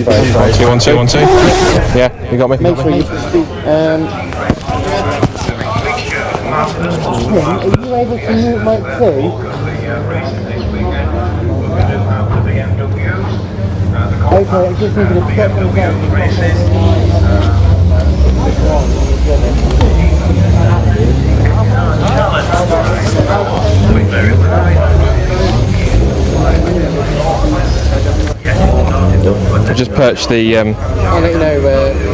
1, 2, 1, 2. Yeah, you got me. Make sure you speak. Tim, are you able to mute mic 2? Okay, I just needed to check on I just perched the. I'll let you know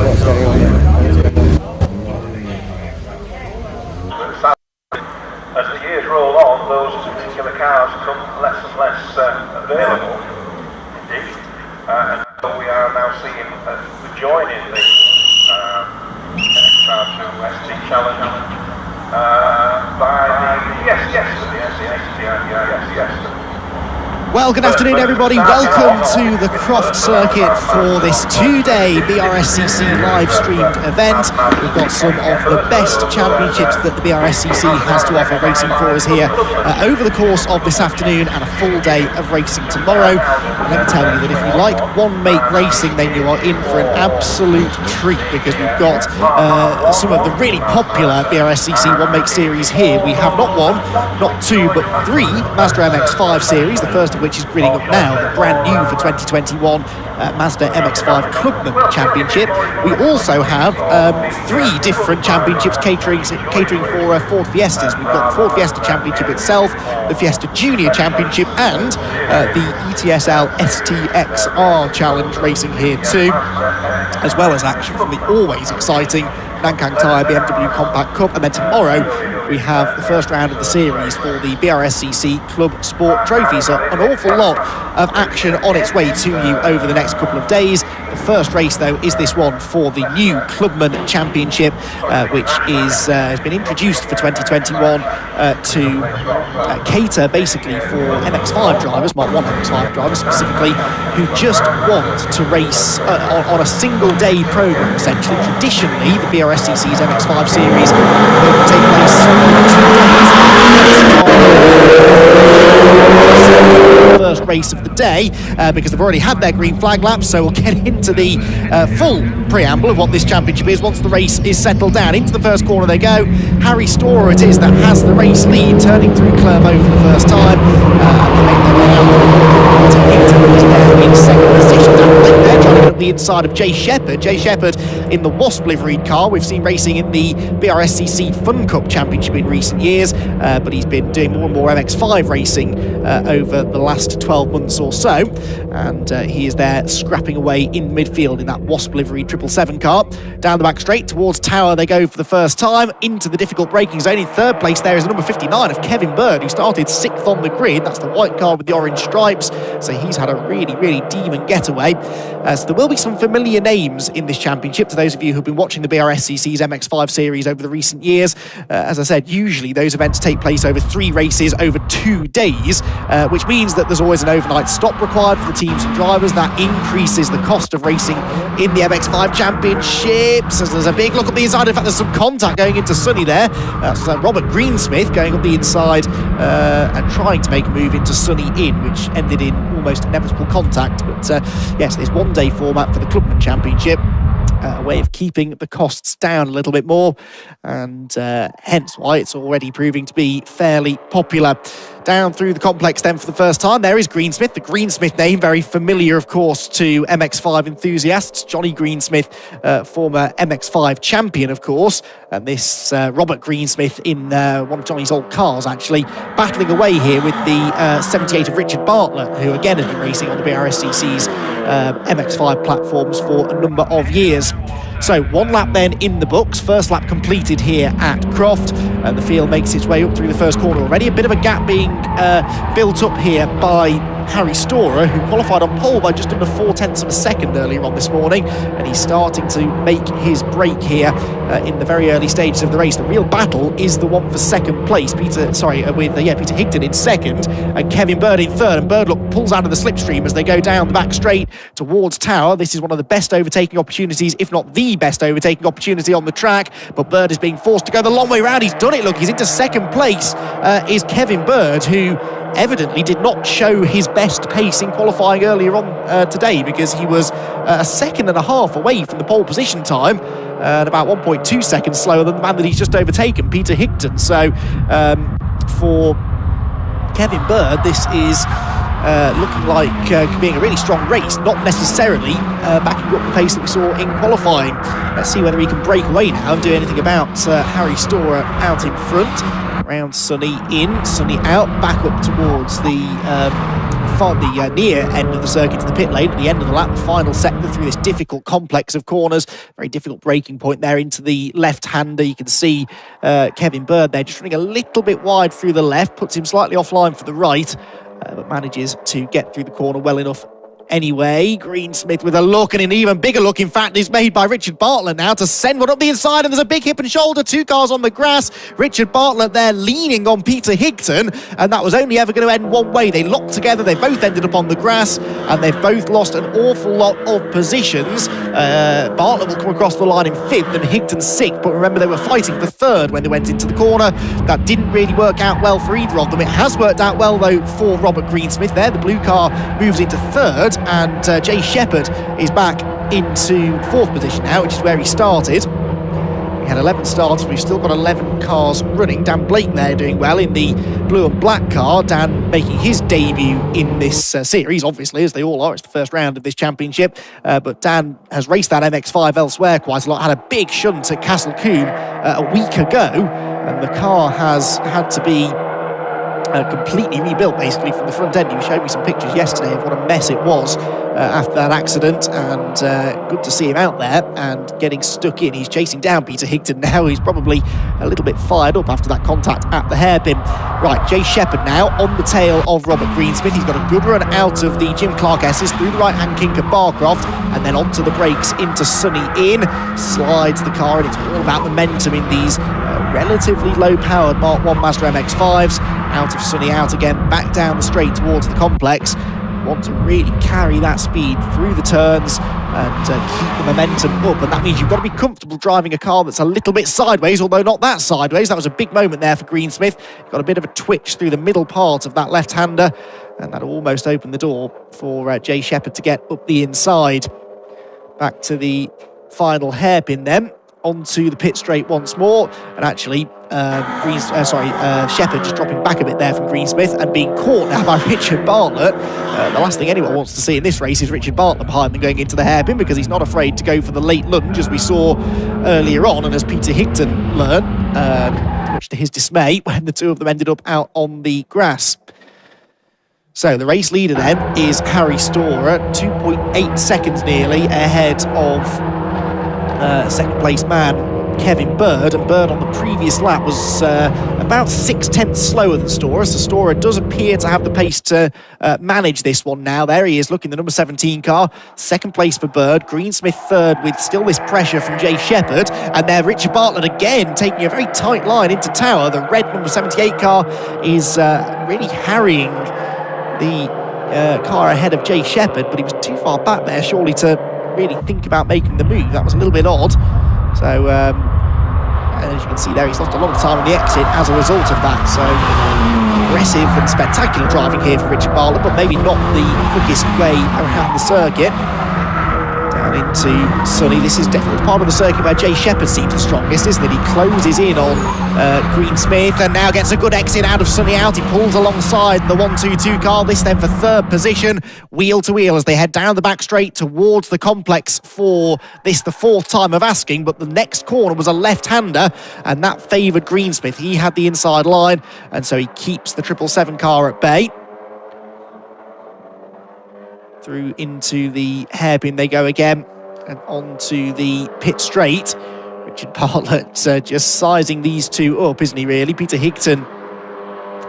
what's going on. As the years roll on, those particular cars become less and less available, indeed. And so we are now seeing joining the MX-5 ST Challenge by the yes. Well, good afternoon everybody, welcome to the Croft circuit for this two-day BRSCC live-streamed event. We've got some of the best championships that the BRSCC has to offer racing for us here over the course of this afternoon and a full day of racing tomorrow. And let me tell you that if you like one-make racing, then you are in for an absolute treat, because we've got some of the really popular BRSCC one-make series here. We have not one, not two, but three Mazda MX-5 series, the first of which is grinning up now, the brand new for 2021 Mazda MX-5 Clubman Championship. We also have three different championships catering for Ford Fiestas. We've got the Ford Fiesta Championship itself, the Fiesta Junior Championship, and the ETSL STXR Challenge racing here too, as well as action from the always exciting Nankang Tyre BMW Compact Cup. And then tomorrow we have the first round of the series for the BRSCC Club Sport Trophy. So an awful lot of action on its way to you over the next couple of days. The first race, though, is this one for the new Clubman Championship, which has been introduced for 2021 to cater basically for MX-5 drivers, Mark 1 MX-5 drivers specifically, who just want to race on a single-day programme, essentially. Traditionally, the BRSCC's MX-5 series will take place first race of the day because they've already had their green flag laps, so we'll get into the full preamble of what this championship is once the race is settled down. Into the first corner they go. Harry Storer it is that has the race lead, turning through Clervaux for the first time. They make their way out to Hinton in second position. They're trying to get up the inside of Jay Shepherd. Jay Shepherd in the Wasp liveried car. We've seen racing in the BRSCC Fun Cup Championship in recent years, but he's been doing more and more MX-5 racing over the last 12 months or so, and he is there scrapping away in midfield in that Wasp livery 777 car. Down the back straight towards Tower they go for the first time, into the difficult braking zone. In third place there is number 59 of Kevin Bird, who started 6th on the grid. That's the white car with the orange stripes, so he's had a really demon getaway. So there will be some familiar names in this championship to those of you who've been watching the BRSCC's MX-5 series over the recent years. As I said, usually those events take place over 3 races over 2 days, which means that there's always an overnight stop required for the teams and drivers. That increases the cost of racing in the MX-5 Championships. As there's a big look up the inside. In fact, there's some contact going into Sunny there. That's Robert Greensmith going up the inside and trying to make a move into Sunny in, which ended in almost inevitable contact. But yes, this one-day format for the Clubman Championship, a way of keeping the costs down a little bit more, and hence why it's already proving to be fairly popular. Down through the complex then for the first time, there is Greensmith, the Greensmith name, very familiar of course to MX-5 enthusiasts. Johnny Greensmith, former MX-5 champion of course, and this Robert Greensmith in one of Johnny's old cars actually, battling away here with the 78 of Richard Bartlett, who again has been racing on the BRSCC's MX-5 platforms for a number of years. So 1 lap then in the books, first lap completed here at Croft, and the field makes its way up through the first corner already. A bit of a gap being built up here by Harry Storer, who qualified on pole by just under 0.4 of a second earlier on this morning, and he's starting to make his break here in the very early stages of the race. The real battle is the one for second place. Peter Higton in second and Kevin Bird in third, and Bird pulls out of the slipstream as they go down the back straight towards Tower. This is one of the best overtaking opportunities, if not the best overtaking opportunity on the track, but Bird is being forced to go the long way round. He's done it. Look, he's into second place is Kevin Bird, who evidently did not show his best pace in qualifying earlier on today, because he was a second and a half away from the pole position time and about 1.2 seconds slower than the man that he's just overtaken, Peter Higton. So for Kevin Bird, this is looking like being a really strong race, not necessarily backing up the pace that we saw in qualifying. Let's see whether he can break away now and do anything about Harry Storer out in front. Round Sonny in, Sonny out, back up towards the near end of the circuit to the pit lane at the end of the lap, the final sector through this difficult complex of corners. Very difficult braking point there into the left-hander. You can see Kevin Bird there just running a little bit wide through the left, puts him slightly offline for the right, but manages to get through the corner well enough. Anyway, Greensmith with a look, and an even bigger look, in fact, is made by Richard Bartlett now to send one up the inside, and there's a big hip and shoulder, 2 cars on the grass. Richard Bartlett there leaning on Peter Higton, and that was only ever going to end one way. They locked together, they both ended up on the grass, and they've both lost an awful lot of positions. Bartlett will come across the line in 5th and Higton 6th, but remember they were fighting for 3rd when they went into the corner. That didn't really work out well for either of them. It has worked out well, though, for Robert Greensmith there. The blue car moves into 3rd, and Jay Shepherd is back into 4th position now, which is where he started. We had 11 starters, we've still got 11 cars running. Dan Blake there doing well in the blue and black car. Dan making his debut in this series, obviously, as they all are. It's the first round of this championship, but Dan has raced that MX-5 elsewhere quite a lot. Had a big shunt at Castle Combe a week ago, and the car has had to be completely rebuilt basically from the front end. He showed me some pictures yesterday of what a mess it was after that accident, and good to see him out there and getting stuck in. He's chasing down Peter Higton now. He's probably a little bit fired up after that contact at the hairpin. Right, Jay Shepherd now on the tail of Robert Greensmith. He's got a good run out of the Jim Clark S's through the right-hand kink at Barcroft, and then onto the brakes into Sonny in. Slides the car, and it's all about momentum in these relatively low-powered Mark 1 Mazda MX-5s. Out of Sonny, out again, back down the straight towards the complex. Want to really carry that speed through the turns and keep the momentum up, and that means you've got to be comfortable driving a car that's a little bit sideways, although not that sideways. That was a big moment there for Greensmith. Got a bit of a twitch through the middle part of that left-hander, and that almost opened the door for Jay Shepherd to get up the inside. Back to the final hairpin then, onto the pit straight once more, and actually Shepherd just dropping back a bit there from Greensmith and being caught now by Richard Bartlett. The last thing anyone wants to see in this race is Richard Bartlett behind them going into the hairpin, because he's not afraid to go for the late lunge, as we saw earlier on, and as Peter Higton learned, much to his dismay, when the two of them ended up out on the grass. So the race leader then is Harry Storer, 2.8 seconds nearly ahead of second place man Kevin Bird, and Bird on the previous lap was about 6/10 slower than Storer, so Storer does appear to have the pace to manage this one now. There he is, looking the number 17 car. Second place for Bird, Greensmith 3rd with still this pressure from Jay Shepherd, and there Richard Bartlett again taking a very tight line into Tower. The red number 78 car is really harrying the car ahead of Jay Shepherd, but he was too far back there surely to really think about making the move. That was a little bit odd. So as you can see there, he's lost a lot of time on the exit as a result of that. So aggressive and spectacular driving here for Richard Bartlett, but maybe not the quickest way around the circuit. Down into Sonny. This is definitely part of the circuit where Jay Shepherd seems the strongest, isn't it? He closes in on Greensmith and now gets a good exit out of Sonny out. He pulls alongside the 1-2-2 car, this then for 3rd position, wheel to wheel as they head down the back straight towards the complex for this, the 4th time of asking, but the next corner was a left-hander, and that favoured Greensmith. He had the inside line, and so he keeps the 777 car at bay. Through into the hairpin they go again, and onto the pit straight. Richard Bartlett just sizing these two up, isn't he, really? Peter Higton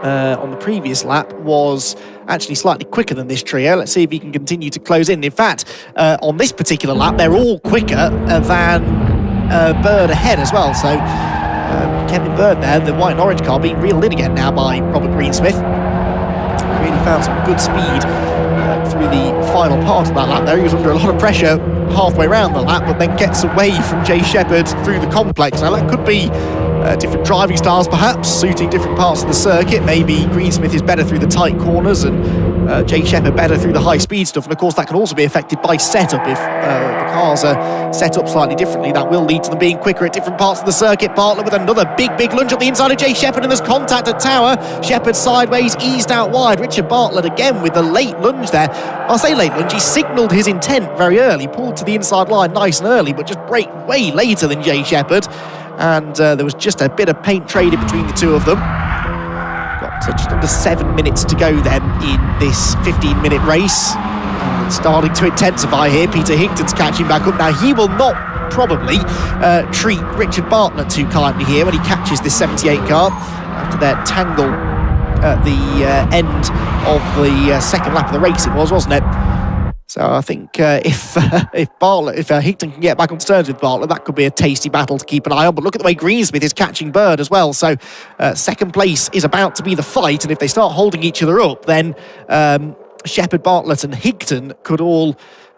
on the previous lap was actually slightly quicker than this trio. Let's see if he can continue to close in. In fact, on this particular lap, they're all quicker than Bird ahead as well. So Kevin Bird there, the white and orange car, being reeled in again now by Robert Greensmith. Really found some good speed through the final part of that lap there. He was under a lot of pressure halfway around the lap, but then gets away from Jay Shepherd through the complex. Now that could be different driving styles perhaps, suiting different parts of the circuit. Maybe Greensmith is better through the tight corners and Jay Shepherd better through the high-speed stuff. And of course, that can also be affected by setup. If the cars are set up slightly differently, that will lead to them being quicker at different parts of the circuit. Bartlett with another big lunge up the inside of Jay Shepherd, and there's contact at Tower. Shepherd sideways, eased out wide. Richard Bartlett again with the late lunge there. I'll say late lunge, he signalled his intent very early, pulled to the inside line nice and early, but just braked way later than Jay Shepherd. And there was just a bit of paint traded between the two of them. Got just under 7 minutes to go then in this 15-minute race. And starting to intensify here. Peter Higton's catching back up. Now, he will not probably treat Richard Bartlett too kindly here when he catches this 78 car after their tangle at the end of the second lap of the race, it was, wasn't it? So I think if Higton can get back on terms with Bartlett, that could be a tasty battle to keep an eye on. But look at the way Greensmith is catching Bird as well. So second place is about to be the fight, and if they start holding each other up, then Shepherd, Bartlett and Higton could all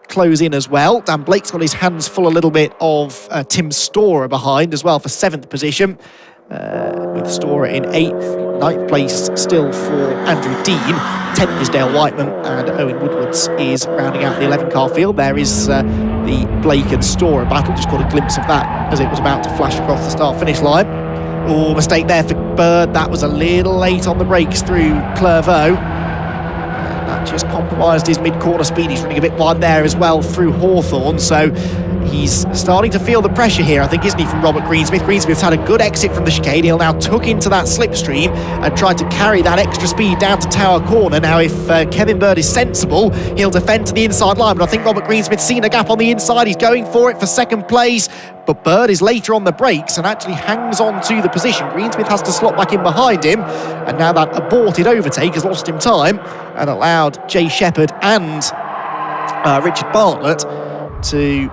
close in as well. Dan Blake's got his hands full a little bit of Tim Storer behind as well for 7th position. With Storer in 8th. 9th place still for Andrew Dean. 10th is Dale Whiteman, and Owen Woodwards is rounding out the 11-car field. There is the Blake and Storer battle. Just got a glimpse of that as it was about to flash across the start-finish line. Oh, mistake there for Bird. That was a little late on the brakes through Clairvaux. That just compromised his mid-corner speed. He's running a bit wide there as well through Hawthorne, so he's starting to feel the pressure here, I think, isn't he, from Robert Greensmith. Greensmith's had a good exit from the chicane. He'll now tuck into that slipstream and try to carry that extra speed down to Tower Corner. Now, if Kevin Bird is sensible, he'll defend to the inside line, but I think Robert Greensmith's seen a gap on the inside. He's going for it for second place, but Bird is later on the brakes and actually hangs on to the position. Greensmith has to slot back in behind him, and now that aborted overtake has lost him time and allowed Jay Shepherd and Richard Bartlett to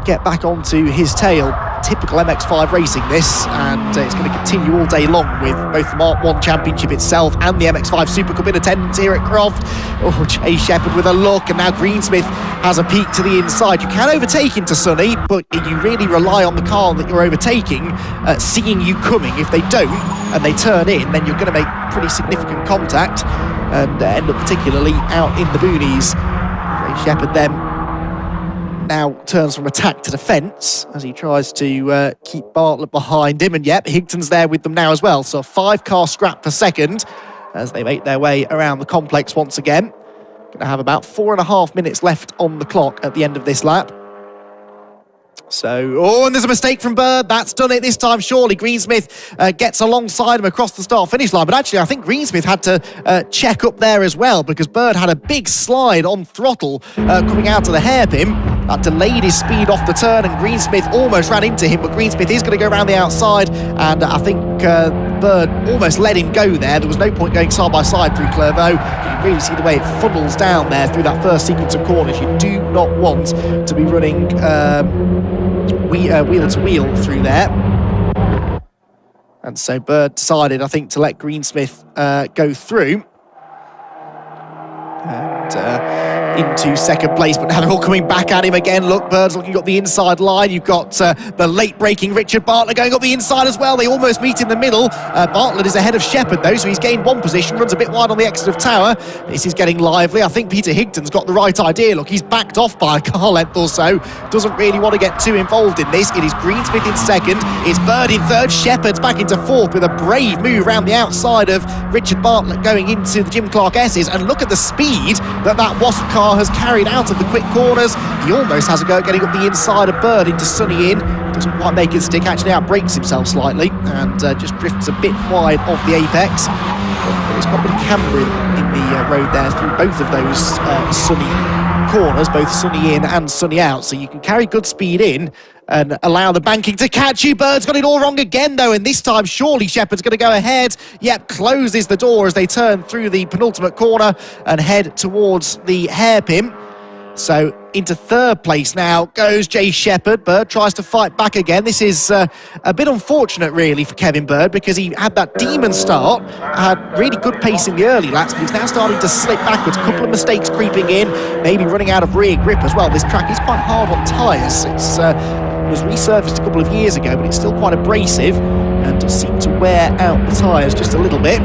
get back onto his tail. Typical MX-5 racing this, and it's going to continue all day long with both the Mark 1 Championship itself and the MX-5 Super Cup in attendance here at Croft. Oh, Jay Shepherd with a look, and now Greensmith has a peek to the inside. You can overtake into Sonny, but you really rely on the car that you're overtaking seeing you coming. If they don't and they turn in, then you're going to make pretty significant contact and end up particularly out in the boonies. Jay Shepherd then now turns from attack to defence as he tries to keep Bartlett behind him, and yep, Higton's there with them now as well. So a 5-car scrap for second as they make their way around the complex once again. Going to have about 4.5 minutes left on the clock at the end of this lap. So, oh, and there's a mistake from Bird. That's done it this time, surely. Greensmith gets alongside him across the start-finish line. But actually, I think Greensmith had to check up there as well, because Bird had a big slide on throttle coming out of the hairpin. That delayed his speed off the turn, and Greensmith almost ran into him. But Greensmith is going to go around the outside, and I think Bird almost let him go there. There was no point going side by side through Clairvaux. You can really see the way it funnels down there through that first sequence of corners. You do not want to be running wheel to wheel through there. And so Bird decided, I think, to let Greensmith go through. And into second place, but now they're all coming back at him again. Look, Bird's looking up the inside line. You've got the late braking Richard Bartlett going up the inside as well. They almost meet in the middle. Bartlett is ahead of Shepherd though, so he's gained one position, runs a bit wide on the exit of Tower. This is getting lively. I think Peter Higton's got the right idea. Look, he's backed off by a car length or so. Doesn't really want to get too involved in this. It is Greensmith in second. It's Bird in third. Shepherd's back into fourth with a brave move around the outside of Richard Bartlett going into the Jim Clark S's. And look at the speed that Wasp car has carried out of the quick corners. He almost has a go at getting up the inside of Bird into Sonny in. Doesn't quite make it stick, actually outbrakes himself slightly and just drifts a bit wide of the apex. But it's got a bit of camber in the road there through both of those Sonny corners, both Sonny in and Sonny out, so you can carry good speed in and allow the banking to catch you. Bird's got it all wrong again though, and this time surely Shepherd's going to go ahead. Yep, closes the door as they turn through the penultimate corner and head towards the hairpin. So into third place now goes Jay Shepherd. Bird tries to fight back again. This is a bit unfortunate really for Kevin Bird, because he had that demon start, had really good pace in the early laps, but he's now starting to slip backwards. A couple of mistakes creeping in, maybe running out of rear grip as well. This track is quite hard on tyres. It's was resurfaced a couple of years ago, but it's still quite abrasive. and seemed to wear out the tyres just a little bit.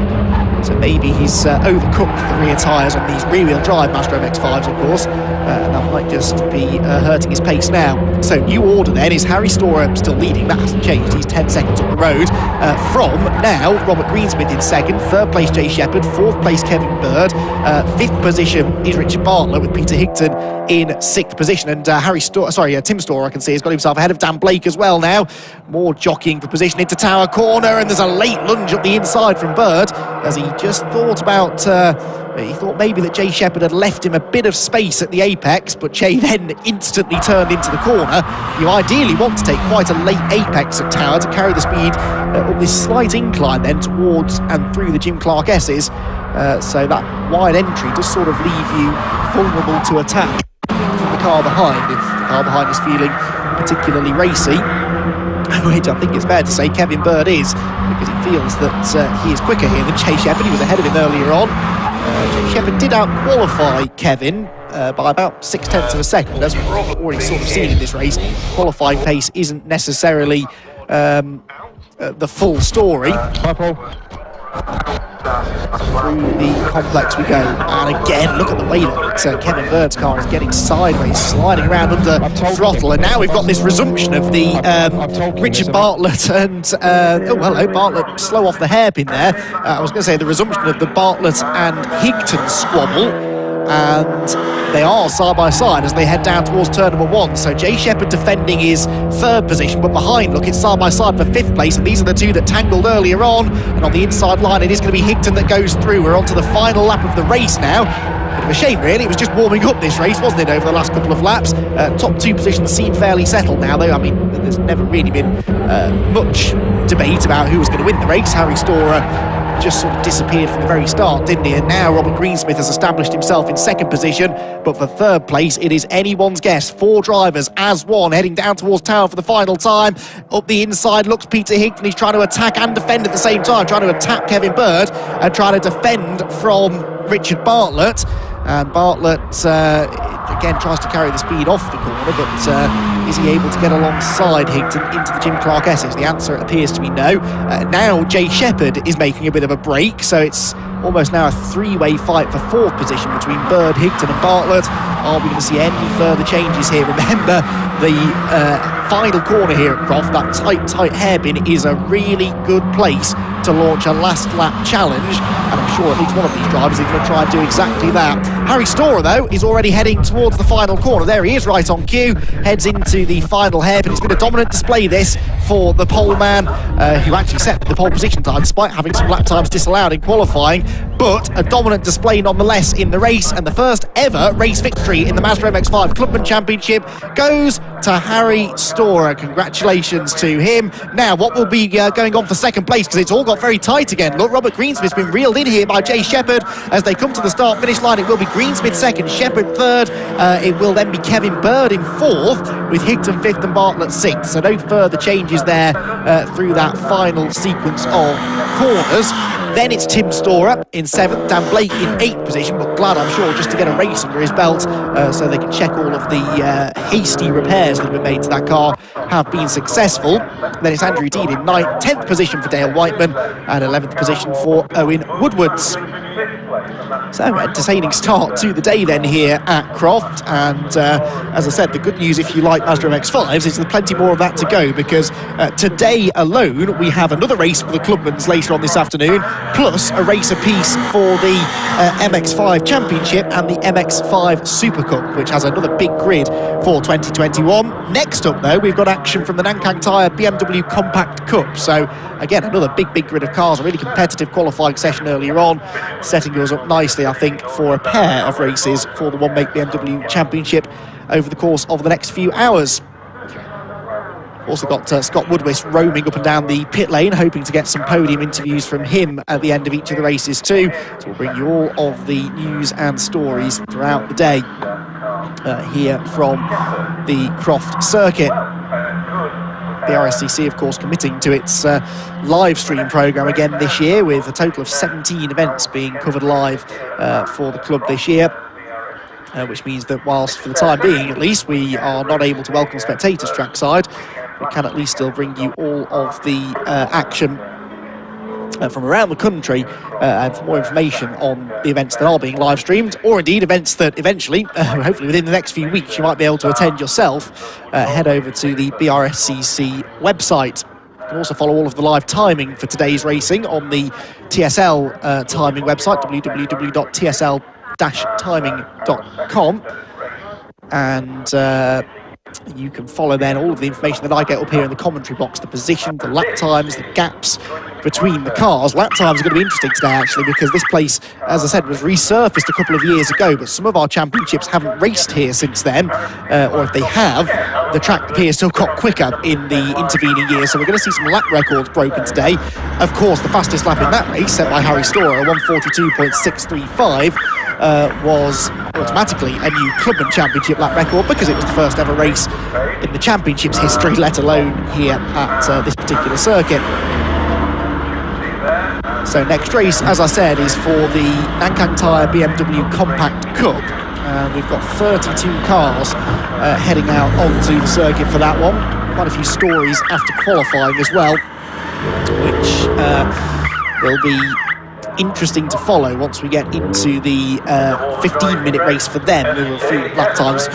So maybe he's overcooked the rear tyres on these rear-wheel drive Mazda MX-5s, of course, and that might just be hurting his pace now. So new order then is Harry Storer still leading. That hasn't changed. He's 10 seconds up the road. From now, Robert Greensmith in second, third place Jay Shepherd, fourth place Kevin Bird, fifth position is Richard Bartlett with Peter Higton in sixth position, and Tim Storer, I can see, has got himself ahead of Dan Blake as well now. More jockeying for position into Tower Corner, and there's a late lunge up the inside from Bird as he just thought about, he thought maybe that Jay Shepherd had left him a bit of space at the apex, but Jay then instantly turned into the corner. You ideally want to take quite a late apex at Tower to carry the speed up this slight incline then towards and through the Jim Clark S's. So that wide entry does sort of leave you vulnerable to attack from the car behind, if the car behind is feeling particularly racy. Which I think it's fair to say Kevin Bird is, because he feels that he is quicker here than Jay Shepherd. He was ahead of him earlier on. Jay Shepherd did out-qualify Kevin by about 0.6 of a second, as we've already sort of seen in this race. Qualifying pace isn't necessarily the full story. Hi, Paul. Through the complex we go, and again, look at the way that Kevin Bird's car is getting sideways, sliding around under throttle, and now we've got this resumption of the Richard Bartlett and oh hello, Bartlett slow off the hairpin there. I was going to say the resumption of the Bartlett and Higton squabble, and they are side by side as they head down towards turn number 1. So Jay Shepherd defending his third position, but behind, look, it's side by side for fifth place, and these are the two that tangled earlier on. And on the inside line, it is going to be Higton that goes through. We're on to the final lap of the race now. Bit of a shame, really. It was just warming up this race, wasn't it, over the last couple of laps? Top two positions seem fairly settled now, though. I mean, there's never really been much debate about who was going to win the race. Harry Storer just sort of disappeared from the very start, didn't he? And now Robert Greensmith has established himself in second position, but for third place it is anyone's guess. 4 drivers as one heading down towards Tower for the final time. Up the inside looks Peter Higton. He's trying to attack and defend at the same time, trying to attack Kevin Bird and trying to defend from Richard Bartlett. And Bartlett again tries to carry the speed off the corner, but is he able to get alongside Higton into the Jim Clark S's? The answer appears to be no. Now Jay Shepherd is making a bit of a break, so it's almost now a three-way fight for fourth position between Bird, Higton and Bartlett. Are we going to see any further changes here? Remember, the final corner here at Croft, that tight hairpin, is a really good place to launch a last lap challenge, and I'm sure at least one of these drivers is going to try and do exactly that. Harry Storer, though, is already heading towards the final corner. There he is, right on cue, heads into the final hairpin. It's been a dominant display, this, for the pole man, who actually set the pole position time despite having some lap times disallowed in qualifying, but a dominant display nonetheless in the race, and the first ever race victory in the Mazda MX-5 Clubman Championship goes to Harry Storer. Congratulations to him. Now, what will be going on for second place, because it's all got very tight again. Look, Robert Greensmith's been reeled in here by Jay Shepherd as they come to the start-finish line. It will be Greensmith second, Shepherd third. It will then be Kevin Bird in fourth, with Higton fifth and Bartlett sixth. So no further changes there through that final sequence of corners. Then it's Tim Storer in seventh, Dan Blake in eighth position, but glad, I'm sure, just to get a race under his belt so they can check all of the hasty repairs that have been made to that car have been successful. Then it's Andrew Dean in 10th position for Dale Whiteman and 11th position for Owen Woodwards. So entertaining start to the day then here at Croft, and as I said, the good news if you like Mazda MX-5s is there's plenty more of that to go, because today alone we have another race for the Clubmans later on this afternoon, plus a race apiece for the MX-5 Championship and the MX-5 Super Cup, which has another big grid for 2021. Next up though, we've got action from the Nankang Tyre BMW Compact Cup, so again another big grid of cars, a really competitive qualifying session earlier on, setting us up nicely I think for a pair of races for the One Make BMW Championship over the course of the next few hours. Also got Scott Woodwist roaming up and down the pit lane, hoping to get some podium interviews from him at the end of each of the races too. So we'll bring you all of the news and stories throughout the day here from the Croft circuit. The BRSCC, of course, committing to its live stream programme again this year, with a total of 17 events being covered live for the club this year. Which means that whilst, for the time being at least, we are not able to welcome spectators trackside, we can at least still bring you all of the action from around the country, and for more information on the events that are being live streamed, or indeed events that eventually, hopefully within the next few weeks, you might be able to attend yourself, head over to the BRSCC website. You can also follow all of the live timing for today's racing on the TSL timing website, www.tsl-timing.com, and you can follow then all of the information that I get up here in the commentary box, the position, the lap times, the gaps between the cars. Lap times are going to be interesting today, actually, because this place, as I said, was resurfaced a couple of years ago, but some of our championships haven't raced here since then, or if they have, the track appears to have got quicker in the intervening years, so we're going to see some lap records broken today. Of course, the fastest lap in that race, set by Harry Storer, 1:42.635, was automatically a new Clubman Championship lap record, because it was the first ever race in the Championship's history, let alone here at this particular circuit. So next race, as I said, is for the Nankang Tyre BMW Compact Cup. We've got 32 cars heading out onto the circuit for that one. Quite a few stories after qualifying as well, which will be interesting to follow once we get into the 15-minute race for them. There were a few lap times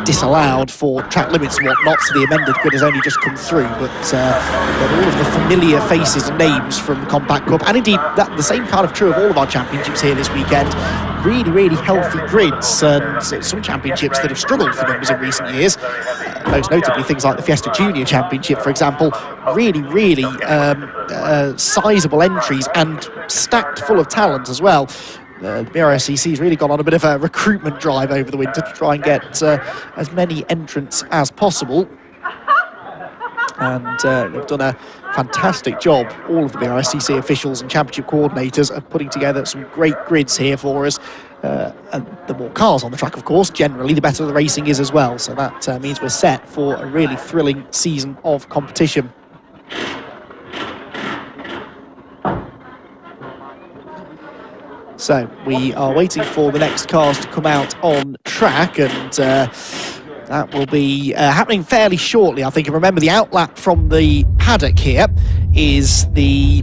disallowed for track limits and whatnot, so the amended grid has only just come through, but all of the familiar faces and names from the Compact Cup, and indeed the same kind of true of all of our championships here this weekend. Really healthy grids, and some championships that have struggled for numbers in recent years, most notably things like the Fiesta Junior Championship, for example. Really sizable entries and stacked full of talent as well. The BRSCC has really gone on a bit of a recruitment drive over the winter to try and get as many entrants as possible. And they've done a fantastic job, all of the BRSCC officials and championship coordinators, of putting together some great grids here for us. And the more cars on the track, of course, generally, the better the racing is as well. So that means we're set for a really thrilling season of competition. So we are waiting for the next cars to come out on track, and that will be happening fairly shortly, I think. And remember, the outlap from the paddock here is the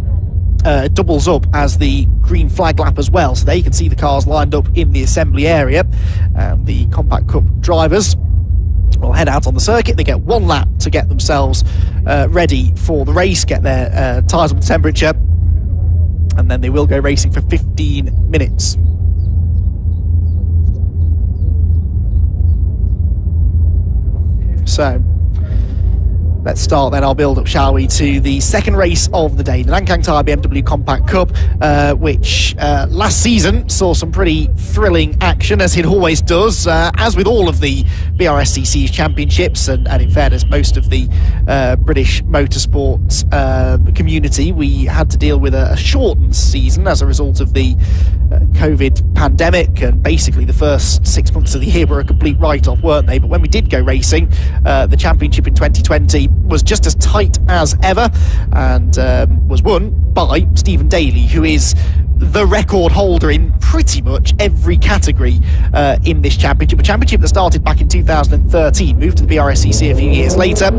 doubles up as the green flag lap as well, so there you can see the cars lined up in the assembly area. The Compact Cup drivers will head out on the circuit. They get one lap to get themselves ready for the race, get their tyres up to temperature, and then they will go racing for 15 minutes. So let's start then our build-up, shall we, to the second race of the day, the Nankang Tyre BMW Compact Cup, which last season saw some pretty thrilling action, as it always does, as with all of the BRSCC's championships, and in fairness, most of the British motorsport community. We had to deal with a shortened season as a result of the COVID pandemic, and basically the first 6 months of the year were a complete write-off, weren't they? But when we did go racing, the championship in 2020 was just as tight as ever, and was won by Stephen Daly, who is the record holder in pretty much every category in this championship. A championship that started back in 2013, moved to the BRSCC a few years later.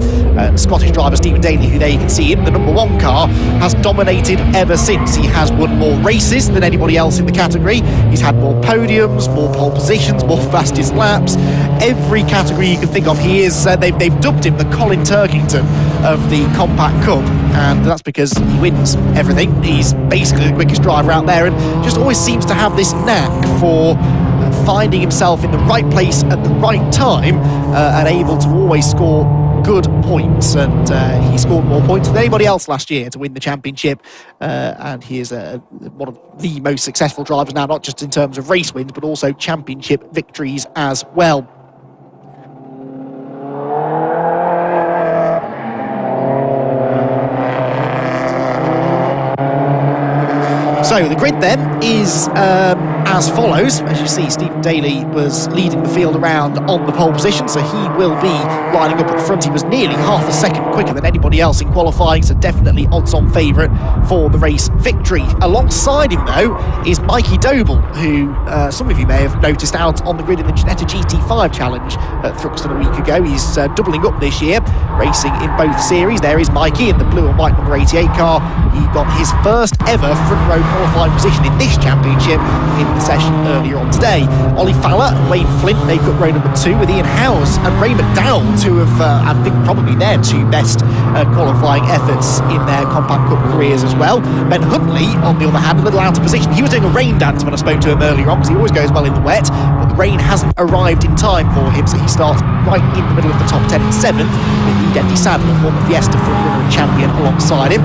Scottish driver Stephen Daly, who there you can see in the number one car, has dominated ever since. He has won more races than anybody else in the category. He's had more podiums, more pole positions, more fastest laps. Every category you can think of, he is. They've dubbed him the Colin Turkington of the Compact Cup, and that's because he wins everything. He's basically the quickest driver out there, and just always seems to have this knack for finding himself in the right place at the right time, and able to always score good points. And he scored more points than anybody else last year to win the championship, and he is one of the most successful drivers now, not just in terms of race wins, but also championship victories as well. So the grid then is as follows. As you see, Stephen Daly was leading the field around on the pole position, so he will be lining up at the front. He was nearly half a second quicker than anybody else in qualifying, so definitely odds-on favourite for the race victory. Alongside him, though, is Mikey Doble, who some of you may have noticed out on the grid in the Ginetta GT5 Challenge at Thruxton a week ago. He's doubling up this year, racing in both series. There is Mikey in the blue and white number 88 car. He got his first ever front row qualifying position in this championship in the session earlier on today. Ollie Fowler and Wayne Flint make up row number 2, with Ian Howes and Ray McDowell, two of, I think, probably their two best qualifying efforts in their Compact Cup careers as well. Ben Huntley, on the other hand, a little out of position. He was doing a rain dance when I spoke to him earlier on, because he always goes well in the wet, but the rain hasn't arrived in time for him, so he starts right in the middle of the top 10 in 7th, with Lee Dendy Sadler, former Fiesta front-runner and champion, alongside him.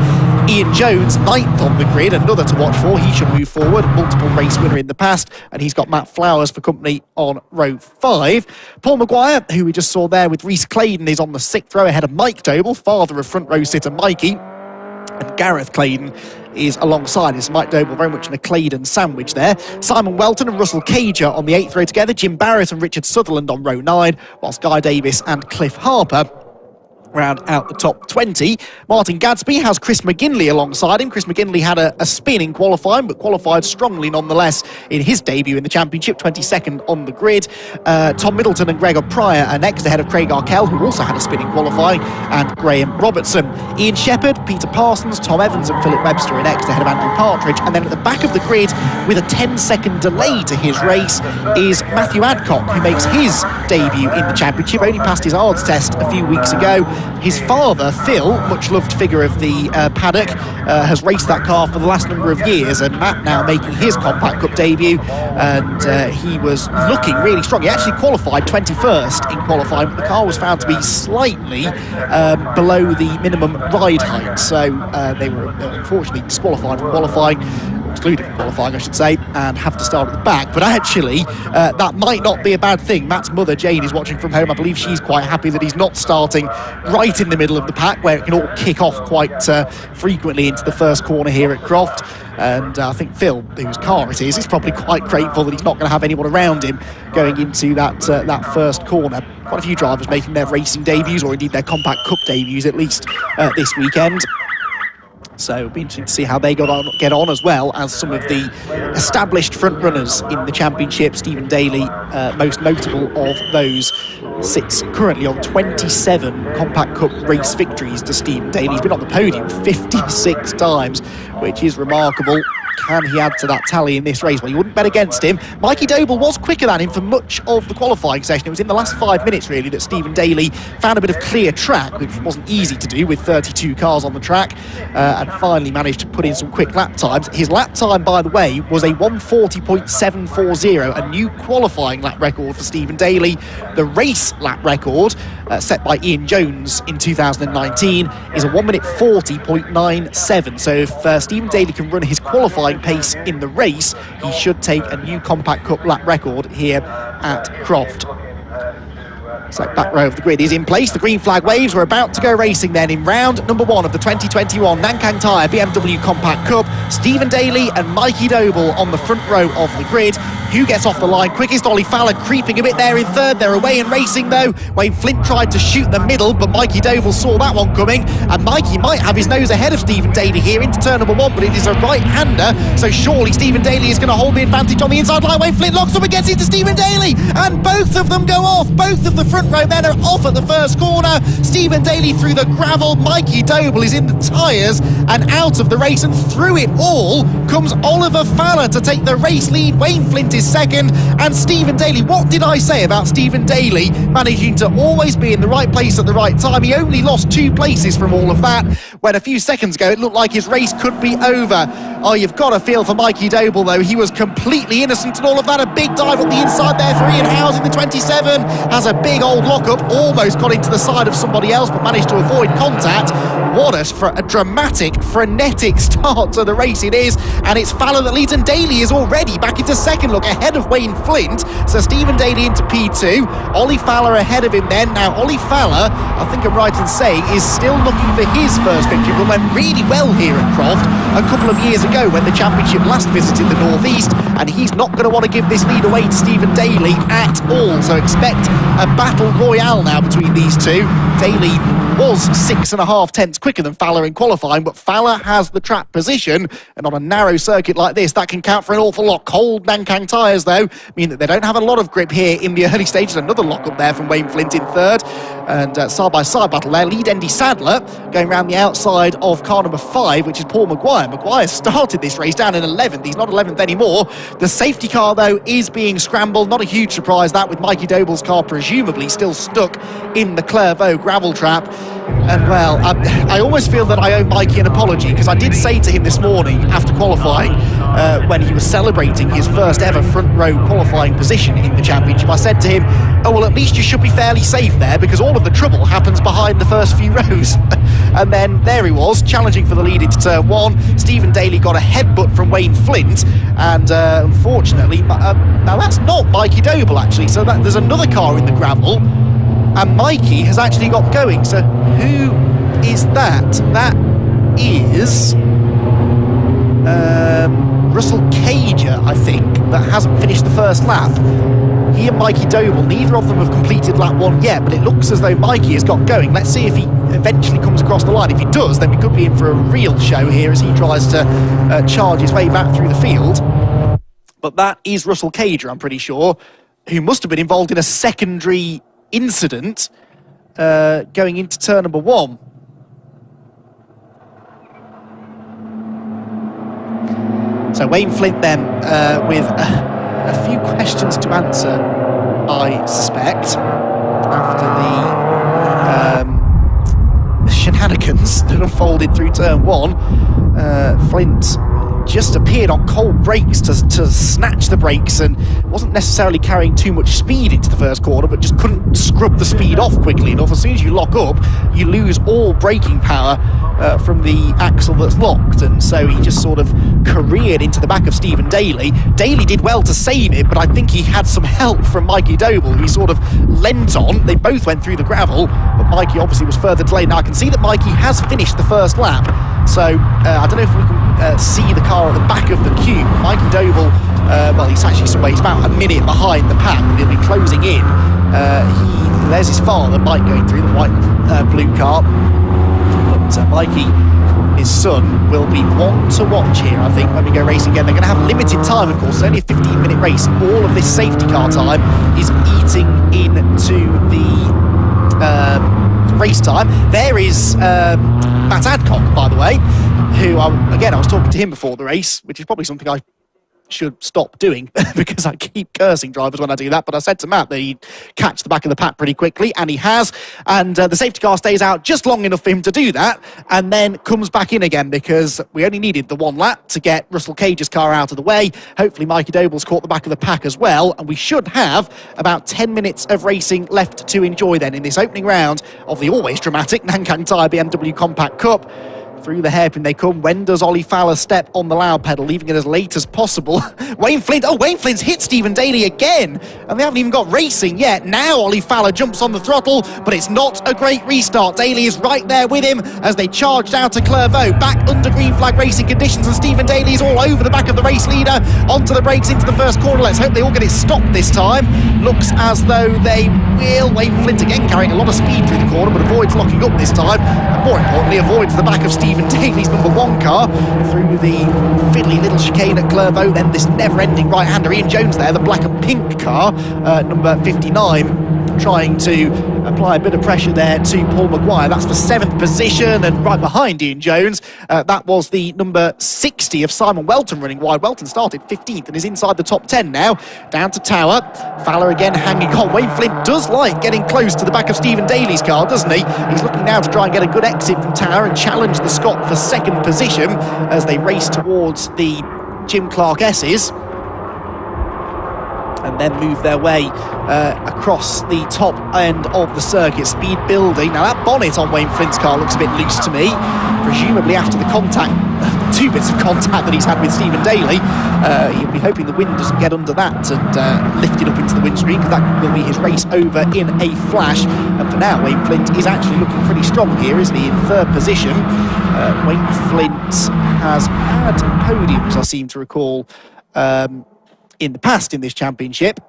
Ian Jones, 9th on the grid, another to watch for. He should move forward, multiple race winner in the past, and he's got Matt Flowers for company on row 5. Paul Maguire, who we just saw there with Reese Claydon, is on the 6th row ahead of Mike Doble, father of front row sitter Mikey. And Gareth Claydon is alongside us. Mike Doble very much in a Claydon sandwich there. Simon Welton and Russell Cager on the 8th row together. Jim Barrett and Richard Sutherland on row 9, whilst Guy Davis and Cliff Harper round out the top 20. Martin Gadsby has Chris McGinley alongside him. Chris McGinley had a spin in qualifying, but qualified strongly nonetheless in his debut in the championship, 22nd on the grid. Tom Middleton and Gregor Pryor are next, ahead of Craig Arkell, who also had a spin in qualifying, and Graham Robertson. Ian Shepherd, Peter Parsons, Tom Evans and Philip Webster are next, ahead of Andrew Partridge. And then at the back of the grid, with a 10-second delay to his race, is Matthew Adcock, who makes his debut in the championship. Only passed his ARDS test a few weeks ago. His father, Phil, much-loved figure of the paddock, has raced that car for the last number of years, and Matt now making his Compact Cup debut, and he was looking really strong. He actually qualified 21st in qualifying, but the car was found to be slightly below the minimum ride height, so they were unfortunately disqualified from qualifying, excluded from qualifying I should say, and have to start at the back. But actually that might not be a bad thing. Matt's mother Jane is watching from home. I believe she's quite happy that he's not starting right in the middle of the pack, where it can all kick off quite frequently into the first corner here at Croft. And I think Phil, whose car it is probably quite grateful that he's not going to have anyone around him going into that first corner. Quite a few drivers making their racing debuts, or indeed their Compact Cup debuts at least this weekend. So it'll be interesting to see how they get on, as well as some of the established front runners in the championship. Stephen Daly, most notable of those, sits currently on 27 Compact Cup race victories to Stephen Daly. He's been on the podium 56 times, which is remarkable. Can he add to that tally in this race? Well, you wouldn't bet against him. Mikey Doble was quicker than him for much of the qualifying session. It was in the last 5 minutes, really, that Stephen Daly found a bit of clear track, which wasn't easy to do with 32 cars on the track, and finally managed to put in some quick lap times. His lap time, by the way, was a 1:40.740, a new qualifying lap record for Stephen Daly. The race lap record, set by Ian Jones in 2019, is a 1:40.97. So if Stephen Daly can run his qualifying pace in the race, he should take a new Compact Cup lap record here at Croft. So back row of the grid is in place. The green flag waves. We're about to go racing then in round number 1 of the 2021 Nankang Tyre BMW Compact Cup. Stephen Daly and Mikey Doble on the front row of the grid. Who gets off the line quickest? Ollie Fowler creeping a bit there in 3rd. They're away and racing though. Wayne Flint tried to shoot the middle, but Mikey Doble saw that one coming, and Mikey might have his nose ahead of Stephen Daly here into turn number 1, but it is a right-hander, so surely Stephen Daly is going to hold the advantage on the inside line. Wayne Flint locks up and gets into Stephen Daly, and both of them go off. Both of the front row men are off at the first corner. Stephen Daly through the gravel. Mikey Doble is in the tyres and out of the race, and through it all comes Oliver Fowler to take the race lead. Wayne Flint is second, and Stephen Daly, what did I say about Stephen Daly managing to always be in the right place at the right time? He only lost 2 places from all of that, when a few seconds ago it looked like his race could be over. Oh, you've got to feel for Mikey Doble though. He was completely innocent in all of that. A big dive up the inside there for Ian Howes in the 27, has a big old lockup, almost got into the side of somebody else but managed to avoid contact. What a dramatic, frenetic start to the race it is, and it's Fowler that leads, and Daly is already back into second. Look ahead of Wayne Flint. So Stephen Daly into P2. Ollie Fowler ahead of him then. Now Ollie Fowler, I think I'm right in saying, is still looking for his first victory, but went really well here at Croft a couple of years ago when the championship last visited the Northeast, and he's not going to want to give this lead away to Stephen Daly at all. So expect a battle royale now between these two. Daly was 6.5 tenths quicker than Fowler in qualifying, but Fowler has the track position, and on a narrow circuit like this, that can count for an awful lot. Cold Nankang tyres, though, mean that they don't have a lot of grip here in the early stages. Another lock up there from Wayne Flint in third, and side-by-side battle there. Lead Andy Sadler going around the outside of car number 5, which is Paul Maguire. Maguire started this race down in 11th. He's not 11th anymore. The safety car, though, is being scrambled. Not a huge surprise, that, with Mikey Doble's car presumably still stuck in the Clairvaux gravel trap. And, well, I almost feel that I owe Mikey an apology, because I did say to him this morning after qualifying, when he was celebrating his first ever front row qualifying position in the championship, I said to him, oh, well, at least you should be fairly safe there, because all of the trouble happens behind the first few rows. And then there he was, challenging for the lead into turn 1. Stephen Daly got a headbutt from Wayne Flint, and unfortunately, now that's not Mikey Doble, actually, so there's another car in the gravel, and Mikey has actually got going. So who is that? That is Russell Cager, I think, that hasn't finished the first lap. He and Mikey Doble, neither of them have completed lap 1 yet, but it looks as though Mikey has got going. Let's see if he eventually comes across the line. If he does, then we could be in for a real show here as he tries to charge his way back through the field. But that is Russell Cager, I'm pretty sure, who must have been involved in a secondary incident going into turn number 1. So Wayne Flint then with a few questions to answer, I suspect, after the shenanigans that unfolded through turn 1. Flint just appeared on cold brakes to snatch the brakes, and wasn't necessarily carrying too much speed into the first corner, but just couldn't scrub the speed off quickly enough. As soon as you lock up, you lose all braking power from the axle that's locked, and so he just sort of careered into the back of Stephen Daly. Daly did well to save it, but I think he had some help from Mikey Doble, who he sort of leant on. They both went through the gravel, but Mikey obviously was further delayed. Now I can see that Mikey has finished the first lap, so I don't know if we can see the car at the back of the cube. Mikey Doble, well, he's actually he's about a minute behind the pack, but he'll be closing in. There's his father, Mike, going through the white blue car. But Mikey, his son, will be one to watch here, I think, when we go racing again. They're going to have limited time, of course. It's only a 15-minute race. All of this safety car time is eating into the race time. There is Matt Adcock, by the way, who, I was talking to him before the race, which is probably something I should stop doing because I keep cursing drivers when I do that. But I said to Matt that he'd catch the back of the pack pretty quickly, and he has. And the safety car stays out just long enough for him to do that, and then comes back in again, because we only needed the 1 lap to get Russell Cage's car out of the way. Hopefully Mikey Doble's caught the back of the pack as well, and we should have about 10 minutes of racing left to enjoy then in this opening round of the always dramatic Nankang Tyre BMW Compact Cup. Through the hairpin they come. When does Ollie Fowler step on the loud pedal, leaving it as late as possible? Wayne Flint's hit Stephen Daly again, and they haven't even got racing yet. Now Ollie Fowler jumps on the throttle, but it's not a great restart. Daly is right there with him as they charge down to Clairvaux, back under green flag racing conditions, and Stephen Daly is all over the back of the race leader, onto the brakes into the first corner. Let's hope they all get it stopped this time. Looks as though they will. Wayne Flint again carrying a lot of speed through the corner, but avoids locking up this time, and more importantly avoids the back of Stephen Daly's number 1 car through the fiddly little chicane at Clairvaux. Then this never-ending right-hander, Ian Jones there, the black and pink car, number 59, trying to apply a bit of pressure there to Paul Maguire. That's for 7th position, and right behind Ian Jones, that was the number 60 of Simon Welton running wide. Welton started 15th and is inside the top 10 now. Down to Tower. Fowler again hanging on. Wayne Flint does like getting close to the back of Stephen Daly's car, doesn't he? He's looking now to try and get a good exit from Tower and challenge the Scot for 2nd position as they race towards the Jim Clark S's, and then move their way across the top end of the circuit. Speed building. Now that bonnet on Wayne Flint's car looks a bit loose to me, presumably after the contact 2 bits of contact that he's had with Stephen Daly. He'll be hoping the wind doesn't get under that and lift it up into the windscreen, because that will be his race over in a flash. And for now, Wayne Flint is actually looking pretty strong here, isn't he, in 3rd position. Wayne Flint has had podiums, I seem to recall, in the past in this championship.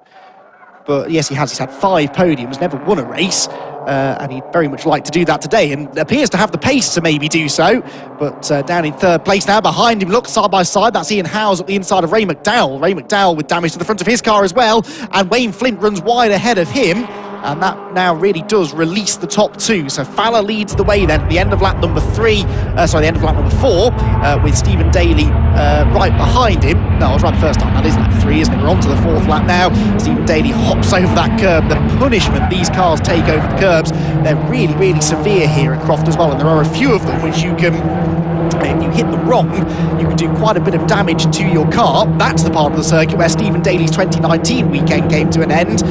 But yes, he has. He's had 5 podiums, never won a race. And he'd very much like to do that today, and appears to have the pace to maybe do so. But down in 3rd place now, behind him, look, side by side, that's Ian Howes at the inside of Ray McDowell. Ray McDowell with damage to the front of his car as well, and Wayne Flint runs wide ahead of him. And that now really does release the top 2. So Fowler leads the way then at the end of lap number 4, with Stephen Daly right behind him. No, I was right the first time. That is lap 3, isn't it? We're on to the 4th lap now. Stephen Daly hops over that curb. The punishment these cars take over the curbs, they're really, really severe here at Croft as well. And there are a few of them which you can, if you hit them wrong, you can do quite a bit of damage to your car. That's the part of the circuit where Stephen Daly's 2019 weekend came to an end.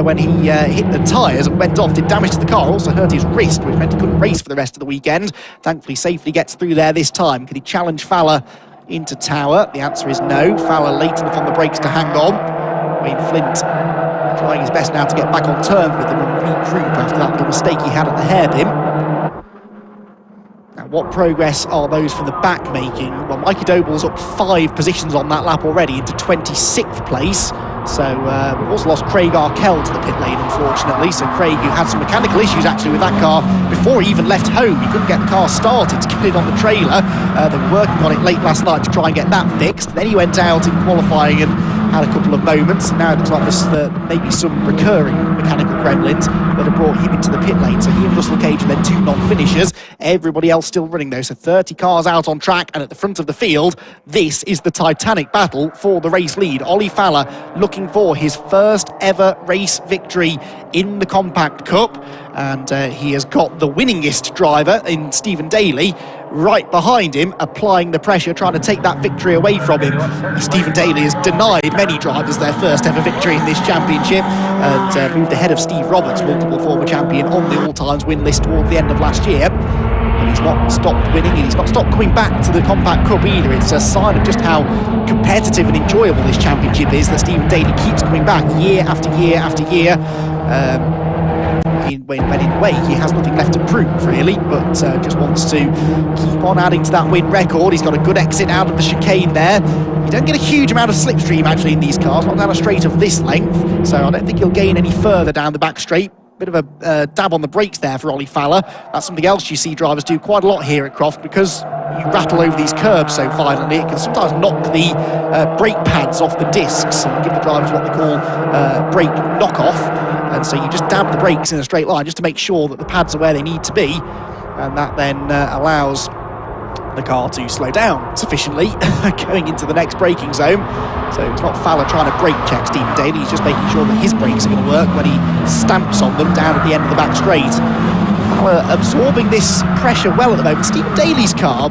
When he hit the tyres and went off, did damage to the car, also hurt his wrist, which meant he couldn't race for the rest of the weekend. Thankfully, safely gets through there this time. Could he challenge Fowler into Tower? The answer is no. Fowler late enough on the brakes to hang on. Wayne Flint trying his best now to get back on terms with them and regroup after that little mistake he had at the hairpin. Now, what progress are those from the back making? Well, Mikey Doble's up 5 positions on that lap already into 26th place. So we've also lost Craig Arkell to the pit lane, unfortunately. So Craig, who had some mechanical issues actually with that car before he even left home. He couldn't get the car started to get it on the trailer. They were working on it late last night to try and get that fixed. Then he went out in qualifying and had a couple of moments. And now it looks like there's maybe some recurring mechanical gremlins that have brought him into the pit lane. So he and Russell Cage are then 2 non-finishers. Everybody else still running though. So 30 cars out on track, and at the front of the field, this is the titanic battle for the race lead. Ollie Fowler looking for his first ever race victory in the Compact Cup, and he has got the winningest driver in Stephen Daly right behind him, applying the pressure, trying to take that victory away from him. Stephen Daly has denied many drivers their first ever victory in this championship, and moved ahead of Steve Roberts, multiple former champion, on the all-times win list toward the end of last year. But he's not stopped winning, and he's not stopped coming back to the Compact Cup either. It's a sign of just how competitive and enjoyable this championship is that Stephen Daly keeps coming back year after year after year. When in a way he has nothing left to prove really, but just wants to keep on adding to that win record. He's got a good exit out of the chicane there. You don't get a huge amount of slipstream actually in these cars, not down a straight of this length, so I don't think he'll gain any further down the back straight. Bit of a dab on the brakes there for Ollie Fowler. That's something else you see drivers do quite a lot here at Croft, because you rattle over these curbs so violently, it can sometimes knock the brake pads off the discs and give the drivers what they call brake knockoff. And so you just dab the brakes in a straight line just to make sure that the pads are where they need to be, and that then allows the car to slow down sufficiently going into the next braking zone. So it's not Fowler trying to brake check Stephen Daly, he's just making sure that his brakes are going to work when he stamps on them down at the end of the back straight. Fowler absorbing this pressure well at the moment. Stephen Daly's car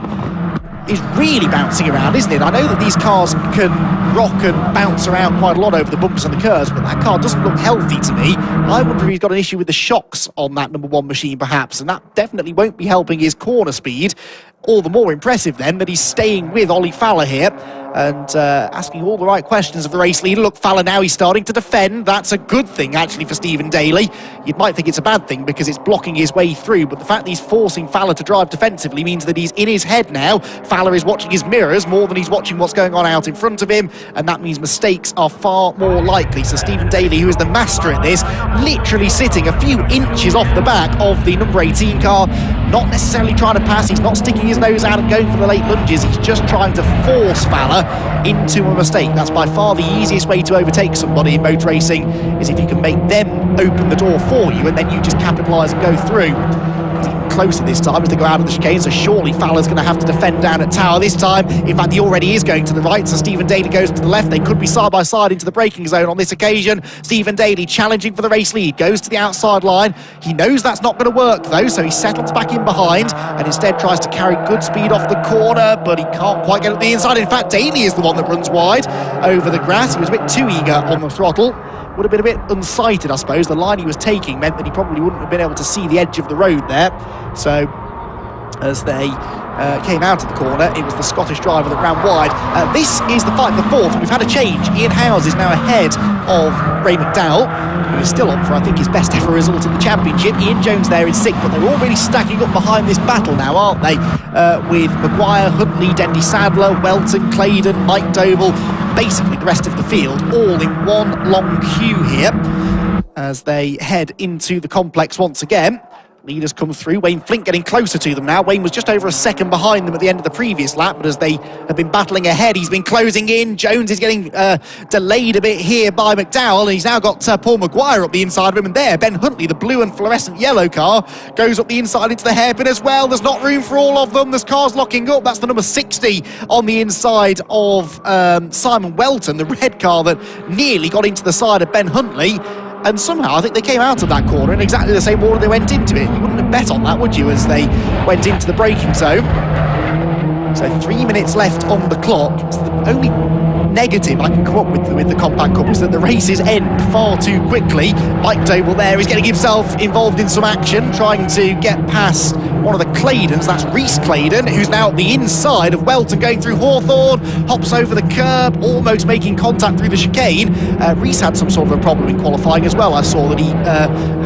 is really bouncing around, isn't it? I know that these cars can rock and bounce around quite a lot over the bumps and the curves, but that car doesn't look healthy to me. I wonder if he's got an issue with the shocks on that number 1 machine perhaps, and that definitely won't be helping his corner speed. All the more impressive then that he's staying with Ollie Fowler here and asking all the right questions of the race leader. Look, Fowler now, he's starting to defend. That's a good thing actually for Stephen Daly. You might think it's a bad thing because it's blocking his way through, but the fact that he's forcing Fowler to drive defensively means that he's in his head now. Fowler is watching his mirrors more than he's watching what's going on out in front of him, and that means mistakes are far more likely. So Stephen Daly, who is the master at this, literally sitting a few inches off the back of the number 18 car, not necessarily trying to pass, he's not sticking his nose out and going for the late lunges, he's just trying to force Fowler into a mistake. That's by far the easiest way to overtake somebody in motor racing, is if you can make them open the door for you and then you just capitalise and go through. It's even closer this time as they go out of the chicane, so surely Fowler's going to have to defend down at Tower this time. In fact, he already is going to the right, so Stephen Daly goes to the left. They could be side by side into the braking zone on this occasion. Stephen Daly challenging for the race lead, goes to the outside line. He knows that's not going to work though, so he settles back in behind and instead tries to carry good speed off the corner, but he can't quite get up the inside. In fact, Daly is the one that runs wide over the grass. He was a bit too eager on the throttle. Would have been a bit unsighted, I suppose. The line he was taking meant that he probably wouldn't have been able to see the edge of the road there. So as they came out of the corner. It was the Scottish driver that ran wide. This is the fight for fourth, and we've had a change. Ian Howes is now ahead of Ray McDowell, who is still on for, I think, his best ever result in the championship. Ian Jones there in sixth, but they're all really stacking up behind this battle now, aren't they? With Maguire, Huntley, Dendy Sadler, Welton, Claydon, Mike Doble, basically the rest of the field, all in one long queue here as they head into the complex once again. Leaders come through. Wayne Flint getting closer to them now. Wayne was just over a second behind them at the end of the previous lap, but as they have been battling ahead, he's been closing in. Jones is getting delayed a bit here by McDowell, and he's now got Paul Maguire up the inside of him, and there, Ben Huntley, the blue and fluorescent yellow car, goes up the inside into the hairpin as well. There's not room for all of them. There's cars locking up. That's the number 60 on the inside of Simon Welton, the red car that nearly got into the side of Ben Huntley. And somehow I think they came out of that corner in exactly the same order they went into it. You wouldn't have bet on that, would you, as they went into the braking zone. So 3 minutes left on the clock. It's the only negative I can come up with the Compact Cup is that the races end far too quickly. Mike Doble there is getting himself involved in some action, trying to get past one of the Claydons. That's Reese Claydon, who's now at the inside of Welton, going through Hawthorne, hops over the curb, almost making contact through the chicane. Reese had some sort of a problem in qualifying as well. I saw that he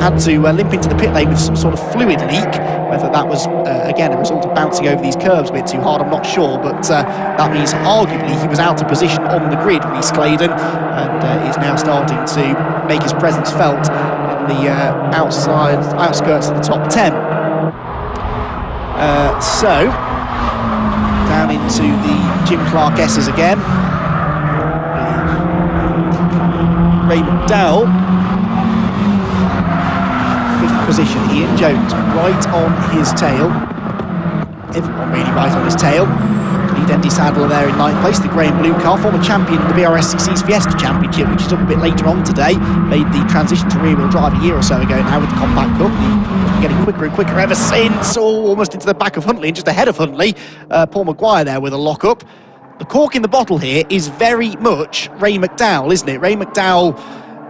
had to limp into the pit lane with some sort of fluid leak. Whether that was, again, a result of bouncing over these curbs a bit too hard, I'm not sure, but that means arguably he was out of position on the grid, Reese Claydon, and is now starting to make his presence felt in the outskirts of the top 10. So, down into the Jim Clark S's again. Ray McDowell, 5th position. Ian Jones right on his tail. Everyone really right on his tail. Dendy Sadler there in 9th place, the grey and blue car, former champion of the BRSCC's Fiesta Championship, which is up a bit later on today. Made the transition to rear-wheel drive a year or so ago now with the Compact Cup. He's been getting quicker and quicker ever since, almost into the back of Huntley and just ahead of Huntley. Paul Maguire there with a lock-up. The cork in the bottle here is very much Ray McDowell, isn't it? Ray McDowell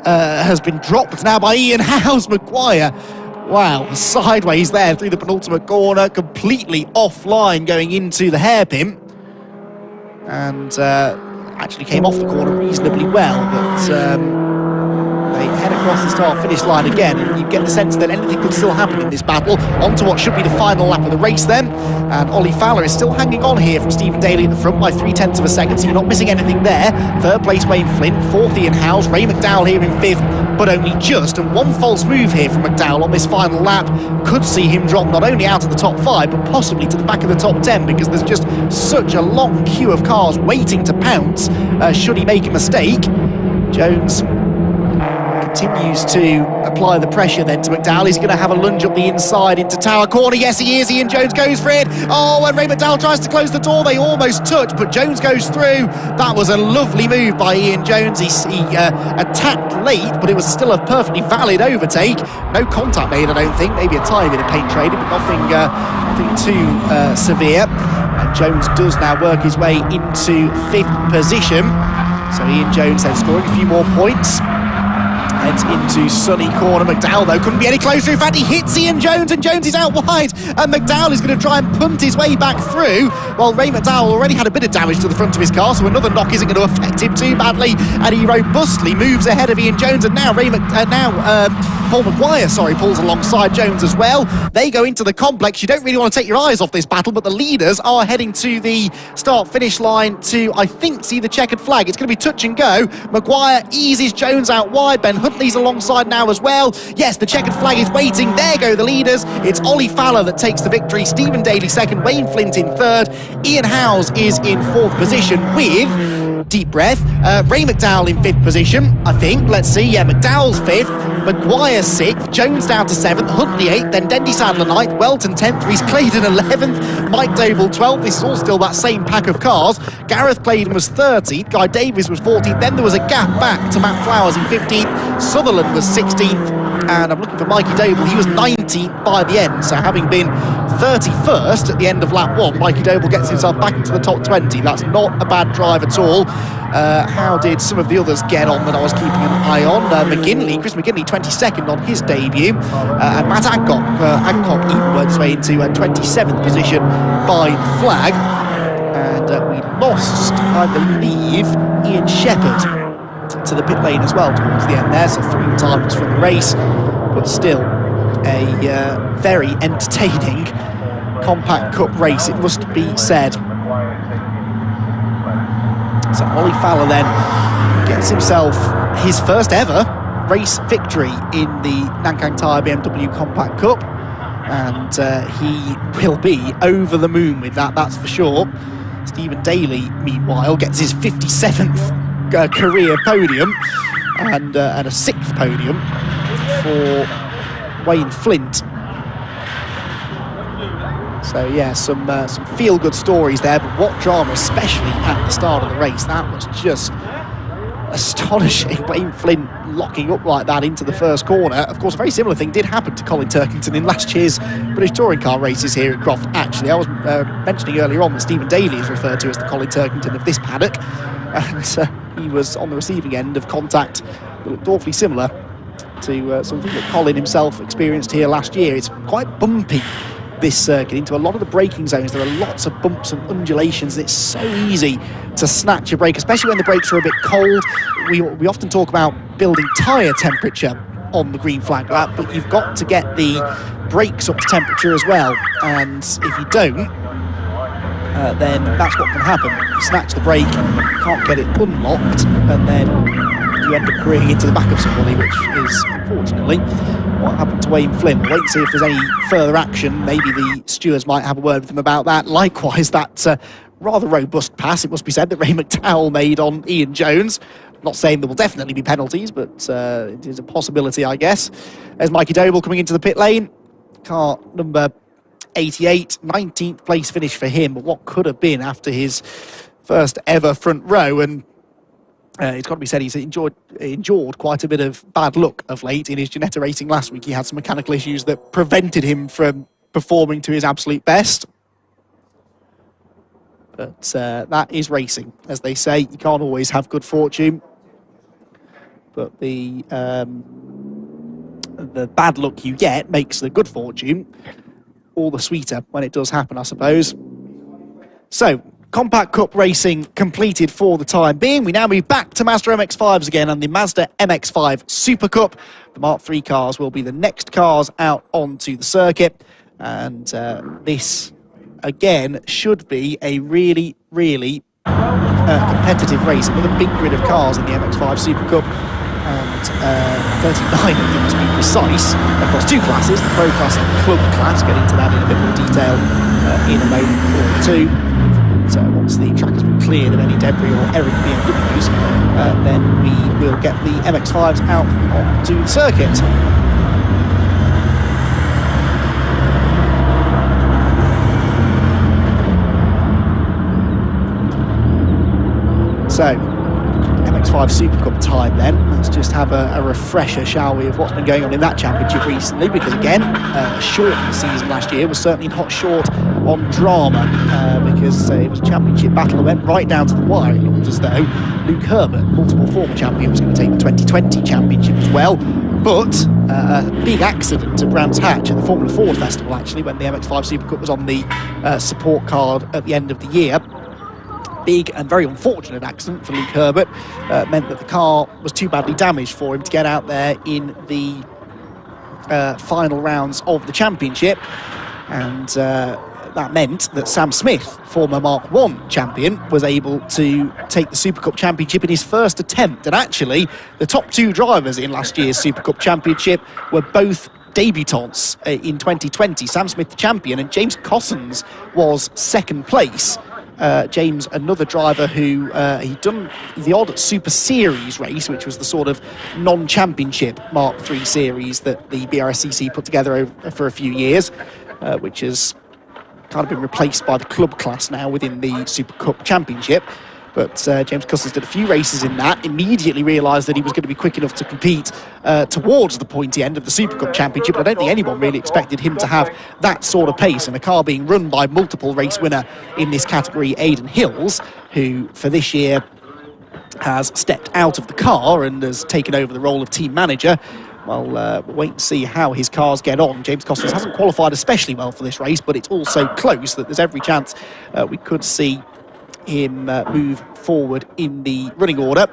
has been dropped now by Ian Howes. Maguire, wow, sideways there through the penultimate corner, completely offline going into the hairpin. And actually came off the corner reasonably well, but they head across the start-finish line again, and you get the sense that anything could still happen in this battle. On to what should be the final lap of the race then, and Ollie Fowler is still hanging on here from Stephen Daly at the front by 0.3 of a second, so you're not missing anything there. 3rd place Wayne Flint, 4th Ian Howes, Ray McDowell here in 5th, but only just, and one false move here from McDowell on this final lap could see him drop not only out of the top 5, but possibly to the back of the top 10, because there's just such a long queue of cars waiting to pounce should he make a mistake. Jones continues to apply the pressure then to McDowell. He's going to have a lunge up the inside into Tower Corner. Yes, he is. Ian Jones goes for it. Oh, and Ray McDowell tries to close the door. They almost touch, but Jones goes through. That was a lovely move by Ian Jones. He attacked late, but it was still a perfectly valid overtake. No contact made, I don't think. Maybe a tiny bit of paint trading, but nothing too severe. And Jones does now work his way into 5th position. So Ian Jones then scoring a few more points. Heads into sunny corner. McDowell, though, couldn't be any closer. In fact, he hits Ian Jones, and Jones is out wide. And McDowell is going to try and punt his way back through. While Ray McDowell already had a bit of damage to the front of his car, so another knock isn't going to affect him too badly. And he robustly moves ahead of Ian Jones. And now Paul Maguire, pulls alongside Jones as well. They go into the complex. You don't really want to take your eyes off this battle, but the leaders are heading to the start-finish line to, I think, see the checkered flag. It's going to be touch and go. Maguire eases Jones out wide. Ben Huntley's alongside now as well. Yes, the checkered flag is waiting. There go the leaders. It's Ollie Fowler that takes the victory. Stephen Daly 2nd, Wayne Flint in 3rd. Ian Howes is in 4th position with, deep breath, Ray McDowell in 5th position, I think. Let's see. Yeah, McDowell's 5th, Maguire 6th, Jones down to 7th, Huntley 8th, then Dendy Sadler 9th, Welton 10th, Reese Claydon 11th, Mike Doble 12th. This is all still that same pack of cars. Gareth Claydon was 13th, Guy Davies was 14th, then there was a gap back to Matt Flowers in 15th, Sutherland was 16th, And I'm looking for Mikey Doble. He was 19th by the end, so having been 31st at the end of lap 1, Mikey Doble gets himself back into the top 20. That's not a bad drive at all. How did some of the others get on that I was keeping an eye on? Chris McGinley, 22nd on his debut, and Matt Adcock even worked his way into 27th position by the flag. And we lost, I believe, Ian Shepherd to the pit lane as well towards the end there, so 3 times from the race, but still a very entertaining Compact Cup race, it must be said. So Ollie Fowler then gets himself his first ever race victory in the Nankang Tyre BMW Compact Cup, and he will be over the moon with that, that's for sure. Stephen Daly, meanwhile, gets his 57th career podium and a 6th podium for Wayne Flint. So yeah, some feel-good stories there, but what drama, especially at the start of the race. That was just astonishing. Wayne Flint locking up like that into the first corner. Of course, a very similar thing did happen to Colin Turkington in last year's British Touring Car races here at Croft. Actually, I was mentioning earlier on that Stephen Daly is referred to as the Colin Turkington of this paddock, and he was on the receiving end of contact that looked awfully similar to something that Colin himself experienced here last year. It's quite bumpy, this circuit. Into a lot of the braking zones there are lots of bumps and undulations, and it's so easy to snatch a brake, especially when the brakes are a bit cold. We often talk about building tyre temperature on the green flag lap, but you've got to get the brakes up to temperature as well, and if you don't, then that's what can happen. You snatch the brake, can't get it unlocked, and then you end up careening into the back of somebody, which is unfortunately what happened to Wayne Flynn. We'll wait and see if there's any further action. Maybe the stewards might have a word with him about that. Likewise, that rather robust pass, it must be said, that Ray McDowell made on Ian Jones. Not saying there will definitely be penalties, but it is a possibility, I guess. There's Mikey Doble coming into the pit lane. Car number 88, 19th place finish for him, but what could have been after his first ever front row. And it's got to be said, he's endured quite a bit of bad luck of late. In his Ginetta racing last week, he had some mechanical issues that prevented him from performing to his absolute best. But that is racing, as they say. You can't always have good fortune. But the bad luck you get makes the good fortune all the sweeter when it does happen, I suppose. So, Compact Cup racing completed for the time being. We now move back to Mazda MX-5s again and the Mazda MX-5 Super Cup. The Mark III cars will be the next cars out onto the circuit. And this, again, should be a really, really competitive race. Another big grid of cars in the MX-5 Super Cup. And 39 of them, to be precise, across 2 classes, the Pro Class and the Club Class. Get into that in a bit more detail in a moment or two. So once the track has been cleared of any debris or errant BMWs, then we will get the MX-5s out onto the circuit. So, MX-5 Super Cup time then. Let's just have a refresher, shall we, of what's been going on in that championship recently, because again, a shortened season last year was certainly not short on drama, because it was a championship battle that went right down to the wire. It looked as though Luke Herbert, multiple former champion, was going to take the 2020 championship as well. But a big accident at Brands Hatch at the Formula Ford Festival, actually, when the MX-5 Super Cup was on the support card at the end of the year. Big and very unfortunate accident for Luke Herbert, meant that the car was too badly damaged for him to get out there in the final rounds of the championship, and that meant that Sam Smith, former Mark I champion, was able to take the Super Cup championship in his first attempt. And actually, the top 2 drivers in last year's Super Cup championship were both debutants in 2020. Sam Smith, the champion, and James Cossons was second place. James, another driver who he'd done the odd Super Series race, which was the sort of non-championship Mark III series that the BRSCC put together for a few years, which has kind of been replaced by the club class now within the Super Cup Championship. But James Cussons did a few races in that, immediately realised that he was going to be quick enough to compete towards the pointy end of the Super Cup Championship. But I don't think anyone really expected him to have that sort of pace, and a car being run by multiple race winner in this category, Aidan Hills, who for this year has stepped out of the car and has taken over the role of team manager. Well, we'll wait and see how his cars get on. James Costner hasn't qualified especially well for this race, but it's also close that there's every chance we could see him move forward in the running order.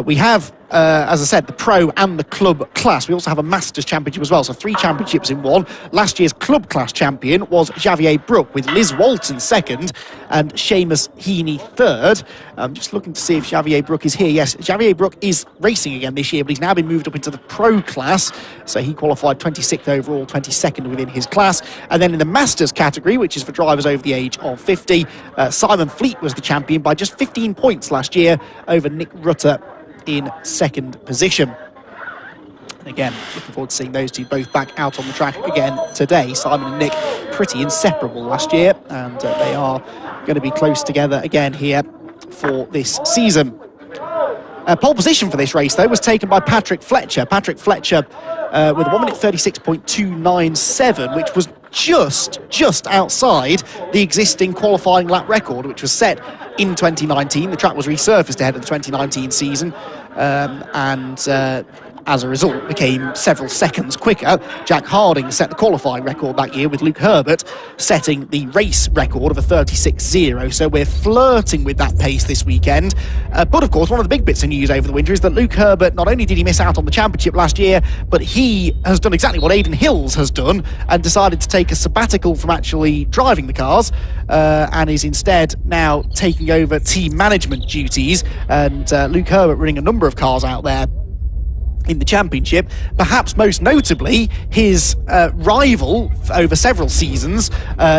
We have, as I said, the Pro and the Club class. We also have a Masters Championship as well, so 3 championships in one. Last year's Club class champion was Xavier Brook, with Liz Walton second and Seamus Heaney third. I'm just looking to see if Xavier Brook is here. Yes, Xavier Brook is racing again this year, but he's now been moved up into the Pro class, so he qualified 26th overall, 22nd within his class. And then in the Masters category, which is for drivers over the age of 50, Simon Fleet was the champion by just 15 points last year over Nick Rutter in second position. And again, looking forward to seeing those two both back out on the track again today. Simon and Nick pretty inseparable last year, and they are going to be close together again here for this season. Pole position for this race, though, was taken by Patrick Fletcher. Patrick Fletcher with a 1 minute 36.297, which was just outside the existing qualifying lap record, which was set in 2019. The track was resurfaced ahead of the 2019 season, and as a result became several seconds quicker. Jack Harding set the qualifying record that year, with Luke Herbert setting the race record of a 36.0, so we're flirting with that pace this weekend. But of course, one of the big bits of news over the winter is that Luke Herbert, not only did he miss out on the championship last year, but he has done exactly what Aidan Hills has done and decided to take a sabbatical from actually driving the cars, and is instead now taking over team management duties. And Luke Herbert running a number of cars out there in the championship, perhaps most notably his rival over several seasons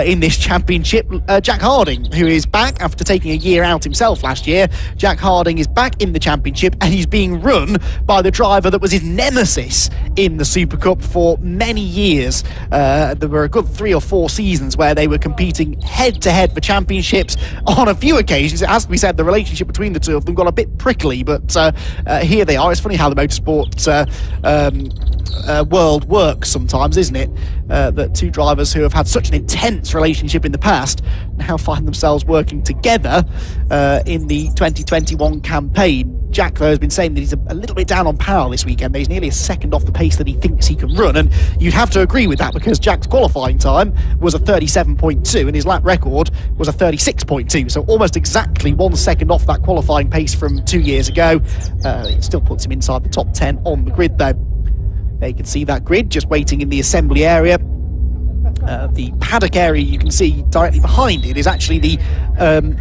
in this championship, Jack Harding, who is back after taking a year out himself last year. Jack Harding is back in the championship, and he's being run by the driver that was his nemesis in the Super Cup for many years. There were a good 3 or 4 seasons where they were competing head-to-head for championships. On a few occasions, it has to be said, the relationship between the two of them got a bit prickly, but here they are. It's funny how the motorsport world works sometimes, isn't it? That two drivers who have had such an intense relationship in the past now find themselves working together in the 2021 campaign. Jack, though, has been saying that he's a little bit down on power this weekend. He's nearly a second off the pace that he thinks he can run, and you'd have to agree with that, because Jack's qualifying time was a 37.2 and his lap record was a 36.2, so almost exactly 1 second off that qualifying pace from 2 years ago. It still puts him inside the top 10 on the grid, though. There you can see that grid just waiting in the assembly area. The paddock area you can see directly behind it is actually the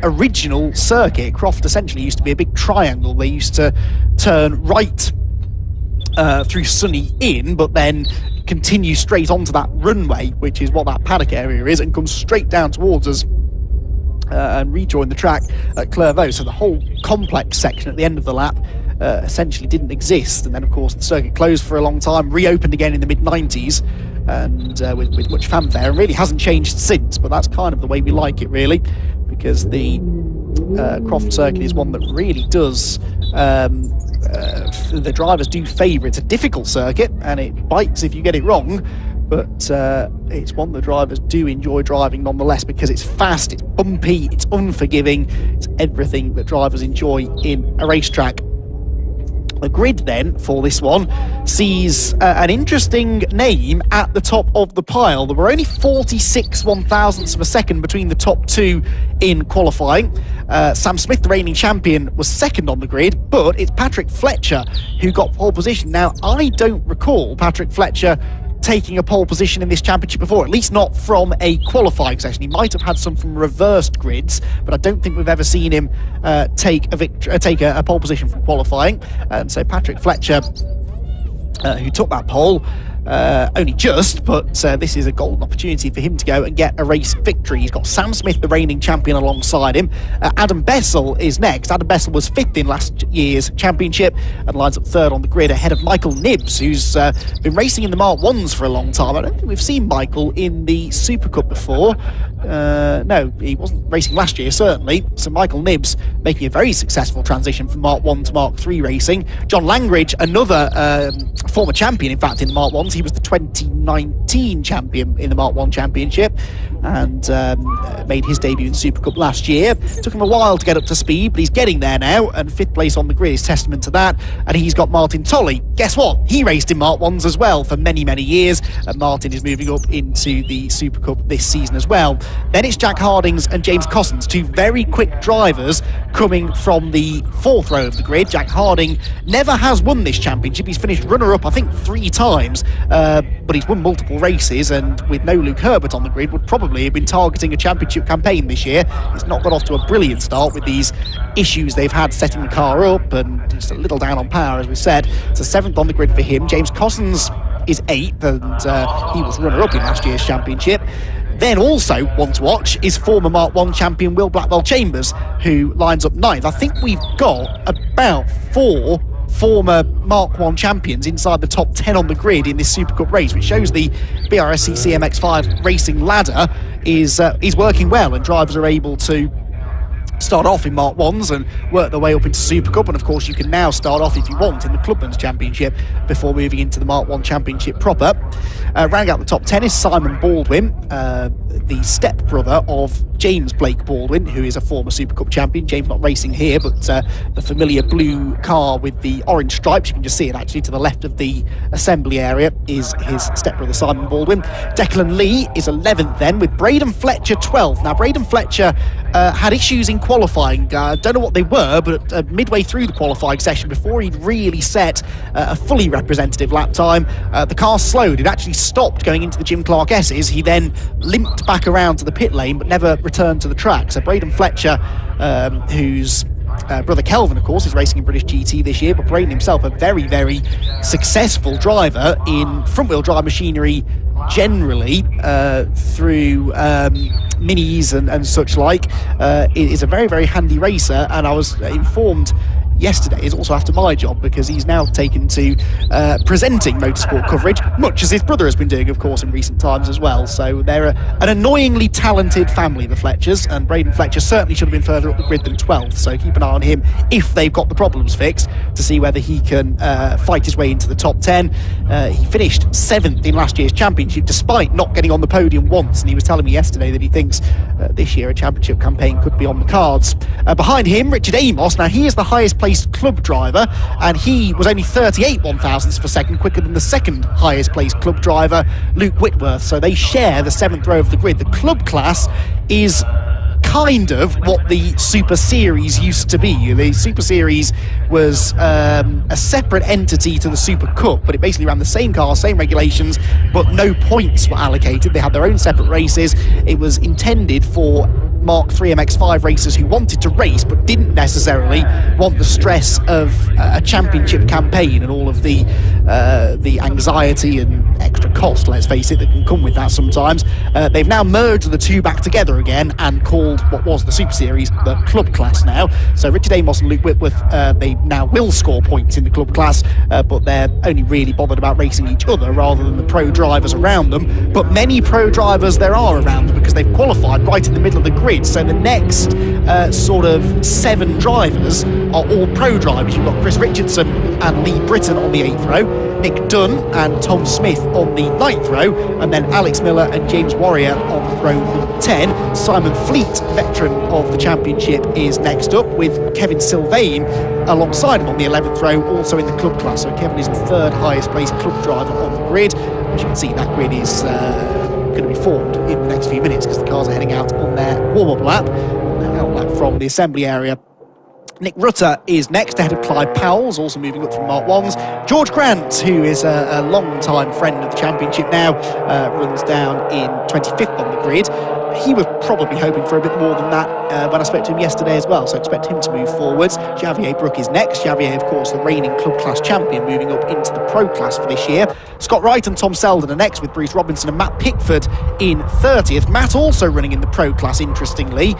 original circuit. Croft essentially used to be a big triangle. They used to turn right through Sunny Inn, but then continue straight onto that runway, which is what that paddock area is, and come straight down towards us and rejoin the track at Clairvaux. So the whole complex section at the end of the lap essentially didn't exist, and then of course the circuit closed for a long time, reopened again in the mid-90s, and with much fanfare, and really hasn't changed since. But that's kind of the way we like it, really, because the Croft circuit is one that really does the drivers do favour. It's a difficult circuit and it bites if you get it wrong, but it's one the drivers do enjoy driving nonetheless, because it's fast, it's bumpy, it's unforgiving, it's everything that drivers enjoy in a racetrack. The grid then for this one sees an interesting name at the top of the pile. There were only 46 1,000ths of a second between the top two in qualifying. Sam Smith, the reigning champion, was second on the grid, but it's Patrick Fletcher who got pole position. Now, I don't recall Patrick Fletcher taking a pole position in this championship before, at least not from a qualifying session. He might have had some from reversed grids, but I don't think we've ever seen him take a pole position from qualifying. And so Patrick Fletcher, who took that pole, only just, but this is a golden opportunity for him to go and get a race victory. He's got Sam Smith, the reigning champion, alongside him. Adam Bessel is next. Adam Bessel was 5th in last year's championship and lines up 3rd on the grid, ahead of Michael Nibbs, who's been racing in the Mark 1s for a long time. I don't think we've seen Michael in the Super Cup before. No, he wasn't racing last year, certainly. So Michael Nibbs making a very successful transition from Mark 1 to Mark 3 racing. John Langridge, another former champion, in fact, in the Mark 1s. He was the 2019 champion in the Mark 1 Championship and made his debut in Super Cup last year. Took him a while to get up to speed, but he's getting there now, and 5th place on the grid is testament to that. And he's got Martin Tolley. Guess what? He raced in Mark 1s as well for many, many years, and Martin is moving up into the Super Cup this season as well. Then it's Jack Hardings and James Cossins, two very quick drivers coming from the 4th row of the grid. Jack Harding never has won this championship. He's finished runner-up, I think, 3 times, but he's won multiple races, and with no Luke Herbert on the grid, would probably have been targeting a championship campaign this year. He's not got off to a brilliant start with these issues they've had setting the car up, and just a little down on power, as we said. So 7th on the grid for him. James Cossins is 8th, and he was runner-up in last year's championship. Then also one to watch is former Mark 1 champion Will Blackwell-Chambers, who lines up 9th. I think we've got about 4 former Mark 1 champions inside the top 10 on the grid in this Super Cup race, which shows the BRSCC MX-5 racing ladder is working well, and drivers are able to start off in Mark 1s and work their way up into Super Cup. And of course you can now start off, if you want, in the Clubman's Championship before moving into the Mark 1 Championship proper. Rounding out the top 10 is Simon Baldwin, the step-brother of James Blake Baldwin, who is a former Super Cup champion. James not racing here, but the familiar blue car with the orange stripes, you can just see it actually to the left of the assembly area, is his step-brother Simon Baldwin. Declan Lee is 11th then, with Braden Fletcher 12th. Now Braden Fletcher had issues in qualifying. Don't know what they were, but midway through the qualifying session, before he'd really set a fully representative lap time, the car slowed. It actually stopped going into the Jim Clark S's. He then limped back around to the pit lane, but never returned to the track. So Braden Fletcher, whose brother Kelvin, of course, is racing in British GT this year, but Braden himself a very, very successful driver in front-wheel drive machinery generally, through minis and such like. Is a very, very handy racer, and I was informed yesterday is also after my job, because he's now taken to presenting motorsport coverage, much as his brother has been doing, of course, in recent times as well. So they're an annoyingly talented family, the Fletchers, and Braden Fletcher certainly should have been further up the grid than 12th, so keep an eye on him if they've got the problems fixed, to see whether he can fight his way into the top 10. He finished 7th in last year's championship, despite not getting on the podium once, and he was telling me yesterday that he thinks this year a championship campaign could be on the cards. Behind him, Richard Amos. Now he is the highest placed club driver, and he was only 38 1,000ths per second quicker than the second highest placed club driver, Luke Whitworth. So they share the 7th row of the grid. The club class is kind of what the Super Series used to be. The Super Series was a separate entity to the Super Cup, but it basically ran the same car, same regulations, but no points were allocated. They had their own separate races. It was intended for Mark 3 MX-5 racers who wanted to race but didn't necessarily want the stress of a championship campaign and all of the anxiety and extra cost, let's face it, that can come with that sometimes. They've now merged the two back together again and called what was the Super Series the club class now. So Richard Amos and Luke Whitworth, they now will score points in the club class, but they're only really bothered about racing each other rather than the pro drivers around them. But many pro drivers there are around them, because they've qualified right in the middle of the grid. So the next sort of 7 drivers are all pro drivers. You've got Chris Richardson and Lee Britton on the 8th row, Nick Dunn and Tom Smith on the 9th row, and then Alex Miller and James Warrior on row 10. Simon Fleet, veteran of the championship, is next up, with Kevin Sylvain alongside him on the 11th row, also in the club class. So Kevin is the 3rd highest placed club driver on the grid. As you can see, that grid is going to be formed in the next few minutes, because the cars are heading out on their warm-up lap, their out lap from the assembly area. Nick Rutter is next, ahead of Clive Powell's, also moving up from Mark 1s. George Grant, who is a long-time friend of the championship now, runs down in 25th on the grid. He was probably hoping for a bit more than that when I spoke to him yesterday as well, so expect him to move forwards. Javier Brook is next. Javier, of course, the reigning club class champion, moving up into the pro class for this year. Scott Wright and Tom Selden are next, with Bruce Robinson and Matt Pickford in 30th. Matt also running in the pro class, interestingly.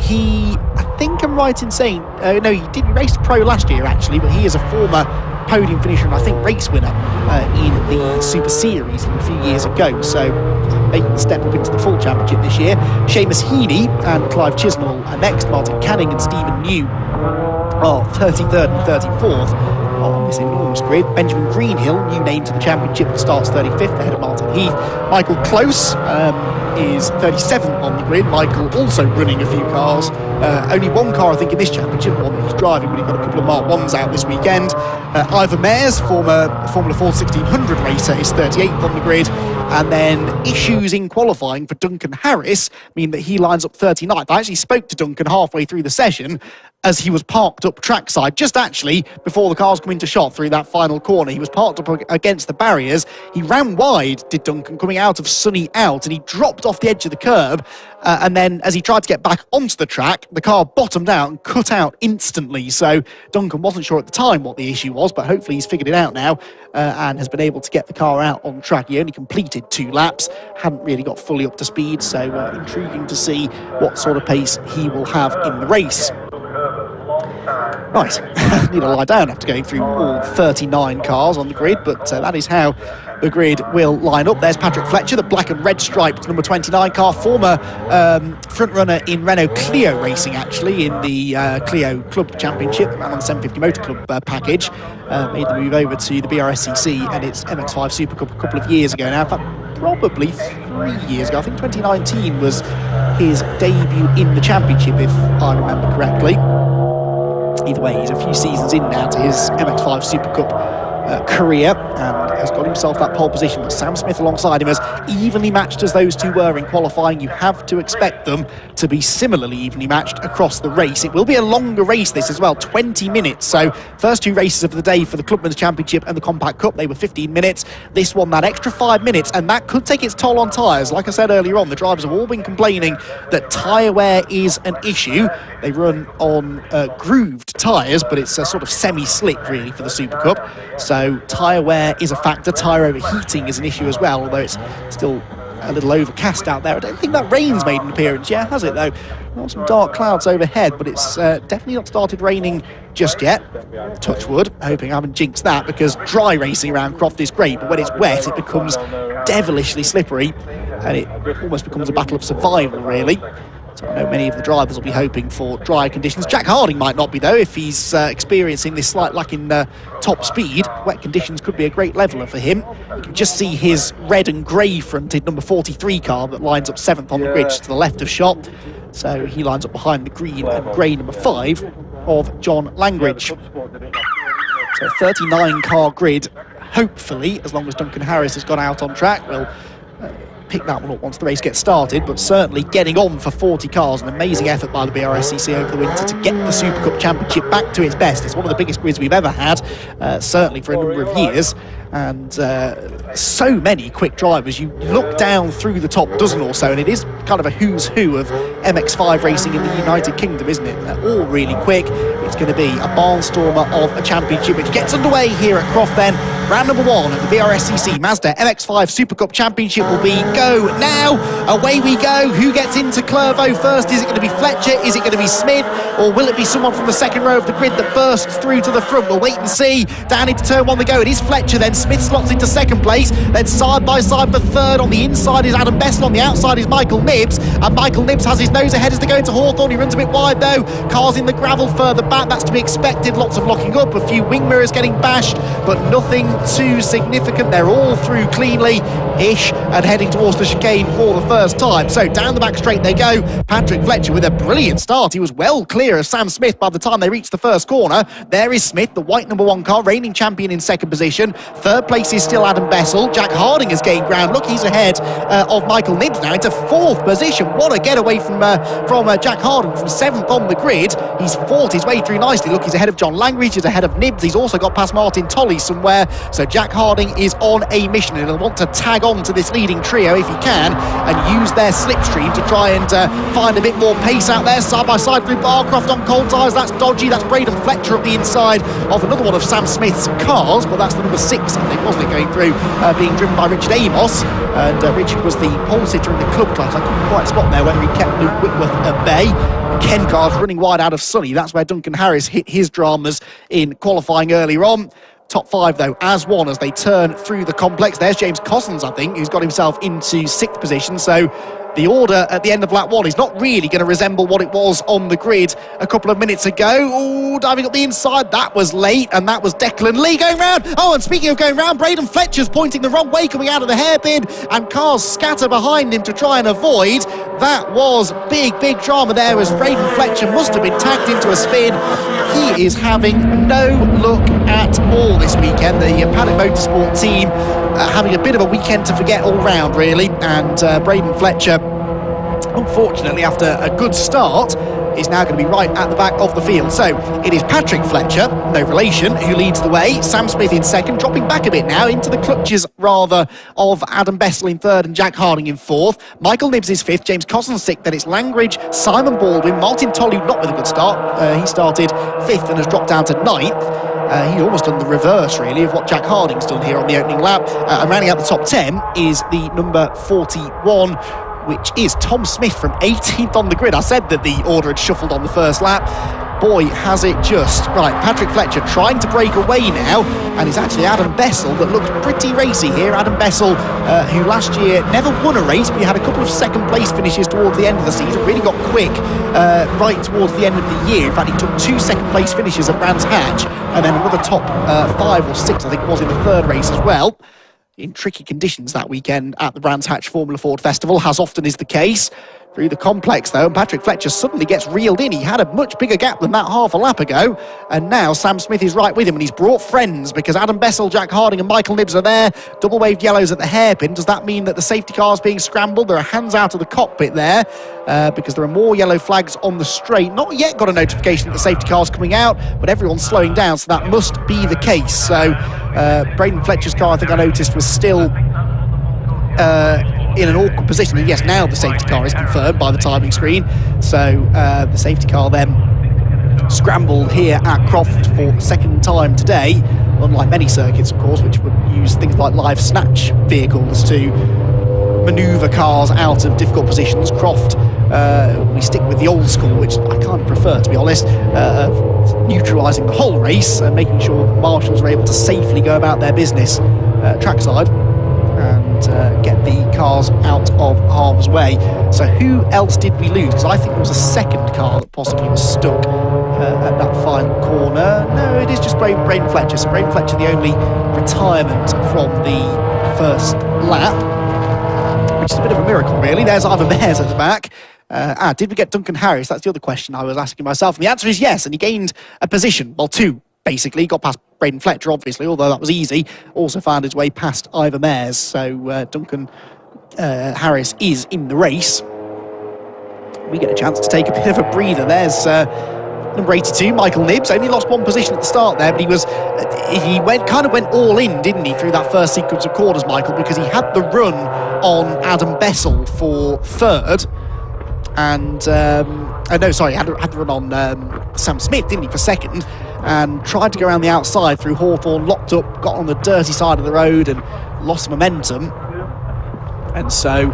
I think I'm right in saying, no, he didn't race pro last year actually, but he is a former podium finisher and I think race winner in the Super Series from a few years ago. So making the step up into the full championship this year. Seamus Heaney and Clive Chisnall are next. Martin Canning and Stephen New are 33rd and 34th on this enormous grid. Benjamin Greenhill, new name to the championship, starts 35th ahead of Martin Heath. Michael Close is 37th on the grid. Michael also running a few cars. Only one car, I think, in this championship, one that he's driving, but he got a couple of Mark 1s out this weekend. Ivor Mayers, former Formula 4 1600 racer, is 38th on the grid. And then issues in qualifying for Duncan Harris mean that he lines up 39th. I actually spoke to Duncan halfway through the session as he was parked up trackside, just actually before the cars come into shot through that final corner. He was parked up against the barriers. He ran wide, did Duncan, coming out of sunny out, and he dropped off the edge of the curb. And then as he tried to get back onto the track, the car bottomed out and cut out instantly. So Duncan wasn't sure at the time what the issue was, but hopefully he's figured it out now and has been able to get the car out on track. He only completed 2 laps, hadn't really got fully up to speed, so intriguing to see what sort of pace he will have in the race. Right, need to lie down after going through all 39 cars on the grid, but that is how the grid will line up. There's Patrick Fletcher, the black and red striped number 29 car, former front runner in Renault Clio racing, actually, in the Clio Club Championship and on the 750 Motor Club package. Made the move over to the BRSCC and its MX-5 Super Cup a couple of years ago now. In fact, probably 3 years ago. I think 2019 was his debut in the championship, if I remember correctly. Either way, he's a few seasons in now to his MX-5 Super Cup career and has got himself that pole position. But Sam Smith alongside him, as evenly matched as those two were in qualifying, you have to expect them to be similarly evenly matched across the race. It will be a longer race, this as well, 20 minutes. So first 2 races of the day for the Clubman's Championship and the Compact Cup, they were 15 minutes. This one, that extra 5 minutes, and that could take its toll on tyres. Like I said earlier on, the drivers have all been complaining that tyre wear is an issue. They run on grooved tyres, but it's a sort of semi-slick really for the Super Cup. So tyre wear is a factor. Tyre overheating is an issue as well, although it's still a little overcast out there. I don't think that rain's made an appearance yet, has it, though? Not some dark clouds overhead, but it's definitely not started raining just yet. Touch wood, hoping I haven't jinxed that, because dry racing around Croft is great, but when it's wet, it becomes devilishly slippery, and it almost becomes a battle of survival, really. So I know many of the drivers will be hoping for dry conditions. Jack Harding might not be, though, if he's experiencing this slight lack in top speed. Wet conditions could be a great leveller for him. You can just see his red and grey fronted number 43 car that lines up 7th on the grid, just to the left of shot. So he lines up behind the green and grey number 5 of John Langridge. So a 39 car grid, hopefully, as long as Duncan Harris has gone out on track, we'll pick that one up once the race gets started, but certainly getting on for 40 cars, an amazing effort by the BRSCC over the winter to get the Super Cup Championship back to its best. It's one of the biggest grids we've ever had, certainly for a number of years, and so many quick drivers. You look down through the top dozen or so, and it is kind of a who's who of MX-5 racing in the United Kingdom, isn't it? They're all really quick. It's going to be a barnstormer of a championship, which gets underway here at Croft then. Round number 1 of the BRSCC Mazda MX-5 Super Cup Championship will be go now. Away we go. Who gets into Clervaux first? Is it going to be Fletcher? Is it going to be Smith? Or will it be someone from the second row of the grid that bursts through to the front? We'll wait and see. Down into turn 1 they go. It is Fletcher then. Smith slots into second place. Then side by side for third. On the inside is Adam Bessel. On the outside is Michael Nibbs. And Michael Nibbs has his nose ahead as they go into Hawthorne. He runs a bit wide though. Cars in the gravel further back. That's to be expected. Lots of locking up. A few wing mirrors getting bashed, but nothing too significant. They're all through cleanly-ish and heading towards the chicane for the first time. So down the back straight they go. Patrick Fletcher with a brilliant start. He was well clear of Sam Smith by the time they reached the first corner. There is Smith, the white number 1 car, reigning champion in second position. Third place is still Adam Bessel. Jack Harding has gained ground. Look, he's ahead of Michael Nibbs now into 4th position. What a getaway from Jack Harding from 7th on the grid. He's fought his way through nicely. Look, he's ahead of John Langridge. He's ahead of Nibbs. He's also got past Martin Tolley somewhere. So Jack Harding is on a mission, and he'll want to tag on to this leading trio if he can and use their slipstream to try and find a bit more pace out there. Side by side through Barcroft on cold tyres. That's dodgy. That's Braden Fletcher up the inside of another one of Sam Smith's cars, but that's the number 6, I think, wasn't it, going through, being driven by Richard Amos. And Richard was the pole sitter in the club class. I couldn't quite spot there whether he kept Luke Whitworth at bay. Ken cars running wide out of Sunny. That's where Duncan Harris hit his dramas in qualifying earlier on. top 5 though as one as they turn through the complex. There's James Cossins, I think, who's got himself into 6th position. So the order at the end of lap 1 is not really going to resemble what it was on the grid a couple of minutes ago. Oh, diving up the inside, that was late, and that was Declan Lee going round. Oh, and speaking of going round, Braden Fletcher's pointing the wrong way coming out of the hairpin, and cars scatter behind him to try and avoid. That was big drama there, as Braden Fletcher must have been tagged into a spin. He is having no luck at all this weekend. The Paddock Motorsport team having a bit of a weekend to forget all round, really, and Braden Fletcher, unfortunately, after a good start, is now going to be right at the back of the field. So it is Patrick Fletcher, no relation, who leads the way. Sam Smith in 2nd, dropping back a bit now into the clutches, rather, of Adam Bessel in 3rd and Jack Harding in 4th. Michael Nibbs is 5th, James Cossins 6th, then it's Langridge, Simon Baldwin, Martin Tolley not with a good start. He started 5th and has dropped down to 9th. He's almost done the reverse, really, of what Jack Harding's done here on the opening lap. And rounding out the top 10 is the number 41, which is Tom Smith from 18th on the grid. I said that the order had shuffled on the first lap. Boy, has it just. Right, Patrick Fletcher trying to break away now, and it's actually Adam Bessel that looked pretty racy here. Adam Bessel, who last year never won a race, but he had a couple of second-place finishes towards the end of the season, really got quick right towards the end of the year. In fact, he took 2 second-place finishes at Brands Hatch, and then another top 5 or 6, I think it was, in the 3rd race as well, in tricky conditions that weekend at the Brands Hatch Formula Ford Festival, as often is the case. Through the complex, though, and Patrick Fletcher suddenly gets reeled in. He had a much bigger gap than that half a lap ago, and now Sam Smith is right with him, and he's brought friends, because Adam Bessel, Jack Harding and Michael Nibbs are there. Double waved yellows at the hairpin. Does that mean that the safety car is being scrambled? There are hands out of the cockpit there, because there are more yellow flags on the straight. Not yet got a notification that the safety car is coming out, but everyone's slowing down, so that must be the case. So Braden Fletcher's car, I think I noticed, was still in an awkward position, and yes, now the safety car is confirmed by the timing screen. So the safety car then scrambled here at Croft for the 2nd time today, unlike many circuits, of course, which would use things like live snatch vehicles to manoeuvre cars out of difficult positions. Croft, we stick with the old school, which I kind of prefer, to be honest, neutralising the whole race and making sure that marshals are able to safely go about their business trackside and get the cars out of harm's way. So who else did we lose? Because I think there was a 2nd car that possibly was stuck at that final corner. No, it is just Braden Fletcher. So Braden Fletcher, the only retirement from the 1st lap, which is a bit of a miracle, really. There's Ivan Mares at the back. Did we get Duncan Harris? That's the other question I was asking myself. And the answer is yes, and he gained a position, well, 2, basically. Got past Braden Fletcher, obviously, although that was easy. Also found his way past Ivan Mares. So Duncan Harris is in the race. We get a chance to take a bit of a breather. There's number 82, Michael Nibbs. Only lost 1 position at the start there, but he kind of went all in, didn't he, through that first sequence of corners, Michael, because he had the run on Adam Bessel for 3rd. And had the run on Sam Smith, didn't he, for 2nd, and tried to go around the outside through Hawthorne, locked up, got on the dirty side of the road and lost momentum, and so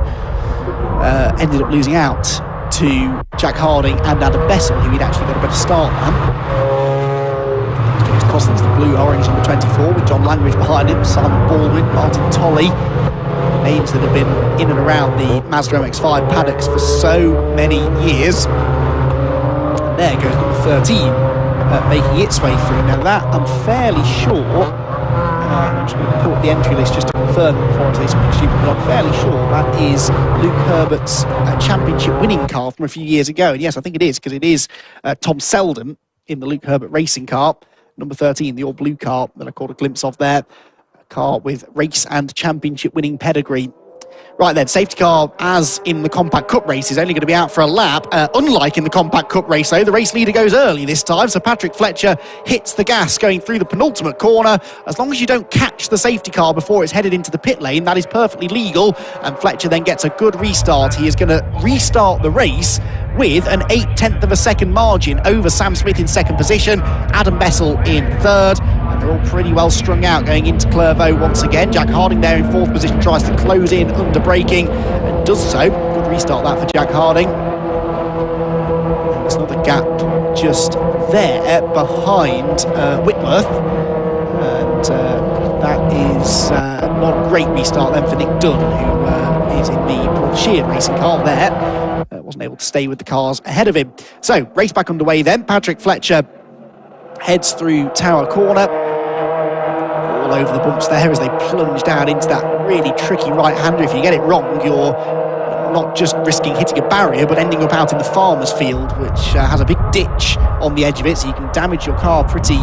ended up losing out to Jack Harding and Adam Bessel, who he'd actually got a better start than. James Cossins, the blue-orange number 24, with John Langridge behind him, Simon Baldwin, Martin Tolley, names that have been in and around the Mazda MX-5 paddocks for so many years. And there goes number 13, making its way through. Now that, I'm fairly sure, I'm just going to pull up the entry list just to confirm before I say something stupid, but I'm fairly sure that is Luke Herbert's championship winning car from a few years ago. And yes, I think it is, because it is Tom Selden in the Luke Herbert racing car, number 13, the all blue car that I caught a glimpse of there. Car with race and championship winning pedigree. Right then, safety car, as in the Compact Cup race, is only going to be out for a lap. Unlike in the Compact Cup race, though, the race leader goes early this time, so Patrick Fletcher hits the gas going through the penultimate corner. As long as you don't catch the safety car before it's headed into the pit lane, that is perfectly legal, and Fletcher then gets a good restart. He is going to restart the race with an 0.8 of a second margin over Sam Smith in 2nd position, Adam Bessel in 3rd, and they're all pretty well strung out going into Clairvaux once again. Jack Harding there in 4th position, tries to close in under braking and does so. Good restart that for Jack Harding. There's another gap just there behind Whitworth. And that is not a great restart then for Nick Dunn, who is in the Porsche racing car there. Wasn't able to stay with the cars ahead of him. So, race back underway then. Patrick Fletcher heads through Tower Corner. All over the bumps there as they plunge down into that really tricky right-hander. If you get it wrong, you're not just risking hitting a barrier, but ending up out in the farmer's field, which has a big ditch on the edge of it, so you can damage your car pretty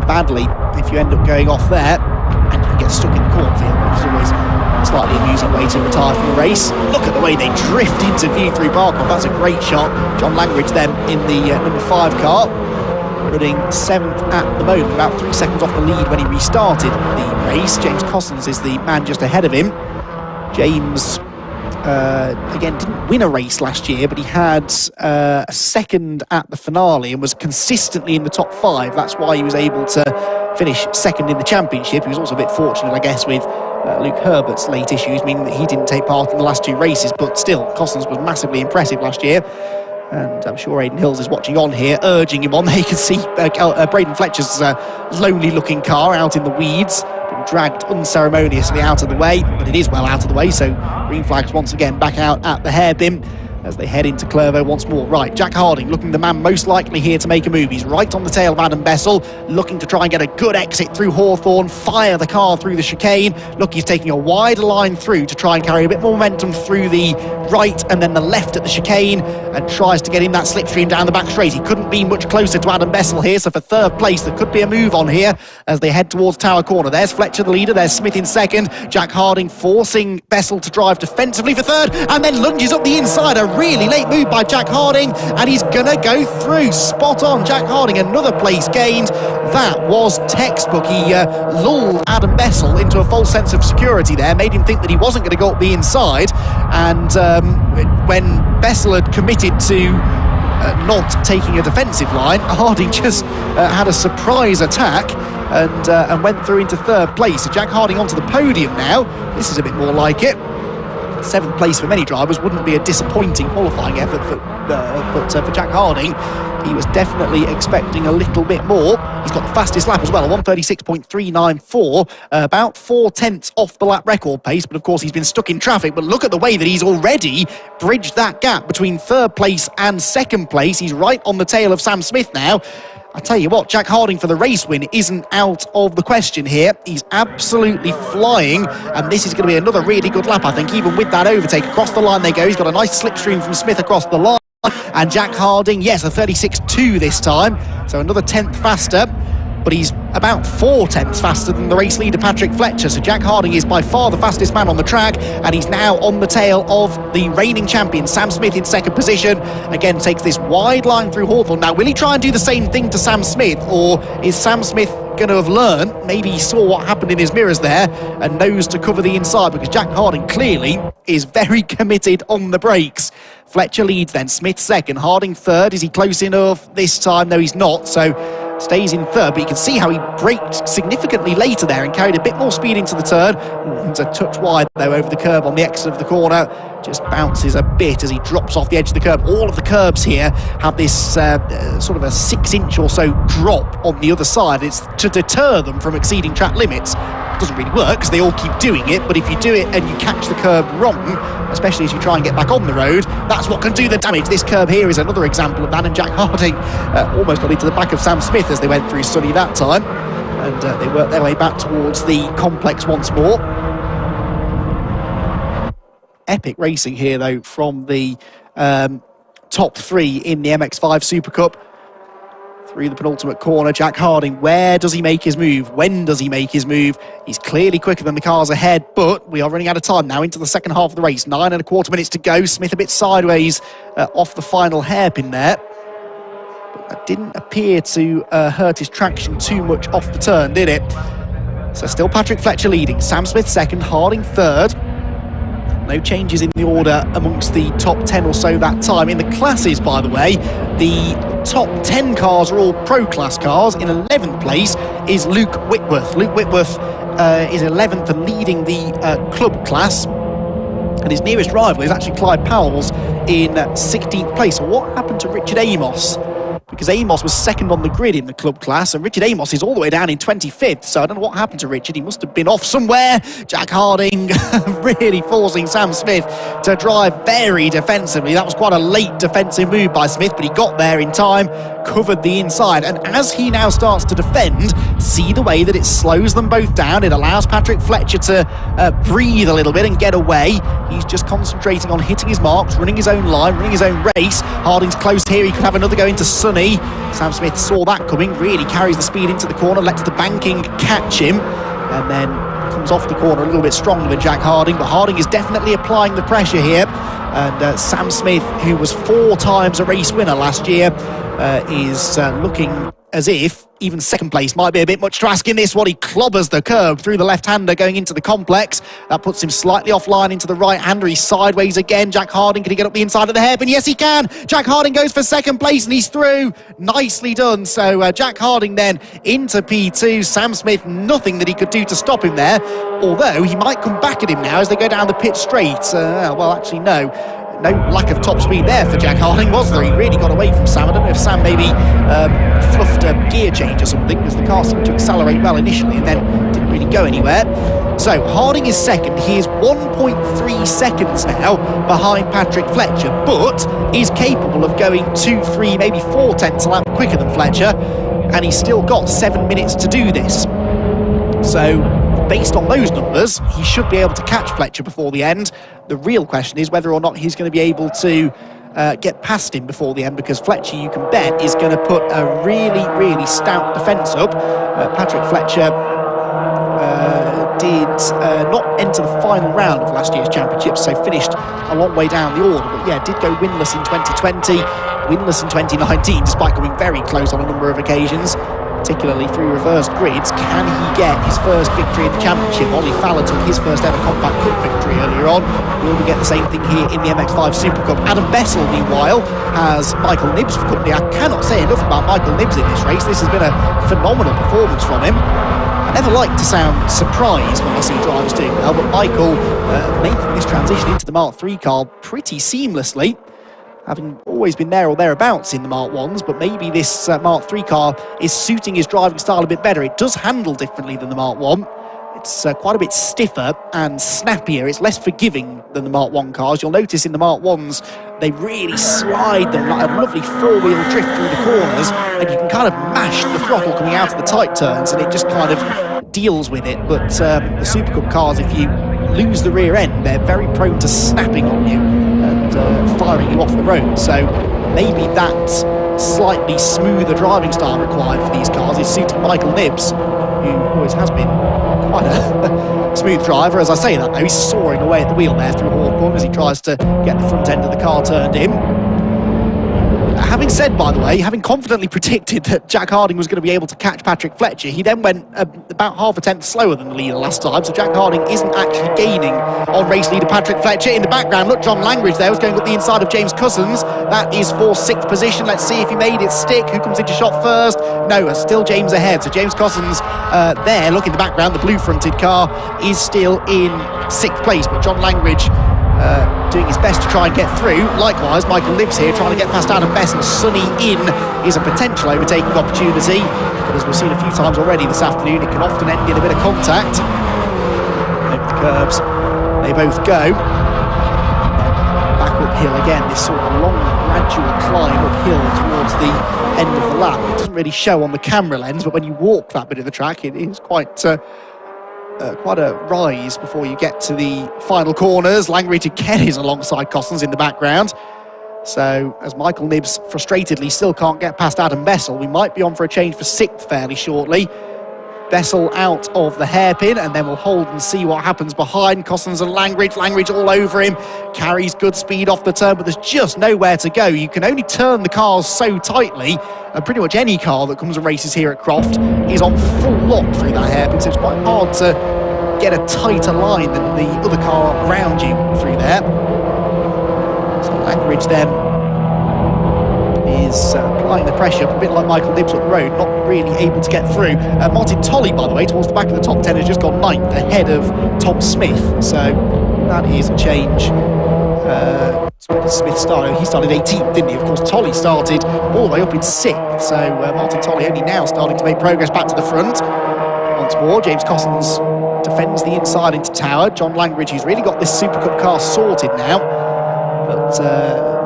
badly if you end up going off there, and you can get stuck in the cornfield, which is always a slightly amusing way to retire from a race. Look at the way they drift into view through Barcroft. That's a great shot. John Langridge then in the number 5 car, running 7th at the moment, about 3 seconds off the lead when he restarted the race. James Cossins is the man just ahead of him. James, again, didn't win a race last year, but he had a second at the finale and was consistently in the top 5. That's why he was able to finish second in the championship. He was also a bit fortunate, I guess, with Luke Herbert's late issues, meaning that he didn't take part in the last 2 races, but still, Cossins was massively impressive last year. And I'm sure Aidan Hills is watching on here, urging him on. There you can see Braden Fletcher's lonely-looking car out in the weeds, been dragged unceremoniously out of the way, but it is well out of the way, so green flags once again back out at the hairpin as they head into Clervaux once more. Right, Jack Harding looking the man most likely here to make a move. He's right on the tail of Adam Bessel, looking to try and get a good exit through Hawthorne, fire the car through the chicane. Look, he's taking a wider line through to try and carry a bit more momentum through the right and then the left at the chicane, and tries to get in that slipstream down the back straight. He couldn't be much closer to Adam Bessel here, so for 3rd place there could be a move on here as they head towards Tower Corner. There's Fletcher the leader, there's Smith in 2nd, Jack Harding forcing Bessel to drive defensively for 3rd, and then lunges up the inside. A really late move by Jack Harding, and he's gonna go through. Spot on, Jack Harding, another place gained. That was textbook. He lulled Adam Bessel into a false sense of security there, made him think that he wasn't going to go up the inside, and when Bessel had committed to not taking a defensive line, Harding just had a surprise attack and went through into 3rd place. So Jack Harding onto the podium now. This is a bit more like it. 7th place for many drivers wouldn't be a disappointing qualifying effort but for Jack Harding, he was definitely expecting a little bit more. He's got the fastest lap as well, 1:36.394, about 4/10 off the lap record pace, but of course he's been stuck in traffic. But look at the way that he's already bridged that gap between 3rd place and 2nd place. He's right on the tail of Sam Smith now. I tell you what, Jack Harding for the race win isn't out of the question here. He's absolutely flying, and this is going to be another really good lap, I think, even with that overtake. Across the line they go. He's got a nice slipstream from Smith across the line. And Jack Harding, yes, a 36.2 this time, so another 10th faster. But he's about 4/10 faster than the race leader Patrick Fletcher. So Jack Harding is by far the fastest man on the track, and he's now on the tail of the reigning champion Sam Smith in 2nd position. Again, takes this wide line through Hawthorne. Now, will he try and do the same thing to Sam Smith, or is Sam Smith going to have learned? Maybe he saw what happened in his mirrors there and knows to cover the inside, because Jack Harding clearly is very committed on the brakes. Fletcher leads then, Smith 2nd, Harding 3rd. Is he close enough this time? No, he's not, so stays in 3rd, but you can see how he braked significantly later there and carried a bit more speed into the turn. It's a touch wide though over the curb on the exit of the corner, just bounces a bit as he drops off the edge of the curb. All of the curbs here have this sort of a 6-inch or so drop on the other side. It's to deter them from exceeding track limits. It doesn't really work because they all keep doing it, but if you do it and you catch the curb wrong, especially as you try and get back on the road, that's what can do the damage. This curb here is another example of that, and Jack Harding almost got into the back of Sam Smith as they went through Sunny that time, and they worked their way back towards the complex once more. Epic racing here though from the top 3 in the MX-5 Super Cup. Through the penultimate corner, Jack Harding, where does he make his move? When does he make his move? He's clearly quicker than the cars ahead, but we are running out of time now into the second half of the race. 9.25 minutes to go. Smith a bit sideways off the final hairpin there. But that didn't appear to hurt his traction too much off the turn, did it? So still Patrick Fletcher leading. Sam Smith 2nd, Harding 3rd. No changes in the order amongst the top 10 or so that time. In the classes, by the way, the top 10 cars are all Pro Class cars. In 11th place is Luke Whitworth. Luke Whitworth is 11th and leading the club class. And his nearest rival is actually Clyde Powell's in 16th place. So what happened to Richard Amos? because Amos was second on the grid in the club class, and Richard Amos is all the way down in 25th, so I don't know what happened to Richard. He must have been off somewhere. Jack Harding really forcing Sam Smith to drive very defensively. That was quite a late defensive move by Smith, but he got there in time, covered the inside, and as he now starts to defend, see the way that it slows them both down. It allows Patrick Fletcher to breathe a little bit and get away. He's just concentrating on hitting his marks, running his own line, running his own race. Harding's close here. He could have another go into Sunny. Sam Smith saw that coming, really carries the speed into the corner, lets the banking catch him, and then comes off the corner a little bit stronger than Jack Harding, but Harding is definitely applying the pressure here. And Sam Smith, who was 4 times a race winner last year, is looking as if even second place might be a bit much to ask in this one. He clobbers the curb through the left-hander going into the complex. That puts him slightly offline into the right-hander. He's sideways again. Jack Harding, can he get up the inside of the hairpin? Yes, he can. Jack Harding goes for second place and he's through. Nicely done. So Jack Harding then into P2. Sam Smith, nothing that he could do to stop him there, although he might come back at him now as they go down the pit straight. Well, actually, no lack of top speed there for Jack Harding, was there? He really got away from Sam. I don't know if Sam maybe fluffed a gear change or something, because the car seemed to accelerate well initially and then didn't really go anywhere. So Harding is second. He is 1.3 seconds now behind Patrick Fletcher, but is capable of going 2, 3, maybe 4 tenths a lap quicker than Fletcher, and he's still got 7 minutes to do this. So based on those numbers, he should be able to catch Fletcher before the end. The real question is whether or not he's going to be able to get past him before the end, because Fletcher, you can bet, is going to put a really, really stout defence up. Patrick Fletcher did not enter the final round of last year's championship, so finished a long way down the order, but yeah, did go winless in 2020, winless in 2019, despite coming very close on a number of occasions, particularly through reversed grids. Can he get his first victory in the championship? Ollie Fowler took his first ever Compact Cup victory earlier on. Will we get the same thing here in the MX-5 Super Cup? Adam Bessel, meanwhile, has Michael Nibbs for company. I cannot say enough about Michael Nibbs in this race. This has been a phenomenal performance from him. I never like to sound surprised when I see drivers doing well, but Michael making this transition into the Mark III car pretty seamlessly, having always been there or thereabouts in the Mark 1s, but maybe this Mark III car is suiting his driving style a bit better. It does handle differently than the Mark 1. It's quite a bit stiffer and snappier. It's less forgiving than the Mark 1 cars. You'll notice in the Mark 1s, they really slide them like a lovely 4-wheel drift through the corners, and you can kind of mash the throttle coming out of the tight turns, and it just kind of deals with it. But the Super Cup cars, if you lose the rear end, they're very prone to snapping on you and firing you off the road. So maybe that slightly smoother driving style required for these cars is suiting Michael Nibbs, who always has been quite a smooth driver. As I say that, though, he's soaring away at the wheel there through Hawthorne as he tries to get the front end of the car turned in. Having said, by the way, having confidently predicted that Jack Harding was going to be able to catch Patrick Fletcher, he then went about half a tenth slower than the leader last time, so Jack Harding isn't actually gaining on race leader Patrick Fletcher. In the background, look, John Langridge there was going up the inside of James Cousins. That is for 6th position. Let's see if he made it stick. Who comes into shot first? No, still James ahead. So James Cousins there, look in the background, the blue-fronted car is still in 6th place, but John Langridge doing his best to try and get through. Likewise, Michael Nibbs here trying to get past Adam Bess, and Sunny in is a potential overtaking opportunity, but as we've seen a few times already this afternoon, it can often end in a bit of contact. Over the curbs they both go. Back uphill again, this sort of long gradual climb uphill towards the end of the lap. It doesn't really show on the camera lens, but when you walk that bit of the track, it is quite a rise before you get to the final corners. Langridge again is alongside Cossins in the background. So as Michael Nibbs frustratedly still can't get past Adam Bessel, we might be on for a change for 6th fairly shortly. Bessel out of the hairpin, and then we'll hold and see what happens behind Cossins and Langridge. Langridge all over him, carries good speed off the turn, but there's just nowhere to go. You can only turn the cars so tightly, and pretty much any car that comes and races here at Croft is on full lock through that hairpin, so it's quite hard to get a tighter line than the other car around you through there. So Langridge then is applying the pressure, a bit like Michael Nibbs up the road, not really able to get through. Martin Tolley, by the way, towards the back of the top 10, has just gone 9th, ahead of Tom Smith, so that is a change Where did Smith start? He started 18th, didn't he? Of course, Tolley started all the way up in 6th. So Martin Tolley only now starting to make progress back to the front. Once more, James Cossons defends the inside into Tower. John Langridge, who's really got this Super Cup car sorted now, but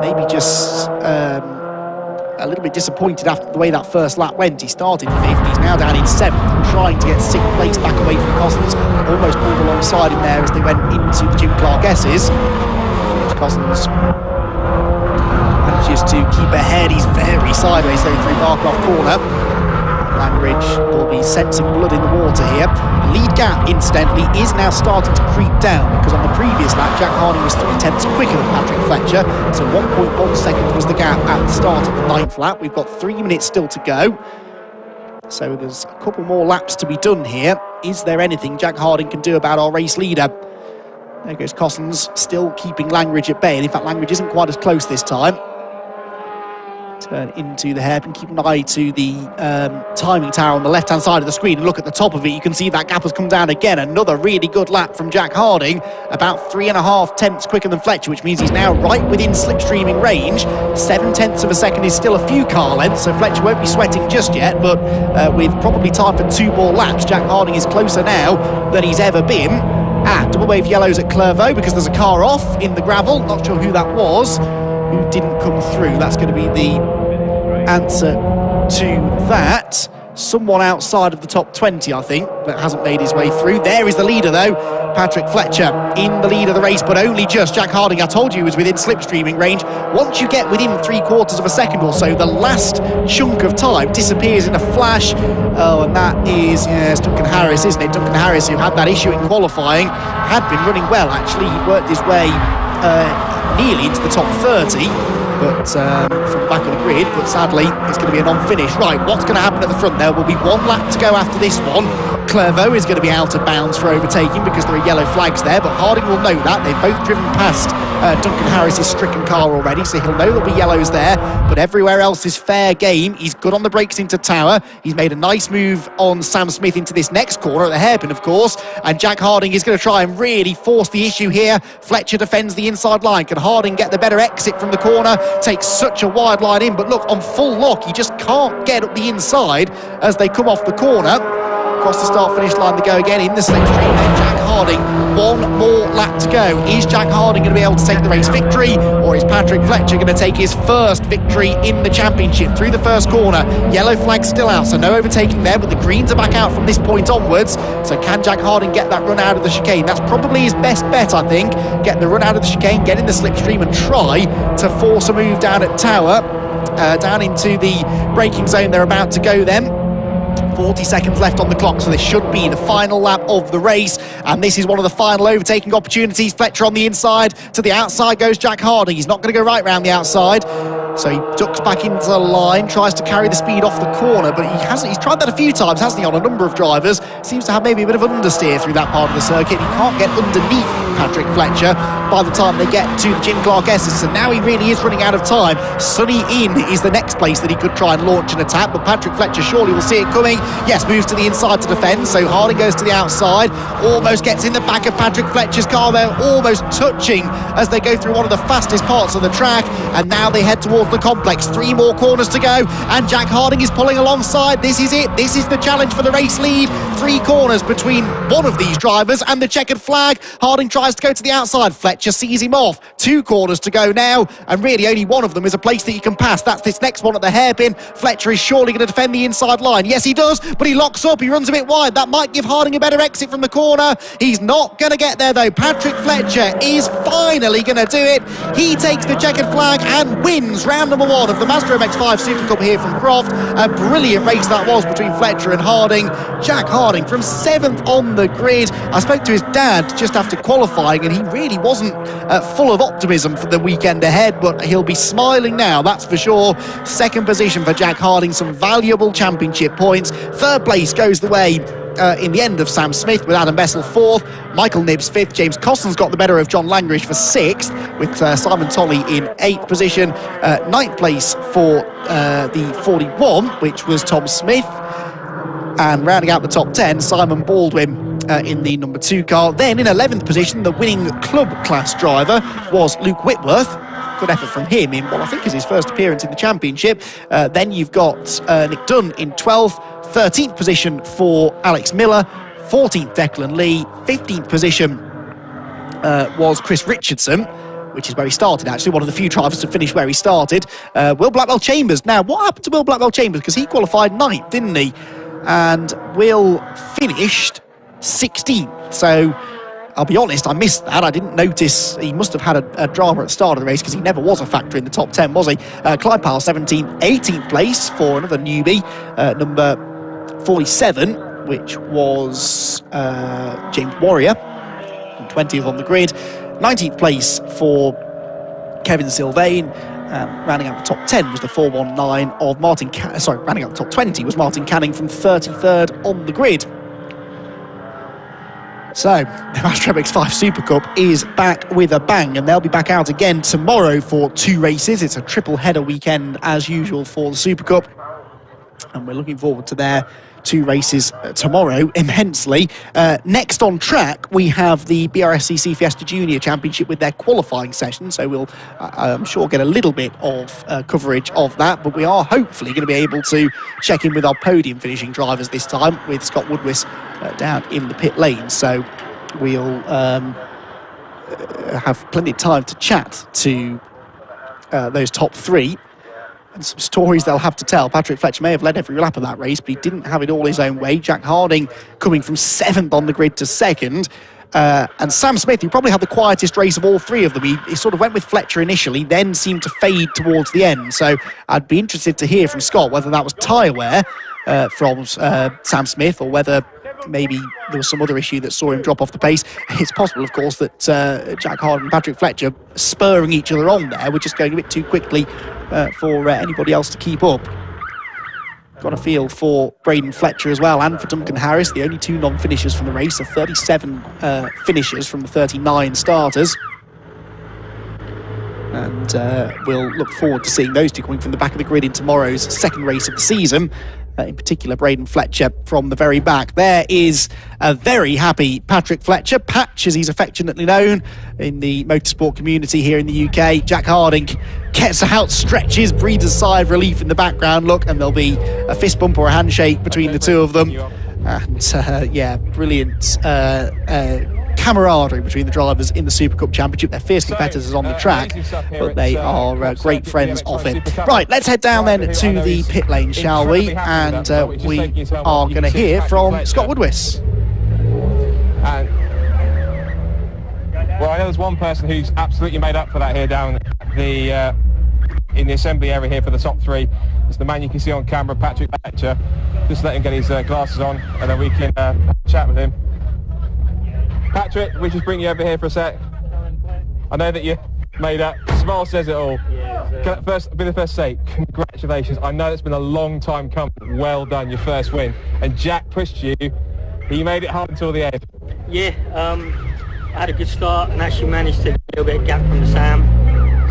maybe just a little bit disappointed after the way that first lap went. He started 5th, he's now down in 7th and trying to get 6th place back away from Cossons. Almost pulled alongside him there as they went into the Jim Clark S's. Cossons manages to keep ahead. He's very sideways though through Barcroft corner. Langridge will be sensing blood in the water here. The lead gap, incidentally, is now starting to creep down because on the previous lap, Jack Harding was 3/10 quicker than Patrick Fletcher. So 1.1 seconds was the gap at the start of the 9th lap. We've got 3 minutes still to go. So there's a couple more laps to be done here. Is there anything Jack Harding can do about our race leader? There goes Cossons, still keeping Langridge at bay. And in fact, Langridge isn't quite as close this time. Turn into the hairpin, keep an eye to the timing tower on the left-hand side of the screen and look at the top of it. You can see that gap has come down again. Another really good lap from Jack Harding, about 3.5 tenths quicker than Fletcher, which means he's now right within slipstreaming range. 7/10 of a second is still a few car lengths, so Fletcher won't be sweating just yet, but with probably time for 2 more laps, Jack Harding is closer now than he's ever been. Double wave yellows at Clervaux because there's a car off in the gravel. Not sure who that was, who didn't come through. That's going to be the answer to that. Someone outside of the top 20, I think, that hasn't made his way through. There is the leader, though. Patrick Fletcher in the lead of the race, but only just. Jack Harding, I told you, was within slipstreaming range. Once you get within 3/4 of a second or so, the last chunk of time disappears in a flash. Oh, and that is, it's Duncan Harris, isn't it? Duncan Harris, who had that issue in qualifying, had been running well, actually. He worked his way nearly into the top 30. But from the back of the grid, but sadly it's going to be a non-finish. Right, what's going to happen at the front? There will be 1 lap to go after this one. Clervaux is going to be out of bounds for overtaking because there are yellow flags there, but Harding will know that. They've both driven past Duncan Harris's stricken car already, so he'll know there'll be yellows there, but everywhere else is fair game. He's good on the brakes into Tower. He's made a nice move on Sam Smith into this next corner at the hairpin, of course, and Jack Harding is going to try and really force the issue here. Fletcher defends the inside line. Can Harding get the better exit from the corner? Takes such a wide line in, but look, on full lock, he just can't get up the inside as they come off the corner. Across the start-finish line they go again in the slipstream, and Jack Harding, 1 more lap to go. Is Jack Harding going to be able to take the race victory, or is Patrick Fletcher going to take his first victory in the championship through the first corner? Yellow flag still out, so no overtaking there, but the greens are back out from this point onwards. So can Jack Harding get that run out of the chicane? That's probably his best bet, I think. Get the run out of the chicane, get in the slipstream and try to force a move down at Tower, down into the braking zone. They're about to go then. 40 seconds left on the clock, so this should be the final lap of the race, and this is one of the final overtaking opportunities. Fletcher on the inside, to the outside goes Jack Harding. He's not going to go right round the outside, so he ducks back into the line, tries to carry the speed off the corner, but he's tried that a few times, hasn't he, on a number of drivers. Seems to have maybe a bit of understeer through that part of the circuit. He can't get underneath Patrick Fletcher by the time they get to the Jim Clark S's, so now he really is running out of time. Sunny Inn is the next place that he could try and launch an attack, but Patrick Fletcher surely will see it coming. Yes, moves to the inside to defend, so Harding goes to the outside, almost gets in the back of Patrick Fletcher's car there, almost touching as they go through one of the fastest parts of the track, and now they head towards the complex. 3 more corners to go, and Jack Harding is pulling alongside. This is it, this is the challenge for the race lead. 3 corners between one of these drivers and the checkered flag. Harding tries to go to the outside, Fletcher sees him off. 2 corners to go now, and really only one of them is a place that you can pass. That's this next one at the hairpin. Fletcher is surely going to defend the inside line. Yes, he does, but he locks up, he runs a bit wide. That might give Harding a better exit from the corner. He's not going to get there though. Patrick Fletcher is finally going to do it. He takes the checkered flag and wins round number 1 of the Mazda MX-5 Super Cup here from Croft. A brilliant race that was between Fletcher and Harding. Jack Harding from 7th on the grid. I spoke to his dad just after qualifying and he really wasn't full of optimism for the weekend ahead, but he'll be smiling now, that's for sure. 2nd position for Jack Harding, some valuable championship points. 3rd place goes the way in the end of Sam Smith with Adam Bessel 4th, Michael Nibbs 5th, James Cossons got the better of John Langridge for 6th, with Simon Tolley in 8th position. 9th place for the 41, which was Tom Smith, and rounding out the top 10, Simon Baldwin in the number 2 car. Then in 11th position, the winning club class driver was Luke Whitworth. good effort from him in what I think is his first appearance in the championship. Then you've got Nick Dunn in 12th, 13th position for Alex Miller, 14th Declan Lee, 15th position was Chris Richardson, which is where he started, actually, one of the few drivers to finish where he started. Will Blackwell-Chambers. Now, what happened to Will Blackwell-Chambers? Because he qualified 9th, didn't he? And Will finished 16th. So, I'll be honest, I missed that. I didn't notice. He must have had a drama at the start of the race because he never was a factor in the top 10, was he? Clyde Powell, 17th, 18th place for another newbie, number 47, which was James Warrior, 20th on the grid. 19th place for Kevin Sylvain. Rounding out the top 10 was the 419 of Martin. Rounding out the top 20 was Martin Canning from 33rd on the grid. So the Mazda MX-5 Super Cup is back with a bang, and they'll be back out again tomorrow for 2 races. It's a triple header weekend as usual for the Super Cup, and we're looking forward to their 2 races tomorrow immensely. Next on track, we have the BRSCC Fiesta Junior Championship with their qualifying session, so we'll, I'm sure, get a little bit of coverage of that, but we are hopefully going to be able to check in with our podium finishing drivers this time, with Scott Woodwiss down in the pit lane, so we'll have plenty of time to chat to those top 3. And some stories they'll have to tell. Patrick Fletcher may have led every lap of that race, but he didn't have it all his own way. Jack Harding coming from 7th on the grid to 2nd. And Sam Smith, who probably had the quietest race of all 3 of them. He sort of went with Fletcher initially, then seemed to fade towards the end. So I'd be interested to hear from Scott whether that was tyre wear from Sam Smith, or whether maybe there was some other issue that saw him drop off the pace. It's possible, of course, that Jack Harding and Patrick Fletcher, spurring each other on there, were just going a bit too quickly for anybody else to keep up. Got a feel for Braden Fletcher as well, and for Duncan Harris, the only 2 non-finishers from the race, so 37 finishers from the 39 starters. And we'll look forward to seeing those 2 coming from the back of the grid in tomorrow's 2nd race of the season. In particular, Braden Fletcher from the very back. There is a very happy Patrick Fletcher, Patch as he's affectionately known in the motorsport community here in the UK. Jack Harding gets out, stretches, breathes a sigh of relief in the background, look, and there'll be a fist bump or a handshake between the 2 of them. And yeah, brilliant camaraderie between the drivers in the Super Cup Championship. They're fierce competitors on the track, but they are great friends of it. Right, let's head down then to the pit lane, shall we? And we are going to hear from Scott Woodwiss. Well, I know there's one person who's absolutely made up for that here down the in the assembly area here for the top 3. It's the man you can see on camera, Patrick Fletcher. Just let him get his glasses on, and then we can chat with him. Patrick, we just bring you over here for a sec. I know that you made up. Smile says it all. Can I be the first to say, congratulations. I know it's been a long time coming. Well done, your first win. And Jack pushed you, but you made it hard until the end. Yeah, I had a good start and actually managed to get a little bit of gap from the Sam.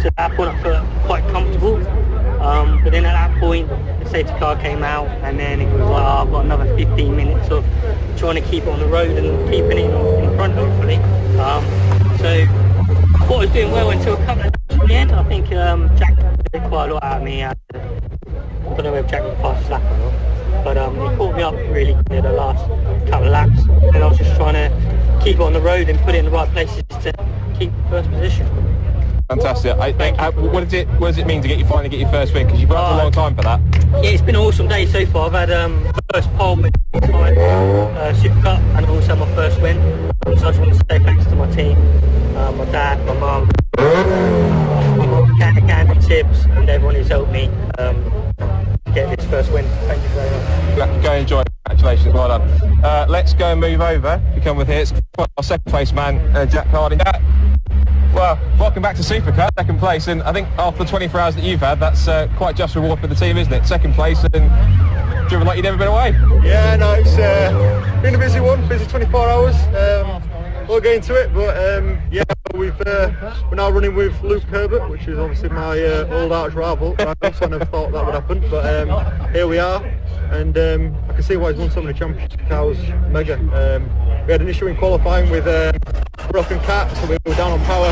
So at that point I felt quite comfortable. But then at that point, the safety car came out, and then it was like, oh, I've got another 15 minutes of trying to keep it on the road and keeping it in front, hopefully. So I thought I was doing well until a couple of laps at the end. I think Jack did quite a lot out of me. I don't know if Jack was the fastest lap or not, but he caught me up really in the last couple of laps, and I was just trying to keep it on the road and put it in the right places to keep first position. Fantastic. What does it mean to finally get your first win? Because you've worked a long time for that. Yeah, it's been an awesome day so far. I've had first pole with Super Cup, and I've also had my first win. So I just want to say thanks to my team, my dad, my mum, my mechanic and tips, and everyone who's helped me get this first win. Thank you very much. Go enjoy. Congratulations, well done. Let's go and move over. You come with here. It's our 2nd place man, Jack Harding. Well, welcome back to Super Cup, 2nd place, and I think after the 24 hours that you've had, that's quite just reward for the team, isn't it? 2nd place and driven like you've never been away. Yeah, no, it's been a busy one, busy 24 hours. We'll get into it, but yeah, we're now running with Luke Herbert, which is obviously my old arch rival. So I never thought that would happen, but here we are, and I can see why he's won so many championships. Car's mega. we had an issue in qualifying with broken cat, so we were down on power.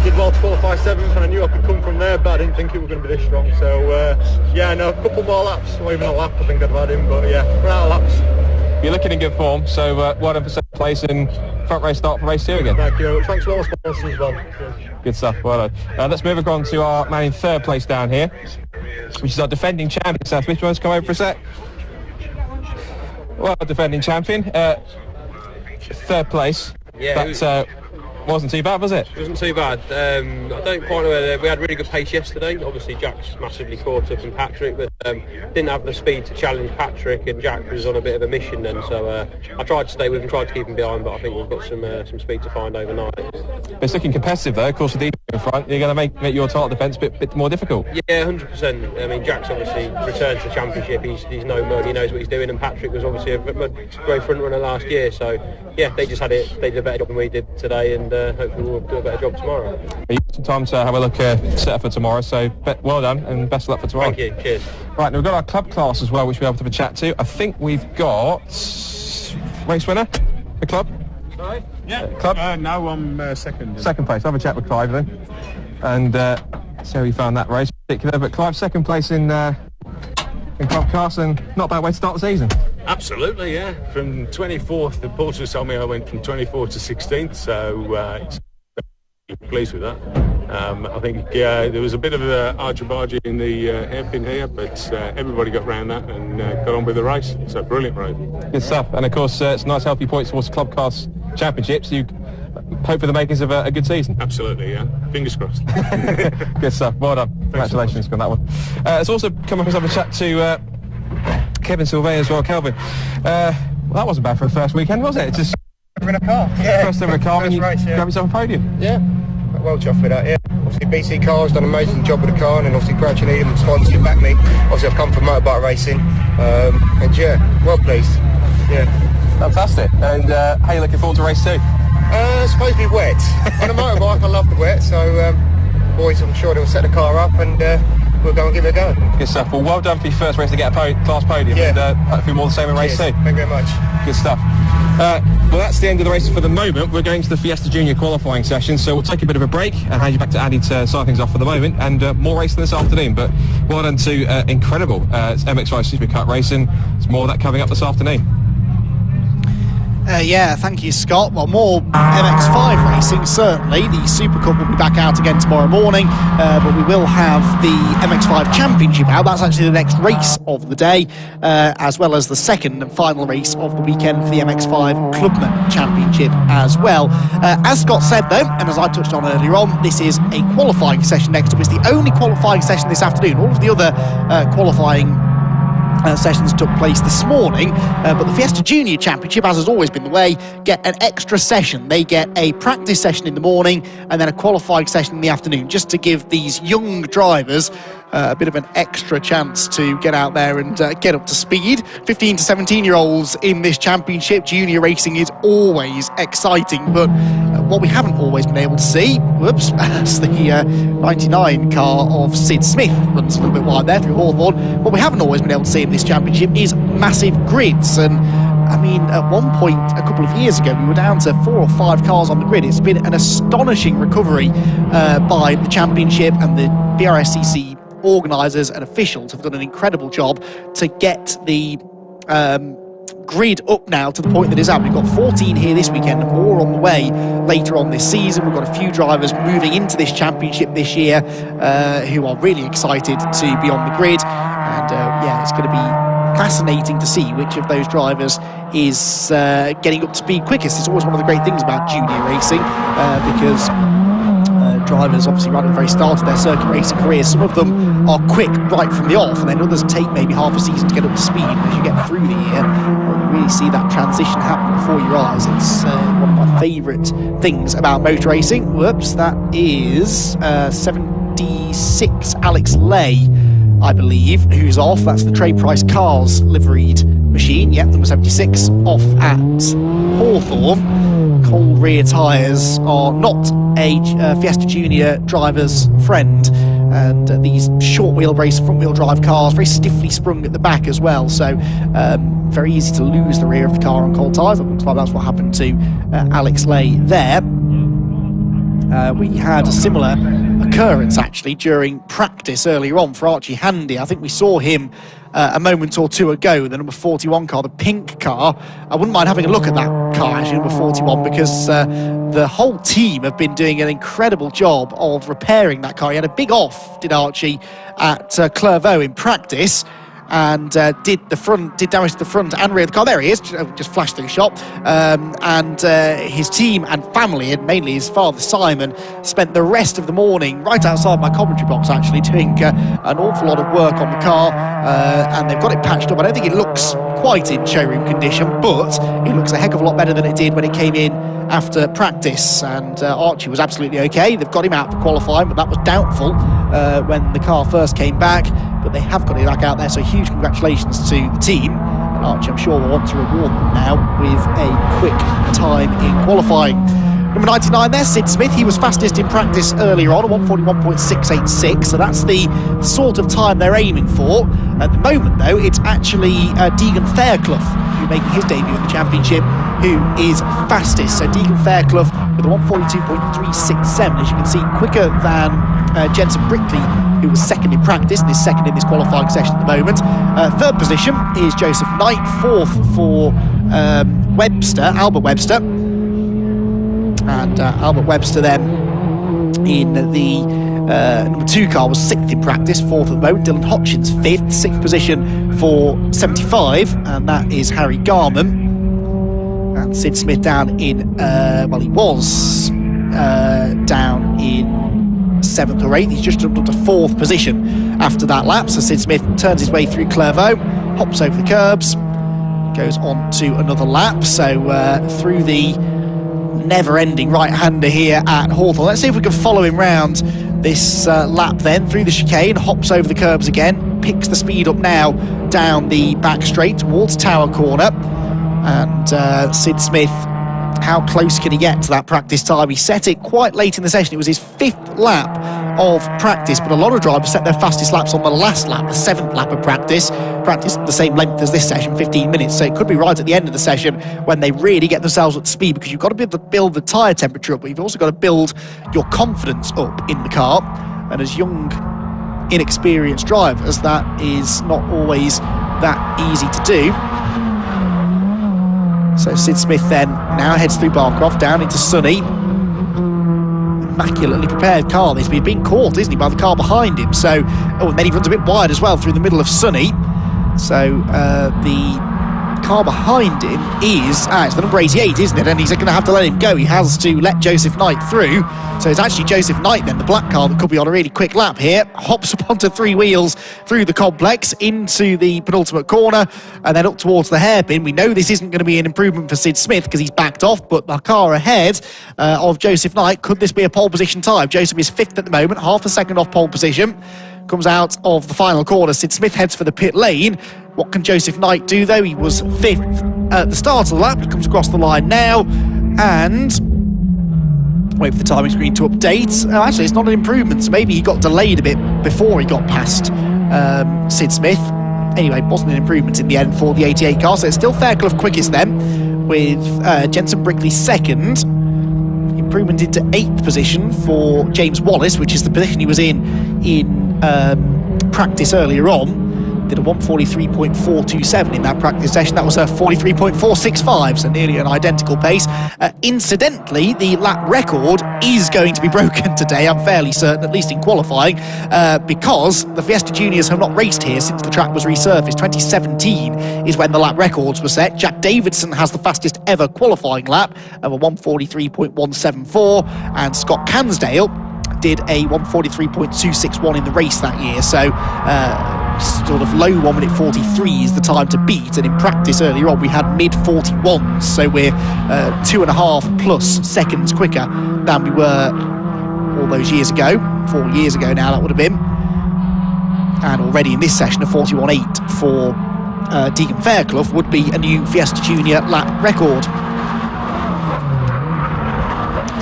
Did well to qualify 7th, and I knew I could come from there, but I didn't think it was going to be this strong. So yeah, no, a couple more laps, or even a lap I think I'd have had him, but yeah, run out of laps. You're looking in good form, so well done for second place and front race start for race 2 again. Thank you. Thanks to all the sponsors as well. Cheers. Good stuff, well done. Let's move on to our man in third place down here, which is our defending champion. Seth Smith, you want to come over for a sec? Well, defending champion, third place. Yeah, that wasn't too bad, was it? It wasn't too bad. I don't quite know whether we had really good pace yesterday. Obviously, Jack's massively caught up in Patrick, but didn't have the speed to challenge Patrick, and Jack was on a bit of a mission then. So I tried to stay with him, tried to keep him behind, but I think we've got some speed to find overnight. But it's looking competitive though. Of course, with these in front, you're going to make your title defence a bit more difficult. Yeah, 100%. I mean, Jack's obviously returned to the championship. He's no mud. He knows what he's doing, and Patrick was obviously a great front runner last year. So yeah, they just had it. They did a better job than we did today, and hopefully we'll do a better job tomorrow. You have some time to have a look set up for tomorrow. So well done, and best of luck for tomorrow. Thank you. Cheers. Right, now we've got our club class as well, which we'll be able to have a chat to. I think we've got race winner, the club. Sorry? Yeah. Club. No, I'm second. Second place. I'll have a chat with Clive then, and see how he found that race in particular. But Clive, second place in club class, and not a bad way to start the season. Absolutely, yeah. From 24th, the porters told me I went from 24th to 16th, so pleased with that. I think there was a bit of an argy-bargy in the hairpin here, but everybody got round that and got on with the race. So brilliant race. Good stuff. And of course, it's nice healthy points towards the club class championships. You hope for the makings of a good season. Absolutely, yeah. Fingers crossed. Good stuff. Well done. Congratulations on that one. It's also come up as have a chat to Kevin Sylvain as well. Kelvin, well, that wasn't bad for the first weekend, was it? Just in a car, yeah. First ever car, and you race, yeah. grab yourself a podium. Yeah, well chuffed with that, yeah. Obviously BC Cars done an amazing job with the car, and then obviously Crouch and Needham sponsored back me. Obviously I've come from motorbike racing, and yeah, well pleased. Yeah. Fantastic. And how are you looking forward to race 2? It's supposed to be wet. On a motorbike I love the wet, so boys I'm sure they'll set the car up and we'll go and give it a go. Good stuff. Well done for your first race to get a class podium, yeah. And hopefully more the same in race 2. Thank you very much. Good stuff. Well, that's the end of the race for the moment. We're going to the Fiesta Junior qualifying session, so we'll take a bit of a break and hand you back to Andy to start things off for the moment, and more racing this afternoon. But well done to Incredible. It's MX-5 Super Cup racing. There's more of that coming up this afternoon. Yeah, thank you, Scott. Well, more MX-5 racing, certainly. The Super Cup will be back out again tomorrow morning, but we will have the MX-5 Championship out. That's actually the next race of the day, as well as the second and final race of the weekend for the MX-5 Clubman Championship as well. As Scott said, though, and as I touched on earlier on, this is a qualifying session next up. It's the only qualifying session this afternoon. All of the other qualifying sessions took place this morning, but the Fiesta Junior Championship, as has always been the way, get an extra session. They get a practice session in the morning and then a qualifying session in the afternoon, just to give these young drivers a bit of an extra chance to get out there and get up to speed. 15 to 17-year-olds in this championship. Junior racing is always exciting, but what we haven't always been able to see, as the 99 car of Sid Smith runs a little bit wide there through Hawthorne, what we haven't always been able to see in this championship is massive grids. And I mean, at one point a couple of years ago, we were down to 4 or 5 cars on the grid. It's been an astonishing recovery by the championship, and the BRSCC organisers and officials have done an incredible job to get the grid up now to the point that it's at. We've got 14 here this weekend and more on the way later on this season. We've got a few drivers moving into this championship this year who are really excited to be on the grid, and yeah, it's going to be fascinating to see which of those drivers is getting up to speed quickest. It's always one of the great things about junior racing, because drivers obviously right at the very start of their circuit racing careers, some of them are quick right from the off, and then others take maybe half a season to get up to speed. And as you get through the year, you really see that transition happen before your eyes. It's one of my favourite things about motor racing. Whoops, that is 76 Alex Lay, I believe, who's off. That's the Trade Price Cars liveried machine. Yep, number 76 off at Hawthorne. Cold rear tyres are not a Fiesta Junior driver's friend. and these short wheelbase front wheel drive cars, very stiffly sprung at the back as well, so very easy to lose the rear of the car on cold tyres. It looks like that's what happened to Alex Lay there. We had a similar occurrence actually during practice earlier on for Archie Handy. I think we saw him a moment or two ago, the number 41 car, the pink car. I wouldn't mind having a look at that car actually, number 41, because the whole team have been doing an incredible job of repairing that car. He had a big off, did Archie, at Clairvaux in practice, and did damage to the front and rear of the car. There he is, just flashed through the shop. And his team and family, and mainly his father Simon, spent the rest of the morning right outside my commentary box actually doing an awful lot of work on the car, and they've got it patched up. I don't think it looks quite in showroom condition, but it looks a heck of a lot better than it did when it came in after practice, and Archie was absolutely okay. They've got him out for qualifying, but that was doubtful when the car first came back, but they have got it back out there, so huge congratulations to the team. And Archie, I'm sure, will want to reward them now with a quick time in qualifying. Number 99 there, Sid Smith. He was fastest in practice earlier on, 141.686, so that's the sort of time they're aiming for. At the moment, though, it's actually Deegan Fairclough, who's making his debut in the championship, who is fastest. So Deegan Fairclough with a 142.367, as you can see, quicker than Jensen Brickley, who was second in practice and is second in this qualifying session at the moment. Third position is Joseph Knight. Fourth for Albert Webster. And Albert Webster then in the number 2 car was 6th in practice, 4th at the moment. Dylan Hotchins 5th, 6th position for 75, and that is Harry Garman. And Sid Smith down in, he was down in 7th or 8th. He's just jumped up to 4th position after that lap. So Sid Smith turns his way through Clairvaux, hops over the curbs, goes on to another lap. So through the never-ending right-hander here at Hawthorne. Let's see if we can follow him round this lap then, through the chicane, hops over the curbs again, picks the speed up now down the back straight towards Tower Corner. And Sid Smith, how close can he get to that practice time? He set it quite late in the session. It was his 5th lap of practice, but a lot of drivers set their fastest laps on the last lap, the 7th lap of practice the same length as this session, 15 minutes, so it could be right at the end of the session when they really get themselves up to speed, because you've got to be able to build the tyre temperature up, but you've also got to build your confidence up in the car, and as young, inexperienced drivers, that is not always that easy to do. So Sid Smith then now heads through Barcroft down into Sunny. Immaculately prepared car this, but he's been caught, isn't he, by the car behind him. So, and then he runs a bit wide as well through the middle of Sunny. So the car behind him is it's the number 88, isn't it? And he's going to have to let him go. He has to let Joseph Knight through. So it's actually Joseph Knight then, the black car, that could be on a really quick lap here. Hops up onto 3 wheels through the complex into the penultimate corner and then up towards the hairpin. We know this isn't going to be an improvement for Sid Smith because he's backed off, but the car ahead of Joseph Knight, could this be a pole position time? Joseph is 5th at the moment, half a second off pole position. Comes out of the final corner. Sid Smith heads for the pit lane. What can Joseph Knight do, though? He was 5th at the start of the lap. He comes across the line now and wait for the timing screen to update. Actually, it's not an improvement, so maybe he got delayed a bit before he got past Sid Smith. Anyway, wasn't an improvement in the end for the 88 car, so it's still Fairclough quickest then, with Jensen Brickley 2nd. Improvement into 8th position for James Wallace, which is the position he was in practice earlier on. Did a 143.427 in that practice session. That was a 43.465, so nearly an identical pace. Incidentally, the lap record is going to be broken today, I'm fairly certain, at least in qualifying, because the Fiesta Juniors have not raced here since the track was resurfaced. 2017 is when the lap records were set. Jack Davidson has the fastest ever qualifying lap of a 143.174, and Scott Cansdale did a 143.261 in the race that year. So sort of low 1 minute 43 is the time to beat, and in practice earlier on we had mid 41s, so we're 2.5 plus seconds quicker than we were all those years ago. 4 years ago now that would have been. And already in this session a 41.8 for Deegan Fairclough would be a new Fiesta Junior lap record.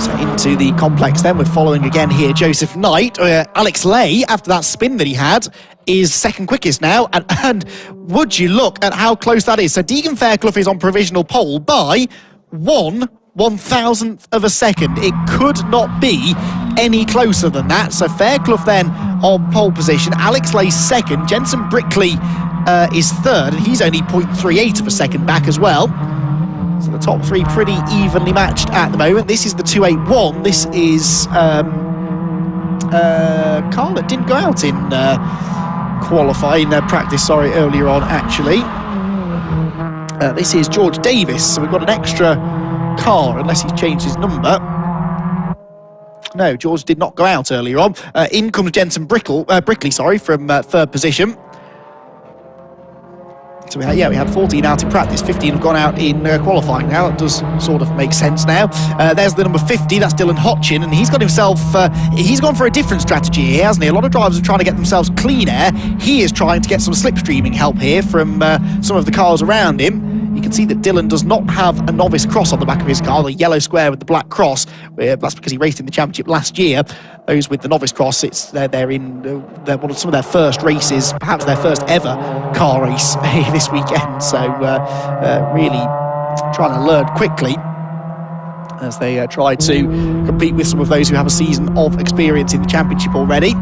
So into the complex then, we're following again here Joseph Knight. Alex Lay, after that spin that he had, is second quickest now, and would you look at how close that is. So Deegan Fairclough is on provisional pole by 1/1000th of a second. It could not be any closer than that. So Fairclough then on pole position, Alex Lay second, Jensen Brickley is third, and he's only 0.38 of a second back as well. So the top three pretty evenly matched at the moment. This is the 281. This is car that didn't go out in qualifying practice, earlier on actually. This is George Davis, so we've got an extra car, unless he's changed his number. No, George did not go out earlier on. In comes Jensen Brickley, from third position. So we had 14 out in practice, 15 have gone out in qualifying now. It does sort of make sense now. There's the number 50, that's Dylan Hotchin, and he's got himself, he's gone for a different strategy here, hasn't he? A lot of drivers are trying to get themselves clean air. He is trying to get some slipstreaming help here from some of the cars around him. You can see that Dylan does not have a novice cross on the back of his car, the yellow square with the black cross. That's because he raced in the championship last year. Those with the novice cross, they're in one of some of their first races, perhaps their first ever car race this weekend. So really trying to learn quickly as they try to compete with some of those who have a season of experience in the championship already.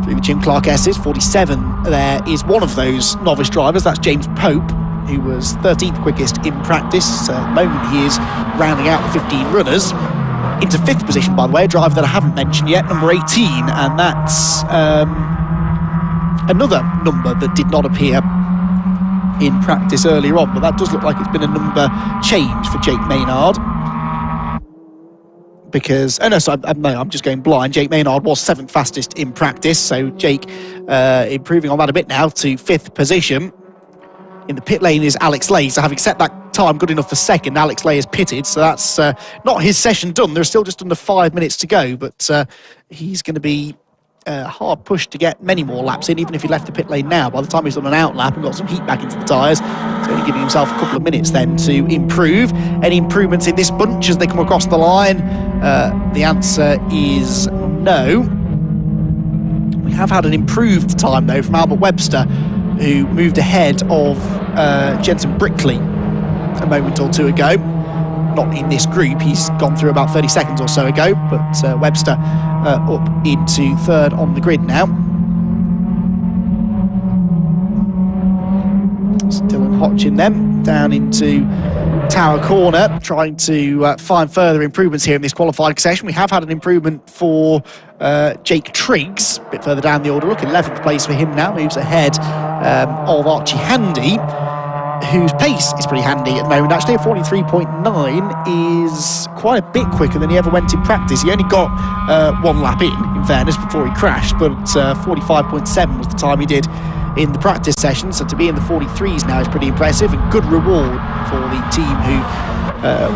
Through the Jim Clark S's, 47 there is one of those novice drivers, that's James Pope, who was 13th quickest in practice. At the moment he is rounding out the 15 runners. Into 5th position, by the way, a driver that I haven't mentioned yet, number 18, and that's another number that did not appear in practice earlier on, but that does look like it's been a number change for Jake Maynard. Because, I'm just going blind. Jake Maynard was 7th fastest in practice, so Jake improving on that a bit now to 5th position. In the pit lane is Alex Lay, so having set that time good enough for second, Alex Lay is pitted, so that's not his session done. There's still just under 5 minutes to go, but he's going to be hard pushed to get many more laps in, even if he left the pit lane now. By the time he's done an out lap and got some heat back into the tyres, he's only giving himself a couple of minutes then to improve. Any improvements in this bunch as they come across the line? The answer is no. We have had an improved time, though, from Albert Webster, who moved ahead of Jensen Brickley a moment or two ago. Not in this group, he's gone through about 30 seconds or so ago, but Webster up into third on the grid now. Still in Hotchin then, down into Tower Corner, trying to find further improvements here in this qualifying session. We have had an improvement for Jake Triggs, a bit further down the order. Look, 11th place for him now, moves ahead of Archie Handy, whose pace is pretty handy at the moment. Actually, a 43.9 is quite a bit quicker than he ever went in practice. He only got one lap in fairness, before he crashed, but 45.7 was the time he did in the practice session, so to be in the 43s now is pretty impressive, and good reward for the team who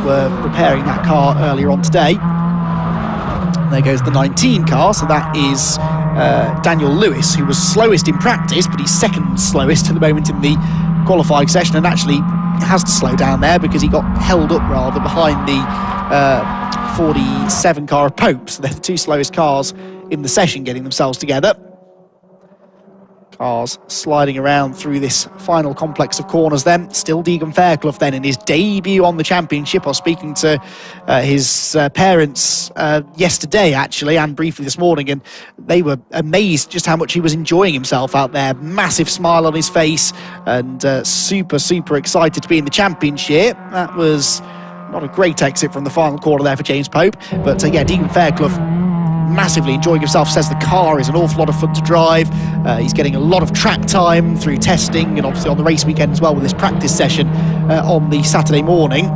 were repairing that car earlier on today. There goes the 19 car, so that is Daniel Lewis, who was slowest in practice, but he's second slowest at the moment in the qualifying session, and actually has to slow down there because he got held up rather behind the 47 car of Pope. So they're the two slowest cars in the session getting themselves together. Cars sliding around through this final complex of corners then. Still Deegan Fairclough then in his debut on the championship. I was speaking to his parents yesterday actually, and briefly this morning, and they were amazed just how much he was enjoying himself out there. Massive smile on his face, and super excited to be in the championship. That was not a great exit from the final corner there for James Pope, but yeah, Deegan Fairclough massively enjoying himself, says the car is an awful lot of fun to drive. He's getting a lot of track time through testing, and obviously on the race weekend as well with this practice session on the Saturday morning.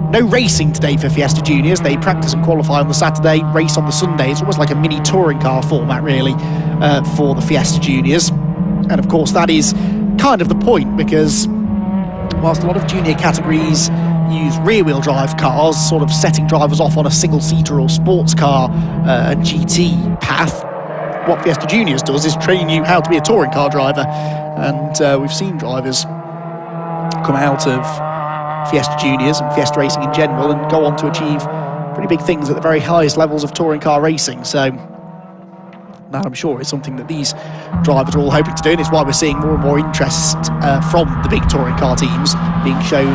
No racing today for Fiesta Juniors. They practice and qualify on the Saturday, race on the Sunday. It's almost like a mini touring car format really for the Fiesta Juniors, and of course that is kind of the point, because whilst a lot of junior categories use rear-wheel drive cars, sort of setting drivers off on a single-seater or sports car and GT path, what Fiesta Juniors does is train you how to be a touring car driver. And we've seen drivers come out of Fiesta Juniors and Fiesta Racing in general and go on to achieve pretty pretty big things at the very highest levels of touring car racing. So now I'm sure it's something that these drivers are all hoping to do, and it's why we're seeing more and more interest from the big touring car teams being shown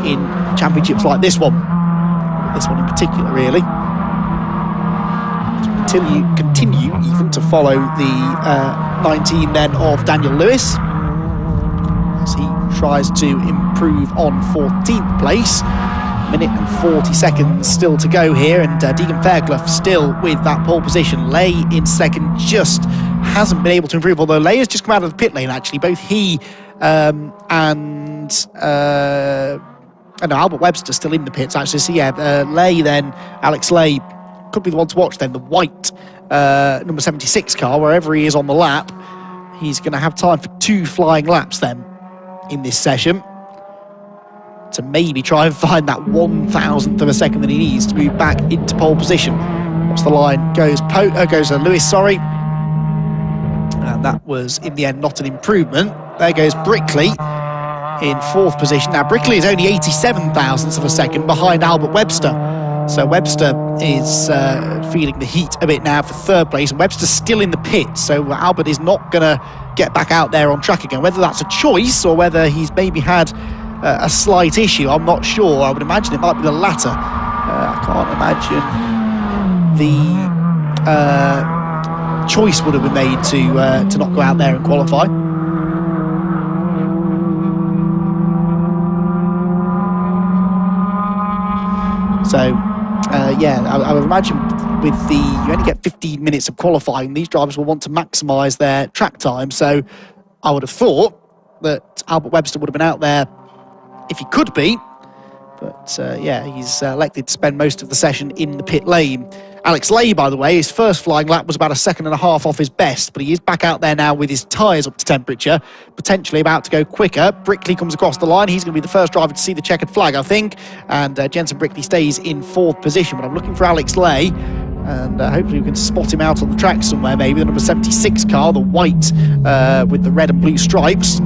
in championships like this one in particular, really. Continue even to follow the 19 then of Daniel Lewis as he tries to improve on 14th place. Minute and 40 seconds still to go here, and Deegan Fairclough still with that pole position. Lay in second, just hasn't been able to improve, although Lay has just come out of the pit lane actually. Both he and Albert Webster still in the pits actually. So yeah, Lay then, Alex Lay could be the one to watch then. The white number 76 car, wherever he is on the lap, he's going to have time for 2 flying laps then in this session to maybe try and find that 1,000th of a second that he needs to move back into pole position. What's the line? Goes Lewis, sorry. And that was, in the end, not an improvement. There goes Brickley in 4th position. Now, Brickley is only 87 thousandths of a second behind Albert Webster. So Webster is feeling the heat a bit now for 3rd place, and Webster's still in the pit, so Albert is not going to get back out there on track again. Whether that's a choice or whether he's maybe had a slight issue, I'm not sure. I would imagine it might be the latter. I can't imagine the choice would have been made to not go out there and qualify. So yeah, I would imagine with you only get 15 minutes of qualifying, these drivers will want to maximise their track time. So I would have thought that Albert Webster would have been out there if he could be, but yeah, he's elected to spend most of the session in the pit lane. Alex Lay, by the way, his first flying lap was about 1.5 seconds off his best, but he is back out there now with his tyres up to temperature, potentially about to go quicker. Brickley comes across the line. He's going to be the first driver to see the checkered flag, I think, and Jensen Brickley stays in 4th position, but I'm looking for Alex Lay, and hopefully we can spot him out on the track somewhere, maybe the number 76 car, the white with the red and blue stripes.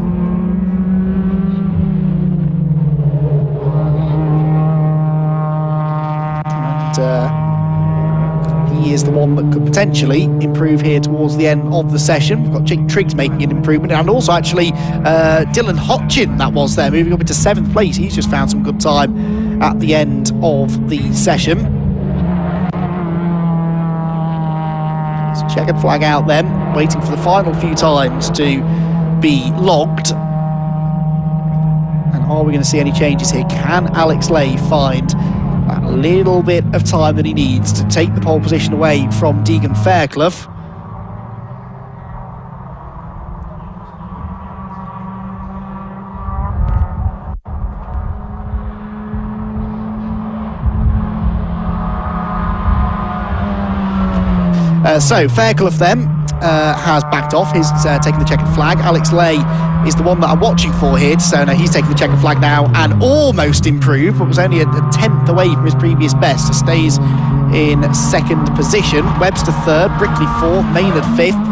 He is the one that could potentially improve here towards the end of the session. We've got Jake Triggs making an improvement, and also actually Dylan Hotchin, that was there, moving up into 7th place. He's just found some good time at the end of the session. So checkered flag out then, waiting for the final few times to be logged. And are we going to see any changes here? Can Alex Lay find that little bit of time that he needs to take the pole position away from Deegan Fairclough? So Fairclough then has backed off. He's taking the checkered flag. Alex Lay is the one that I'm watching for here. So now he's taking the checkered flag now and almost improved, but was only a 10th away from his previous best. So stays in 2nd position. Webster 3rd, Brickley 4th, Maynard 5th,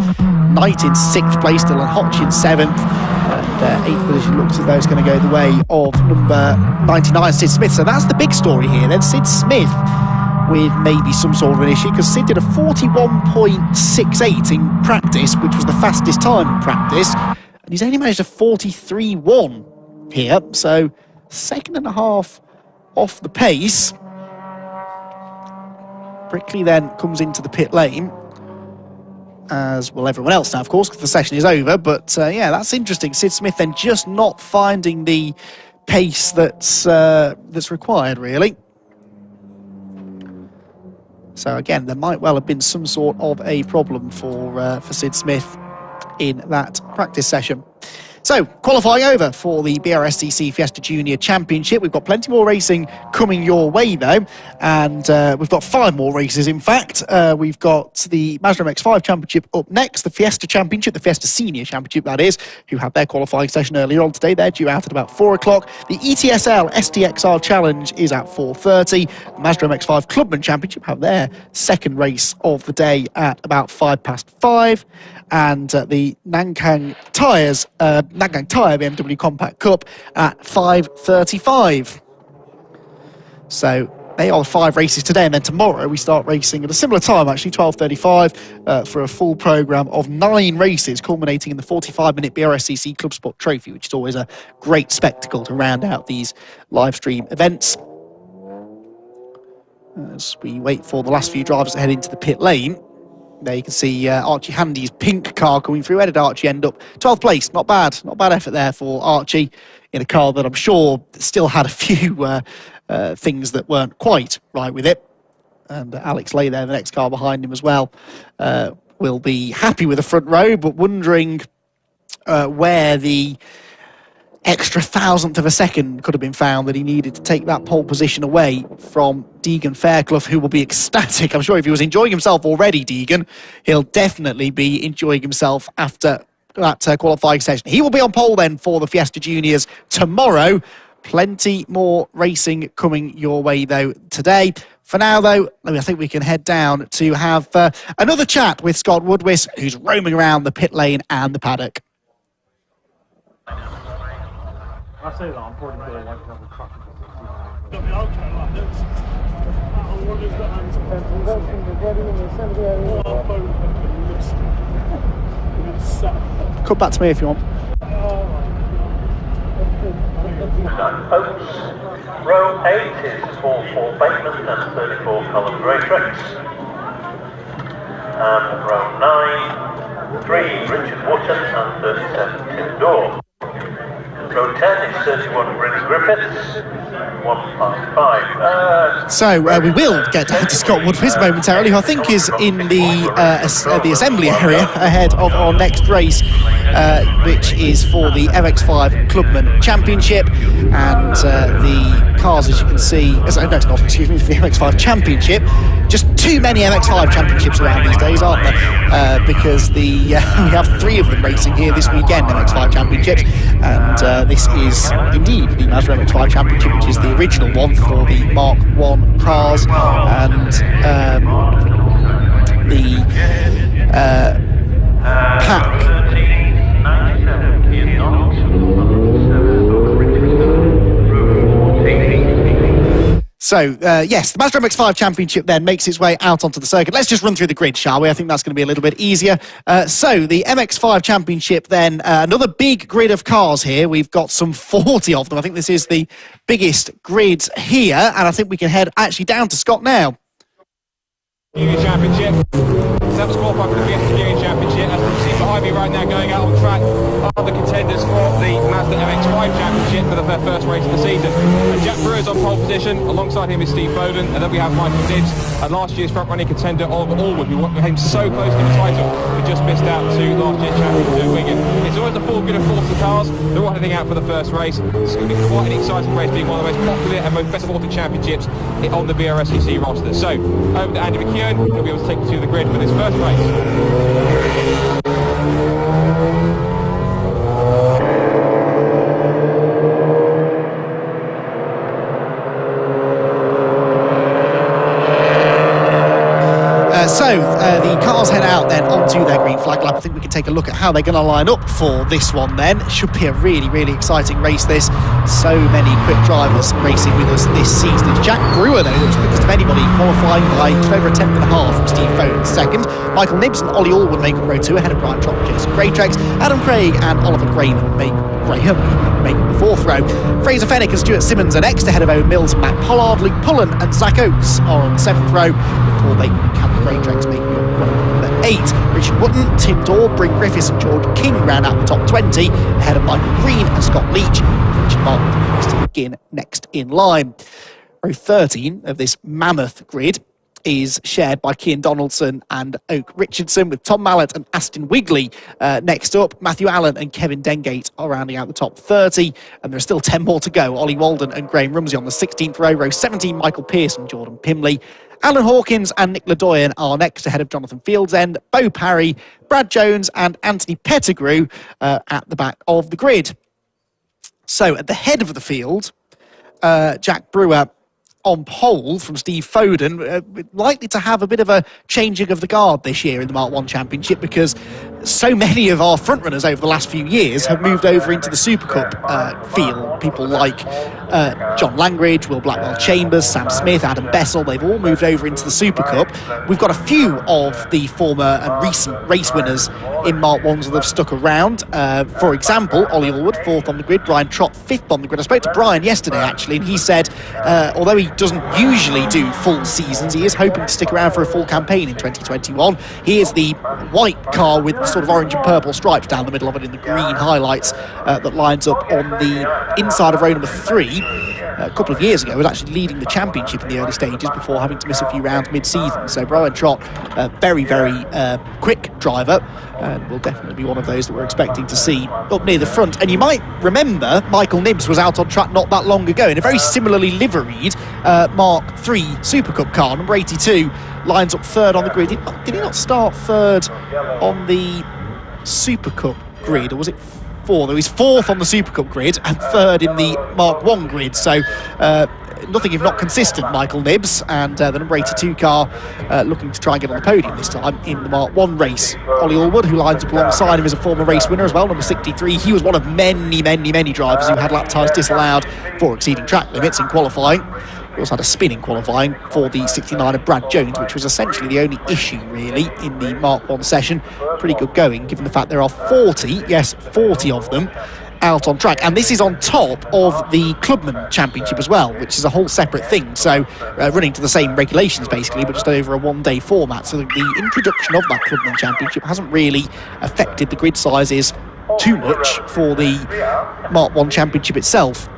Knight in 6th place, Dylan Hotchin 7th. And 8th position looks as though it's going to go the way of number 99, Sid Smith. So that's the big story here. Then Sid Smith with maybe some sort of an issue, because Sid did a 41.68 in practice, which was the fastest time in practice, and he's only managed a 43.1 here, so 1.5 seconds off the pace. Brickley then comes into the pit lane, as will everyone else now, of course, because the session is over. But yeah, that's interesting. Sid Smith then just not finding the pace that's required, really. So again, there might well have been some sort of a problem for Sid Smith in that practice session. So, qualifying over for the BRSCC Fiesta Junior Championship. We've got plenty more racing coming your way, though, and we've got 5 more races, in fact. We've got the Mazda MX-5 Championship up next, the Fiesta Championship, the Fiesta Senior Championship, that is, who had their qualifying session earlier on today. They're due out at about 4 o'clock. The ETSL STXR Challenge is at 4:30. The Mazda MX-5 Clubman Championship have their second race of the day at about 5:05. And the Nangang Tire BMW Compact Cup at 5:35. So they are the 5 races today, and then tomorrow we start racing at a similar time, actually, 12:35, for a full programme of 9 races, culminating in the 45-minute BRSCC Club Sport Trophy, which is always a great spectacle to round out these live stream events. As we wait for the last few drivers to head into the pit lane, there you can see Archie Handy's pink car coming through. Where did Archie end up? 12th place, not bad effort there for Archie, in a car that I'm sure still had a few things that weren't quite right with it. And Alex Lay there, the next car behind him as well, will be happy with the front row, but wondering where the extra thousandth of a second could have been found that he needed to take that pole position away from Deegan Fairclough, who will be ecstatic. I'm sure if he was enjoying himself already, Deegan, he'll definitely be enjoying himself after that qualifying session. He will be on pole then for the Fiesta Juniors tomorrow. Plenty more racing coming your way, though, today. For now, though, I think we can head down to have another chat with Scott Woodwiss, who's roaming around the pit lane and the paddock. I say that, I'm probably going to like to have a crack at Come back to me if you want. Folks, row 8 is for Paul Bateman and 34 Colin Greytrix. And row 9, 3 Richard Wotton and 37 Tim Dorr. Row 10 is 31 Bryn Griffiths, 155. So we will get down to Scott Woodwiss momentarily, who I think is in the assembly area ahead of our next race, which is for the MX-5 Clubman Championship. And the cars, as you can see, for the MX-5 Championship. Just too many MX-5 championships around these days, aren't there? Because we have 3 of them racing here this weekend, MX-5 championships, and this is indeed the Mazda MX-5 Championship, which is the original one for the Mark 1 cars, and the pack. So, yes, the Mazda MX-5 Championship then makes its way out onto the circuit. Let's just run through the grid, shall we? I think that's going to be a little bit easier. So, the MX-5 Championship then, another big grid of cars here. We've got some 40 of them. I think this is the biggest grid here, and I think we can head actually down to Scott now. Junior Championship. That was qualified for the Fiesta Junior Championship. As you can see behind me right now, going out on track are the contenders for the Mazda MX-5 Championship for the first race of the season. And Jack Brewer's on pole position. Alongside him is Steve Foden, and then we have Michael Dibbs, and last year's front-running contender Oliver Allwood, who came so close to the title, but just missed out to last year's champion Wigan. It's always a full grid of 40 cars. They're all heading out for the first race. It's going to be quite an exciting race, being one of the most popular and most best supported championships on the BRSCC roster. So, over to Andy McKeown, who'll be able to take you to the grid for this first race. The cars head out then onto their green flag lap. I think we can take a look at how they're going to line up for this one then. Should be a really, really exciting race this. So many quick drivers racing with us this season. It's Jack Brewer, though, who's quickest of anybody, qualifying by just over a tenth and a half from Steve Foden second. Michael Nibbs and Ollie Allwood make up row 2 ahead of Brian Trott and Jason Greytrex. Adam Craig and Oliver Graham make the fourth row. Fraser Fennick and Stuart Simmons are next ahead of Owen Mills and Matt Pollard. Luke Pullen and Zach Oates are on the 7th row. Paul Bateman and Cameron Greytrex making up row number 8. Richard Wotton, Tim Dorr, Bryn Griffiths and George King round out the top 20 ahead of Michael Green and Scott Leach. Richard Martin to begin next in line. Row 13 of this mammoth grid is shared by Cian Donaldson and Oak Richardson, with Tom Mallett and Aston Wigley next up. Matthew Allen and Kevin Dengate are rounding out the top 30, and there are still 10 more to go. Ollie Walden and Graham Rumsey on the 16th row. Row 17, Michael Pearce and Jordan Pimley. Alan Hawkins and Nick Ledoyen are next ahead of Jonathan Fieldsend, Bo Parry, Brad Jones and Anthony Pettigrew at the back of the grid. So at the head of the field, Jack Brewer on pole from Steve Foden, likely to have a bit of a changing of the guard this year in the Mark 1 Championship, because so many of our frontrunners over the last few years have moved over into the Super Cup field. People like John Langridge, Will Blackwell-Chambers, Sam Smith, Adam Bessel, they've all moved over into the Super Cup. We've got a few of the former and recent race winners in Mark 1s that have stuck around. For example, Ollie Allwood, 4th on the grid, Brian Trott, 5th on the grid. I spoke to Brian yesterday, actually, and he said, although he doesn't usually do full seasons, he is hoping to stick around for a full campaign in 2021. Here's the white car with sort of orange and purple stripes down the middle of it in the green highlights that lines up on the inside of row number 3. A couple of years ago was actually leading the championship in the early stages before having to miss a few rounds mid-season. So Brian Trott, very, very quick driver, and will definitely be one of those that we're expecting to see up near the front. And you might remember Michael Nibbs was out on track not that long ago in a very similarly liveried Mark III Super Cup car. Number 82 lines up 3rd on the grid. Did he not start 3rd on the Super Cup grid, or was it 4th? He was 4th on the Super Cup grid and 3rd in the Mark 1 grid. So nothing if not consistent, Michael Nibbs, and the number 82 car looking to try and get on the podium this time in the Mark 1 race. Ollie Allwood, who lines up alongside him, is a former race winner as well, number 63. He was one of many drivers who had lap times disallowed for exceeding track limits in qualifying. He also had a spin in qualifying for the 69 of Brad Jones, which was essentially the only issue, really, in the Mark 1 session. Pretty good going, given the fact there are 40 of them out on track. And this is on top of the Clubman Championship as well, which is a whole separate thing. So running to the same regulations, basically, but just over a one-day format. So the introduction of that Clubman Championship hasn't really affected the grid sizes too much for the Mark 1 Championship itself.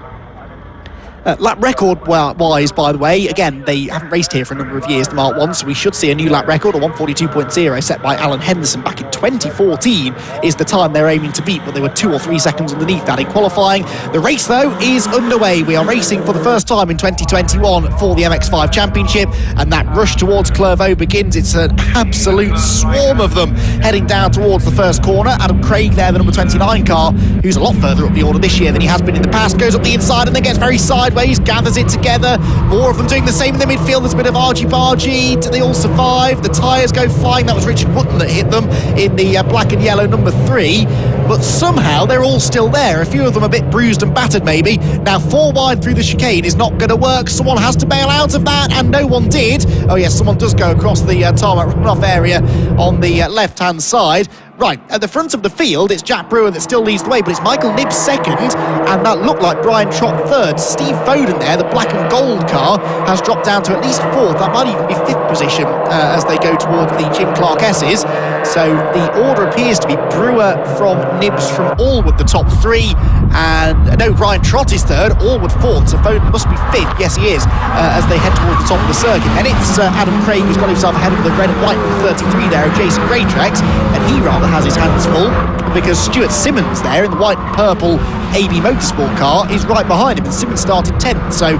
Lap record wise, by the way, again, they haven't raced here for a number of years, the Mark 1, so we should see a new lap record, a 1:42.0 set by Alan Henderson back in 2014 is the time they're aiming to beat, but they were 2 or 3 seconds underneath that in qualifying. The race, though, is underway. We are racing for the first time in 2021 for the MX-5 Championship, and that rush towards Clervaux begins. It's an absolute swarm of them heading down towards the first corner. Adam Craig there, the number 29 car, who's a lot further up the order this year than he has been in the past, goes up the inside and then gets very sideways, gathers it together. More of them doing the same in the midfield. There's a bit of argy-bargy. Do they all survive? The tyres go flying. That was Richard Wootton that hit them in the black and yellow number 3. But somehow they're all still there. A few of them a bit bruised and battered, maybe. Now 4 wide through the chicane is not going to work. Someone has to bail out of that, and no one did. Oh yes, someone does go across the tarmac runoff area on the left-hand side. Right, at the front of the field, it's Jack Brewer that still leads the way, but it's Michael Nibbs second, and that looked like Brian Trott third. Steve Foden there, the black and gold car, has dropped down to at least 4th. That might even be 5th position as they go towards the Jim Clark S's. So the order appears to be Brewer from Nibbs from Allwood, the top 3, and no, Brian Trott is 3rd, Allwood 4th, so Foden must be 5th. Yes, he is, as they head towards the top of the circuit. And it's Adam Craig who's got himself ahead of the red and white number 33 there, Jason Greytrex, and he rather has his hands full because Stuart Simmons there in the white and purple AB Motorsport car is right behind him, and Simmons started 10th, so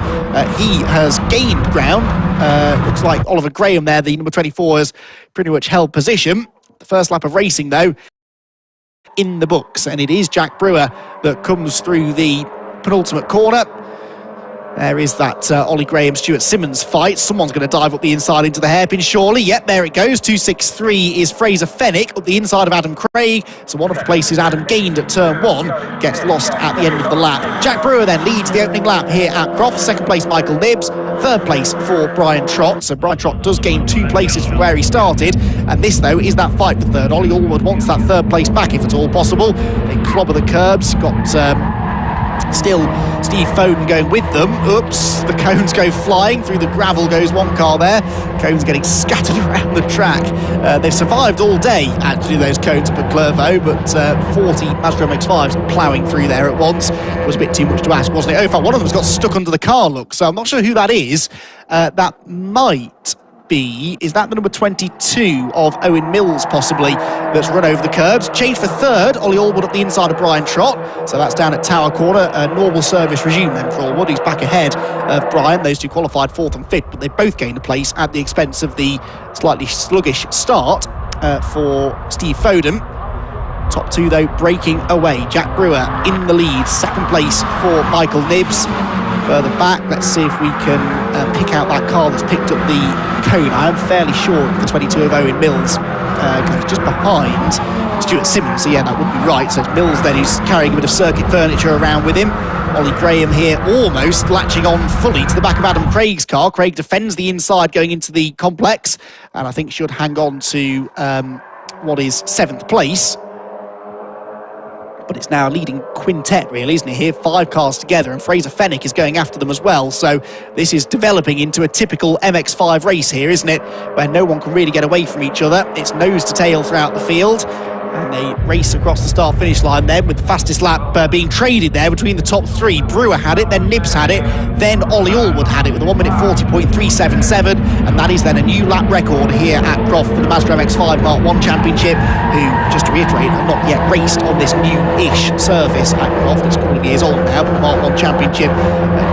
he has gained ground. Looks like Oliver Graham there, the number 24, has pretty much held position. The first lap of racing, though, in the books, and it is Jack Brewer that comes through the penultimate corner. There is that Ollie Graham, Stuart Simmons fight. Someone's going to dive up the inside into the hairpin, surely. Yep, there it goes. 263 is Fraser Fennick up the inside of Adam Craig. So one of the places Adam gained at turn 1 gets lost at the end of the lap. Jack Brewer then leads the opening lap here at Croft. Second place, Michael Nibbs. Third place for Brian Trott. So Brian Trott does gain 2 places from where he started. And this, though, is that fight for third. Ollie Allwood wants that third place back, if at all possible. They clobber the curbs. Got still Steve Foden going with them. Oops, the cones go flying. Through the gravel goes one car there. Cones getting scattered around the track. They've survived all day, actually, those cones up at Clervaux, but 40 Mazda MX-5s ploughing through there at once was a bit too much to ask, wasn't it? Oh, in fact, one of them's got stuck under the car, look, so I'm not sure who that is. That might be, is that the number 22 of Owen Mills, possibly, that's run over the curbs? Change for third, Ollie Allwood up the inside of Brian Trott, so that's down at Tower Corner. A normal service regime then for Allwood. He's back ahead of Brian. Those two qualified 4th and 5th, but they both gained a place at the expense of the slightly sluggish start for Steve Foden. Top 2, though, breaking away. Jack Brewer in the lead. Second place for Michael Nibbs. further back. Let's see if we can pick out that car that's picked up the cone. I am fairly sure of the 22 of Owen Mills, because he's just behind Stuart Simmons, so yeah, that would be right. So it's Mills then who's carrying a bit of circuit furniture around with him. Ollie Graham here almost latching on fully to the back of Adam Craig's car. Craig defends the inside going into the complex, and I think should hang on to what is 7th place. But it's now a leading quintet, really, isn't it? Here, 5 cars together, and Fraser Fenwick is going after them as well. So this is developing into a typical MX-5 race here, isn't it? Where no one can really get away from each other. It's nose to tail throughout the field. And they race across the start-finish line then, with the fastest lap being traded there between the top 3. Brewer had it, then Nibbs had it, then Ollie Allwood had it with a 1 minute 40.377, and that is then a new lap record here at Croft for the Mazda MX-5 Mark 1 Championship, who, just to reiterate, have not yet raced on this new-ish surface at Croft. It's a couple of years old now, but the Mark 1 Championship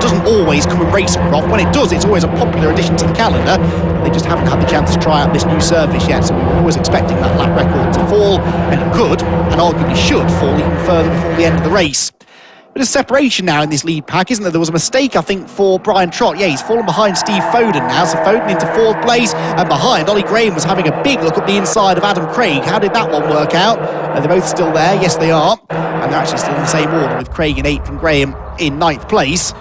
doesn't always come and race at Croft. When it does, it's always a popular addition to the calendar. They just haven't had the chance to try out this new surface yet, so we were always expecting that lap record to fall, and it could, and arguably should, fall even further before the end of the race. Bit of separation now in this lead pack, isn't there? There was a mistake, I think, for Brian Trott. Yeah, he's fallen behind Steve Foden now, so Foden into 4th place, and behind, Ollie Graham was having a big look at the inside of Adam Craig. How did that one work out? They're both still there, yes they are, and they're actually still in the same order, with Craig in 8th and Graham in 9th place.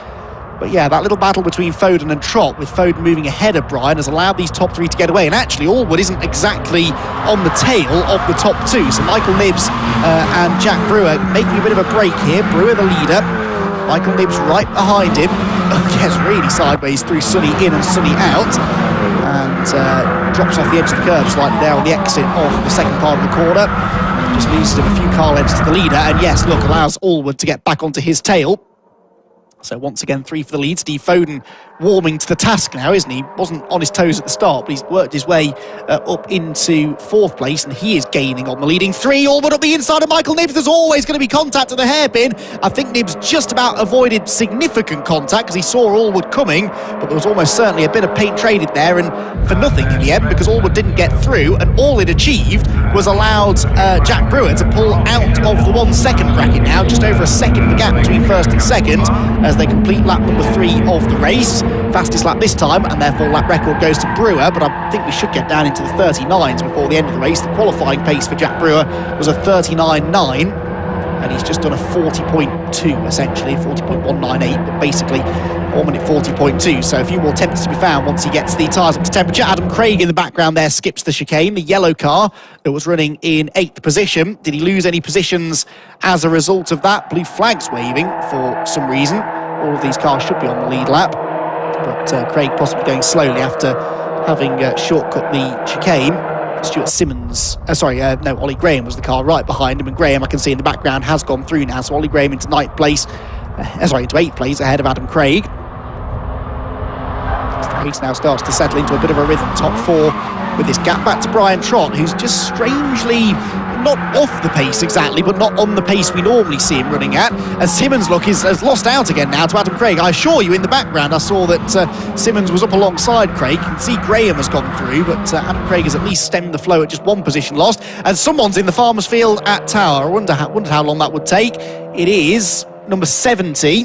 But yeah, that little battle between Foden and Trott, with Foden moving ahead of Brian, has allowed these top 3 to get away. And actually, Allwood isn't exactly on the tail of the top 2. So Michael Nibbs and Jack Brewer making a bit of a break here. Brewer the leader, Michael Nibbs right behind him. Gets really sideways through Sunny in and Sunny out. And drops off the edge of the curve, just like there on the exit of the second part of the corner. Just loses him a few car lengths to the leader. And yes, look, allows Allwood to get back onto his tail. So once again, 3 for the lead. Steve Foden warming to the task now, isn't he? Wasn't on his toes at the start, but he's worked his way up into 4th place, and he is gaining on the leading 3. Allwood up the inside of Michael Nibbs. There's always going to be contact at the hairpin. I think Nibbs just about avoided significant contact because he saw Allwood coming, but there was almost certainly a bit of paint traded there, and for nothing in the end, because Allwood didn't get through, and all it achieved was allowed Jack Brewer to pull out of the 1 second bracket now, just over a second the gap between 1st and 2nd, as they complete lap number 3 of the race. Fastest lap this time, and therefore lap record goes to Brewer, but I think we should get down into the 39s before the end of the race. The qualifying pace for Jack Brewer was a 39.9, and he's just done a 40.2, essentially, 40.198, but basically 1 minute 40.2, so a few more attempts to be found once he gets the tyres up to temperature. Adam Craig in the background there skips the chicane, the yellow car that was running in 8th position. Did he lose any positions as a result of that? Blue flag's waving for some reason. All of these cars should be on the lead lap, but Craig possibly going slowly after having shortcut the chicane. Stuart Simmons, Ollie Graham was the car right behind him, and Graham, I can see in the background, has gone through now, so Ollie Graham into 9th place, into 8th place ahead of Adam Craig. As the race now starts to settle into a bit of a rhythm, top 4 with this gap back to Brian Trott, who's just strangely not off the pace exactly, but not on the pace we normally see him running at. And Simmons, look, has lost out again now to Adam Craig. I assure you, in the background, I saw that Simmons was up alongside Craig. You can see Graham has gone through, but Adam Craig has at least stemmed the flow at just 1 position lost. And someone's in the Farmers Field at Tower. I wondered how long that would take. It is number 70,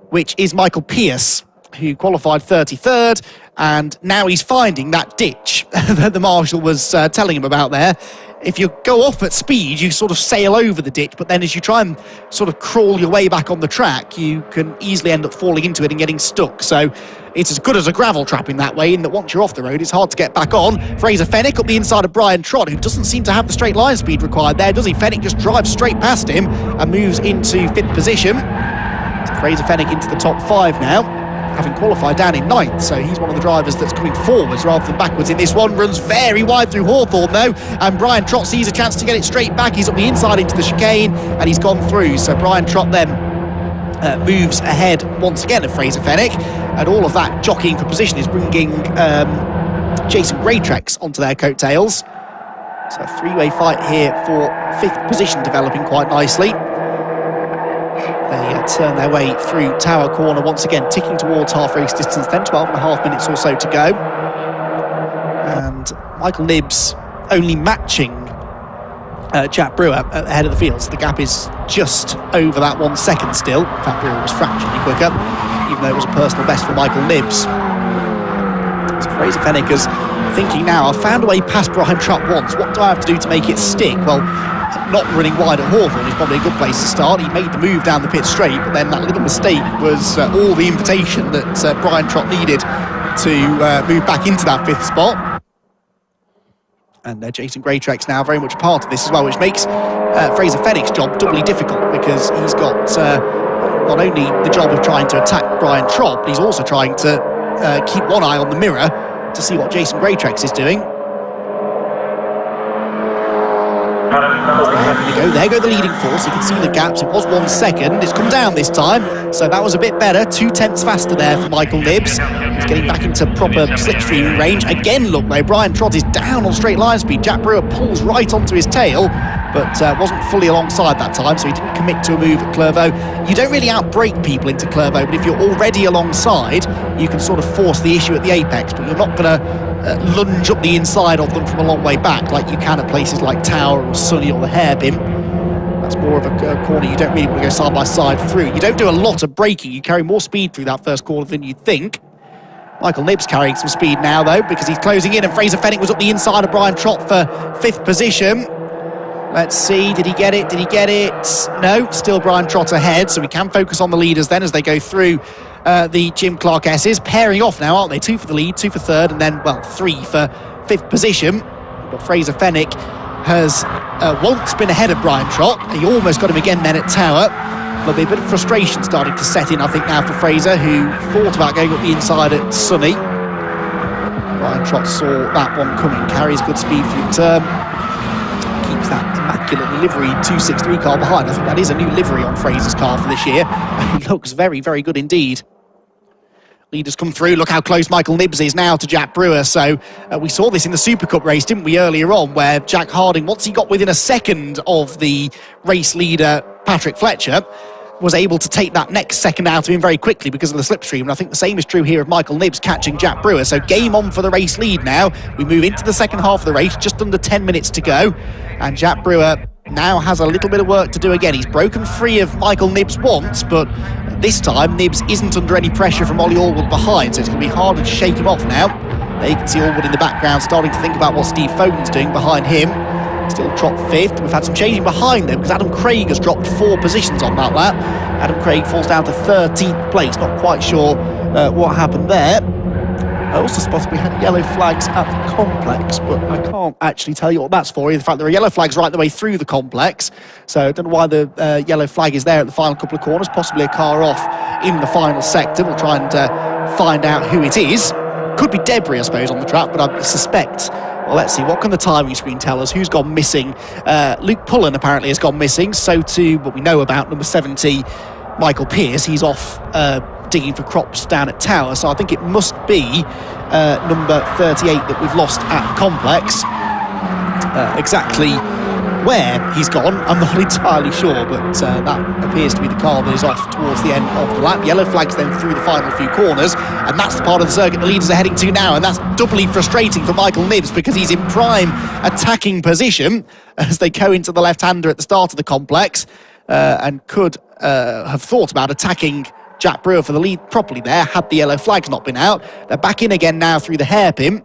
which is Michael Pearce, who qualified 33rd, and now he's finding that ditch that the marshal was telling him about there. If you go off at speed, you sort of sail over the ditch, but then as you try and sort of crawl your way back on the track, you can easily end up falling into it and getting stuck. So it's as good as a gravel trap in that way, in that once you're off the road, it's hard to get back on. Fraser Fenwick up the inside of Brian Trott, who doesn't seem to have the straight line speed required there, does he? Fenwick just drives straight past him and moves into 5th position. So Fraser Fenwick into the top 5 now, having qualified down in 9th, so he's one of the drivers that's coming forwards rather than backwards in this one. Runs very wide through Hawthorne though, and Brian Trott sees a chance to get it straight back. He's up the inside into the chicane, and he's gone through, so Brian Trott then moves ahead once again of Fraser Fenwick, and all of that jockeying for position is bringing Jason Greytrex onto their coattails. So a 3-way fight here for 5th position, developing quite nicely. They turn their way through Tower Corner once again, ticking towards half race distance, then 12.5 minutes or so to go. And Michael Nibbs only matching Jack Brewer at the head of the field, so the gap is just over that 1 second still. In fact, Brewer was fractionally quicker. even though it was a personal best for Michael Nibbs. So Fraser Fenwick is thinking now, I've found a way past Brian Trott once, what do I have to do to make it stick? Well, not running wide at Hawthorn is probably a good place to start. He made the move down the pit straight, but then that little mistake was all the invitation that Brian Trott needed to move back into that 5th spot. And Jason Greatrex now very much part of this as well, which makes Fraser Fenwick's job doubly difficult, because he's got not only the job of trying to attack Brian Trott, but he's also trying to keep one eye on the mirror to see what Jason Greatrex is doing. There go the leading force. You can see the gaps. It was 1 second. It's come down this time, so that was a bit better. 2/10 faster there for Michael Nibbs. He's getting back into proper slipstream range. Again, look though, Brian Trott is down on straight line speed. Jack Brewer pulls right onto his tail, but wasn't fully alongside that time, so he didn't commit to a move at Clervaux. You don't really outbrake people into Clervaux, but if you're already alongside, you can sort of force the issue at the apex, but you're not going to lunge up the inside of them from a long way back like you can at places like Tower or Sunny or the Hairpin. That's more of a corner you don't really want to go side by side through. You don't do a lot of braking. You carry more speed through that first corner than you'd think. Michael Nibbs carrying some speed now though, because he's closing in, and Fraser Fenwick was up the inside of Brian Trott for 5th position. Let's see, did he get it? Did he get it? No, still Brian Trott ahead, so we can focus on the leaders then as they go through the Jim Clark S's. Pairing off now, aren't they? 2 for the lead, 2 for 3rd, and then, well, 3 for 5th position. But Fraser Fenwick has once been ahead of Brian Trott. He almost got him again then at Tower, but a bit of frustration starting to set in, I think, now for Fraser, who thought about going up the inside at Sunny. Brian Trott saw that one coming, carries good speed through the turn, keeps that immaculate livery 263 car behind. I think that is a new livery on Fraser's car for this year. He looks very, very good indeed. Leaders come through. Look how close Michael Nibbs is now to Jack Brewer. So we saw this in the Super Cup race, didn't we, earlier on, where Jack Harding, once he got within a second of the race leader, Patrick Fletcher, was able to take that next second out of him very quickly because of the slipstream. And I think the same is true here of Michael Nibbs catching Jack Brewer. So game on for the race lead now. We move into the second half of the race, just under 10 minutes to go. And Jack Brewer now has a little bit of work to do again. He's broken free of Michael Nibbs once, but this time Nibbs isn't under any pressure from Ollie Allwood behind, so it's going to be harder to shake him off now. There you can see Allwood in the background starting to think about what Steve Foden's doing behind him. Still Trott 5th. We've had some changing behind them because Adam Craig has dropped 4 positions on that lap. Adam Craig falls down to 13th place. Not quite sure what happened there. I also spotted we had yellow flags at the complex, but I can't actually tell you what that's for. In fact, there are yellow flags right the way through the complex, so I don't know why the yellow flag is there at the final couple of corners. Possibly a car off in the final sector. We'll try and find out who it is. Could be debris, I suppose, on the track, but I suspect... Well, let's see, what can the timing screen tell us? Who's gone missing? Luke Pullen apparently has gone missing, so too what we know about number 70, Michael Pearce. He's off digging for crops down at Tower, so I think it must be number 38 that we've lost at the complex. Exactly where he's gone, I'm not entirely sure, but that appears to be the car that is off towards the end of the lap. Yellow flags then through the final few corners, and that's the part of the circuit the leaders are heading to now, and that's doubly frustrating for Michael Nibbs because he's in prime attacking position as they go into the left-hander at the start of the complex, and could have thought about attacking Jack Brewer for the lead properly there had the yellow flags not been out. They're back in again now through the hairpin,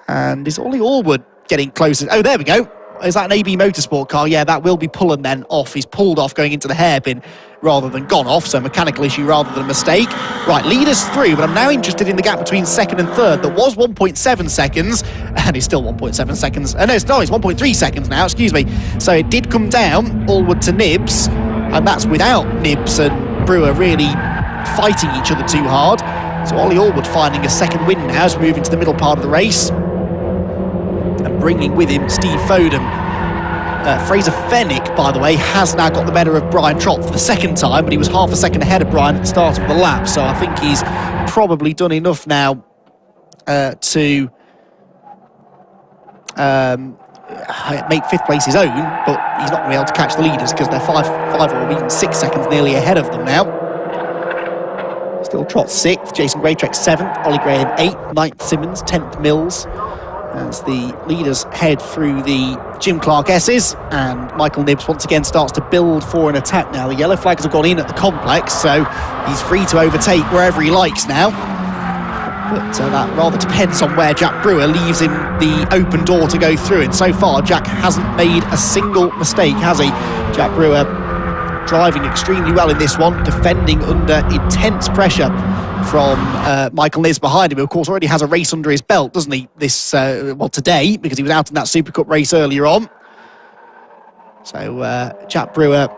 and is Ollie Allwood getting closer? Oh, there we go. Is that an AB Motorsport car? Yeah, that will be Pullen then off. He's pulled off going into the hairpin rather than gone off, so mechanical issue rather than a mistake. Right, leaders through, but I'm now interested in the gap between second and third. That was 1.7 seconds, and it's still 1.7 seconds. No, it's 1.3 seconds now, excuse me. So it did come down, Allwood to Nibbs, and that's without Nibbs and Brewer really fighting each other too hard. So Ollie Allwood finding a second win now as we move into the middle part of the race, and bringing with him Steve Foden. Fraser Fenwick, by the way, has now got the better of Brian Trott for the second time, but he was half a second ahead of Brian at the start of the lap, so I think he's probably done enough now to make fifth place his own, but he's not going to be able to catch the leaders because they're five or even 6 seconds nearly ahead of them now. Still Trott 6th, Jason Greatrex 7th, Ollie Graham 8th, 9th Simmons, 10th Mills, as the leaders head through the Jim Clark S's, and Michael Nibbs once again starts to build for an attack now. The yellow flags have gone in at the complex, so he's free to overtake wherever he likes now. But that rather depends on where Jack Brewer leaves him the open door to go through, and so far Jack hasn't made a single mistake, has he? Jack Brewer driving extremely well in this one, defending under intense pressure from Michael Nibbs behind him, who of course already has a race under his belt, doesn't he, this well, today, because he was out in that Super Cup race earlier on. So Jack Brewer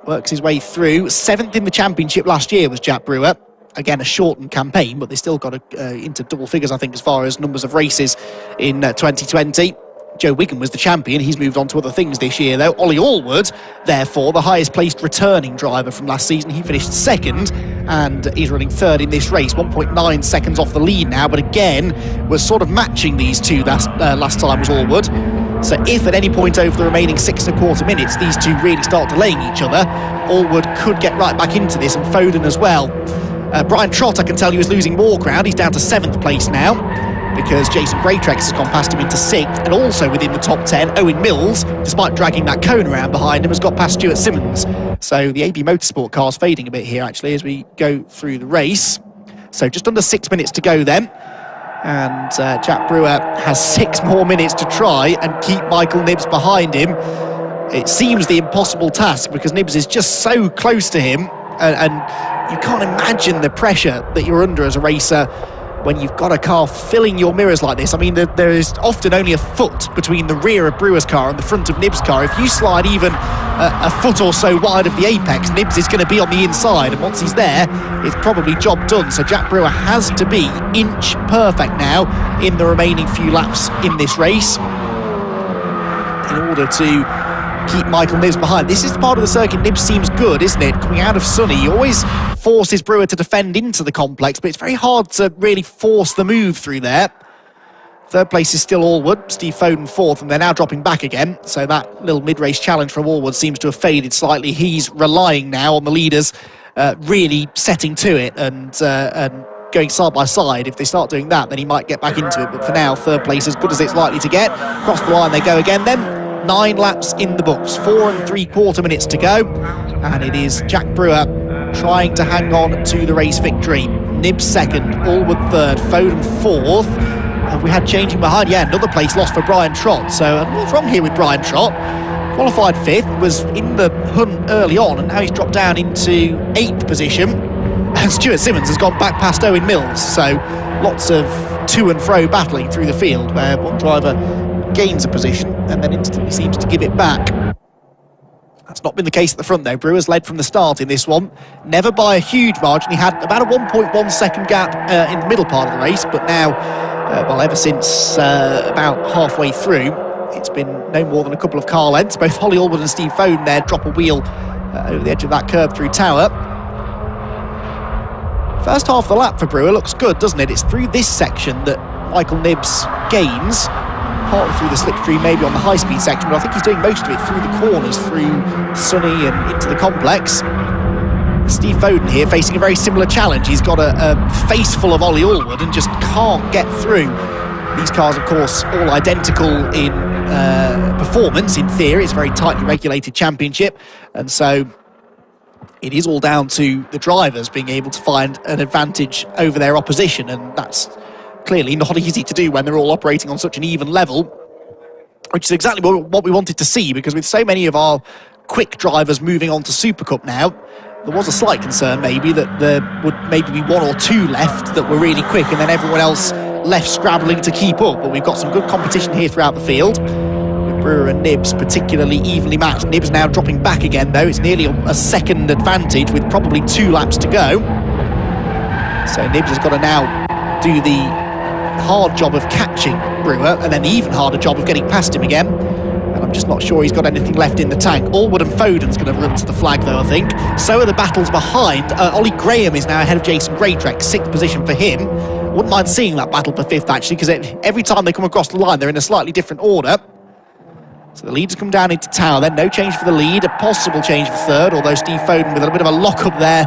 works his way through. 7th in the championship last year was Jack Brewer. Again, a shortened campaign, but they still got into double figures, I think, as far as numbers of races in 2020. Joe Wigan was the champion. He's moved on to other things this year, though. Ollie Allwood, therefore, the highest placed returning driver from last season. He finished 2nd, and he's running 3rd in this race. 1.9 seconds off the lead now, but again, was sort of matching these two last time was Allwood. So if at any point over the remaining 6.25 minutes these two really start delaying each other, Allwood could get right back into this, and Foden as well. Brian Trott, I can tell you, is losing more ground. He's down to 7th place now, because Jason Greatrex has gone past him into 6th, and also within the top 10, Owen Mills, despite dragging that cone around behind him, has got past Stuart Simmons. So the AB Motorsport car's fading a bit here, actually, as we go through the race. So just under 6 minutes to go then, and Jack Brewer has 6 more minutes to try and keep Michael Nibbs behind him. It seems the impossible task, because Nibbs is just so close to him, and you can't imagine the pressure that you're under as a racer when you've got a car filling your mirrors like this. I mean, there is often only a foot between the rear of Brewer's car and the front of Nibbs' car. If you slide even a foot or so wide of the apex, Nibbs is going to be on the inside, and once he's there, it's probably job done. So Jack Brewer has to be inch perfect now in the remaining few laps in this race in order to keep Michael Nibbs behind. This is the part of the circuit Nibbs seems good, isn't it? Coming out of Sunny, he always forces Brewer to defend into the complex, but it's very hard to really force the move through there. 3rd place is still Allwood, Steve Foden 4th, and they're now dropping back again. So that little mid-race challenge from Allwood seems to have faded slightly. He's relying now on the leaders really setting to it and going side by side. If they start doing that, then he might get back into it. But for now, 3rd place as good as it's likely to get. Across the line they go again then. 9 laps in the books, 4 3/4 minutes to go, and it is Jack Brewer trying to hang on to the race victory. Nibbs 2nd, Allwood 3rd, Foden 4th. Have we had changing behind? Yeah, another place lost for Brian Trott. So what's wrong here with Brian Trott? Qualified 5th, was in the hunt early on, and now he's dropped down into 8th position. And Stuart Simmons has gone back past Owen Mills. So lots of to and fro battling through the field, where one driver gains a position and then instantly seems to give it back. That's not been the case at the front though. Brewer's led from the start in this one, never by a huge margin. He had about a 1.1 second gap in the middle part of the race, but now, well, ever since about halfway through, it's been no more than a couple of car lengths. Both Ollie Allwood and Steve Foden there drop a wheel over the edge of that curb through Tower. First half of the lap for Brewer looks good, doesn't it? It's through this section that Michael Nibbs gains, partly through the slipstream, maybe on the high-speed section, but I think he's doing most of it through the corners, through Sunny and into the complex. Steve Foden here facing a very similar challenge. He's got a face full of Ollie Allwood and just can't get through. These cars, of course, all identical in performance. In theory, it's a very tightly regulated championship, and so it is all down to the drivers being able to find an advantage over their opposition, and that's clearly not easy to do when they're all operating on such an even level, which is exactly what we wanted to see, because with so many of our quick drivers moving on to Super Cup now, there was a slight concern maybe that there would maybe be 1 or 2 left that were really quick and then everyone else left scrabbling to keep up. But we've got some good competition here throughout the field, with Brewer and Nibbs particularly evenly matched. Nibbs now dropping back again though. It's nearly a second advantage with probably 2 laps to go. So Nibbs has got to now do the hard job of catching Brewer and then the even harder job of getting past him again, and I'm just not sure he's got anything left in the tank. Allwood and Foden's going to run to the flag though, I think. So are the battles behind. Ollie Graham is now ahead of Jason Greatrex, 6th position for him. Wouldn't mind seeing that battle for 5th actually, because every time they come across the line they're in a slightly different order. So the leaders come down into Tower then, no change for the lead, a possible change for 3rd, although Steve Foden with a bit of a lock-up there.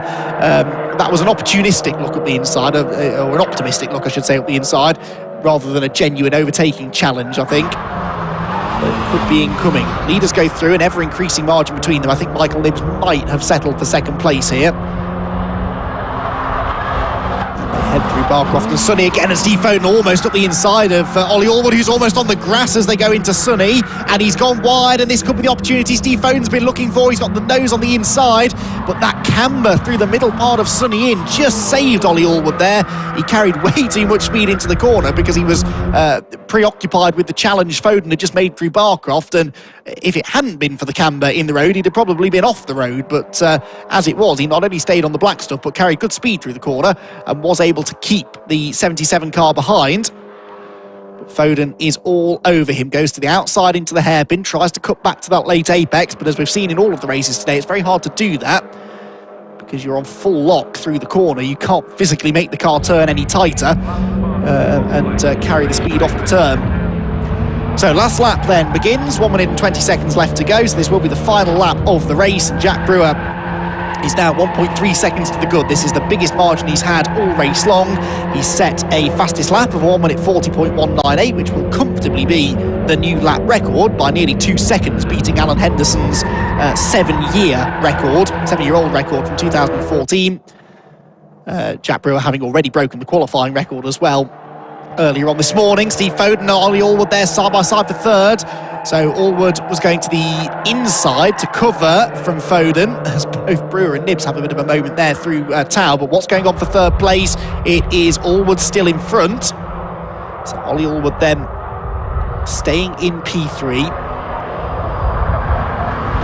That was an opportunistic look at the inside, or an optimistic look I should say, at the inside. rather than a genuine overtaking challenge, I think. But could be incoming. Leaders go through, an ever-increasing margin between them. I think Michael Nibbs might have settled for second place here. Head through Barcroft and Sunny again, and Steve Foden almost at the inside of Ollie Allwood, who's almost on the grass as they go into Sunny, and he's gone wide, and this could be the opportunity Steve Foden's been looking for. He's got the nose on the inside, but that camber through the middle part of Sunny in just saved Ollie Allwood there. He carried way too much speed into the corner because he was preoccupied with the challenge Foden had just made through Barcroft, and if it hadn't been for the camber in the road, he'd have probably been off the road, but as it was, he not only stayed on the black stuff, but carried good speed through the corner and was able to keep the 77 car behind. But Foden is all over him, goes to the outside into the hairpin, tries to cut back to that late apex, but as we've seen in all of the races today, it's very hard to do that because you're on full lock through the corner. You can't physically make the car turn any tighter and carry the speed off the turn. So last lap then begins, 1 minute and 20 seconds left to go, so this will be the final lap of the race. Jack Brewer is now 1.3 seconds to the good. This is the biggest margin he's had all race long. He's set a fastest lap of 1 minute 40.198, which will comfortably be the new lap record by nearly 2 seconds, beating Alan Henderson's 7-year-old record from 2014. Jack Brewer having already broken the qualifying record as well earlier on this morning. Steve Foden and Ollie Allwood there side by side for third. So Allwood was going to the inside to cover from Foden, as both Brewer and Nibbs have a bit of a moment there through Tau. But what's going on for third place? It is Allwood still in front. So Ollie Allwood then staying in P3.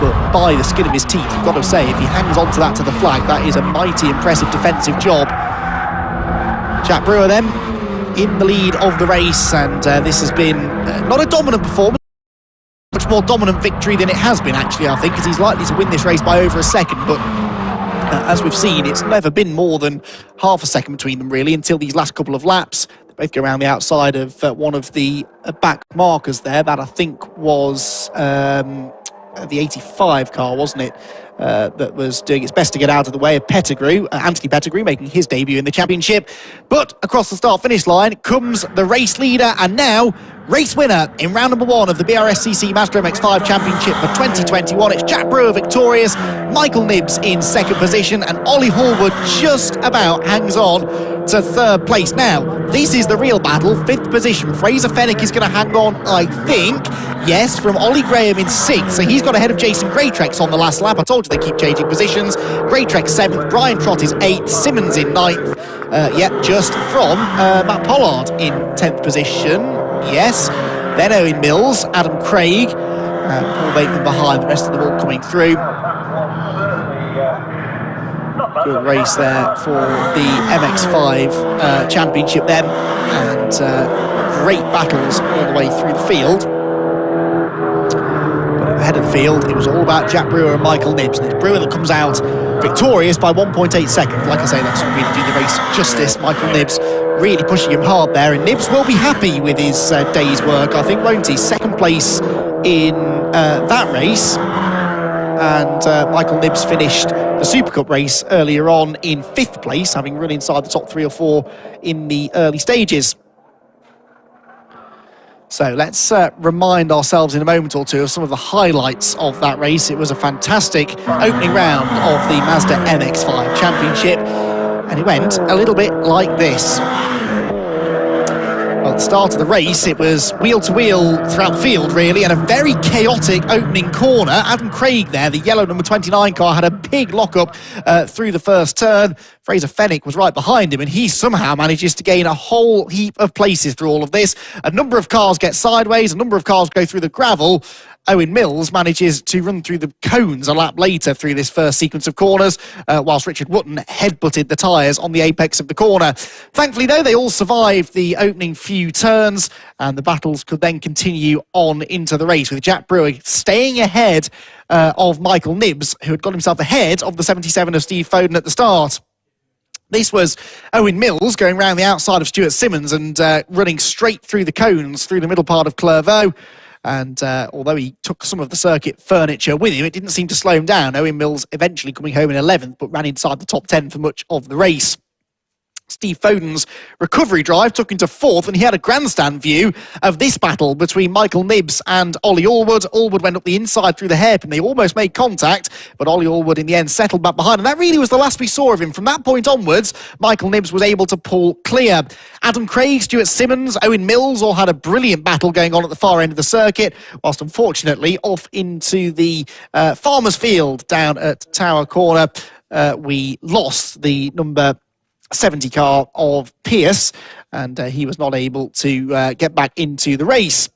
But by the skin of his teeth, you've got to say, if he hangs on to that to the flag, that is a mighty impressive defensive job. Jack Brewer then in the lead of the race, and this has been not a dominant performance, much more dominant victory than it has been actually, I think, because he's likely to win this race by over a second, but as we've seen, it's never been more than half a second between them really until these last couple of laps. They both go around the outside of one of the back markers there. That I think was the 85 car, wasn't it? That was doing its best to get out of the way of Pettigrew, Anthony Pettigrew, making his debut in the championship. But across the start-finish line comes the race leader and now race winner in round number 1 of the BRSCC Mazda MX-5 Championship for 2021. It's Jack Brewer victorious, Michael Nibbs in second position, and Ollie Allwood just about hangs on to third place. Now, this is the real battle. 5th position, Fraser Fenwick is going to hang on, I think, yes, from Ollie Graham in 6th. So he's got ahead of Jason Greytrex on the last lap. I told you they keep changing positions. Greytrex 7th, Brian Trott is 8th, Simmons in 9th. Just from Matt Pollard in 10th position. Yes, then Owen Mills, Adam Craig, Paul Bateman behind, the rest of them all coming through. Good race there for the MX-5 Championship then, and great battles all the way through the field. But at the head of the field, it was all about Jack Brewer and Michael Nibbs, and it's Brewer that comes out victorious by 1.8 seconds. Like I say, that's really do the race justice. Michael Nibbs really pushing him hard there, and Nibbs will be happy with his day's work, I think, won't he? Second place in that race, and Michael Nibbs finished the Super Cup race earlier on in 5th place, having run inside the top 3 or 4 in the early stages. So let's remind ourselves in a moment or two of some of the highlights of that race. It was a fantastic opening round of the Mazda MX-5 Championship, and it went a little bit like this. Well, at the start of the race, it was wheel-to-wheel throughout the field, really, and a very chaotic opening corner. Adam Craig there, the yellow number 29 car, had a big lock-up through the first turn. Fraser Fenwick was right behind him, and he somehow manages to gain a whole heap of places through all of this. A number of cars get sideways, a number of cars go through the gravel. Owen Mills manages to run through the cones a lap later through this first sequence of corners, whilst Richard Wotton headbutted the tyres on the apex of the corner. Thankfully, though, they all survived the opening few turns, and the battles could then continue on into the race, with Jack Brewer staying ahead of Michael Nibbs, who had got himself ahead of the 77 of Steve Foden at the start. This was Owen Mills going round the outside of Stuart Simmons and running straight through the cones through the middle part of Clairvaux. And although he took some of the circuit furniture with him, it didn't seem to slow him down. Owen Mills eventually coming home in 11th, but ran inside the top 10 for much of the race. Steve Foden's recovery drive took him to 4th, and he had a grandstand view of this battle between Michael Nibbs and Ollie Allwood. Allwood went up the inside through the hairpin. They almost made contact, but Ollie Allwood in the end settled back behind, and that really was the last we saw of him. From that point onwards, Michael Nibbs was able to pull clear. Adam Craig, Stuart Simmons, Owen Mills all had a brilliant battle going on at the far end of the circuit, whilst unfortunately off into the Farmers Field down at Tower Corner, we lost the number 70 car of Pierce, and he was not able to get back into the race.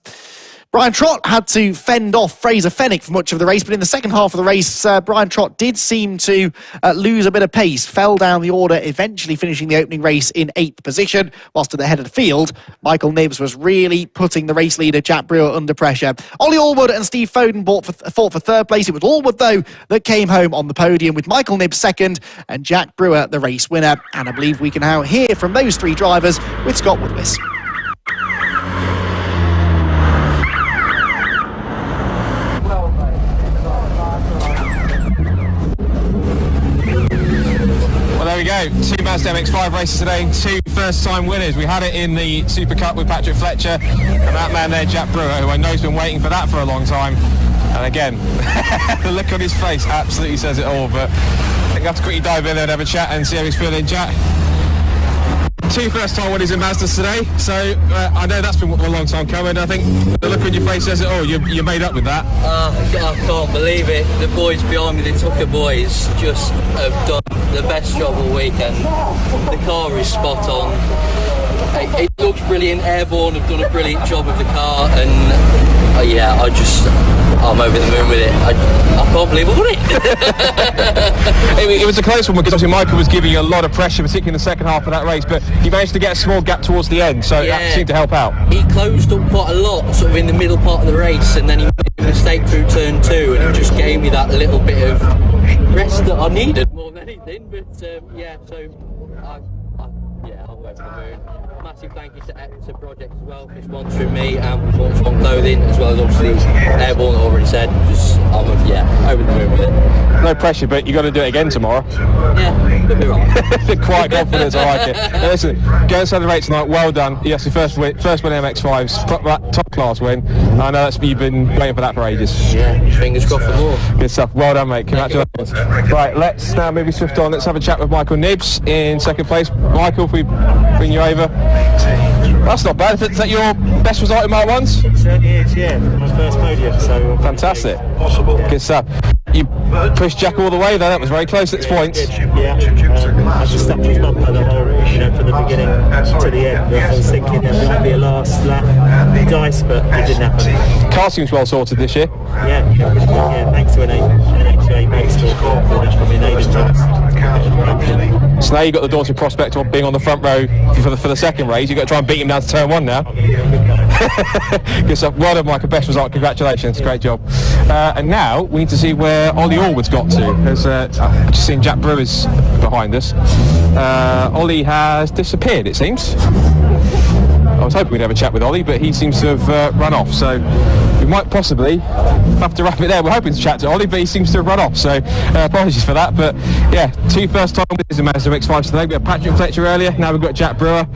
Brian Trott had to fend off Fraser Fenwick for much of the race, but in the second half of the race, Brian Trott did seem to lose a bit of pace, fell down the order, eventually finishing the opening race in 8th position, whilst at the head of the field, Michael Nibbs was really putting the race leader, Jack Brewer, under pressure. Ollie Allwood and Steve Foden fought for 3rd place. It was Allwood, though, that came home on the podium, with Michael Nibbs 2nd and Jack Brewer the race winner. And I believe we can now hear from those 3 drivers with Scott Woodwis. There we go, 2 Mazda MX-5 races today, 2 first-time winners. We had it in the Super Cup with Patrick Fletcher, and that man there, Jack Brewer, who I know has been waiting for that for a long time. And again, the look on his face absolutely says it all, but I think I have to quickly dive in there and have a chat and see how he's feeling. Jack, 2 first-time winners in Mazdas today, so I know that's been a long time coming. I think the look on your face says it all. You're made up with that. I can't believe it. The boys behind me, the Tucker boys, just have done the best job all weekend. The car is spot on. It looks brilliant. Airborne have done a brilliant job of the car, and I'm over the moon with it. I can't believe I won it. It was a close one because obviously Michael was giving you a lot of pressure, particularly in the second half of that race, but he managed to get a small gap towards the end, so that seemed to help out. He closed up quite a lot, sort of in the middle part of the race, and then he made a mistake through turn 2, and it just gave me that little bit of rest that I needed more than anything. But I'm over the moon. Massive thank you to Project as well for sponsoring me and Sports One Clothing, as well as obviously Airborne, already said. I'm over the moon with it. No pressure, but you got to do it again tomorrow. Yeah, it'll be right. Quite confident, I like it. Now listen, go and celebrate tonight. Well done. Yes, the first win MX-5's top class win. I know you've been waiting for that for ages. Yeah, fingers crossed for more. Good stuff. Well done, mate. Congratulations. Right, let's now maybe swift on. Let's have a chat with Michael Nibbs in 2nd place. Michael, if we bring you over. That's not bad. Is that your best result in Mark 1s? It certainly is, yeah. My first podium, so... Fantastic. Good stuff. You pushed Jack all the way though, that was very close at its points. Yeah, I just stepped his bumper from the beginning to the end. I was thinking there might be a last lap dice, but it didn't happen. Car seems well sorted this year. Yeah, thanks to an NHA motorsport from your neighbour's house. So now you've got the daunting prospect of being on the front row for the second race. You've got to try and beat him down to turn 1 now. Good stuff. Well done, Michael. Best result. Congratulations. Great job. And now we need to see where Ollie Allwood's got to. I've just seen Jack Brewer's behind us. Ollie has disappeared, it seems. I was hoping we'd have a chat with Ollie, but he seems to have run off. So we might possibly have to wrap it there. We're hoping to chat to Ollie, but he seems to have run off. So apologies for that. But yeah, 2 first-time winners in Mazda MX-5 today. We had Patrick Fletcher earlier. Now we've got Jack Brewer.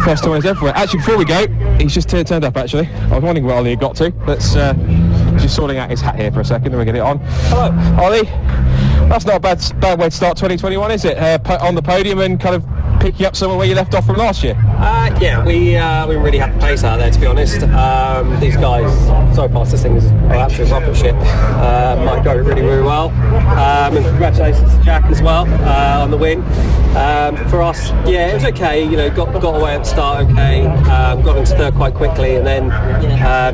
First-time winners everywhere. Actually, before we go, he's just turned up. Actually, I was wondering where Ollie had got to. Let's just sorting out his hat here for a second, and we'll get it on. Hello, Ollie. That's not a bad way to start 2021, is it? On the podium and kind of picking up somewhere where you left off from last year. Yeah, we really had the pace out there, to be honest. These guys, so far, this thing is absolute rocket ship. Mike got it really, really well. And congratulations to Jack as well on the win. For us, yeah, it was okay. You know, got away at the start okay. Got into third quite quickly, and then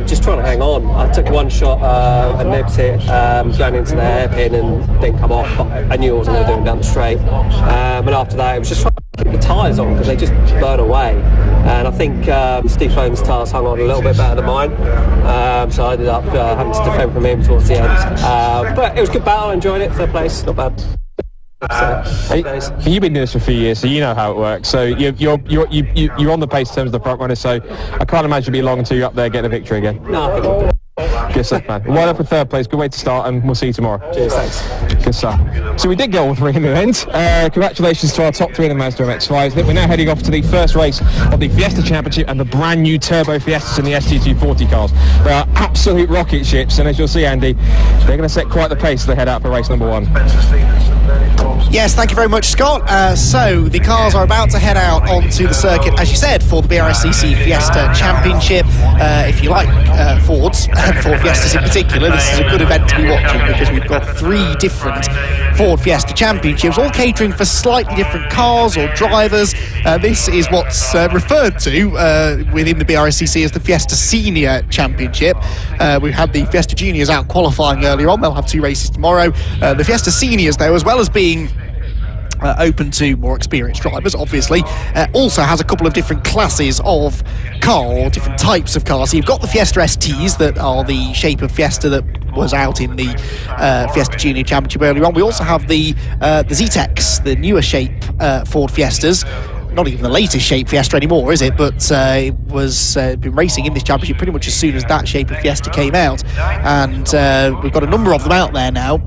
just trying to hang on. I took one shot and Nibbs hit going into the hairpin and didn't come off. But I knew I wasn't going to do him down the straight. And after that, it was just trying to keep the tyres on because they just burn away. And I think Steve Foden's tyres hung on a little bit better than mine. So I ended up having to defend from him towards the end. But it was a good battle. I enjoyed it. Third place, not bad. You've been doing this for a few years, so you know how it works. So you're on the pace in terms of the front runners. So I can't imagine it'll be long until you're up there getting a victory again. No, I think Good stuff, man. Well up for third place. Good way to start, and we'll see you tomorrow. Cheers, thanks. Good stuff. So we did get all three in the end. Congratulations to our top three in the Mazda MX-5s. We're now heading off to the first race of the Fiesta Championship and the brand new turbo Fiestas in the ST240 cars. They are absolute rocket ships, and as you'll see, Andy, they're going to set quite the pace as they head out for race number one. Yes, thank you very much, Scott. So the cars are about to head out onto the circuit, as you said, for the BRSCC Fiesta Championship. If you like Fords, and Ford Fiestas in particular, this is a good event to be watching because we've got 3 different Ford Fiesta Championships, all catering for slightly different cars or drivers. This is what's referred to within the BRSCC as the Fiesta Senior Championship. We had the Fiesta Juniors out qualifying earlier on. They'll have 2 races tomorrow. The Fiesta Seniors, though, as well as being open to more experienced drivers, obviously, also has a couple of different classes of car, or different types of cars. So you've got the Fiesta STs that are the shape of Fiesta that was out in the Fiesta Junior Championship earlier on. We also have the Z-Tex, the newer shape Ford Fiestas. Not even the latest shape Fiesta anymore, is it? But it was been racing in this championship pretty much as soon as that shape of Fiesta came out. And we've got a number of them out there now.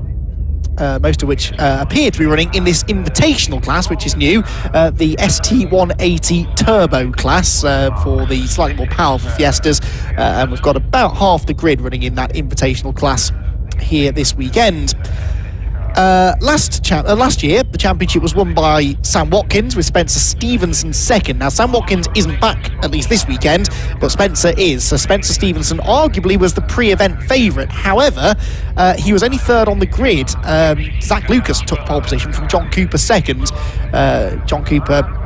Most of which appear to be running in this invitational class, which is new, the ST180 Turbo class for the slightly more powerful Fiestas, and we've got about half the grid running in that invitational class here this weekend. Last year, the championship was won by Sam Watkins with Spencer Stevenson second. Now, Sam Watkins isn't back, at least this weekend, but Spencer is. So Spencer Stevenson arguably was the pre-event favourite. However, he was only third on the grid. Zach Lucas took pole position from John Cooper second. John Cooper,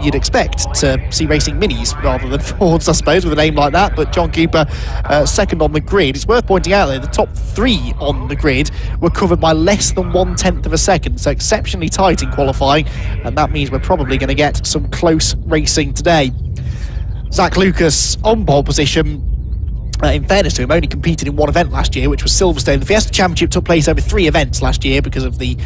you'd expect to see racing minis rather than Fords, I suppose, with a name like that, but John Cooper second on the grid. It's worth pointing out there the top 3 on the grid were covered by less than 1/10 of a second, so exceptionally tight in qualifying, and that means we're probably going to get some close racing today. Zach Lucas on pole position. In fairness to him, only competed in 1 event last year, which was Silverstone. The Fiesta Championship took place over 3 events last year because of the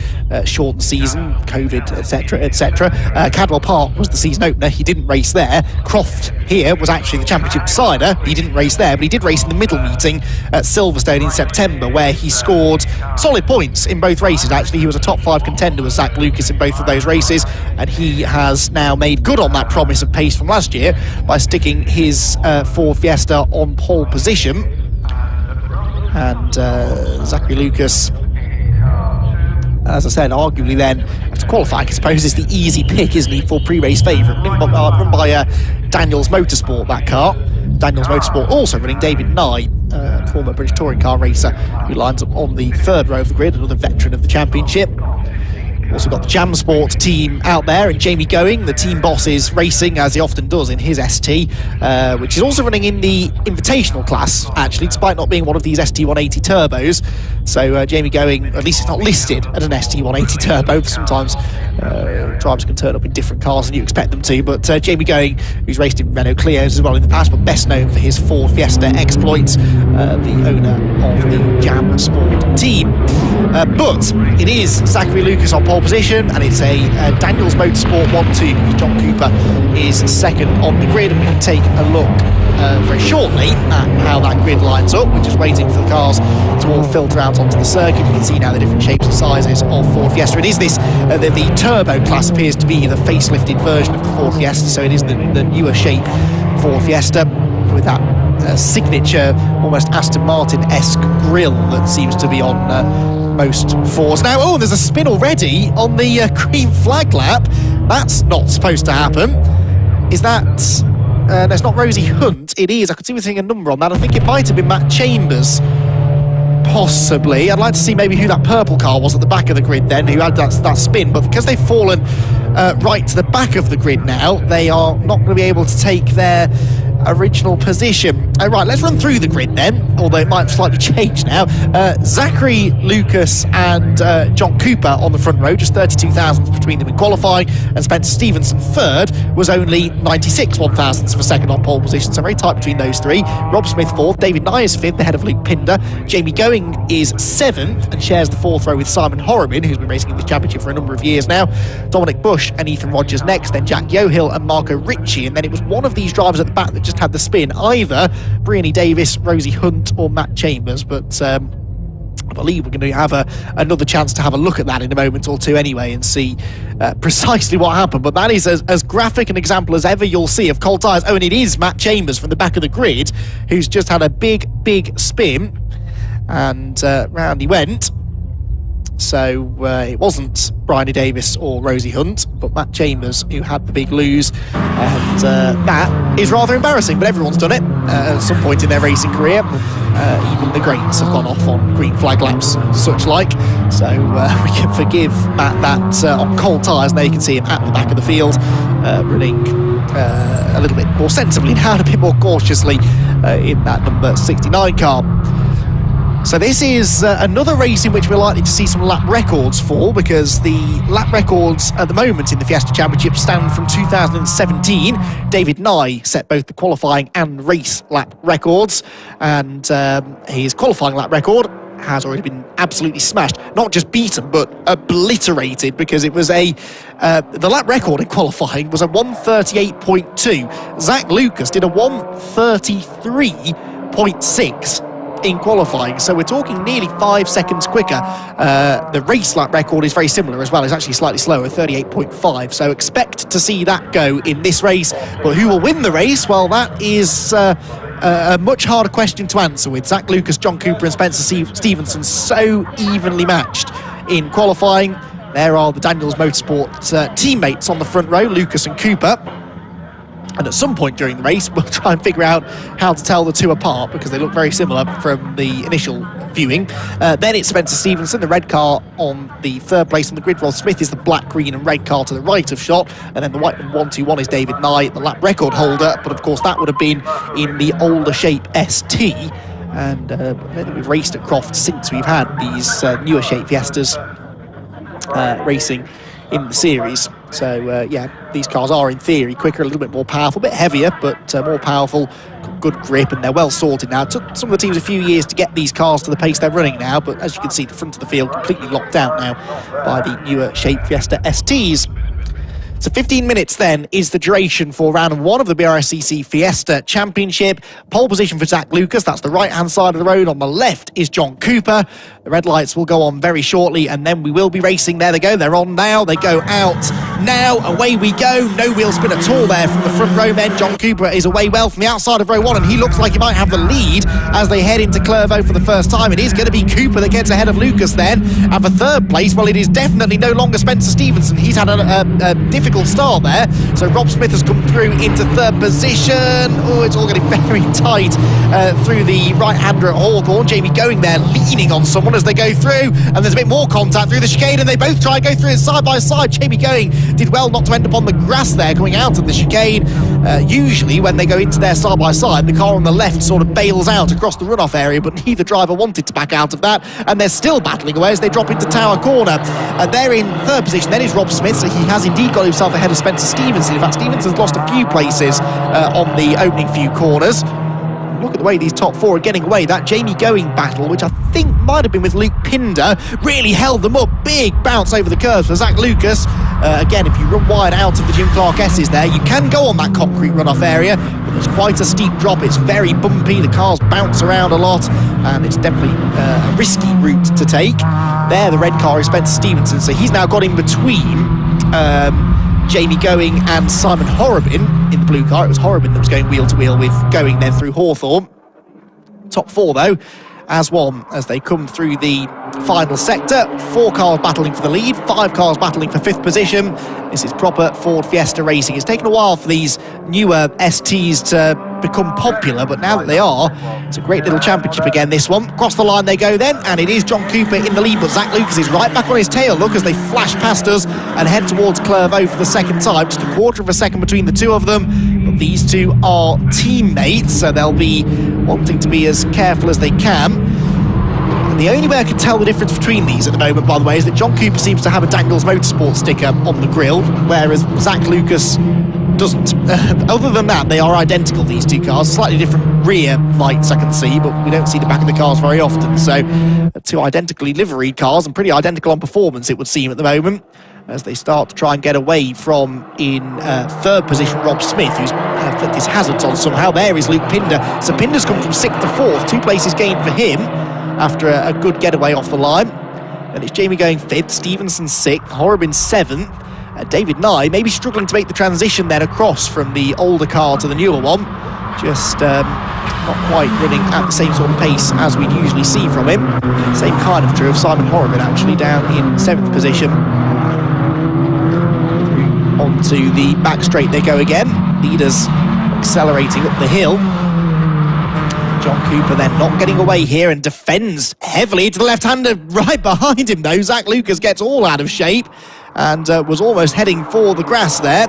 shortened season, COVID, etc., etc. Cadwell Park was the season opener. He didn't race there. Croft here was actually the championship decider. He didn't race there, but he did race in the middle meeting at Silverstone in September, where he scored solid points in both races. Actually, he was a top 5 contender with Zach Lucas in both of those races, and he has now made good on that promise of pace from last year by sticking his Ford Fiesta on pole position. And Zachary Lucas, as I said, arguably then, after qualifying, I suppose, is the easy pick, isn't he, for pre-race favourite. Run by Daniels Motorsport, that car. Daniels Motorsport also running David Nye, former British touring car racer, who lines up on the 3rd row of the grid, another veteran of the championship. Also got the Jam Sport team out there, and Jamie Going, the team boss, is racing, as he often does, in his ST, which is also running in the invitational class, actually, despite not being one of these ST180 turbos. So Jamie Going, at least it's not listed as an ST180 turbo. Sometimes drivers can turn up in different cars than you expect them to, but Jamie Going, who's raced in Renault Clios as well in the past, but best known for his Ford Fiesta exploits, the owner of the Jam Sport team. But it is Zachary Lucas on pole position, and it's a Daniels Motorsport 1-2 because John Cooper is second on the grid, and we can take a look very shortly at how that grid lines up. We're just waiting for the cars to all filter out onto the circuit. You can see now the different shapes and sizes of Ford Fiesta. It is this, the turbo class appears to be the facelifted version of the Ford Fiesta, so it is the newer shape Ford Fiesta with that signature, almost Aston Martin-esque grille that seems to be on most Fords. Now, oh, there's a spin already on the green flag lap. That's not supposed to happen. Is that... no, it's not Rosie Hunt. It is. I could see we're seeing a number on that. I think it might have been Matt Chambers. Possibly. I'd like to see maybe who that purple car was at the back of the grid then, who had that spin. But because they've fallen right to the back of the grid now, they are not going to be able to take their original position. Right, let's run through the grid then, although it might slightly change now. Zachary Lucas and John Cooper on the front row, just 32 thousandths between them in qualifying, and Spencer Stevenson third was only 96 1,000ths of a second on pole position, so very tight between those 3. Rob Smith fourth, David Nye is fifth, ahead of Luke Pinder. Jamie Going is seventh and shares the 4th row with Simon Horobin, who's been racing in the championship for a number of years now. Dominic Bush and Ethan Rogers next, then Jack Yohill and Marco Ritchie, and then it was one of these drivers at the back that just just had the spin, either Briony Davis, Rosie Hunt or Matt Chambers, but I believe we're going to have another chance to have a look at that in a moment or two anyway and see precisely what happened. But that is as graphic an example as ever you'll see of cold tyres. Oh, and it is Matt Chambers from the back of the grid who's just had a big spin, and round he went. So it wasn't Bryony Davis or Rosie Hunt, but Matt Chambers who had the big lose, and that is rather embarrassing, but everyone's done it at some point in their racing career. Even the greats have gone off on green flag laps and such like, so we can forgive Matt that on cold tyres. Now you can see him at the back of the field, running a little bit more sensibly now, a bit more cautiously in that number 69 car. So this is another race in which we're likely to see some lap records for, because the lap records at the moment in the Fiesta Championship stand from 2017. David Nye set both the qualifying and race lap records, and his qualifying lap record has already been absolutely smashed. Not just beaten, but obliterated, because it was the lap record in qualifying was a 1:38.2. Zach Lucas did a 1:33.6 in qualifying, so we're talking nearly 5 seconds quicker. The race lap record is very similar as well. It's actually slightly slower, 38.5, so expect to see that go in this race. But who will win the race? Well, that is a much harder question to answer, with Zach Lucas, John Cooper and Spencer Stevenson so evenly matched in qualifying. There are the Daniels Motorsport teammates on the front row, Lucas and Cooper. And at some point during the race, we'll try and figure out how to tell the two apart, because they look very similar from the initial viewing. Then it's Spencer Stevenson, the red car on the third place on the grid. Rod Smith is the black, green and red car to the right of shot. And then the white 121 is David Nye, the lap record holder. But of course, that would have been in the older shape ST. And I don't think we've raced at Croft since we've had these newer shape Fiestas racing in the series. So yeah, these cars are in theory quicker, a little bit more powerful, a bit heavier, but more powerful, good grip, and they're well sorted now. It took some of the teams a few years to get these cars to the pace they're running now, but as you can see, the front of the field completely locked out now by the newer shape Fiesta STs. So 15 minutes then is the duration for round one of the BRSCC Fiesta Championship. Pole position for Zach Lucas, that's the right-hand side of the road. On the left is John Cooper. The red lights will go on very shortly, and then we will be racing. There they go, they're on now, they go out now, away we go. No wheel spin at all there from the front row men. John Cooper is away well from the outside of row one, and he looks like he might have the lead as they head into Clervaux for the first time. It is going to be Cooper that gets ahead of Lucas then. And for third place, well, it is definitely no longer Spencer Stevenson. He's had a difficult start there, so Rob Smith has come through into third position. Oh, it's all getting very tight through the right-hander at Hawthorne. Jamie Going there leaning on someone as they go through, and there's a bit more contact through the chicane, and they both try and go through it side by side. Jamie Going did well not to end up on the grass there coming out of the chicane. Usually when they go into their side by side, the car on the left sort of bails out across the runoff area, but neither driver wanted to back out of that, and they're still battling away as they drop into Tower Corner. They're in third position. Then is Rob Smith, so he has indeed got himself ahead of Spencer Stevenson. In fact, Stevenson's lost a few places on the opening few corners. Look at the way these top four are getting away. That Jamie Going battle, which I think might have been with Luke Pinder, really held them up. Big bounce over the curves for Zach Lucas. Again, if you run wide out of the Jim Clark S's there, you can go on that concrete runoff area, but there's quite a steep drop. It's very bumpy. The cars bounce around a lot, and it's definitely a risky route to take. There, the red car is Spencer Stevenson, so he's now got in between Jamie Going and Simon Horrobin in the blue car. It was Horrobin that was going wheel to wheel with Going then through Hawthorne. Top four though, as one, as they come through the final sector. 4 cars battling for the lead, 5 cars battling for 5th position. This is proper Ford Fiesta racing. It's taken a while for these newer STs to become popular, but now that they are, it's a great little championship again, this one. Across the line they go then, and it is John Cooper in the lead, but Zach Lucas is right back on his tail. Look, as they flash past us and head towards Clervaux for the second time. Just a quarter of a second between the two of them, but these two are teammates, so they'll be wanting to be as careful as they can. And the only way I can tell the difference between these at the moment, by the way, is that John Cooper seems to have a Daniels Motorsport sticker on the grille, whereas Zach Lucas doesn't. Other than that, they are identical, these two cars. Slightly different rear lights I can see, but we don't see the back of the cars very often. So two identically liveried cars and pretty identical on performance, it would seem, at the moment. as they start to try and get away from, in third position, Rob Smith, who's flicked his hazards on somehow. There is Luke Pinder. So Pinder's come from 6th to 4th, 2 places gained for him after a good getaway off the line. And it's Jamie going 5th, Stevenson 6th, Horrobin 7th. David Nye maybe struggling to make the transition then across from the older car to the newer one. Just not quite running at the same sort of pace as we'd usually see from him. Same kind of true of Simon Horrobin, actually, down in 7th position. Onto the back straight they go again. Leaders accelerating up the hill. John Cooper then not getting away here and defends heavily to the left-hander right behind him, though. Zach Lucas gets all out of shape and was almost heading for the grass there.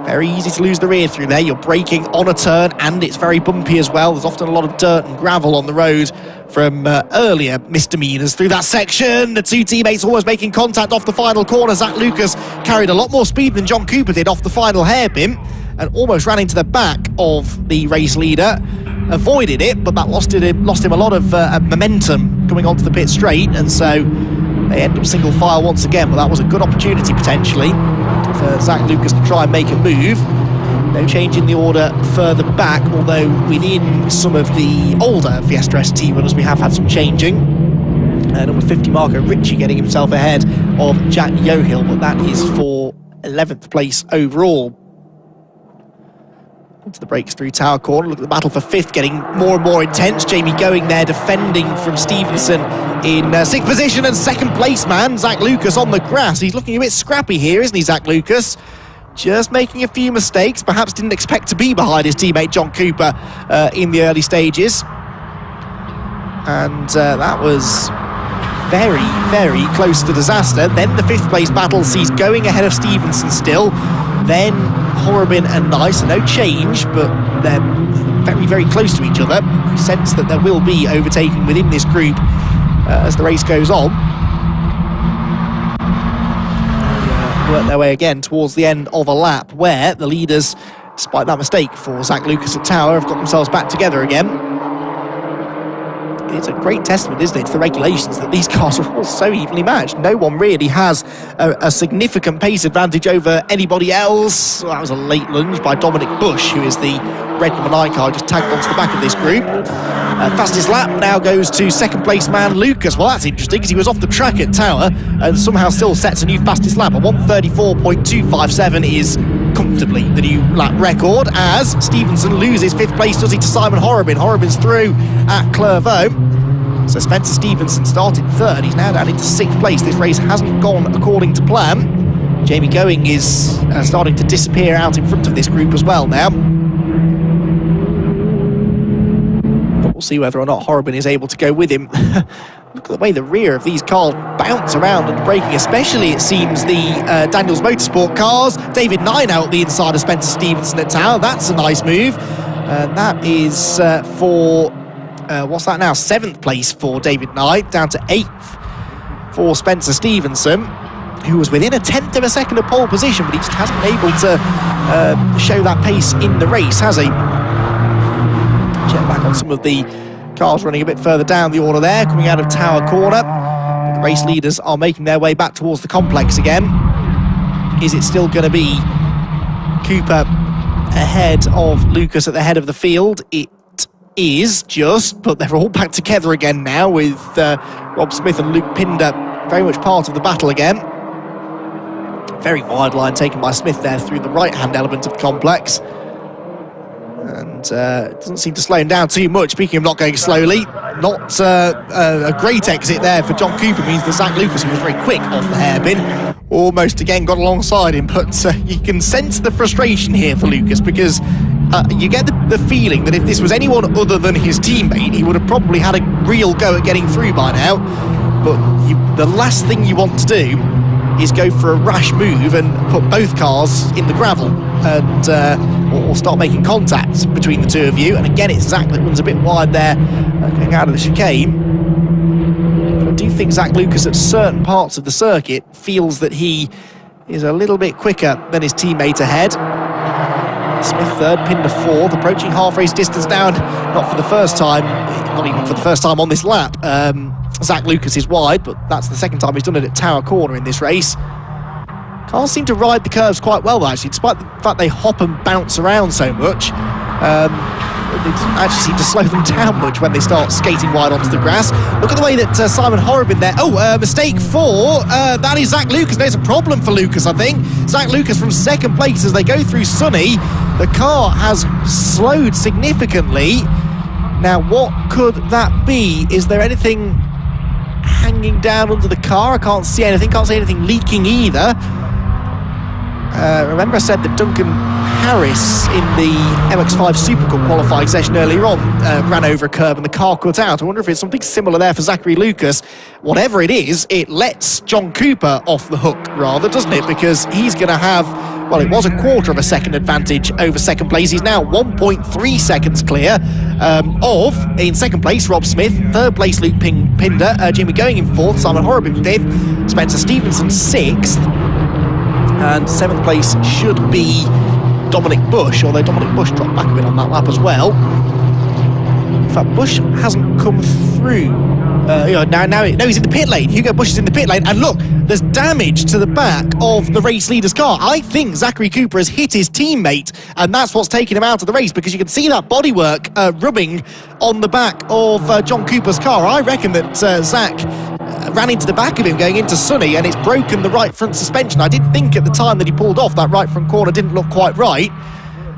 Very easy to lose the rear through there. You're braking on a turn and it's very bumpy as well. There's often a lot of dirt and gravel on the road from earlier misdemeanors through that section. The 2 teammates almost making contact off the final corner. Zach Lucas carried a lot more speed than John Cooper did off the final hairpin and almost ran into the back of the race leader. Avoided it, but that lost him a lot of momentum coming onto the pit straight, and so they end up single file once again. But that was a good opportunity potentially for Zach Lucas to try and make a move. No change in the order further back, although within some of the older Fiesta ST runners we have had some changing. Number 50 Marco Ritchie getting himself ahead of Jack Yohill, but that is for 11th place overall. Into the brakes through Tower Corner. Look at the battle for 5th getting more and more intense. Jamie going there defending from Stevenson in 6th position, and 2nd place man Zach Lucas on the grass. He's looking a bit scrappy here, isn't he, Zach Lucas? Just making a few mistakes. Perhaps didn't expect to be behind his teammate John Cooper in the early stages. And that was very, very close to disaster. Then the 5th place battle sees going ahead of Stevenson still. Then Horrobin and Nice, no change, but they're very, very close to each other. You sense that there will be overtaking within this group as the race goes on. Work their way again towards the end of a lap where the leaders, despite that mistake for Zach Lucas at Tower, have got themselves back together again. It's a great testament, isn't it, to the regulations that these cars are all so evenly matched. No one really has a significant pace advantage over anybody else. Well, that was a late lunge by Dominic Bush, who is the red number 9 car just tagged onto the back of this group. Fastest lap now goes to 2nd place man Lucas. Well, that's interesting because he was off the track at Tower and somehow still sets a new fastest lap. A 1:34.257 is comfortably the new lap record as Stevenson loses 5th place, does he, to Simon Horrobin. Horrobin's through at Clairvaux. So Spencer Stevenson started 3rd. He's now down into 6th place. This race hasn't gone according to plan. Jamie Going is starting to disappear out in front of this group as well now. But we'll see whether or not Horrobin is able to go with him. Look at the way the rear of these cars bounce around and braking, especially, it seems, the Daniels Motorsport cars. David Nye now at the inside of Spencer Stevenson at Tower. That's a nice move. That is for... what's that now? 7th place for David Nye, down to 8th for Spencer Stevenson, who was within a 10th of a second of pole position, but he just hasn't been able to show that pace in the race, has he? Check back on some of the cars running a bit further down the order there, coming out of Tower Corner. The race leaders are making their way back towards the complex again. Is it still going to be Cooper ahead of Lucas at the head of the field? It is just, but they're all back together again now with Rob Smith and Luke Pinder very much part of the battle again. Very wide line taken by Smith there through the right-hand element of the complex. And it doesn't seem to slow him down too much. Speaking of not going slowly, not a great exit there for John Cooper means that Zach Lucas, who was very quick off the hairpin, almost again got alongside him. But you can sense the frustration here for Lucas because you get the feeling that if this was anyone other than his teammate, he would have probably had a real go at getting through by now. But the last thing you want to do is go for a rash move and put both cars in the gravel and or start making contact between the two of you. And again, it's Zach that runs a bit wide there coming out of the chicane. I do think Zach Lucas at certain parts of the circuit feels that he is a little bit quicker than his teammate ahead. Smith 3rd, Pinder 4th, approaching half race distance down, not for the first time, not even for the first time on this lap. Zach Lucas is wide, but that's the second time he's done it at Tower Corner in this race. Cars seem to ride the curves quite well, actually, despite the fact they hop and bounce around so much. They doesn't actually seem to slow them down much when they start skating wide onto the grass. Look at the way that Simon Horrobin there. Mistake 4. That is Zach Lucas. There's a problem for Lucas, I think. Zach Lucas from second place as they go through Sunny. The car has slowed significantly. Now, what could that be? Is there anything hanging down under the car? I can't see anything. Can't see anything leaking either. Remember I said that Duncan Harris in the MX-5 Super Cup qualifying session earlier on ran over a curb and the car cut out. I wonder if it's something similar there for Zachary Lucas. Whatever it is, it lets John Cooper off the hook rather, doesn't it? Because he's going to have, well, it was a quarter of a second advantage over second place. He's now 1.3 seconds clear of, in second place, Rob Smith, third place, Luke Pinder, Jimmy Going in fourth, Simon Horrobin fifth, Spencer Stevenson sixth, and seventh place should be Dominic Bush, although Dominic Bush dropped back a bit on that lap as well. In fact, Bush hasn't come through. Now he's in the pit lane. Hugo Bush is in the pit lane, and look, there's damage to the back of the race leader's car. I think Zachary Cooper has hit his teammate, and that's what's taken him out of the race, because you can see that bodywork rubbing on the back of John Cooper's car. I reckon that Zach ran into the back of him going into Sunny, and it's broken the right front suspension. I did think at the time that he pulled off, that right front corner didn't look quite right,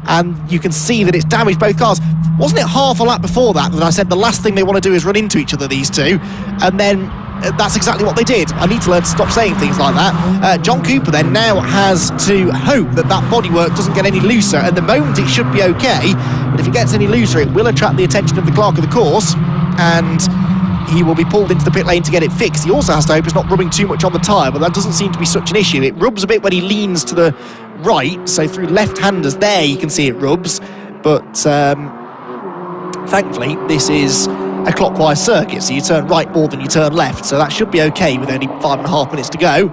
and you can see that it's damaged both cars. Wasn't it half a lap before that I said the last thing they want to do is run into each other, these two? And then that's exactly what they did. I need to learn to stop saying things like that. John Cooper then now has to hope that that bodywork doesn't get any looser. At the moment it should be okay, but if it gets any looser it will attract the attention of the clerk of the course, and he will be pulled into the pit lane to get it fixed. He also has to hope it's not rubbing too much on the tyre, but that doesn't seem to be such an issue. It rubs a bit when he leans to the right, so through left-handers there you can see it rubs, but thankfully this is a clockwise circuit, so you turn right more than you turn left, so that should be okay with only 5.5 minutes to go.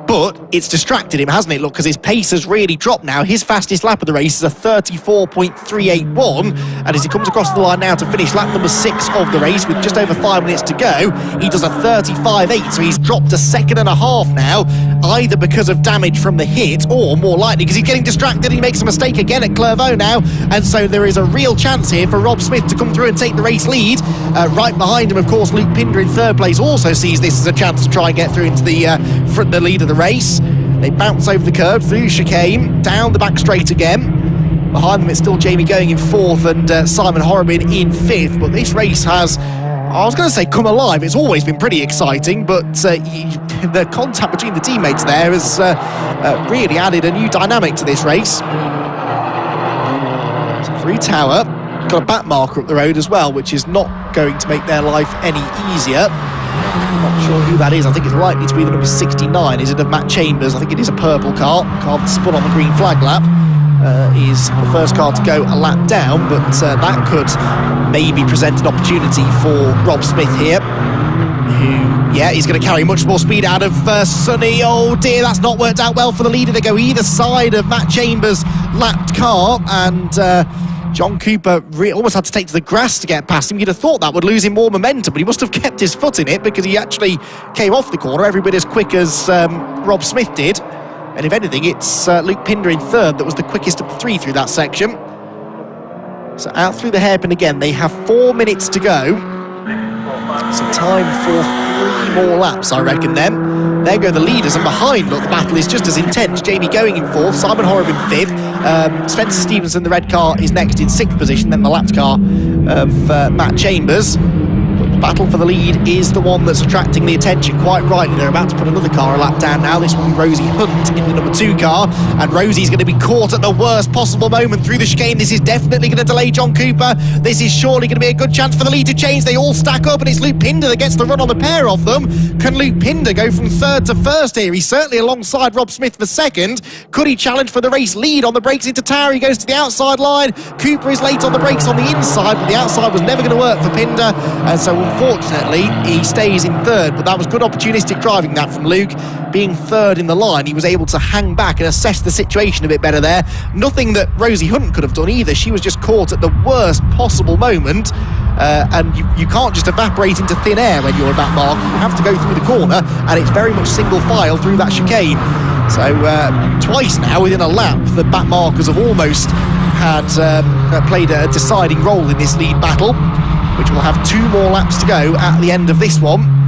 But it's distracted him, hasn't it? Look, because his pace has really dropped now. His fastest lap of the race is a 34.381, and as he comes across the line now to finish lap number 6 of the race with just over 5 minutes to go, he does a 35.8, so he's dropped a second and a half now, either because of damage from the hit, or more likely because he's getting distracted and he makes a mistake again at Clervaux now, and so there is a real chance here for Rob Smith to come through and take the race lead. Right behind him, of course, Luke Pinder in third place also sees this as a chance to try and get through into the lead of the race. They bounce over the curb, through chicane, down the back straight again. Behind them it's still Jamie Going in fourth and Simon Horrobin in fifth, but this race has, I was going to say come alive, it's always been pretty exciting, but the contact between the teammates there has really added a new dynamic to this race. So through Tower, got a back marker up the road as well, which is not going to make their life any easier. I'm not sure who that is. I think it's likely to be the number 69. Is it of Matt Chambers? I think it is a purple car that spun on the green flag lap. Is the first car to go a lap down, but that could maybe present an opportunity for Rob Smith here, who, yeah, he's going to carry much more speed out of Sunny. Oh dear, that's not worked out well for the leader. They go either side of Matt Chambers' lapped car, and John Cooper almost had to take to the grass to get past him. You'd have thought that would lose him more momentum, but he must have kept his foot in it because he actually came off the corner every bit as quick as Rob Smith did. And if anything, it's Luke Pinder in third that was the quickest of the three through that section. So out through the hairpin again. They have 4 minutes to go. So time for 3 more laps, I reckon, then. There go the leaders, and behind, look, the battle is just as intense. Jamie Going in fourth, Simon Horrobin fifth, Spencer Stevenson, the red car, is next in sixth position, then the lapped car of Matt Chambers. But the battle for the lead is the one that's attracting the attention, quite rightly. They're about to put another car a lap down now. This one, Rosie Hunt in the number 2 car, and Rosie's going to be caught at the worst possible moment through the chicane. This is definitely going to delay John Cooper. This is surely going to be a good chance for the lead to change. They all stack up, and it's Luke Pinder that gets the run on the pair of them. Can Luke Pinder go from third to first here? He's certainly alongside Rob Smith for second. Could he challenge for the race lead on the brakes into Tower? He goes to the outside line. Cooper is late on the brakes on the inside, but the outside was never going to work for Pinder, and so unfortunately he stays in third. But that was good opportunistic driving, that from Luke. Being third in the line, he was able to hang back and assess the situation a bit better there. Nothing that Rosie Hunt could have done either. She was just caught at the worst possible moment, and you can't just evaporate into thin air when you're at that mark. You have to go through the corner, and it's very much single file through that chicane. So twice now within a lap, the back markers have almost had played a deciding role in this lead battle, which will have 2 more laps to go at the end of this one.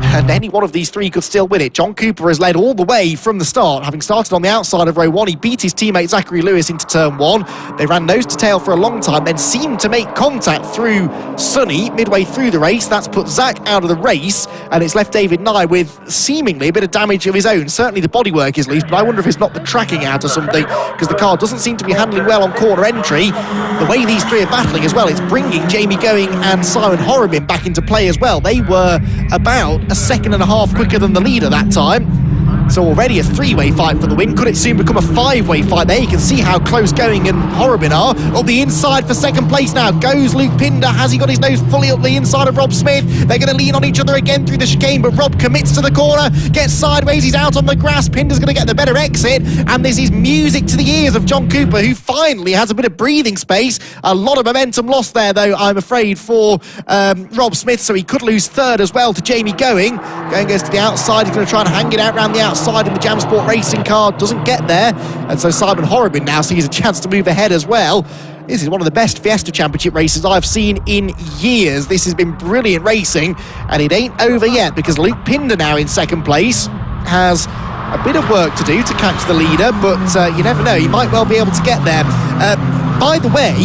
And any one of these 3 could still win it. John Cooper has led all the way from the start, having started on the outside of row 1. He beat his teammate Zachary Lewis into turn 1. They ran nose to tail for a long time, then seemed to make contact through Sonny midway through the race. That's put Zach out of the race, and it's left David Nye with seemingly a bit of damage of his own. Certainly the bodywork is loose, but I wonder if it's not the tracking out or something, because the car doesn't seem to be handling well on corner entry. The way these 3 are battling as well, it's bringing Jamie Going and Simon Horobin back into play as well. They were about a second and a half quicker than the leader that time. So already a 3-way fight for the win. Could it soon become a 5-way fight there? You can see how close Going and Horobin are. Up the inside for second place now goes Luke Pinder. Has he got his nose fully up the inside of Rob Smith? They're going to lean on each other again through the chicane, but Rob commits to the corner, gets sideways, he's out on the grass. Pinder's going to get the better exit, and this is music to the ears of John Cooper, who finally has a bit of breathing space. A lot of momentum lost there, though, I'm afraid, for Rob Smith, so he could lose third as well to Jamie Going. Going goes to the outside, he's going to try and hang it out around the outside in the Jam Sport racing car, doesn't get there, and so Simon Horobin now sees a chance to move ahead as well. This is one of the best Fiesta Championship races I've seen in years. This has been brilliant racing, and it ain't over yet, because Luke Pinder now in second place has a bit of work to do to catch the leader, but you never know, he might well be able to get there. By the way,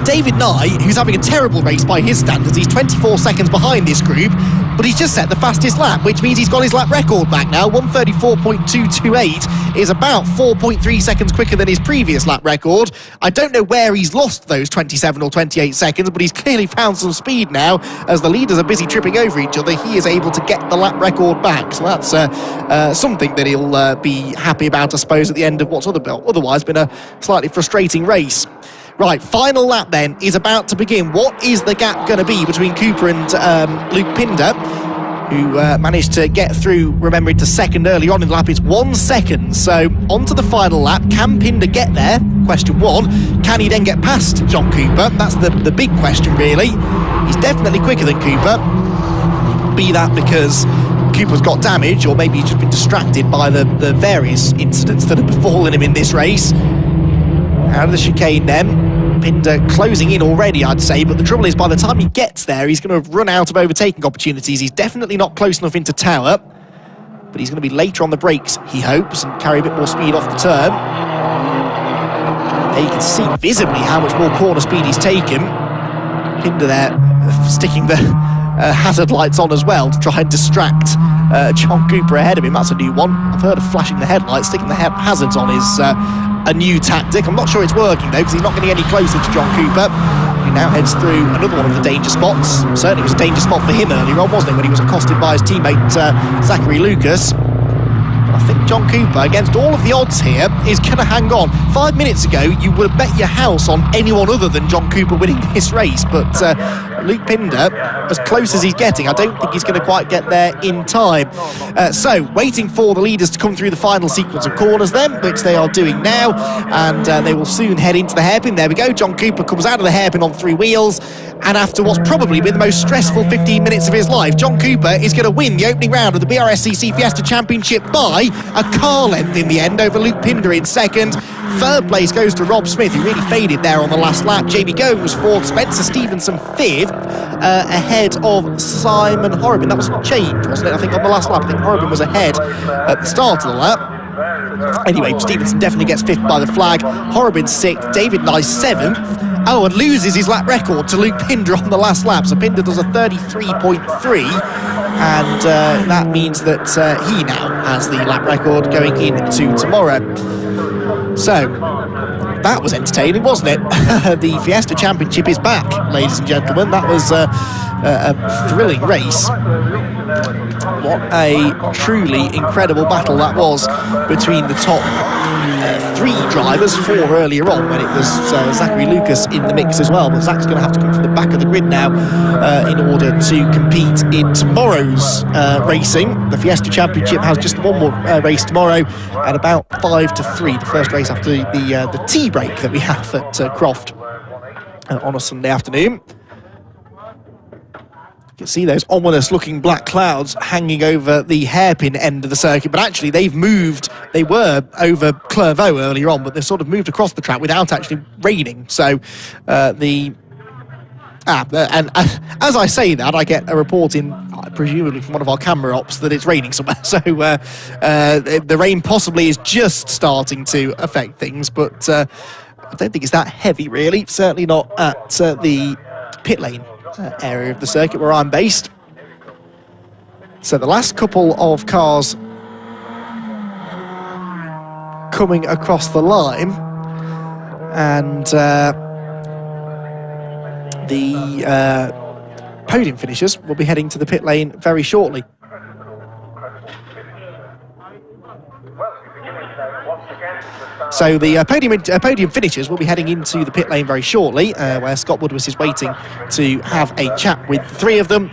David Nye, who's having a terrible race by his standards, he's 24 seconds behind this group, but he's just set the fastest lap, which means he's got his lap record back now. 1:34.228 is about 4.3 seconds quicker than his previous lap record. I don't know where he's lost those 27 or 28 seconds, but he's clearly found some speed now. As the leaders are busy tripping over each other, he is able to get the lap record back. So that's something that he'll be happy about, I suppose, at the end of what's otherwise been a slightly frustrating race. Right, final lap then is about to begin. What is the gap going to be between Cooper and Luke Pinder, who managed to get through, remember, into second early on in the lap? It's 1 second. So on to the final lap. Can Pinder get there? Question 1. Can he then get past John Cooper? That's the big question, really. He's definitely quicker than Cooper. Be that because Cooper's got damage, or maybe he's just been distracted by the various incidents that have befallen him in this race. Out of the chicane then. Pinder closing in already, I'd say, but the trouble is, by the time he gets there, he's going to have run out of overtaking opportunities. He's definitely not close enough into tower, but he's going to be later on the brakes, he hopes, and carry a bit more speed off the turn. There you can see visibly how much more corner speed he's taken. Pinder there sticking the hazard lights on as well to try and distract John Cooper ahead of him. That's a new one. I've heard of flashing the headlights. Sticking the hazards on is a new tactic. I'm not sure it's working though, because he's not getting any closer to John Cooper. He now heads through another one of the danger spots. Certainly it was a danger spot for him earlier on, wasn't it, when he was accosted by his teammate Zachary Lucas. I think John Cooper, against all of the odds here, is going to hang on. 5 minutes ago, you would have bet your house on anyone other than John Cooper winning this race, but Luke Pinder, as close as he's getting, I don't think he's going to quite get there in time. So, waiting for the leaders to come through the final sequence of corners then, which they are doing now, and they will soon head into the hairpin. There we go. John Cooper comes out of the hairpin on 3 wheels, and after what's probably been the most stressful 15 minutes of his life, John Cooper is going to win the opening round of the BRSCC Fiesta Championship by a car length in the end over Luke Pinder in second. Third place goes to Rob Smith, who really faded there on the last lap. Jamie Going was fourth, Spencer Stevenson fifth, ahead of Simon Horobin. That was a change, wasn't it? I think on the last lap, I think Horobin was ahead at the start of the lap. Anyway, Stevenson definitely gets fifth by the flag. Horobin sixth, David Nye seventh. Oh, and loses his lap record to Luke Pinder on the last lap. So Pinder does a 33.3, and that means that he now has the lap record going into tomorrow. So, that was entertaining, wasn't it? The Fiesta Championship is back, ladies and gentlemen. That was a thrilling race. What a truly incredible battle that was between the top 3 drivers, 4 earlier on, when it was Zachary Lucas in the mix as well. But Zach's going to have to come from the back of the grid now in order to compete in tomorrow's racing. The Fiesta Championship has just one more race tomorrow at about 5 to 3, the first race after the tea break that we have at Croft on a Sunday afternoon. You can see those ominous looking black clouds hanging over the hairpin end of the circuit, but actually they've moved. They were over Clairvaux earlier on, but they've sort of moved across the track without actually raining. So and as I say that, I get a report in, presumably from one of our camera ops, that it's raining somewhere. So the rain possibly is just starting to affect things, but I don't think it's that heavy, really. Certainly not at the pit lane area of the circuit where I'm based. So the last couple of cars coming across the line, and the podium finishers will be heading to the pit lane very shortly. So the podium finishers will be heading into the pit lane very shortly, where Scott Woodward is waiting to have a chat with the three of them.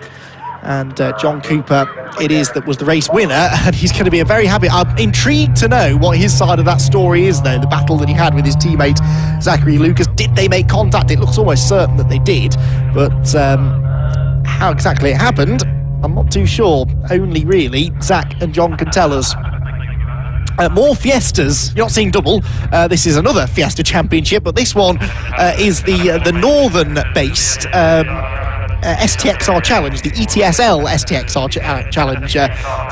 And John Cooper, it is, that was the race winner, and he's going to be a very happy. I'm intrigued to know what his side of that story is, though. The battle that he had with his teammate Zachary Lucas. Did they make contact? It looks almost certain that they did, but how exactly it happened, I'm not too sure. Only really Zach and John can tell us. More Fiestas. You're not seeing double. This is another Fiesta Championship, but this one is the northern-based STXR Challenge, the ETSL STXR Challenge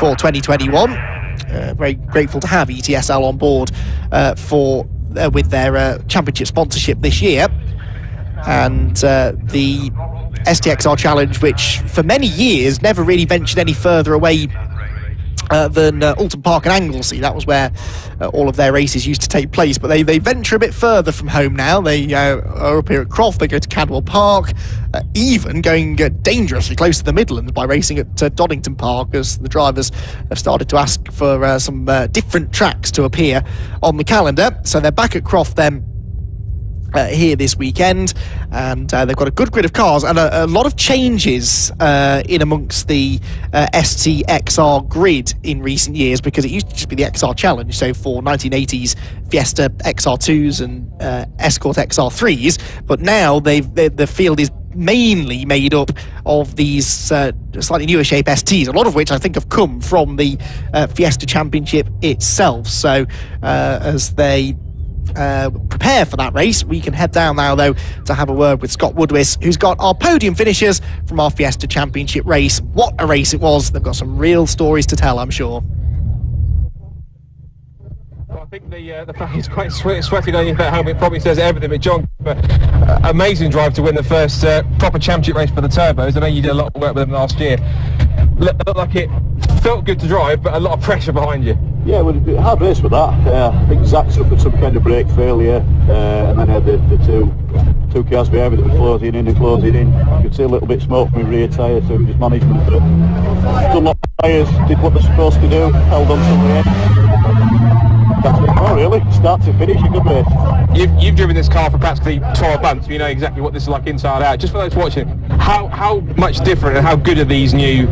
for 2021. Very grateful to have ETSL on board with their championship sponsorship this year. And the STXR Challenge, which for many years never really ventured any further away than Alton Park and Anglesey. That was where all of their races used to take place, but they venture a bit further from home now. They are up here at Croft, they go to Cadwell Park, even going dangerously close to the Midlands by racing at Donington Park, as the drivers have started to ask for some different tracks to appear on the calendar. So they're back at Croft then here this weekend, and they've got a good grid of cars and a lot of changes in amongst the STXR grid in recent years, because it used to just be the XR Challenge. So for 1980s Fiesta XR2s and Escort XR3s, but now the field is mainly made up of these slightly newer shape STs, a lot of which I think have come from the Fiesta Championship itself. So as they prepare for that race, we can head down now, though, to have a word with Scott Woodward, who's got our podium finishers from our Fiesta Championship race. What a race it was. They've got some real stories to tell, I'm sure. Well, I think the fact he's quite sweating on your helmet probably says everything. But John, amazing drive to win the first proper championship race for the turbos. I know you did a lot of work with them last year. Looked like it felt good to drive, but a lot of pressure behind you. Yeah, well, hard race with that. I think Zach suffered some kind of brake failure, and then had the two cars behind me that were closing in. You could see a little bit smoke from my rear tyre, so just management. Done lot of tyres, did what they're supposed to do, held on till the end. Oh really? Start to finish, a good race. You've driven this car for practically 12 months, so you know exactly what this is like inside out. Just for those watching, how much different and how good are these new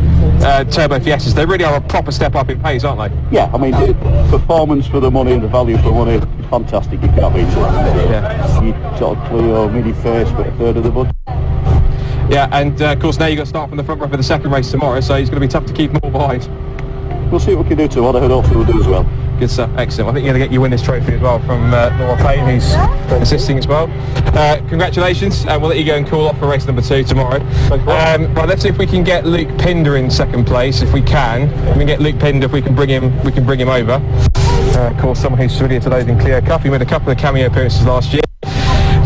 Turbo Fiestas? They really are a proper step up in pace, aren't they? Yeah, I mean, performance for the money and the value for money, fantastic. You can't beat it. Yeah. You sort of Clio mini face, but a third of the budget. Yeah, and of course now you've got to start from the front row for the second race tomorrow, so it's going to be tough to keep them all behind. We'll see what we can do tomorrow, and hopefully we'll do as well. Good stuff, excellent. I think you're going to get your winners trophy as well from Laura Payne, who's assisting as well. Congratulations, and we'll let you go and cool off for race number 2 tomorrow. Right, let's see if we can get Luke Pinder in second place, if we can. If we can get Luke Pinder, if we can bring him over. Of course, someone who's familiar to those in Clio Cup. He made a couple of cameo appearances last year.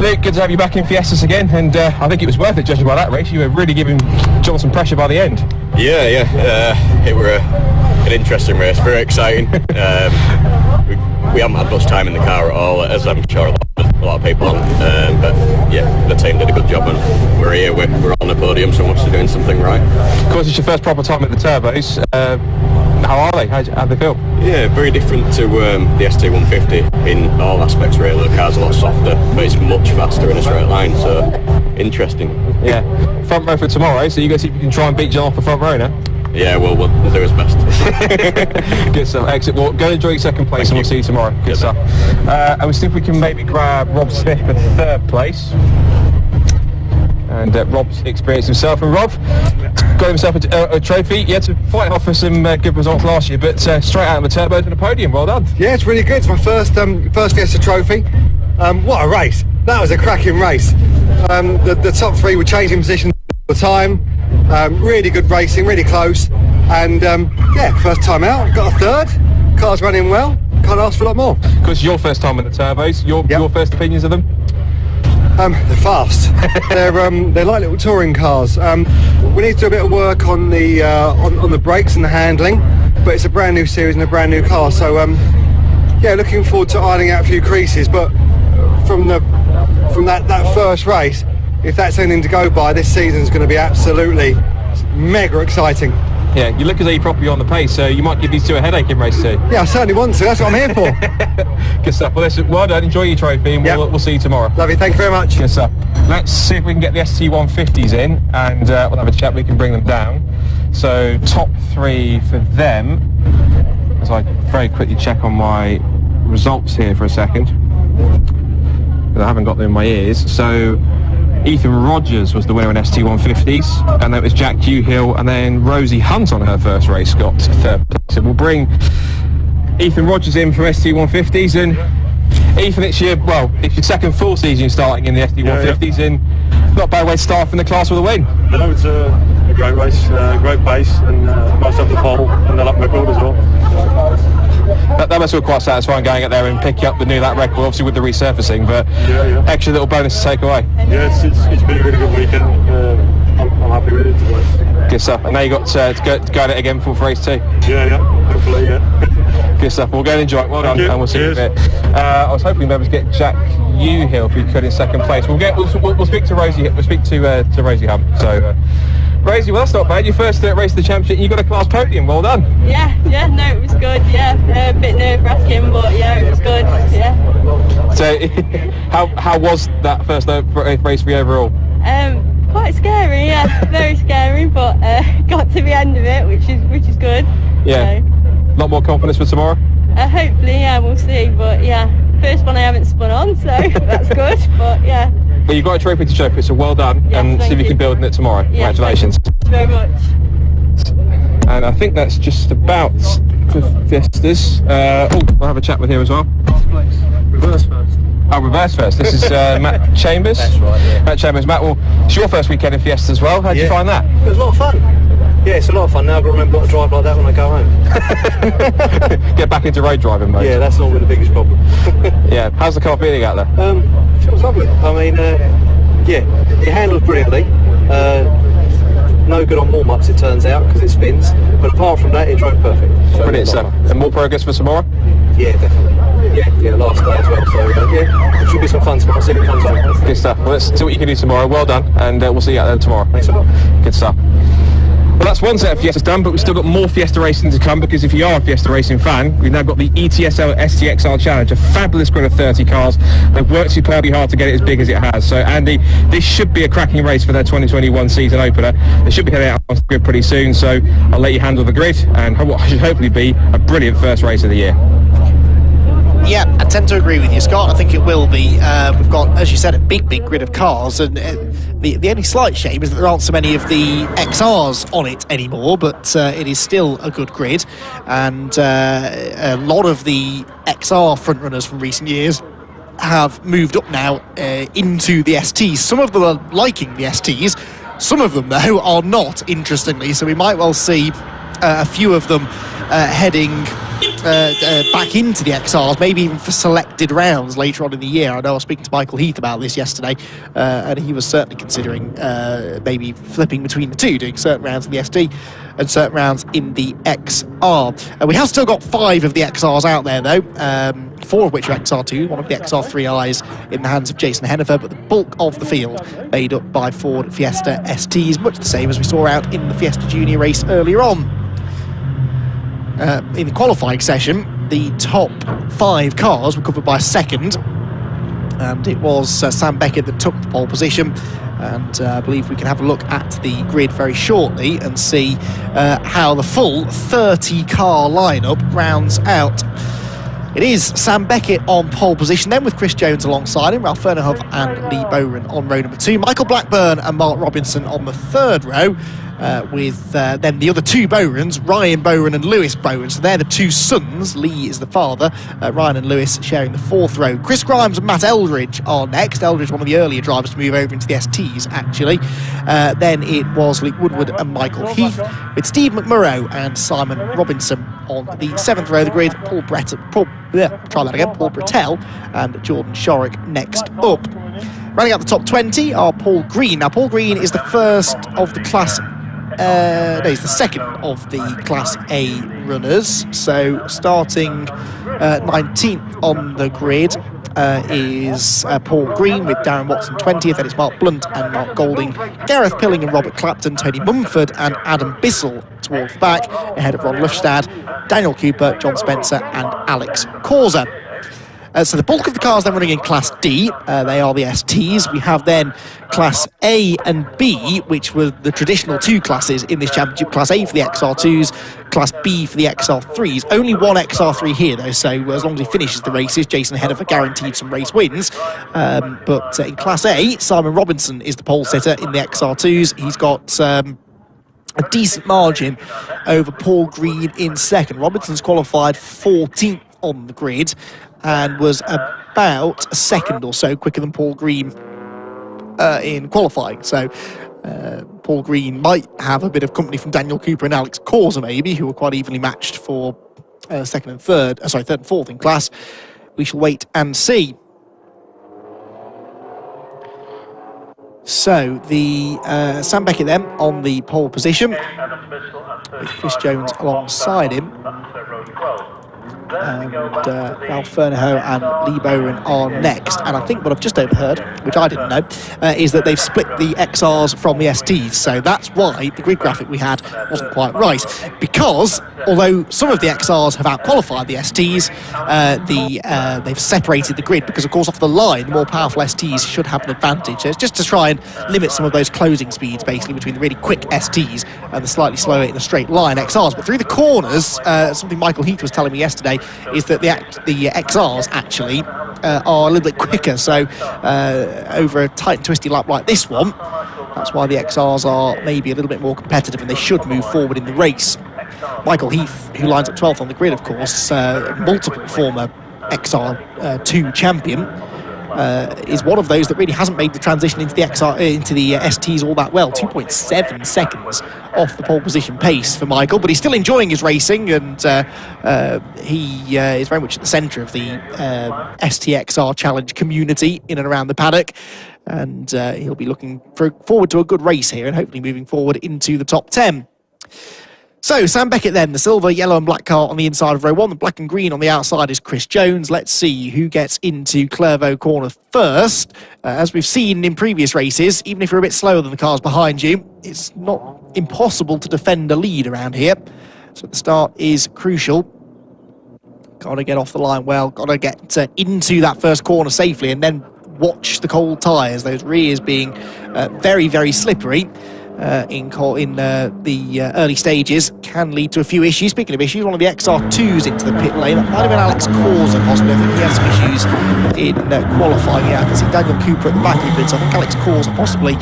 Luke, good to have you back in Fiestas again, and I think it was worth it judging by that race. You were really giving John some pressure by the end. Yeah, it were an interesting race, very exciting. We haven't had much time in the car at all, as I'm sure a lot of people haven't, but yeah, the team did a good job, and we're here, we're on the podium, so much to doing something right. Of course, it's your first proper time at the turbos. How are they? How do they feel? Yeah, very different to the ST150 in all aspects really. The car's a lot softer, but it's much faster in a straight line, so interesting. Yeah, front row for tomorrow, so you guys see if you can try and beat John off the front row now. Yeah, we'll do his best. Good stuff, exit. Well, go and enjoy your second place, and we'll see you tomorrow. Good stuff. And we'll see if we can maybe grab Rob Smith for third place. and Rob's experienced himself. And Rob got himself a trophy. He had to fight off for some good results last year, but straight out of the turbos and a podium. Well done. Yeah, it's really good. It's my first Fiesta trophy. What a race! That was a cracking race. The top three were changing position all the time. Really good racing, really close. And yeah, first time out, got a third. Car's running well. Can't ask for a lot more. Because your first time in the turbos, your first opinions of them? They're fast. They're like little touring cars. We need to do a bit of work on the brakes and the handling, but it's a brand new series and a brand new car. So yeah, looking forward to ironing out a few creases. But from that first race, if that's anything to go by, this season's going to be absolutely mega exciting. Yeah, you look as though you're properly on the pace, so you might give these two a headache in race 2. Yeah, I certainly want to. That's what I'm here for. Good stuff. Well, listen, well done. Enjoy your trophy, and we'll see you tomorrow. Lovely. Thank you very much. Good stuff. Let's see if we can get the ST150s in, and we'll have a chat. We can bring them down. So top 3 for them. As I very quickly check on my results here for a second, because I haven't got them in my ears. So Ethan Rogers was the winner in ST150s, and then it was Jack Dewhill, and then Rosie Hunt on her first race got third place. So we'll bring Ethan Rogers in from ST150s, and Ethan, it's your second full season starting in the ST150s, and not a bad way to start from the class with a win. No, it's a great race, great pace, and nice up the pole, and the lap record as well. That must feel quite satisfying going out there and picking up the new lap record, obviously with the resurfacing, but extra little bonus to take away. Yeah, it's been a really good weekend. I'm happy with it. Good stuff. And now you got to go at it again for race 2. Yeah, hopefully, yeah. Good stuff. We'll go and enjoy it. Well done, and we'll see you in a bit. I was hoping maybe to get Jack Dewhill if we could in second place. We'll speak to Rosie. We'll speak to Rosie Hunt. So. Rosie, well, that's not bad. Your first race of the championship, you got a class podium. Well done. Yeah, no, it was good. Yeah, a bit nerve-wracking, but yeah, it was good. Yeah. So, how was that first race for you overall? Quite scary. Yeah, very scary, but got to the end of it, which is good. Yeah. So, a lot more confidence for tomorrow. Hopefully, yeah, we'll see. But yeah, first one I haven't spun on, so that's good. But yeah. Well, you've got a trophy to show for it, so well done, and see if you can build on it tomorrow. Yeah, congratulations. Thank you very much. And I think that's just about for Fiestas. We'll have a chat with him as well. Reverse first. Oh, reverse first. This is Matt Chambers. That's right, yeah. Matt Chambers. Matt, well, it's your first weekend in Fiesta as well. How did you find that? It was a lot of fun. Yeah, it's a lot of fun now. I've got to remember what to drive like that when I go home. Get back into road driving mode. Yeah, that's normally the biggest problem. Yeah, how's the car feeling out there? It feels lovely. I mean, it handles brilliantly. No good on warm-ups, it turns out, because it spins. But apart from that, it drove perfect. So brilliant stuff. And more progress for tomorrow? Yeah, definitely. Yeah, last day as well. So yeah, it should be some fun tomorrow. See if it comes on. Good stuff. Well, let's see what you can do tomorrow. Well done, and we'll see you out there tomorrow. Thanks a lot. Good stuff. Well, that's one set of Fiestas done, but we've still got more Fiesta racing to come, because if you are a Fiesta racing fan, we've now got the ETSL STXR Challenge, a fabulous grid of 30 cars. They've worked superbly hard to get it as big as it has. So, Andy, this should be a cracking race for their 2021 season opener. They should be heading out on the grid pretty soon, so I'll let you handle the grid, and what should hopefully be a brilliant first race of the year. Yeah, I tend to agree with you, Scott. I think it will be. We've got, as you said, a big grid of cars, and the only slight shame is that there aren't so many of the XRs on it anymore, but it is still a good grid, and a lot of the XR frontrunners from recent years have moved up now into the STs. Some of them are liking the STs, some of them, though, are not, interestingly, so we might well see a few of them heading back into the XRs, maybe even for selected rounds later on in the year. I know I was speaking to Michael Heath about this yesterday, and he was certainly considering maybe flipping between the two, doing certain rounds in the ST and certain rounds in the XR. We have still got 5 of the XRs out there, though, 4 of which are XR2, one of the XR3Is in the hands of Jason Hennifer, but the bulk of the field made up by Ford Fiesta STs, much the same as we saw out in the Fiesta Junior race earlier on. In the qualifying session, the top 5 cars were covered by a second, and it was Sam Beckett that took the pole position, and I believe we can have a look at the grid very shortly and see how the full 30 car lineup rounds out It is Sam Beckett on pole position, then with Chris Jones alongside him, Ralph Fernhoff and Lee Bowron on row number 2, Michael Blackburn and Mark Robinson on the 3rd row, with then the other 2 Bowrons, Ryan Bowron and Lewis Bowron. So they're the 2 sons. Lee is the father. Ryan and Lewis sharing the 4th row. Chris Grimes and Matt Eldridge are next. Eldridge, one of the earlier drivers to move over into the STs, actually. Then it was Luke Woodward and Michael Heath, with Steve McMurrow and Simon Robinson on the 7th row of the grid. Paul Brettel and Jordan Shorrock next up. Running out the top 20 are Paul Green. Now, Paul Green is the first of the class... he's the second of the Class A runners. So starting 19th on the grid is Paul Green, with Darren Watson 20th. Then it's Mark Blunt and Mark Golding, Gareth Pilling and Robert Clapton, Tony Mumford and Adam Bissell towards the back, ahead of Ron Lufstad, Daniel Cooper, John Spencer and Alex Causa. So the bulk of the cars then running in Class D, they are the STs. We have then Class A and B, which were the traditional 2 classes in this championship. Class A for the XR2s, Class B for the XR3s. Only one XR3 here, though, so as long as he finishes the races, Jason Hennifer guaranteed some race wins. But in Class A, Simon Robinson is the pole sitter in the XR2s. He's got... a decent margin over Paul Green in second. Robinson's qualified 14th on the grid and was about a second or so quicker than Paul Green in qualifying. So Paul Green might have a bit of company from Daniel Cooper and Alex Causa, maybe, who are quite evenly matched for third and fourth in class. We shall wait and see. So the Sam Beckett then on the pole position, with Chris Jones alongside him, and Ralph Fernhoff and Lee Bowron are next. And I think what I've just overheard, which I didn't know, is that they've split the XRs from the STs. So that's why the grid graphic we had wasn't quite right. Because although some of the XRs have outqualified the STs, they've separated the grid, because of course off the line the more powerful STs should have an advantage. So it's just to try and limit some of those closing speeds basically between the really quick STs and the slightly slower in a straight line XRs. But through the corners, something Michael Heath was telling me yesterday is that the XRs actually are a little bit quicker. So over a tight and twisty lap like this one, that's why the XRs are maybe a little bit more competitive and they should move forward in the race. Michael Heath, who lines up 12th on the grid, of course, multiple former XR2 champion, is one of those that really hasn't made the transition into the STs all that well. 2.7 seconds off the pole position pace for Michael, but he's still enjoying his racing, and he is very much at the centre of the STXR Challenge community in and around the paddock, and he'll be looking forward to a good race here and hopefully moving forward into the top 10. So, Sam Beckett then, the silver, yellow and black car on the inside of row 1. The black and green on the outside is Chris Jones. Let's see who gets into Clairvaux corner first. As we've seen in previous races, even if you're a bit slower than the cars behind you, it's not impossible to defend a lead around here. So the start is crucial. Got to get off the line well, got to get into that first corner safely, and then watch the cold tyres, those rears being very, very slippery. In the early stages can lead to a few issues. Speaking of issues, one of the XR2s into the pit lane. That might have been Alex Causa, possibly. I think he had some issues in qualifying. Yeah, I can see Daniel Cooper at the back of the grid, so I think Alex Causa possibly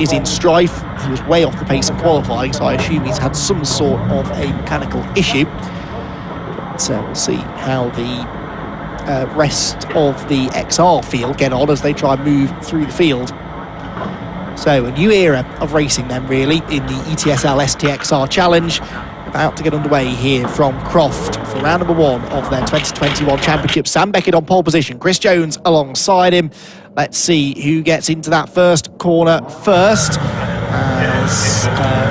is in strife. He was way off the pace in qualifying, so I assume he's had some sort of a mechanical issue. But we'll see how the rest of the XR field get on as they try and move through the field. So a new era of racing then, really, in the ETSL STXR Challenge, about to get underway here from Croft for round number 1 of their 2021 championship. Sam Beckett on pole position, Chris Jones alongside him. Let's see who gets into that first corner first, as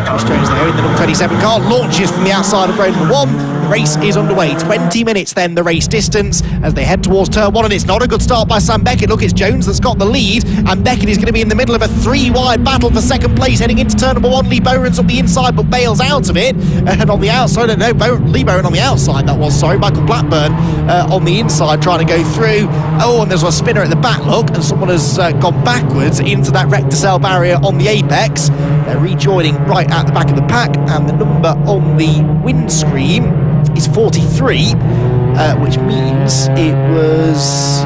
Chris Jones there in the number 27 car launches from the outside of road number 1. The race is underway. 20 minutes then the race distance as they head towards turn 1, and it's not a good start by Sam Beckett. Look, it's Jones that's got the lead, and Beckett is going to be in the middle of a 3-wide battle for second place heading into turn number 1. Lee Bowron's on the inside but bails out of it, and on the outside, Lee Bowron on the outside, Michael Blackburn on the inside trying to go through. Oh, and there's a spinner at the back, look, and someone has gone backwards into that recticel barrier on the apex. They're rejoining right at the back of the pack, and the number on the windscreen is 43, which means it was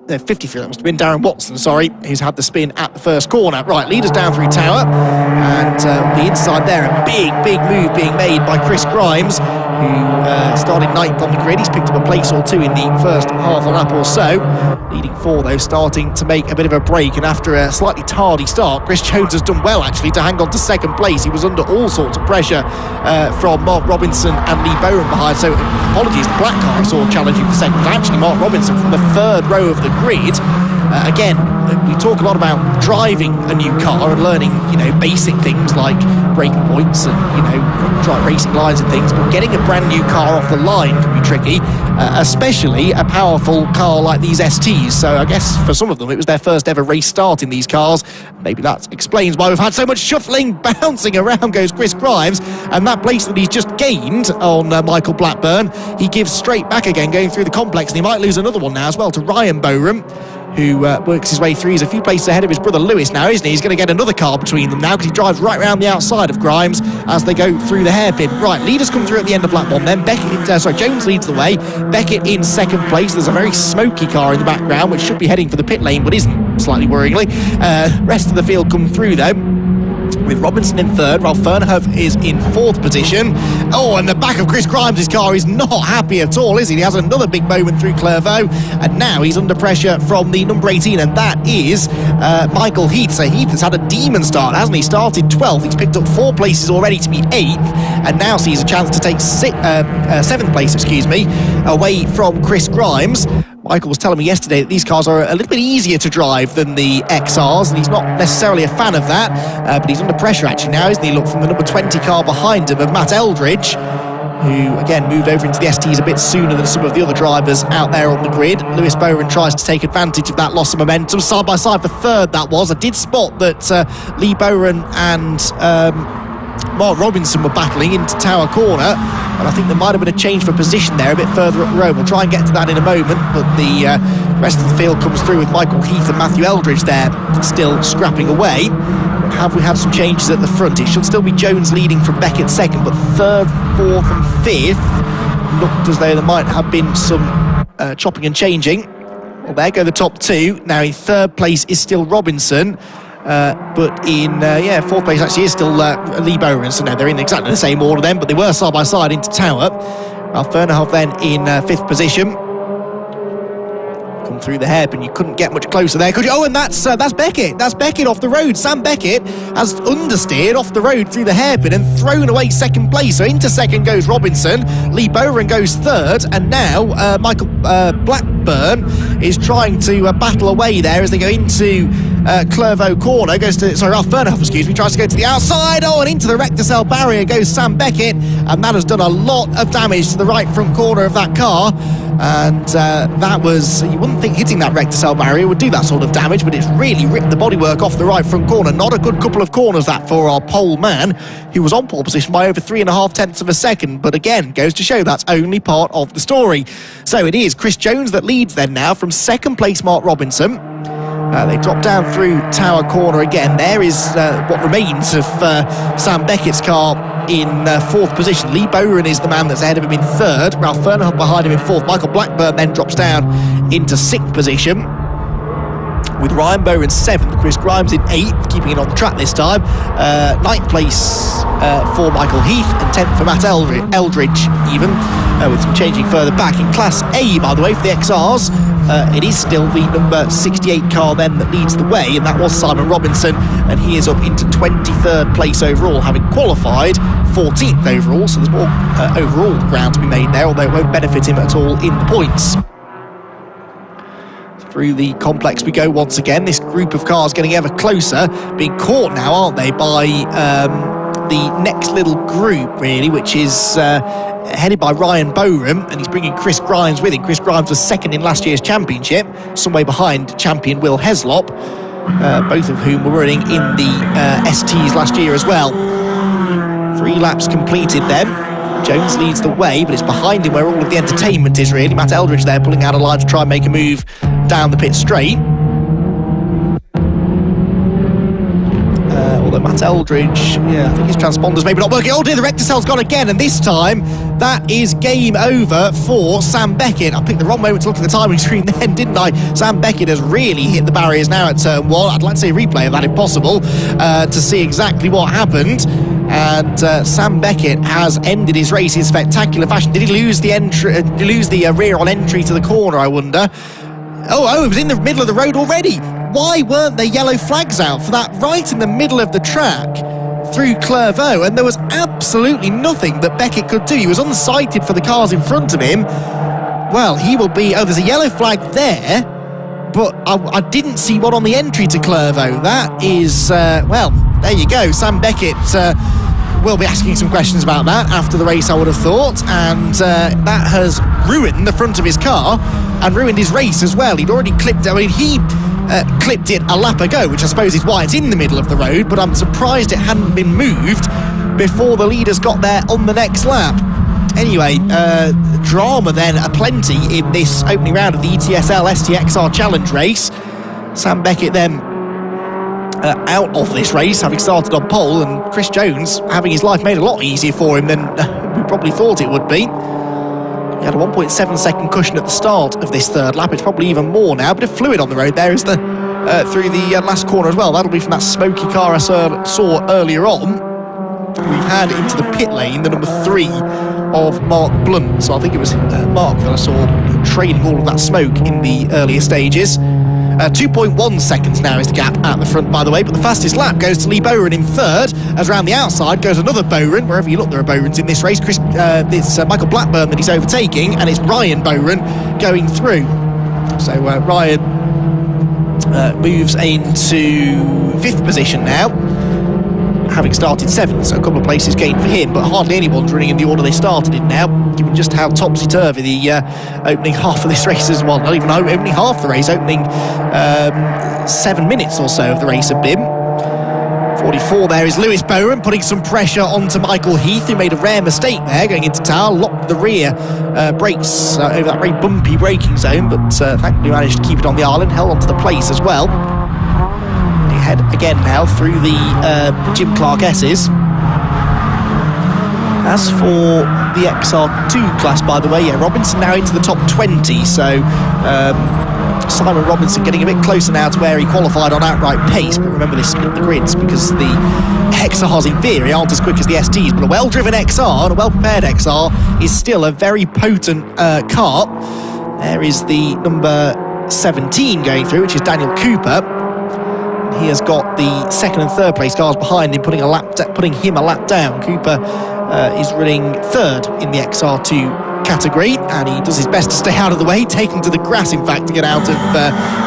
53. That must have been Darren Watson, sorry, who's had the spin at the first corner. Right, leaders down through Tower, and the inside there, a big move being made by Chris Grimes, who started 9th on the grid. He's picked up a place or two in the first half a lap or so. Leading 4, though, starting to make a bit of a break, and after a slightly tardy start, Chris Jones has done well, actually, to hang on to 2nd place. He was under all sorts of pressure from Mark Robinson and Lee Bowen behind, so apologies, the black car I saw challenging for 2nd, but actually Mark Robinson from the 3rd row of the grid. Again, we talk a lot about driving a new car and learning, basic things like braking points and, racing lines and things, but getting a brand new car off the line can be tricky, especially a powerful car like these STs. So I guess for some of them, it was their first ever race start in these cars. Maybe that explains why we've had so much shuffling, bouncing around goes Chris Grimes, and that place that he's just gained on Michael Blackburn, he gives straight back again, going through the complex, and he might lose another one now as well to Ryan Borum, who works his way through. He's a few places ahead of his brother Lewis now, isn't he? He's going to get another car between them now, because he drives right round the outside of Grimes as they go through the hairpin. Right, leaders come through at the end of lap 1 then. Jones leads the way. Beckett in 2nd place. There's a very smoky car in the background, which should be heading for the pit lane, but isn't, slightly worryingly. Rest of the field come through, though, with Robinson in 3rd. Ralph Fernhoff is in 4th position. Oh, and the back of Chris Grimes' car is not happy at all, is he? He has another big moment through Clairvaux, and now he's under pressure from the number 18, and that is Michael Heath. So Heath has had a demon start, hasn't he? Started 12th. He's picked up 4 places already to be 8th, and now sees a chance to take 7th place, away from Chris Grimes. Michael was telling me yesterday that these cars are a little bit easier to drive than the XRs, and he's not necessarily a fan of that, but he's under pressure actually now, isn't he? Look, from the number 20 car behind him of Matt Eldridge, who again moved over into the STs a bit sooner than some of the other drivers out there on the grid. Lewis Bowen tries to take advantage of that loss of momentum. Side by side for 3rd, that was. I did spot that Lee Bowen and Mark Robinson were battling into Tower Corner, and I think there might have been a change for position there a bit further up the road. We'll try and get to that in a moment, but the rest of the field comes through with Michael Heath and Matthew Eldridge there still scrapping away. Have we had some changes at the front? It should still be Jones leading from Beckett 2nd, but 3rd, 4th and 5th looked as though there might have been some chopping and changing. Well, there go the top 2. Now in 3rd place is still Robinson, but in 4th place actually is still Lee Bowen. So no, they're in exactly the same order then, but they were side by side into Tower. Ralph Fernhoff then in 5th position. Come through the hairpin, you couldn't get much closer there, could you? Oh, and that's Beckett. That's Beckett off the road. Sam Beckett has understeered off the road through the hairpin and thrown away 2nd place. So into 2nd goes Robinson. Lee Bowen goes 3rd, and now Michael Blackburn is trying to battle away there as they go into Clairvaux corner. Ralph Fernhoff, tries to go to the outside. Oh, and into the rector cell barrier goes Sam Beckett, and that has done a lot of damage to the right front corner of that car. And that was, you wouldn't think hitting that rector cell barrier would do that sort of damage, but it's really ripped the bodywork off the right front corner. Not a good couple of corners that for our pole man, who was on pole position by over 3.5 tenths of a second, but again, goes to show that's only part of the story. So it is Chris Jones that leads then now from 2nd place Mark Robinson. They drop down through Tower Corner again. There is what remains of Sam Beckett's car in 4th position. Lee Bowen is the man that's ahead of him in 3rd. Ralph Fernhoff behind him in 4th. Michael Blackburn then drops down into 6th position, with Ryan Bowen 7th, Chris Grimes in 8th, keeping it on the track this time. 9th place for Michael Heath, and 10th for Matt Eldridge even, with some changing further back. In Class A, by the way, for the XRs, it is still the number 68 car then that leads the way, and that was Simon Robinson, and he is up into 23rd place overall, having qualified 14th overall, so there's more overall ground to be made there, although it won't benefit him at all in the points. Through the complex we go once again. This group of cars getting ever closer, being caught now, aren't they, by the next little group, really, which is headed by Ryan Borum, and he's bringing Chris Grimes with him. Chris Grimes was 2nd in last year's championship, some way behind champion Will Heslop, both of whom were running in the STs last year as well. 3 laps completed then. Jones leads the way, but it's behind him where all of the entertainment is, really. Matt Eldridge there pulling out a line to try and make a move down the pit straight. Although Matt Eldridge, yeah, I think his transponder's maybe not working. Oh dear, the Recticell's gone again, and this time that is game over for Sam Beckett. I picked the wrong moment to look at the timing screen then, didn't I? Sam Beckett has really hit the barriers now at turn 1. I'd like to see a replay of that if possible to see exactly what happened. And Sam Beckett has ended his race in spectacular fashion. Did he lose the rear on entry to the corner, I wonder? Oh, it was in the middle of the road already. Why weren't there yellow flags out for that right in the middle of the track through Clairvaux? And there was absolutely nothing that Beckett could do. He was unsighted for the cars in front of him. Well, he will be... Oh, there's a yellow flag there, but I didn't see one on the entry to Clairvaux. That is... well, there you go. Sam Beckett... we'll be asking some questions about that after the race, I would have thought, and that has ruined the front of his car and ruined his race as well. He'd already clipped it. I mean, he clipped it a lap ago, which I suppose is why it's in the middle of the road, but I'm surprised it hadn't been moved before the leaders got there on the next lap. Anyway, drama then aplenty in this opening round of the ETSL STXR Challenge race. Sam Beckett then out of this race, having started on pole, and Chris Jones having his life made a lot easier for him than we probably thought it would be. He had a 1.7 second cushion at the start of this third lap. It's probably even more now, but a fluid on the road there is the through the last corner as well. That'll be from that smoky car I saw earlier on. We've had into the pit lane the number 3 of Mark Blunt, so I think it was Mark that I saw trailing all of that smoke in the earlier stages. 2.1 seconds now is the gap at the front, by the way, but the fastest lap goes to Lee Bowron in third, as round the outside goes another Bowron. Wherever you look, there are Bowrons in this race. It's Michael Blackburn that he's overtaking, and it's Ryan Bowron going through. So Ryan moves into 5th position now, having started 7th, so a couple of places gained for him, but hardly anyone's running in the order they started in now, given just how topsy-turvy the opening half of this race is. Well, not even opening half the race, opening 7 minutes or so of the race have been. 44 there is Lewis Bowron, putting some pressure onto Michael Heath, who made a rare mistake there, going into tower, locked the rear brakes over that very bumpy braking zone, but thankfully managed to keep it on the island, held onto the place as well. Head again now through the Jim Clark S's. As for the XR2 class, by the way, yeah, Robinson now into the top 20, so Simon Robinson getting a bit closer now to where he qualified on outright pace, but remember they split the grids because the XRs in theory aren't as quick as the STs, but a well-driven XR and a well-prepared XR is still a very potent car. There is the number 17 going through, which is Daniel Cooper. He has got the 2nd and 3rd place cars behind him, putting him a lap down. Cooper is running 3rd in the XR2 category, and he does his best to stay out of the way, taking to the grass, in fact, to get out of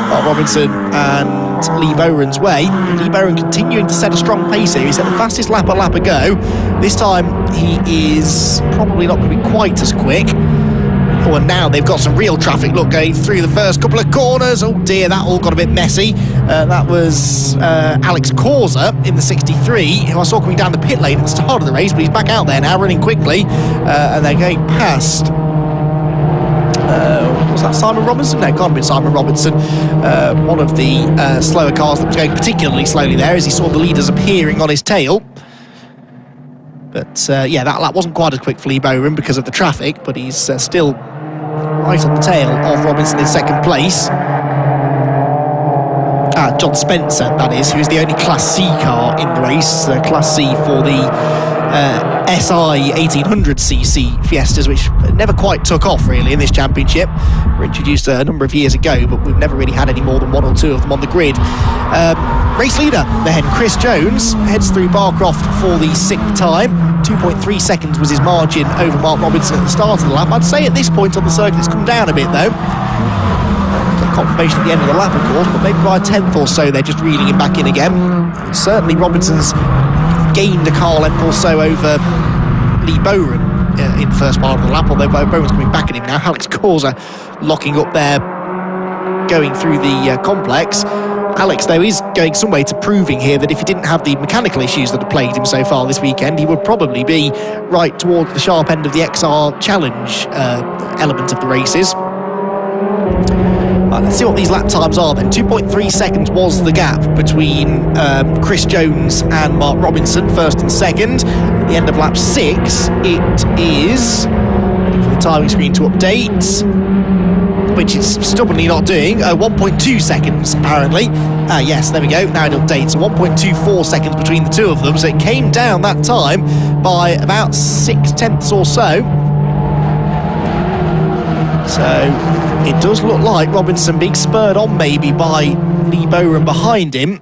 Mark Robinson and Lee Bowron's way. Lee Bowron continuing to set a strong pace here. He set the fastest lap a lap ago. This time he is probably not going to be quite as quick. Oh, and now they've got some real traffic, look, going through the first couple of corners. Oh dear, that all got a bit messy. That was Alex Causa in the 63, who I saw coming down the pit lane at the start of the race, but he's back out there now, running quickly, and they're going past... was that Simon Robinson? No, it can't have been Simon Robinson. One of the slower cars that was going particularly slowly there as he saw the leaders appearing on his tail. But yeah, that lap wasn't quite as quick for Lee Bowron because of the traffic, but he's still right on the tail of Robinson in 2nd place. John Spencer, that is, who is the only Class C car in the race. Class C for the SI 1800cc Fiestas, which never quite took off really in this championship. Were introduced a number of years ago, but we've never really had any more than 1 or 2 of them on the grid. Race leader then, Chris Jones, heads through Barcroft for the 6th time. 2.3 seconds was his margin over Mark Robinson at the start of the lap. I'd say at this point on the circuit it's come down a bit though. Confirmation at the end of the lap, of course, but maybe by a 10th or so they're just reeling him back in again. Certainly Robinson's gained a car length or so over Lee Bowron in the first part of the lap, although Bowron's coming back at him now. Alex Causa locking up there, going through the complex. Alex, though, is going some way to proving here that if he didn't have the mechanical issues that have plagued him so far this weekend, he would probably be right towards the sharp end of the XR Challenge element of the races. Right, let's see what these lap times are then. 2.3 seconds was the gap between Chris Jones and Mark Robinson, first and second. At the end of lap 6, it is, waiting for the timing screen to update, which it's stubbornly not doing, 1.2 seconds apparently. Yes, there we go, now it updates. So 1.24 seconds between the two of them, so it came down that time by about 6 tenths or so. So it does look like Robinson being spurred on maybe by Lee Bowen behind him.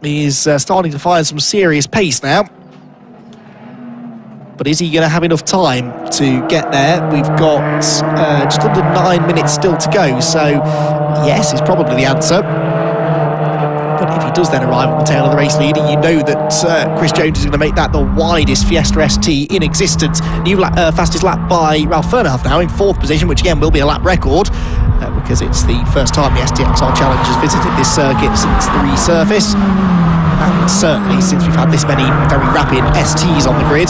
He's starting to find some serious pace now. But is he going to have enough time to get there? We've got just under 9 minutes still to go, so yes is probably the answer. But if he does then arrive on the tail of the race leader, you know that Chris Jones is going to make that the widest Fiesta ST in existence. New fastest lap by Ralph Fernhoff now in 4th position, which again will be a lap record because it's the first time the STXR Challenge has visited this circuit since the resurface. And certainly since we've had this many very rapid STs on the grid.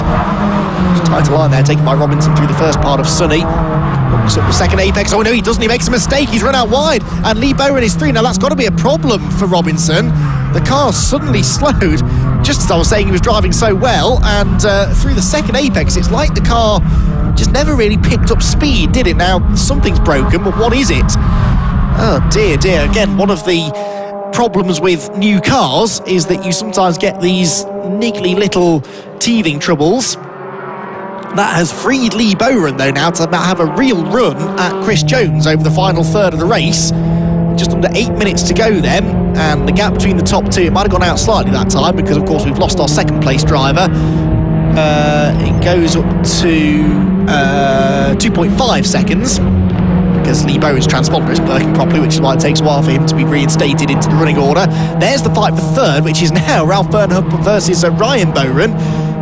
Tighter line there, taken by Robinson through the first part of Sunny. Looks at the second apex. Oh no, he doesn't. He makes a mistake. He's run out wide. And Lee Bowen is through. Now that's got to be a problem for Robinson. The car suddenly slowed, just as I was saying he was driving so well. And through the second apex, it's like the car just never really picked up speed, did it? Now, something's broken, but what is it? Oh dear, dear. Again, one of the problems with new cars is that you sometimes get these niggly little teething troubles. That has freed Lee Bowen though now to have a real run at Chris Jones over the final third of the race. Just under 8 minutes to go then, and the gap between the top two, it might have gone out slightly that time because of course we've lost our second place driver. It goes up to 2.5 seconds because Lee Bowen's transponder isn't working properly, which is why it takes a while for him to be reinstated into the running order. There's the fight for third, which is now Ralph Fernhoff versus Ryan Bowen,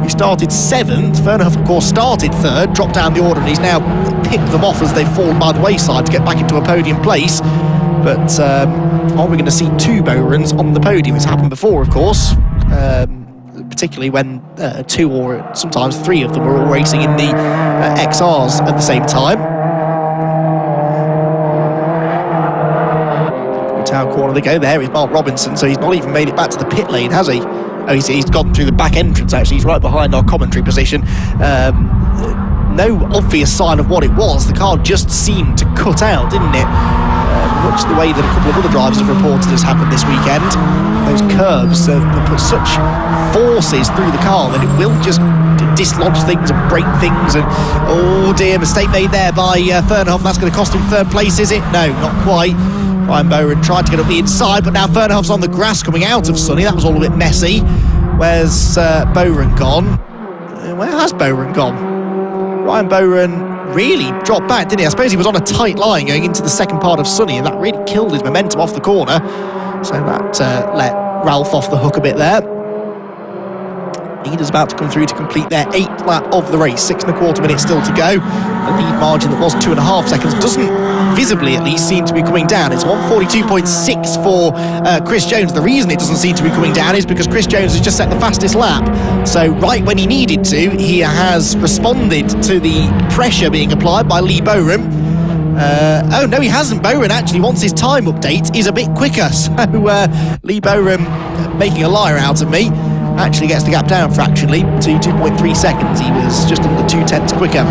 who started 7th. Fernhoff, of course, started 3rd, dropped down the order, and he's now picked them off as they've fallen by the wayside to get back into a podium place. But are we going to see 2 Bowens on the podium? It's happened before, of course, particularly when 2 or sometimes 3 of them are all racing in the XRs at the same time. Town corner they go. There is Mark Robinson, so he's not even made it back to the pit lane, has he? Oh, he's gone through the back entrance, actually. He's right behind our commentary position. No obvious sign of what it was. The car just seemed to cut out, didn't it? Much the way that a couple of other drivers have reported has happened this weekend. Those curbs have put such forces through the car that it will just dislodge things and break things. And oh dear, mistake made there by Fernhoff. That's going to cost him 3rd place, is it? No, not quite. Ryan Bowen tried to get up the inside, but now Fernhoff's on the grass coming out of Sunny. That was all a bit messy. Where's Bowen gone? Where has Bowen gone? Ryan Bowen really dropped back, didn't he? I suppose he was on a tight line going into the second part of Sunny, and that really killed his momentum off the corner. So that let Ralph off the hook a bit there. Leader's about to come through to complete their 8th lap of the race. 6 1/4 minutes still to go. The lead margin that was 2.5 seconds doesn't visibly at least seem to be coming down. It's 1:42.6 for Chris Jones. The reason it doesn't seem to be coming down is because Chris Jones has just set the fastest lap. So right when he needed to, he has responded to the pressure being applied by Lee Bowen. Oh no, he hasn't. Bowen actually, once his time update, is a bit quicker. So Lee Bowen, making a liar out of me, actually gets the gap down fractionally to 2.3 seconds. He was just under 2 tenths quicker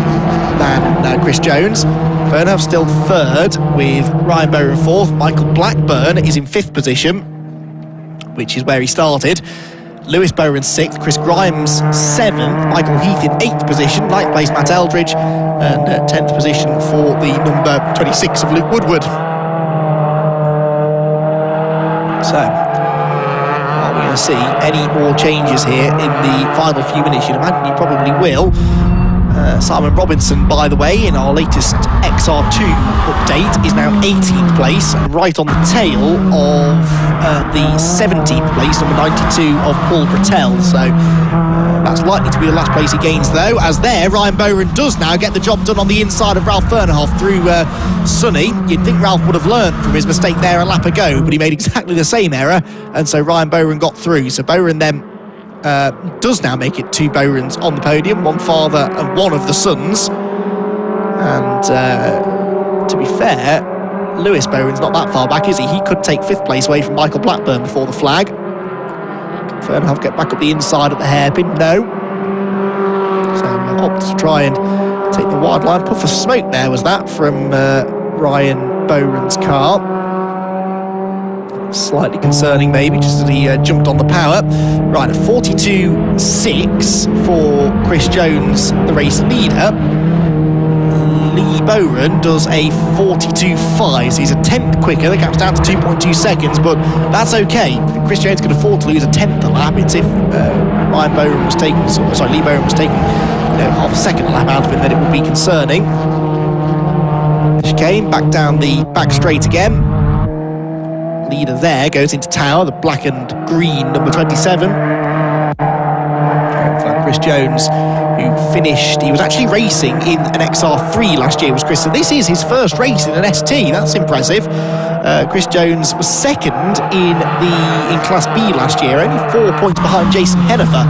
than Chris Jones. Fernhoff still 3rd with Ryan Bowen 4th. Michael Blackburn is in 5th position, which is where he started. Lewis Bowen 6th, Chris Grimes 7th, Michael Heath in 8th position, 9th place Matt Eldridge, and 10th position for the number 26 of Luke Woodward. So, are we going to see any more changes here in the final few minutes? You'd imagine you probably will. Simon Robinson, by the way, in our latest XR2 update, is now 18th place, right on the tail of the 17th place, number 92 of Paul Brattel. So that's likely to be the last place he gains, though, as there, Ryan Bowen does now get the job done on the inside of Ralph Fernhoff through Sunny. You'd think Ralph would have learned from his mistake there a lap ago, but he made exactly the same error, and so Ryan Bowen got through. So Bowen then does now make it 2 Bowens on the podium, one father and one of the sons. And to be fair, Lewis Bowen's not that far back, is he? He could take 5th place away from Michael Blackburn before the flag. Fernhoff get back up the inside at the hairpin. No. So opt to try and take the wide line. Puff of smoke there was that from Ryan Bowen's car. Slightly concerning maybe, just as he jumped on the power. Right, a 42.6 for Chris Jones, the race leader. Lee Bowen does a 42.5, so he's a 10th quicker. The gap's down to 2.2 seconds, but that's okay. Chris Jones could afford to lose a 10th a lap. It's if Lee Bowen was taking half a second a lap out of him, then it would be concerning. Chicane, back down the back straight again. Leader there goes into tower, the black and green number 27. Chris Jones, who finished, he was actually racing in an XR3 last year, was Chris, so this is his first race in an ST. That's impressive. Chris Jones was second in Class B last year, only 4 points behind Jason Hennifer.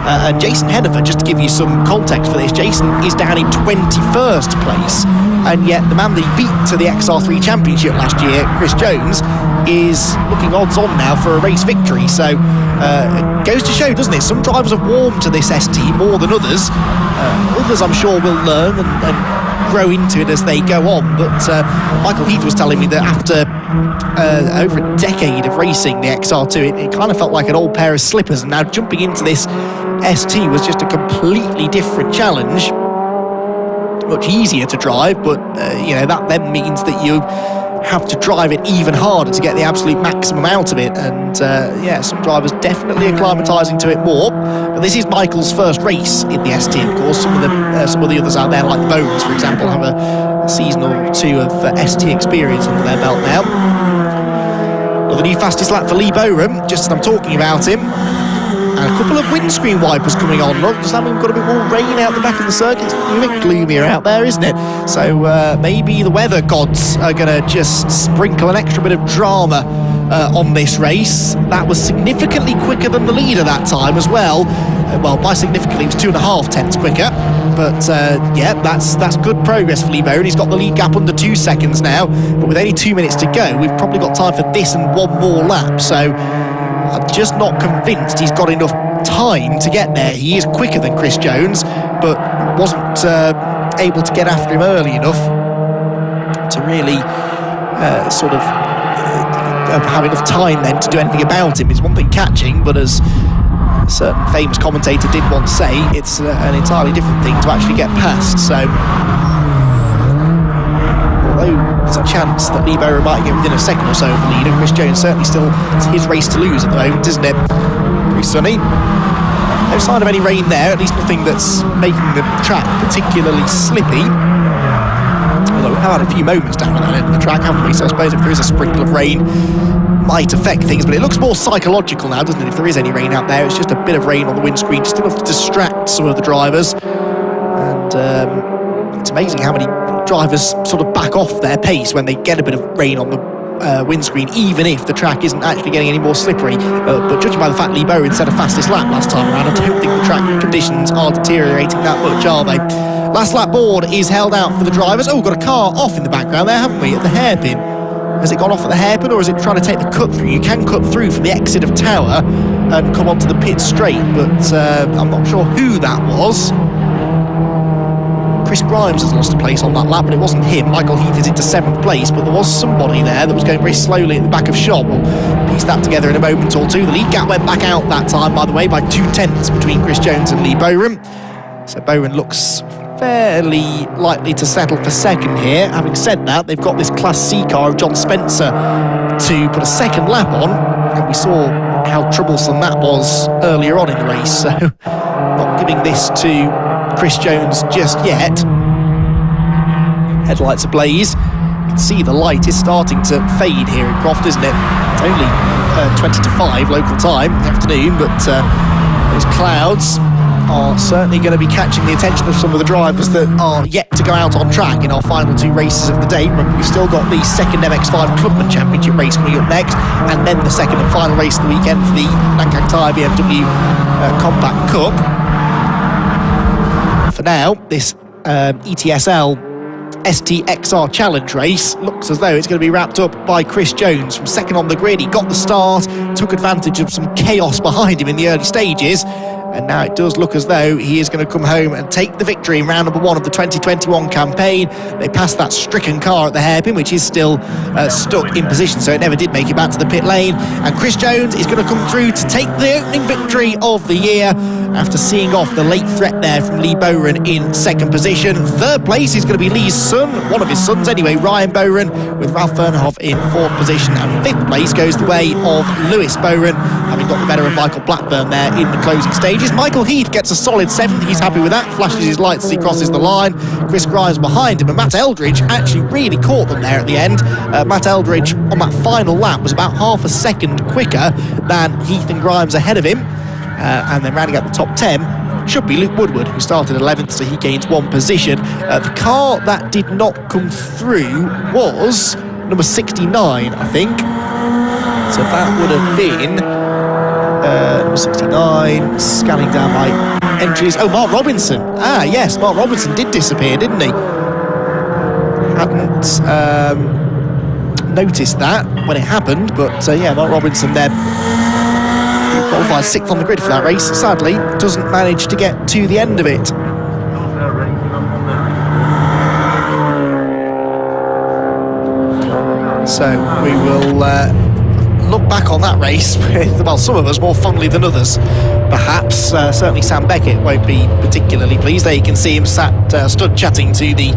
And Jason Hennifer, just to give you some context for this, Jason is down in 21st place, and yet the man that he beat to the XR3 Championship last year, Chris Jones, is looking odds on now for a race victory. So it goes to show, doesn't it? Some drivers have warmed to this ST more than others. Others, I'm sure, will learn and grow into it as they go on. But Michael Heath was telling me that after over a decade of racing the XR2, it kind of felt like an old pair of slippers, and now jumping into this ST was just a completely different challenge. Much easier to drive, but that then means that you have to drive it even harder to get the absolute maximum out of it. And some drivers definitely acclimatising to it more. But this is Michael's first race in the ST, of course. Some of the others out there, like the Bones, for example, have a season or two of ST experience under their belt now. Another new fastest lap for Lee Bowen, just as I'm talking about him. And a couple of windscreen wipers coming on. Look, just having got a bit more rain out the back of the circuit. It's a bit gloomier out there, isn't it? So maybe the weather gods are going to just sprinkle an extra bit of drama on this race. That was significantly quicker than the leader that time as well. By significantly, it was 2.5 tenths quicker. But that's good progress for Lee Bowen. He's got the lead gap under 2 seconds now. But with only 2 minutes to go, we've probably got time for this and one more lap. So I'm just not convinced he's got enough time to get there. He is quicker than Chris Jones, but wasn't able to get after him early enough to really have enough time then to do anything about him. It's one thing catching, but as a certain famous commentator did once say, it's an entirely different thing to actually get past. So although there's a chance that Lee Bowen might get within a second or so of the leader, Chris Jones certainly still, it's his race to lose at the moment, isn't it? Pretty sunny. No sign of any rain there, at least nothing that's making the track particularly slippy. Although we've had a few moments down at that end of the track, haven't we? So I suppose if there is a sprinkle of rain, might affect things, but it looks more psychological now, doesn't it? If there is any rain out there, it's just a bit of rain on the windscreen, just enough to distract some of the drivers. And it's amazing how many drivers sort of back off their pace when they get a bit of rain on the windscreen, even if the track isn't actually getting any more slippery. But judging by the fact Lee Bowen set a fastest lap last time around, I don't think the track conditions are deteriorating that much, are they? Last lap board is held out for the drivers. Oh, we've got a car off in the background there, haven't we, at the hairpin? Has it gone off at the hairpin, or is it trying to take the cut through? You can cut through from the exit of Tower and come onto the pit straight, but I'm not sure who that was. Chris Grimes has lost a place on that lap, but it wasn't him. Michael Heath is into 7th place, but there was somebody there that was going very slowly at the back of shop. We'll piece that together in a moment or two. The lead gap went back out that time, by the way, by 2 tenths between Chris Jones and Lee Bowen. So Bowen looks fairly likely to settle for second here. Having said that, they've got this Class C car of John Spencer to put a second lap on, and we saw how troublesome that was earlier on in the race, so not giving this to Chris Jones just yet. Headlights ablaze. You can see the light is starting to fade here in Croft, isn't it? It's only 20 to 5 local time in the afternoon, but those clouds are certainly going to be catching the attention of some of the drivers that are yet to go out on track in our final 2 races of the day. Remember, we've still got the second MX-5 Clubman Championship race coming up next, and then the second and final race of the weekend for the Nankang Tyre BMW Compact Cup. For now, this ETSL STXR Challenge race. Looks as though it's going to be wrapped up by Chris Jones from second on the grid. He got the start, took advantage of some chaos behind him in the early stages, and now it does look as though he is going to come home and take the victory in round number 1 of the 2021 campaign. They passed that stricken car at the hairpin, which is still stuck in position, so it never did make it back to the pit lane. And Chris Jones is going to come through to take the opening victory of the year after seeing off the late threat there from Lee Bowron in second position. Third place is going to be Lee's son, one of his sons anyway, Ryan Bowron, with Ralph Fernhoff in fourth position. And fifth place goes the way of Lewis Bowron, having got the better of Michael Blackburn there in the closing stages. Michael Heath gets a solid 7th. He's happy with that, flashes his lights as he crosses the line. Chris Grimes behind him, and Matt Eldridge actually really caught them there at the end. Matt Eldridge on that final lap was about half a second quicker than Heath and Grimes ahead of him. And then rounding out the top 10 should be Luke Woodward, who started 11th, so he gains 1 position. The car that did not come through was number 69, I think. So that would have been number 69, scanning down my entries. Oh, Mark Robinson. Ah, yes, Mark Robinson did disappear, didn't he? Hadn't noticed that when it happened, but yeah, Mark Robinson there. Qualified 6th on the grid for that race. Sadly, doesn't manage to get to the end of it. So we will look back on that race with, well, some of us more fondly than others, perhaps. Certainly Sam Beckett won't be particularly pleased. There you can see him stood chatting to the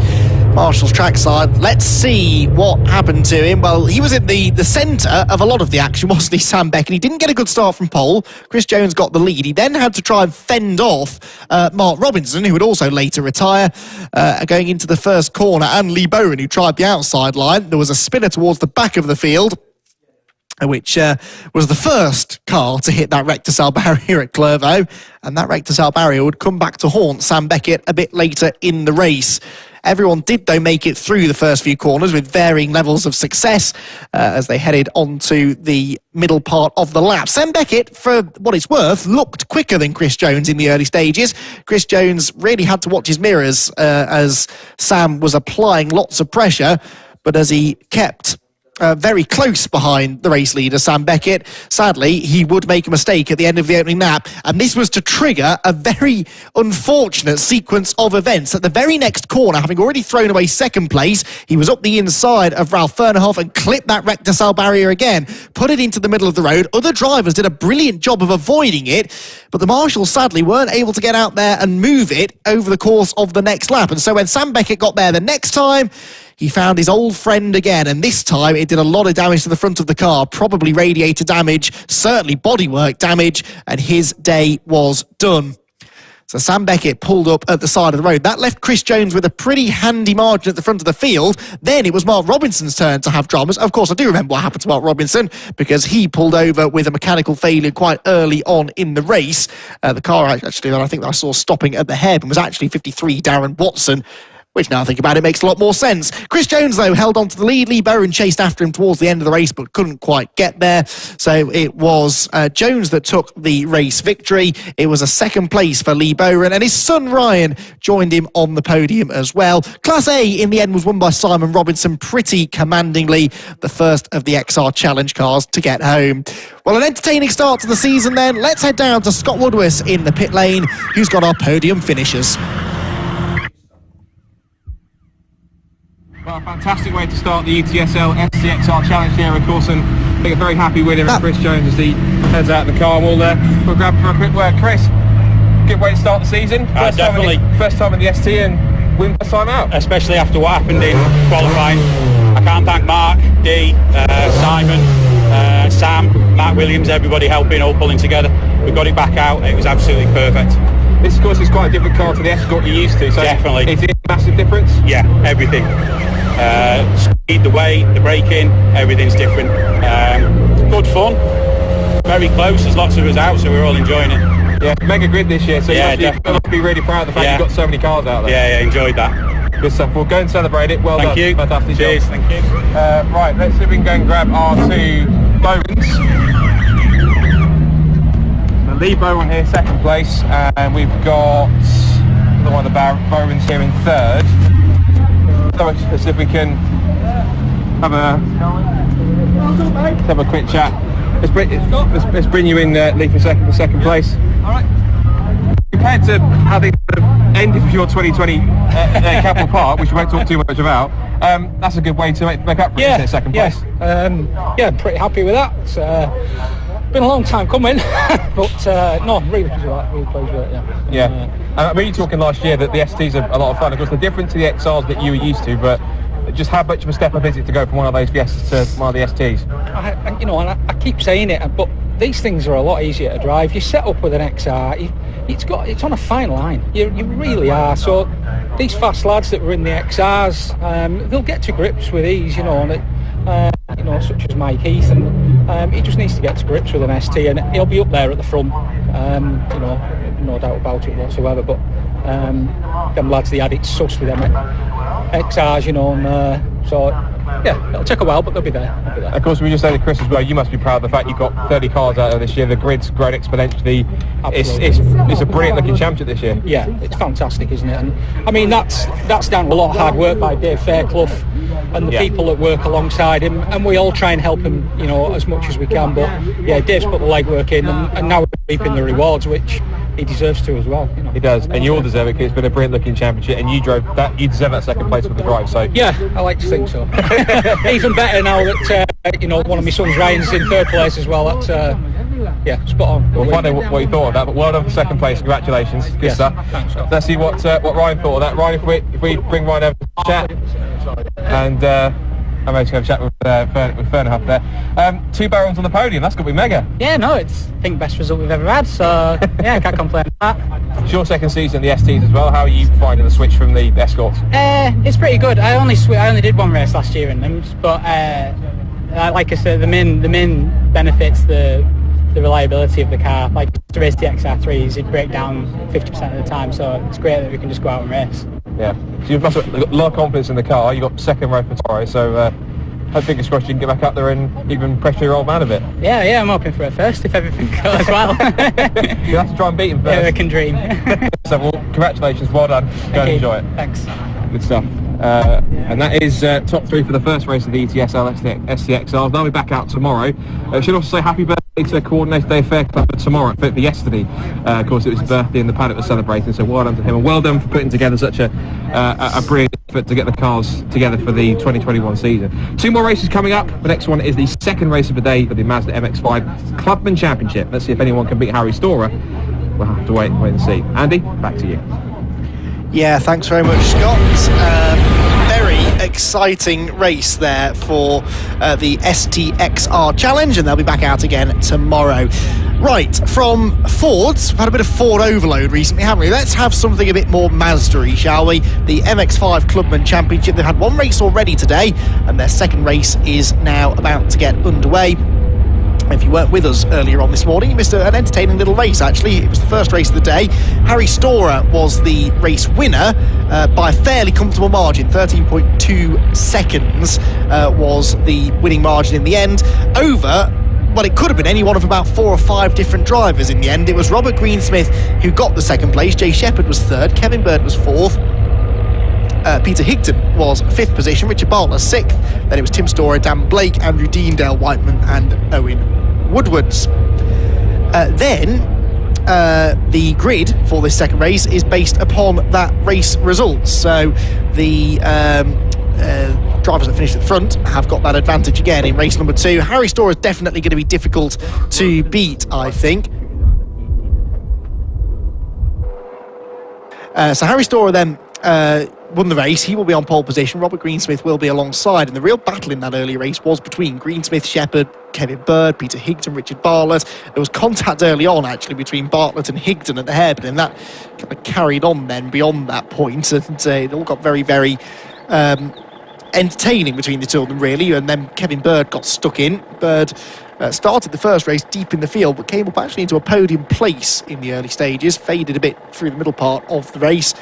Marshall's trackside. Let's see what happened to him. Well, he was in the centre of a lot of the action, wasn't he, Sam Beckett? He didn't get a good start from pole. Chris Jones got the lead. He then had to try and fend off Mark Robinson, who would also later retire, going into the first corner, and Lee Bowron, who tried the outside line. There was a spinner towards the back of the field, which was the first car to hit that rector-cell barrier at Clervaux, and that rector-cell barrier would come back to haunt Sam Beckett a bit later in the race. Everyone did, though, make it through the first few corners with varying levels of success as they headed onto the middle part of the lap. Sam Beckett, for what it's worth, looked quicker than Chris Jones in the early stages. Chris Jones really had to watch his mirrors as Sam was applying lots of pressure, but as he kept very close behind the race leader, Sam Beckett, sadly, he would make a mistake at the end of the opening lap, and this was to trigger a very unfortunate sequence of events. At the very next corner, having already thrown away second place, he was up the inside of Ralph Fernhoff and clipped that rector-cell barrier again, put it into the middle of the road. Other drivers did a brilliant job of avoiding it, but the marshals sadly weren't able to get out there and move it over the course of the next lap. And so when Sam Beckett got there the next time, he found his old friend again, and this time it did a lot of damage to the front of the car, probably radiator damage, certainly bodywork damage, and his day was done. So Sam Beckett pulled up at the side of the road. That left Chris Jones with a pretty handy margin at the front of the field. Then it was Mark Robinson's turn to have dramas. Of course, I do remember what happened to Mark Robinson, because he pulled over with a mechanical failure quite early on in the race. The car actually that I think that I saw stopping at the hairpin was actually 53 Darren Watson, which now I think about it makes a lot more sense. Chris Jones, though, held on to the lead. Lee Bowron chased after him towards the end of the race, but couldn't quite get there. So it was Jones that took the race victory. It was a second place for Lee Bowron, and his son Ryan joined him on the podium as well. Class A in the end was won by Simon Robinson pretty commandingly, the first of the XR Challenge cars to get home. Well, an entertaining start to the season then. Let's head down to Scott Woodward in the pit lane, who's got our podium finishers. Well, a fantastic way to start the ETSL STXR Challenge here, of course, and I think a very happy winner of Chris Jones as he heads out of the car. We'll grab for a quick word. Chris, good way to start the season. Definitely. First time in the ST and win first time out. Especially after what happened in qualifying. I can't thank Mark, Dee, Simon, Sam, Matt Williams, everybody helping, all pulling together. We got it back out. It was absolutely perfect. This, of course, is quite a different car to the Escort you're used to. So definitely. Is it a massive difference? Yeah, everything. Speed, the weight, the braking, everything's different. Good fun. Very close. There's lots of us out, so we're all enjoying it. Yeah, mega grid this year, so yeah, you must be really proud of the fact you've got so many cars out there. Yeah, enjoyed that. Good stuff. We'll go and celebrate it. Well done. Thank you. Fantastic Cheers. job. Thank you. Right, let's see if we can go and grab our two Bowens. Lee Bowron here, second place, and we've got another one of the Bowrons here in third. let's see if we can have a quick chat. Let's bring you in, Lee, for second place. All right. Compared to how they ended for your 2020 Capital Park, which we won't talk too much about, that's a good way to make up for it, second place. I'm pretty happy with that. It's been a long time coming, but no, really pleased with that. Really pleased with it. Yeah. I mean, you're talking last year that the STs are a lot of fun. Of course, they're different to the XRs that you were used to, but just how much of a step up is it to go from one of those Fiestas to one of the STs? I keep saying it, but these things are a lot easier to drive. You set up with an XR, it's on a fine line. You really are. So these fast lads that were in the XRs, they'll get to grips with these, such as Mike Heath, and he just needs to get to grips with an ST, and he'll be up there at the front. No doubt about it whatsoever. But them lads, they had it sussed with them XRs, so yeah, it'll take a while, but they'll be there. Of course, we just said to Chris as well, you must be proud of the fact you've got 30 cars out of this year. The grid's grown exponentially. It's a brilliant looking championship this year. Yeah, it's fantastic, isn't it? And I mean, that's down to a lot of hard work by Dave Fairclough and the people that work alongside him, and we all try and help him, as much as we can. But yeah, Dave's put the legwork in, and now we're reaping the rewards, which he deserves to as well. He does, and you all deserve it, because it's been a brilliant looking championship, and you drove that. You deserve that second place with the drive. So yeah, I like to think so. Even better now that one of my sons Ryan's in third place as well. That's spot on. We'll find out what you thought of that, but well done for second place. Congratulations, good stuff. Thanks, let's see what Ryan thought of that. Ryan, if we bring Ryan over to chat, and I'm actually going to chat with Fernahuff there. 2 barrels on the podium, that's going to be mega. Yeah, no, it's I think best result we've ever had, so yeah, I can't complain about that. It's your second season in the STs as well. How are you finding the switch from the Escorts? It's pretty good. I only did one race last year in them, but like I said, the main benefits the reliability of the car. Like to race the XR3s, it break down 50% of the time, so it's great that we can just go out and race. Yeah, so you've got a lot of confidence in the car. You've got second row for tomorrow, so fingers crossed you can get back up there and even pressure your old man a bit. Yeah, I'm hoping for it first if everything goes well. You have to try and beat him first. Yeah, I can dream. So, well, congratulations, well done. Go and enjoy it. Thanks. Good stuff. And that is top 3 for the first race of the ETSL STXR. They'll be back out tomorrow. I should also say happy birthday to Coordinator Dave Fairclough for yesterday. Of course, it was his birthday and the paddock was celebrating, so well done to him, and well done for putting together such a brilliant effort to get the cars together for the 2021 season. 2 more races coming up. The next one is the second race of the day for the Mazda MX-5 Clubman Championship. Let's see if anyone can beat Harry Storer. We'll have to wait and see. Andy, back to you. Yeah, thanks very much, Scott. Very exciting race there for the STXR Challenge, and they'll be back out again tomorrow. Right, from Fords, we've had a bit of Ford overload recently, haven't we? Let's have something a bit more Mazda-y, shall we? The MX-5 Clubman Championship, they've had one race already today, and their second race is now about to get underway. If you weren't with us earlier on this morning, you missed an entertaining little race, actually. It was the first race of the day. Harry Storer was the race winner by a fairly comfortable margin. 13.2 seconds was the winning margin in the end. Over, well, it could have been any one of about 4 or 5 different drivers in the end. It was Robert Greensmith who got the second place. Jay Shepherd was third. Kevin Bird was fourth. Peter Higton was 5th position. Richard Bartlett 6th. Then it was Tim Storer, Dan Blake, Andrew Dean, Dale Whiteman and Owen Woodwards. Then the grid for this second race is based upon that race results. So the drivers that finished at the front have got that advantage again in race number 2. Harry Storer is definitely going to be difficult to beat, I think. So Harry Storer then won the race. He will be on pole position. Robert Greensmith will be alongside, and the real battle in that early race was between Greensmith, Shepherd, Kevin Bird, Peter Higton, Richard Bartlett. There was contact early on actually between Bartlett and Higton at the hairpin, and that kind of carried on then beyond that point, and it all got very, very entertaining between the two of them really. And then Kevin Bird got stuck in. Bird started the first race deep in the field, but came up actually into a podium place in the early stages, faded a bit through the middle part of the race.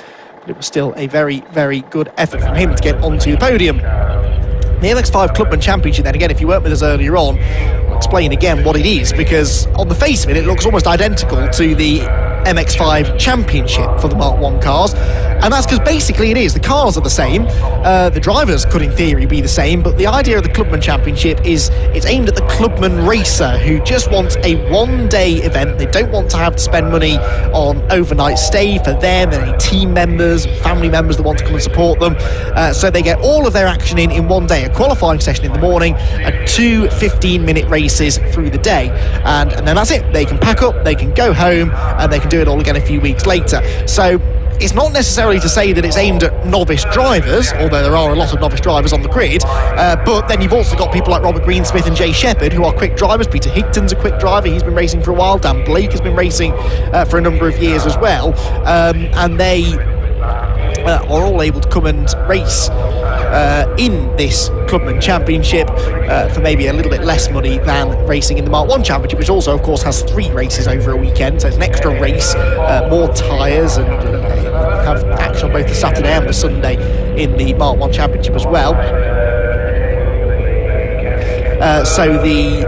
It was still a very, very good effort from him to get onto the podium. The MX-5 Clubman Championship, then again, if you weren't with us earlier on, I'll explain again what it is, because on the face of it, it looks almost identical to the MX-5 Championship for the Mark 1 cars. And that's because basically it is. The cars are the same. The drivers could, in theory, be the same. But the idea of the Clubman Championship is it's aimed at the Clubman racer who just wants a one-day event. They don't want to have to spend money on overnight stay for them and any team members, family members that want to come and support them. So they get all of their action in one day. A qualifying session in the morning and 2 15-minute races through the day. And then that's it. They can pack up, they can go home, and they can do it all again a few weeks later. So it's not necessarily to say that it's aimed at novice drivers, although there are a lot of novice drivers on the grid, but then you've also got people like Robert Greensmith and Jay Shepherd who are quick drivers. Peter Higton's a quick driver, he's been racing for a while. Dan Blake has been racing for a number of years as well, and they are all able to come and race in this Clubman Championship for maybe a little bit less money than racing in the Mark 1 Championship, which also of course has 3 races over a weekend, so it's an extra race, more tyres, and have action on both the Saturday and the Sunday in the Mark 1 Championship as well. So the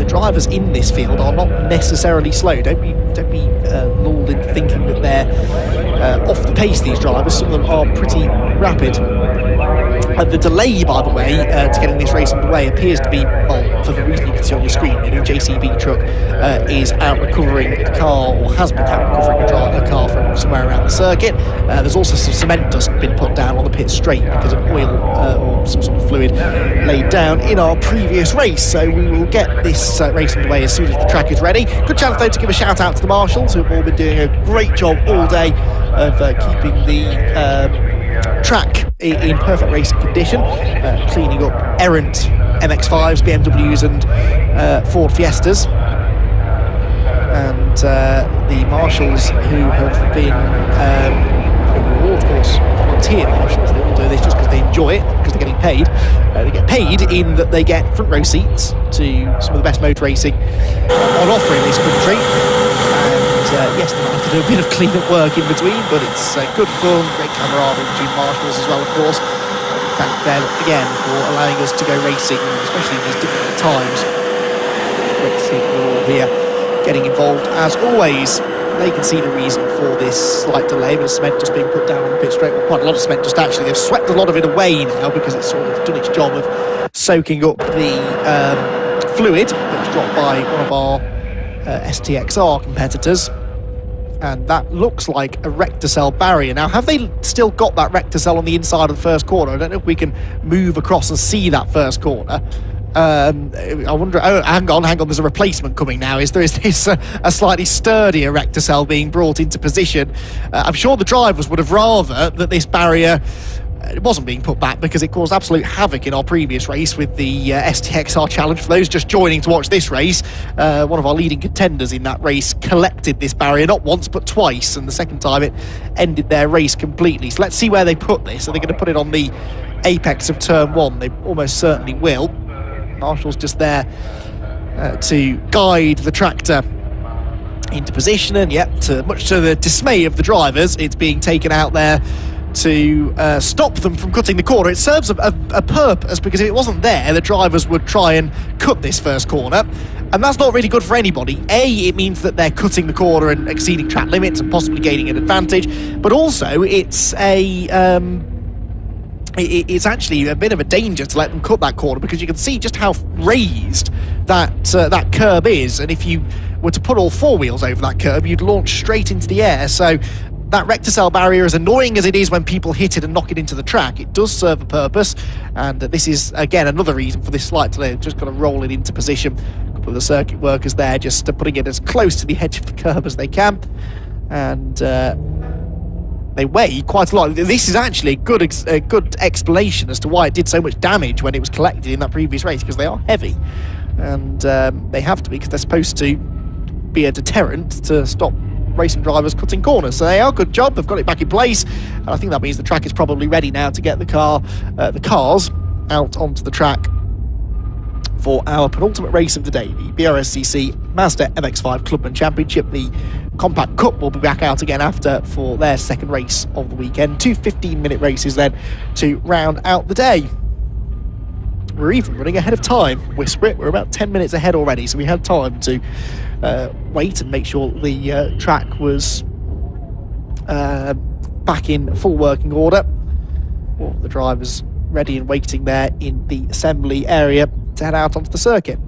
drivers in this field are not necessarily slow. Don't be lulled into thinking that they're off the pace, these drivers. Some of them are pretty rapid. The delay, by the way, to getting this race underway appears to be, well, for the reason you can see on your screen. The new JCB truck is out recovering the car, or has been out recovering a car from somewhere around the circuit. There's also some cement dust been put down on the pit straight because of oil or some sort of fluid laid down in our previous race. So we will get this race underway as soon as the track is ready. Good chance, though, to give a shout out to the marshals, who have all been doing a great job all day of keeping the track in perfect racing condition, cleaning up errant MX-5s, BMWs and Ford Fiestas. And the marshals who have been, all of course volunteer marshals, they all do this just because they enjoy it, because they're getting paid. They get paid in that they get front row seats to some of the best motor racing on offer in this country. Yes, they might have to do a bit of clean-up work in between, but it's good fun, great camaraderie between marshals as well, of course. Thank them again for allowing us to go racing, especially in these difficult times. Great to see that we're all here getting involved. As always, they can see the reason for this slight delay, but the cement just being put down on the pit straight. Well, quite a lot of cement just actually. They've swept a lot of it away now because it's sort of done its job of soaking up the fluid that was dropped by one of our STXR competitors, and that looks like a rector-cell barrier. Now, have they still got that rector-cell on the inside of the first corner? I don't know if we can move across and see that first corner. I wonder. Oh, hang on, there's a replacement coming now. Is this a slightly sturdier rector-cell being brought into position? I'm sure the drivers would have rather that this barrier it wasn't being put back, because it caused absolute havoc in our previous race with the STXR challenge. For those just joining to watch this race, one of our leading contenders in that race collected this barrier not once but twice, and the second time it ended their race completely. So let's see where they put this. Are they going to put it on the apex of turn 1? They almost certainly will. Marshall's just there to guide the tractor into position, and yep, much to the dismay of the drivers, it's being taken out there to stop them from cutting the corner. It serves a purpose, because if it wasn't there, the drivers would try and cut this first corner, and that's not really good for anybody. It means that they're cutting the corner and exceeding track limits and possibly gaining an advantage, but also it's it's actually a bit of a danger to let them cut that corner, because you can see just how raised that curb is, and if you were to put all 4 wheels over that curb, you'd launch straight into the air. So that rector-cell barrier, as annoying as it is when people hit it and knock it into the track, it does serve a purpose, and this is again another reason for this slight delay. Just got to roll it into position. A couple of the circuit workers there just putting it as close to the edge of the curb as they can, and they weigh quite a lot. This is actually a good explanation as to why it did so much damage when it was collected in that previous race, because they are heavy, and they have to be, because they're supposed to be a deterrent to stop racing drivers cutting corners. So they are, good job, they've got it back in place, and I think that means the track is probably ready now to get the cars out onto the track for our penultimate race of the day, the BRSCC Mazda MX-5 Clubman Championship. The Compact Cup will be back out again after for their second race of the weekend. 2 15-minute races then to round out the day. We're even running ahead of time, Whisper it. We're about 10 minutes ahead already, so we had time to wait and make sure the track was back in full working order. All the drivers ready and waiting there in the assembly area to head out onto the circuit.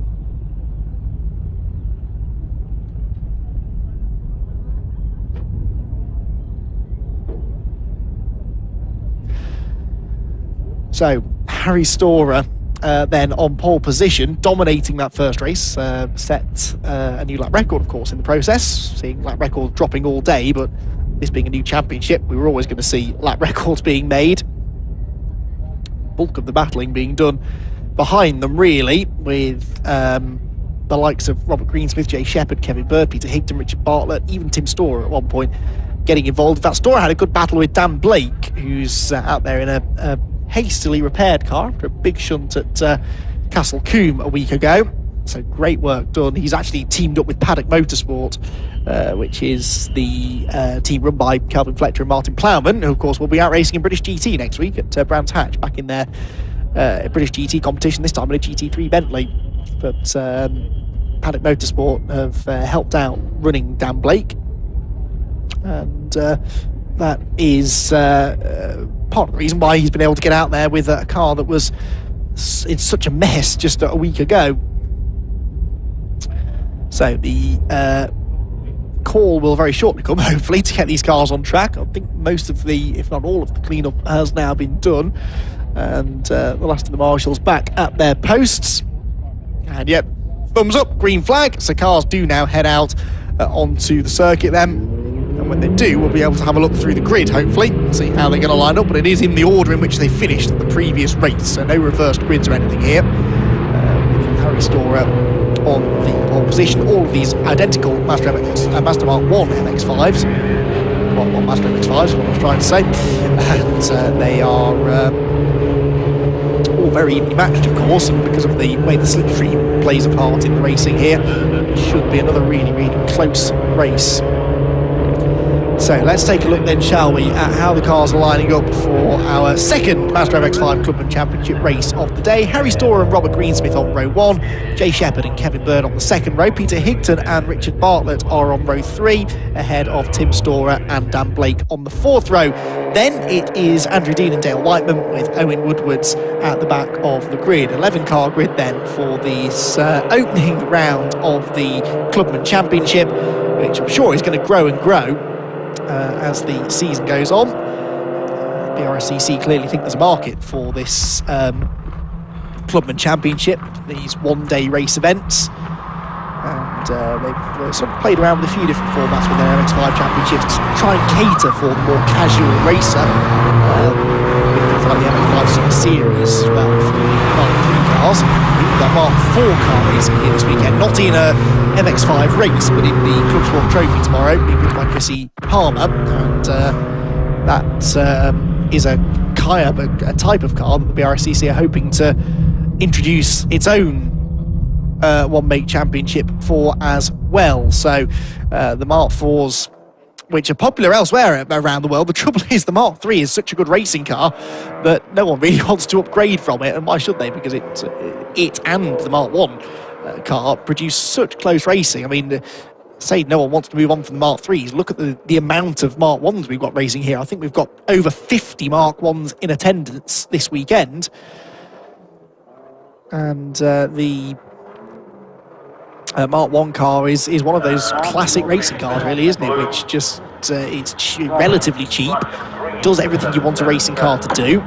So Harry Storer then on pole position, dominating that first race, set a new lap record, of course, in the process, seeing lap records dropping all day, but this being a new championship, we were always going to see lap records being made. Bulk of the battling being done behind them, really, with the likes of Robert Greensmith, Jay Shepherd, Kevin Bird, Peter Higton, Richard Bartlett, even Tim Storer at one point getting involved. In fact, Storer had a good battle with Dan Blake, who's out there in a hastily repaired car after a big shunt at Castle Combe a week ago. So great work done. He's actually teamed up with Paddock Motorsport, which is the team run by Calvin Fletcher and Martin Plowman, who of course will be out racing in British GT next week at Brands Hatch, back in their British GT competition, this time in a GT3 Bentley. But Paddock Motorsport have helped out running Dan Blake, and that is part of the reason why he's been able to get out there with a car that was in such a mess just a week ago. So the call will very shortly come, hopefully, to get these cars on track. I think most of the, if not all of the cleanup has now been done, and the last of the marshals back at their posts. And yep, thumbs up, green flag. So cars do now head out onto the circuit then. And when they do, we'll be able to have a look through the grid, hopefully, see how they're going to line up. But it is in the order in which they finished the previous race, so no reversed grids or anything here. With Harry Storer on the pole position. All of these identical Mazda Mark 1 MX-5s. Well, Mazda MX-5s is what I was trying to say. And they are all very evenly matched, of course, and because of the way the slipstream plays a part in the racing here, it should be another really, really close race. So let's take a look then, shall we, at how the cars are lining up for our second Mazda MX-5 Clubman Championship race of the day. Harry Storer and Robert Greensmith on row 1, Jay Shepherd and Kevin Bird on the second row, Peter Higton and Richard Bartlett are on row 3, ahead of Tim Storer and Dan Blake on the 4th row. Then it is Andrew Dean and Dale Whiteman with Owen Woodwards at the back of the grid. 11-car grid then for this opening round of the Clubman Championship, which I'm sure is going to grow and grow as the season goes on. BRSCC clearly think there's a market for this Clubman Championship, these one-day race events, and they've sort of played around with a few different formats with their MX-5 championships to try and cater for the more casual racer, with things like the MX-5 Super Series, well, Mark 3 cars. We've got Mark 4 car racing here this weekend, not in a MX-5 race, but in the Club Sport Trophy tomorrow, being with by Chrissy Palmer, and that is a type of car that the BRSCC are hoping to introduce its own one-make championship for as well. So the Mark 4s, which are popular elsewhere around the world, the trouble is the Mark 3 is such a good racing car that no one really wants to upgrade from it, and why should they? Because it and the Mark 1 car produce such close racing. I mean, say no one wants to move on from the Mark 3s. Look at the amount of Mark 1s we've got racing here. I think we've got over 50 Mark 1s in attendance this weekend. And the Mark 1 car is one of those classic racing cars, really, isn't it? Which just, it's relatively cheap, does everything you want a racing car to do,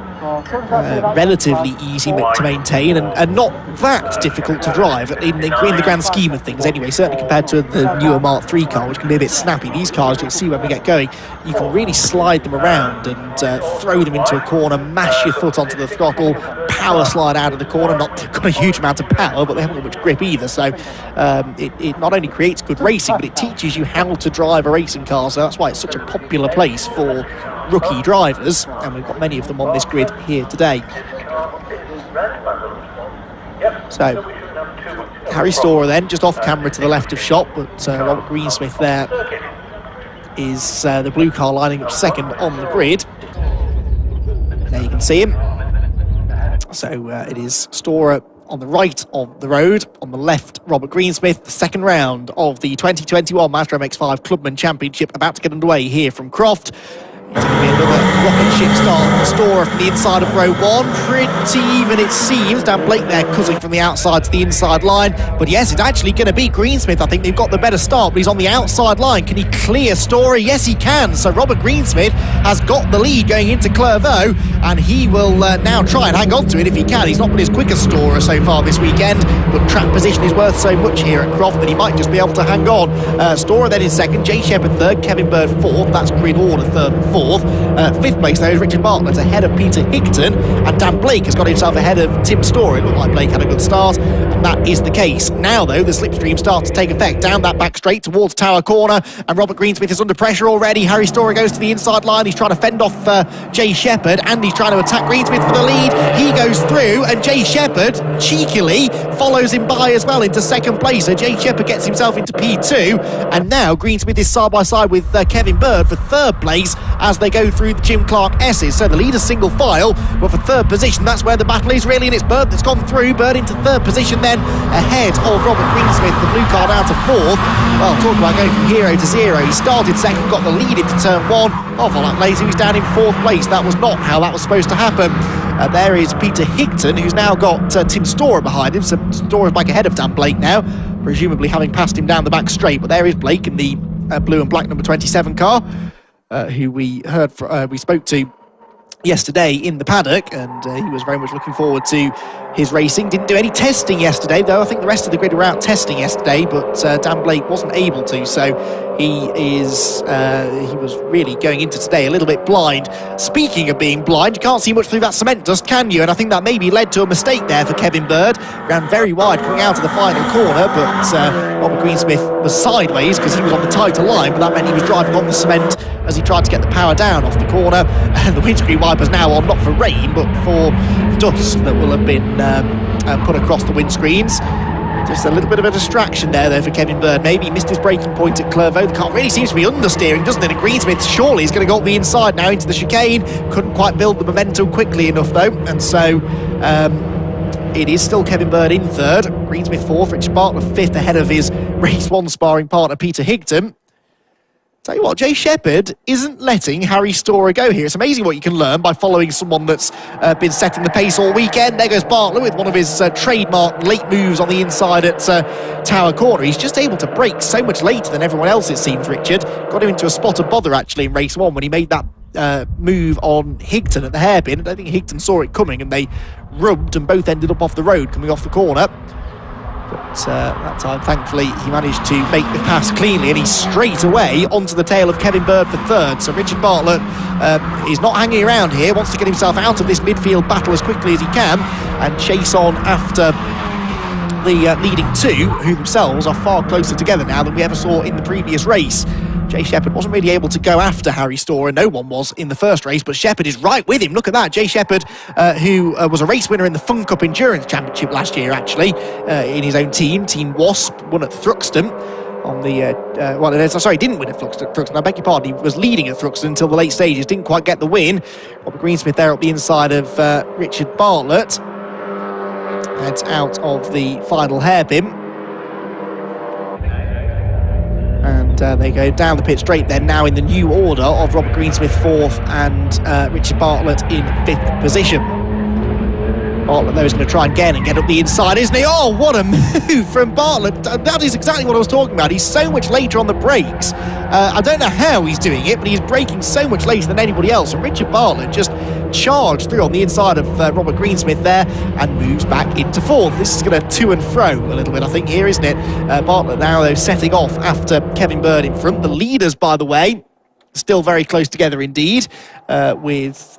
relatively easy to maintain, and not that difficult to drive in the grand scheme of things anyway, certainly compared to the newer Mark 3 car, which can be a bit snappy. These cars, you'll see when we get going, you can really slide them around and throw them into a corner, mash your foot onto the throttle, power slide out of the corner. Not got a huge amount of power, but they haven't got much grip either, so it not only creates good racing, but it teaches you how to drive a racing car, so that's why it's such a popular place for rookie drivers, and we've got many of them on this grid here today. So Harry Storer then just off camera to the left of shot, but Robert Greensmith there is the blue car lining up second on the grid. There you can see him. So it is Storer on the right of the road. On the left, Robert Greensmith. The second round of the 2021 Mazda MX-5 Clubman Championship about to get underway here from Croft. It's going to be another rocket ship start from Storer from the inside of row 1. Pretty even it seems. Dan Blake there cuzzing from the outside to the inside line. But yes, it's actually going to be Greensmith. I think they've got the better start, but he's on the outside line. Can he clear Storer? Yes, he can. So Robert Greensmith has got the lead going into Clairvaux, and he will now try and hang on to it if he can. He's not been as quick as Storer so far this weekend, but track position is worth so much here at Croft that he might just be able to hang on. Storer then in second, Jay Shepherd third, Kevin Bird fourth. That's grid order third and fourth. Fifth place though is Richard Bartlett ahead of Peter Higton, and Dan Blake has got himself ahead of Tim Storer. It looked like Blake had a good start, and that is the case. Now though, the slipstream starts to take effect down that back straight towards Tower Corner, and Robert Greensmith is under pressure already. Harry Storer goes to the inside line. He's trying to fend off Jay Shepherd, and he's trying to attack Greensmith for the lead. He goes through, and Jay Shepherd cheekily follows him by as well into second place. So Jay Shepherd gets himself into P2, and now Greensmith is side by side with Kevin Bird for third place as they go through the Jim Clark S's. So the leader's single file, but for third position, that's where the battle is really, and it's Bird that's gone through. Bird into third position then, ahead of Robert Greensmith, the blue car down to fourth. Well, talk about going from hero to zero. He started second, got the lead into turn one. Off on that lazy, he was down in fourth place. That was not how that was supposed to happen. There is Peter Higton, who's now got Tim Storer behind him. So Storer's back ahead of Dan Blake now, presumably having passed him down the back straight. But there is Blake in the blue and black number 27 car, who we spoke to yesterday in the paddock, and he was very much looking forward to his racing. Didn't do any testing yesterday, though. I think the rest of the grid were out testing yesterday, but Dan Blake wasn't able to, so he was really going into today a little bit blind. Speaking of being blind, you can't see much through that cement dust, can you? And I think that maybe led to a mistake there for Kevin Bird. Ran very wide coming out of the final corner, but Robert Greensmith was sideways because he was on the tighter line, but that meant he was driving on the cement as he tried to get the power down off the corner. And the windscreen wipers now on, not for rain, but for dust that will have been put across the windscreens. Just a little bit of a distraction there, though, for Kevin Bird. Maybe he missed his braking point at Clairvaux. The car really seems to be understeering, doesn't it? And Greensmith surely is going to go up the inside now into the chicane. Couldn't quite build the momentum quickly enough, though. And so it is still Kevin Bird in third. Greensmith fourth. Richard Bartlett fifth, ahead of his race one sparring partner, Peter Higton. Tell you what, Jay Shepherd isn't letting Harry Storer go here. It's amazing what you can learn by following someone that's been setting the pace all weekend. There goes Bartlett with one of his trademark late moves on the inside at Tower Corner. He's just able to brake so much later than everyone else, it seems, Richard. Got him into a spot of bother, actually, in race one when he made that move on Higton at the hairpin. I don't think Higton saw it coming, and they rubbed and both ended up off the road coming off the corner. But that time, thankfully, he managed to make the pass cleanly, and he's straight away onto the tail of Kevin Bird for third. So Richard Bartlett is not hanging around here, wants to get himself out of this midfield battle as quickly as he can and chase on after the leading two, who themselves are far closer together now than we ever saw in the previous race. Jay Shepherd wasn't really able to go after Harry Storer. No one was in the first race, but Shepherd is right with him. Look at that. Jay Shepherd, who was a race winner in the Fun Cup Endurance Championship last year, actually, in his own team, Team Wasp, won at Thruxton on the... sorry, didn't win at Thruxton. I beg your pardon. He was leading at Thruxton until the late stages. Didn't quite get the win. Robert Greensmith there up the inside of Richard Bartlett. Heads out of the final hairpin. And they go down the pit straight then, now in the new order of Robert Greensmith fourth and Richard Bartlett in fifth position. Bartlett, though, is going to try again and get up the inside, isn't he? Oh, what a move from Bartlett. That is exactly what I was talking about. He's so much later on the brakes. I don't know how he's doing it, but he's braking so much later than anybody else. And Richard Bartlett just charged through on the inside of Robert Greensmith there and moves back into fourth. This is going to to and fro a little bit, I think, here, isn't it? Bartlett now, though, setting off after Kevin Bird in front. The leaders, by the way, still very close together indeed, with...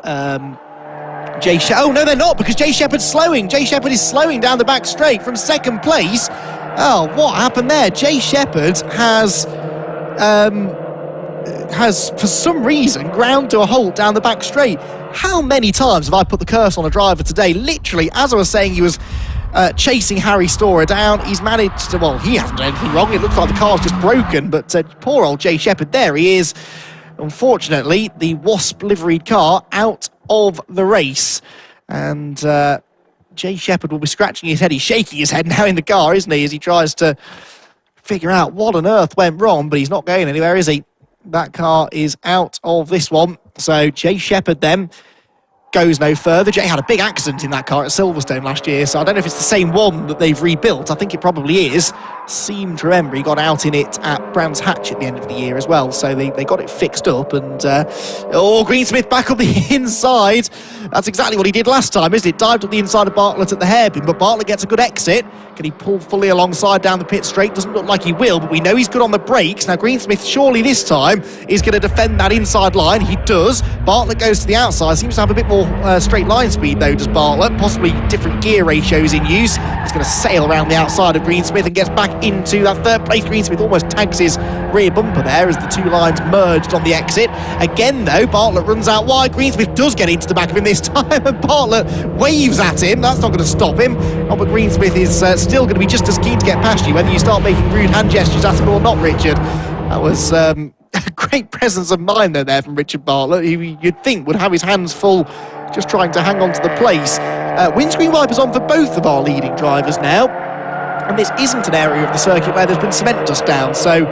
Oh, no, they're not, because Jay Shepherd's slowing. Jay Shepherd is slowing down the back straight from second place. Oh, what happened there? Jay Shepherd has, for some reason, ground to a halt down the back straight. How many times have I put the curse on a driver today? Literally, as I was saying, he was chasing Harry Storer down. He's managed to, well, he hasn't done anything wrong. It looks like the car's just broken, but poor old Jay Shepherd, there he is. Unfortunately, the Wasp liveried car out of the race, and Jay Shepherd will be scratching his head. He's shaking his head now in the car, isn't he, as he tries to figure out what on earth went wrong, but he's not going anywhere, is he? That car is out of this one. So Jay Shepherd then goes no further. Jay had a big accident in that car at Silverstone last year, so I don't know if it's the same one that they've rebuilt. I think it probably is. Seem to remember he got out in it at Brands Hatch at the end of the year as well, so they got it fixed up. And Greensmith back on the inside. That's exactly what he did last time, isn't it? Dived up the inside of Bartlett at the hairpin, but Bartlett gets a good exit. Can he pull fully alongside down the pit straight? Doesn't look like he will, but we know he's good on the brakes. Now Greensmith surely this time is going to defend that inside line. He does. Bartlett goes to the outside. Seems to have a bit more straight line speed though, does Bartlett. Possibly different gear ratios in use. He's going to sail around the outside of Greensmith and gets back into that third place. Greensmith almost tags his rear bumper there as the two lines merged on the exit. Again though, Bartlett runs out wide. Greensmith does get into the back of him this time, and Bartlett waves at him. That's not going to stop him. Robert Greensmith is still going to be just as keen to get past you, whether you start making rude hand gestures at him or not, Richard. That was a great presence of mind there from Richard Bartlett, who you'd think would have his hands full just trying to hang on to the place. Windscreen wipers on for both of our leading drivers now, and this isn't an area of the circuit where there's been cement dust down, so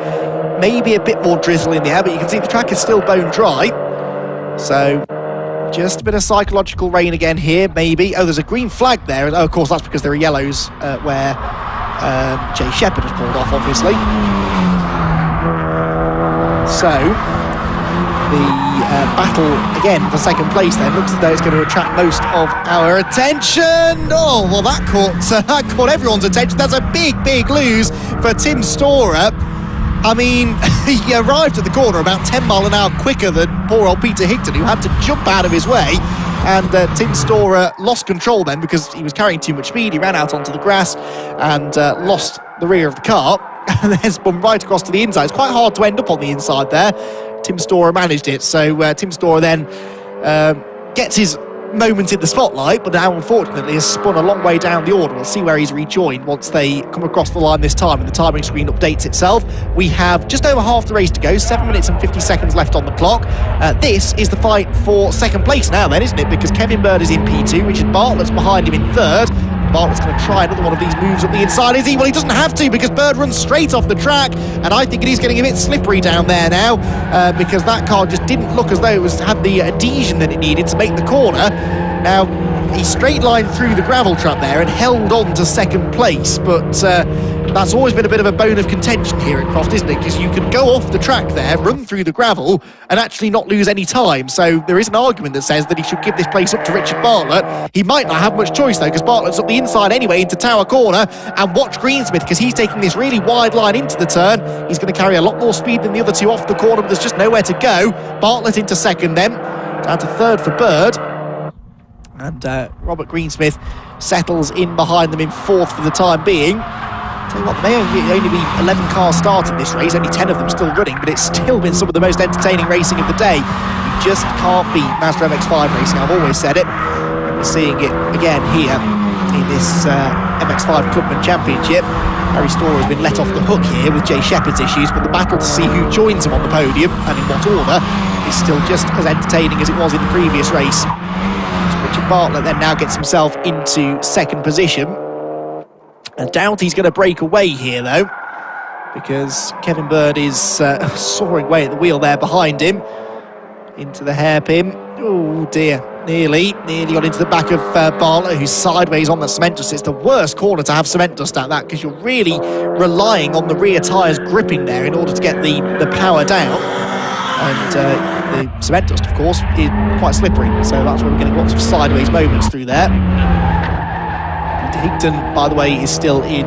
maybe a bit more drizzle in the air, but you can see the track is still bone dry. So just a bit of psychological rain again here, maybe. Oh, there's a green flag there. Oh, of course, that's because there are yellows where Jay Shepherd has pulled off, obviously. So the battle again for second place then looks as though it's going to attract most of our attention. Oh, well, that caught everyone's attention. That's a big lose for Tim Storer. I mean, he arrived at the corner about 10 mile an hour quicker than poor old Peter Higton, who had to jump out of his way. And Tim Storer lost control then because he was carrying too much speed. He ran out onto the grass and lost the rear of the car and then spun right across to the inside. It's quite hard to end up on the inside there. Tim Storer managed it. So Tim Storer then gets his moment in the spotlight, but now unfortunately has spun a long way down the order. We'll see where he's rejoined once they come across the line this time and the timing screen updates itself. We have just over half the race to go, 7 minutes and 50 seconds left on the clock. This is the fight for second place now then, isn't it? Because Kevin Bird is in P2, Richard Bartlett's behind him in third. Bartlett's going to try another one of these moves up the inside, is he? Well, he doesn't have to because Bird runs straight off the track, and I think it is getting a bit slippery down there now because that car just didn't look as though it had the adhesion that it needed to make the corner. Now, he straight lined through the gravel trap there and held on to second place, but that's always been a bit of a bone of contention here at Croft, isn't it? Because you can go off the track there, run through the gravel, and actually not lose any time. So there is an argument that says that he should give this place up to Richard Bartlett. He might not have much choice, though, because Bartlett's up the inside anyway into Tower Corner, and watch Greensmith, because he's taking this really wide line into the turn. He's going to carry a lot more speed than the other two off the corner, but there's just nowhere to go. Bartlett into second then, down to third for Bird. And Robert Greensmith settles in behind them in fourth for the time being. Tell you what, there may only be 11 cars starting this race, only 10 of them still running, but it's still been some of the most entertaining racing of the day. You just can't beat Mazda MX-5 racing, I've always said it. We're seeing it again here in this MX-5 Clubman Championship. Harry Storer has been let off the hook here with Jay Shepherd's issues, but the battle to see who joins him on the podium and in what order is still just as entertaining as it was in the previous race. Richard Bartlett then now gets himself into second position. I doubt he's going to break away here though, because Kevin Bird is soaring away at the wheel there behind him into the hairpin. Oh dear, nearly got into the back of Bartlett, who's sideways on the cement dust. It's the worst corner to have cement dust at that, because you're really relying on the rear tyres gripping there in order to get the power down. And the cement dust, of course, is quite slippery, so that's where we're getting lots of sideways moments through there. Peter Higton, by the way, is still in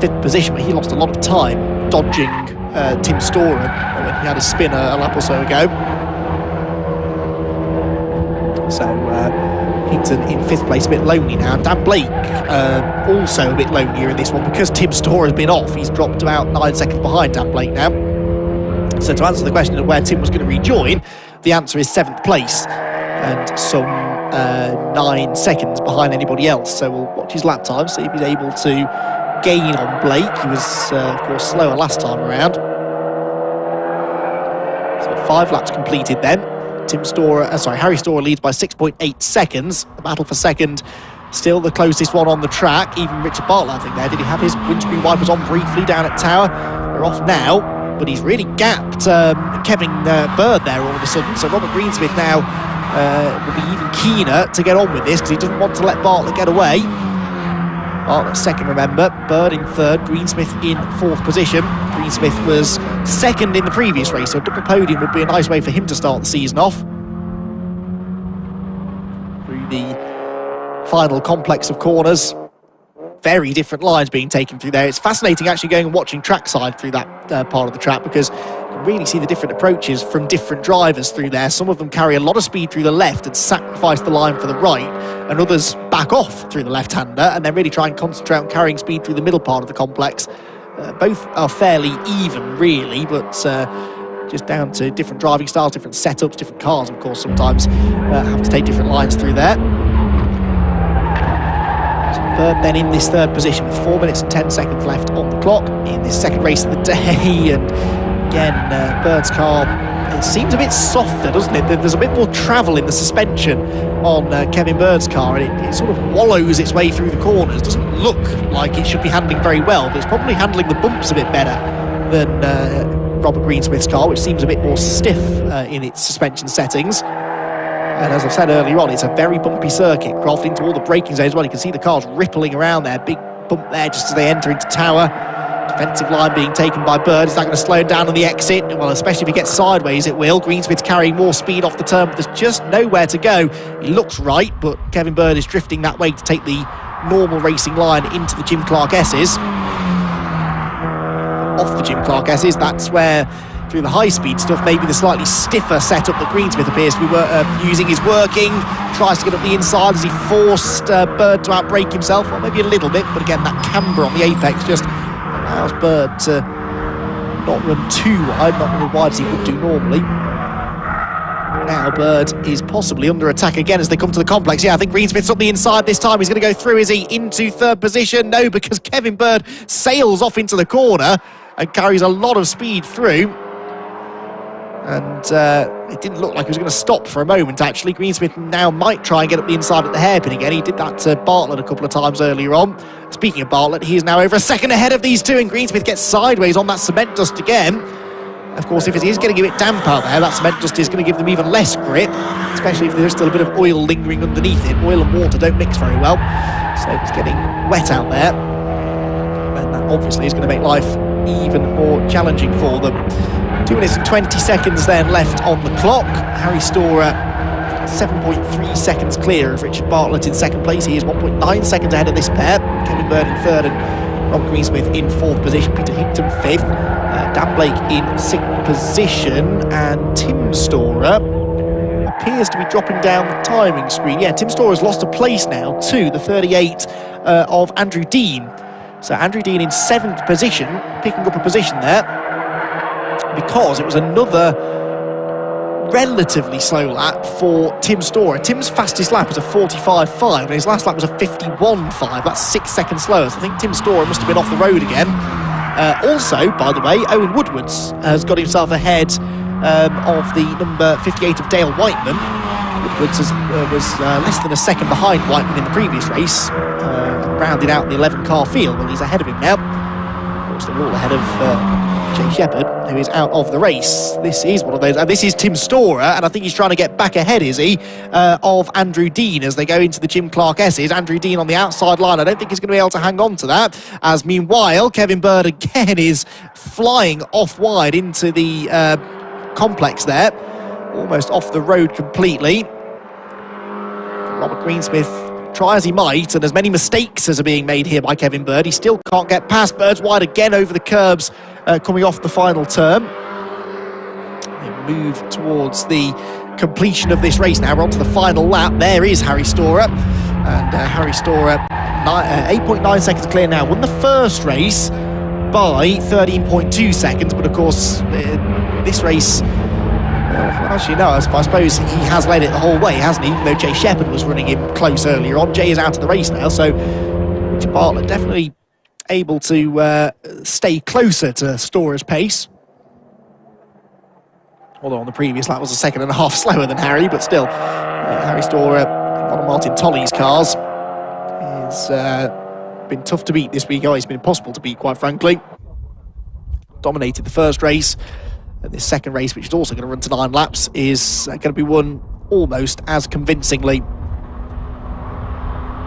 fifth position, but he lost a lot of time dodging Tim Storer when he had his spin a lap or so ago. So Higton in fifth place, a bit lonely now. Dan Blake also a bit lonelier in this one because Tim Storer has been off. He's dropped about 9 seconds behind Dan Blake now. So to answer the question of where Tim was going to rejoin, the answer is 7th place and some 9 seconds behind anybody else. So we'll watch his lap time, see if he's able to gain on Blake. He was, of course, slower last time around. So 5 laps completed then. Harry Storer leads by 6.8 seconds. The battle for second still the closest one on the track. Even Richard Bartlett, I think there, did he have his windscreen wipers on briefly down at Tower? They're off now, but he's really gapped Kevin Bird there all of a sudden. So Robert Greensmith now will be even keener to get on with this, because he doesn't want to let Bartlett get away. Bartlett second, remember. Bird in third, Greensmith in fourth position. Greensmith was second in the previous race, so a double podium would be a nice way for him to start the season off. Through the final complex of corners. Very different lines being taken through there. It's fascinating actually going and watching trackside through that part of the track, because you can really see the different approaches from different drivers through there. Some of them carry a lot of speed through the left and sacrifice the line for the right, and others back off through the left-hander and then really try and concentrate on carrying speed through the middle part of the complex. Both are fairly even, really, but just down to different driving styles, different setups, different cars, of course, sometimes have to take different lines through there. Bird then in this third position with 4 minutes and 10 seconds left on the clock in this second race of the day. And again, Bird's car, it seems a bit softer, doesn't it? There's a bit more travel in the suspension on Kevin Bird's car, and it sort of wallows its way through the corners. Doesn't look like it should be handling very well, but it's probably handling the bumps a bit better than Robert Greensmith's car, which seems a bit more stiff in its suspension settings. And as I've said earlier on, it's a very bumpy circuit. Croft into all the braking zones as well. You can see the cars rippling around there. Big bump there just as they enter into Tower. Defensive line being taken by Bird. Is that going to slow down on the exit? Well, especially if he gets sideways, it will. Greensmith's carrying more speed off the turn, but there's just nowhere to go. He looks right, but Kevin Bird is drifting that way to take the normal racing line into the Jim Clark S's. Off the Jim Clark S's, that's where, through the high-speed stuff, maybe the slightly stiffer setup that Greensmith appears to be using is working. Tries to get up the inside as he forced Bird to outbrake himself, or maybe a little bit, but again, that camber on the apex just allows Bird to not run too wide, not run as wide as he would do normally. Now Bird is possibly under attack again as they come to the complex. Yeah, I think Greensmith's up the inside this time. He's going to go through, is he, into third position? No, because Kevin Bird sails off into the corner and carries a lot of speed through. And it didn't look like he was going to stop for a moment, actually. Greensmith now might try and get up the inside at the hairpin again. He did that to Bartlett a couple of times earlier on. Speaking of Bartlett, he is now over a second ahead of these two, and Greensmith gets sideways on that cement dust again. Of course, if it is getting a bit damp out there, that cement dust is going to give them even less grip, especially if there's still a bit of oil lingering underneath it. Oil and water don't mix very well, so it's getting wet out there. And that obviously is going to make life even more challenging for them. 2 minutes and 20 seconds then left on the clock. Harry Storer 7.3 seconds clear of Richard Bartlett in second place. He is 1.9 seconds ahead of this pair. Kevin Bird in third and Rob Greensmith in fourth position. Peter Hickton fifth. Dan Blake in sixth position. And Tim Storer appears to be dropping down the timing screen. Yeah, Tim Storer has lost a place now to the 38 of Andrew Dean. So Andrew Dean in seventh position, picking up a position there, because it was another relatively slow lap for Tim Storer. Tim's fastest lap was a 45.5 and his last lap was a 51.5. That's 6 seconds slower. So I think Tim Storer must have been off the road again. Also, by the way, Owen Woodwards has got himself ahead of the number 58 of Dale Whiteman. Woodwards was less than a second behind Whiteman in the previous race, rounded out the 11-car field. Well, he's ahead of him now. Of course, they're all ahead of Jay Shepherd, who is out of the race. This is one of those, and this is Tim Storer, and I think he's trying to get back ahead, is he, of Andrew Dean as they go into the Jim Clark S's. Andrew Dean on the outside line. I don't think he's going to be able to hang on to that, as meanwhile, Kevin Bird again is flying off wide into the complex there, almost off the road completely. Robert Greensmith, try as he might, and as many mistakes as are being made here by Kevin Bird, he still can't get past. Bird's wide again over the curbs, coming off the final turn. They move towards the completion of this race now. We're on to the final lap. There is Harry Storer, and Harry Storer 8.9 seconds clear now. Won the first race by 13.2 seconds, but of course this race, actually no, I suppose he has led it the whole way, hasn't he? Even though Jay Shepherd was running him close earlier on. Jay is out of the race now, so Richard Bartlett definitely able to stay closer to Storer's pace. Although on the previous lap was a second and a half slower than Harry, but still, Harry Storer, one of Martin Tolley's cars, He's been tough to beat this week. He's been impossible to beat, quite frankly. Dominated the first race. And this second race, which is also going to run to 9 laps, is going to be won almost as convincingly.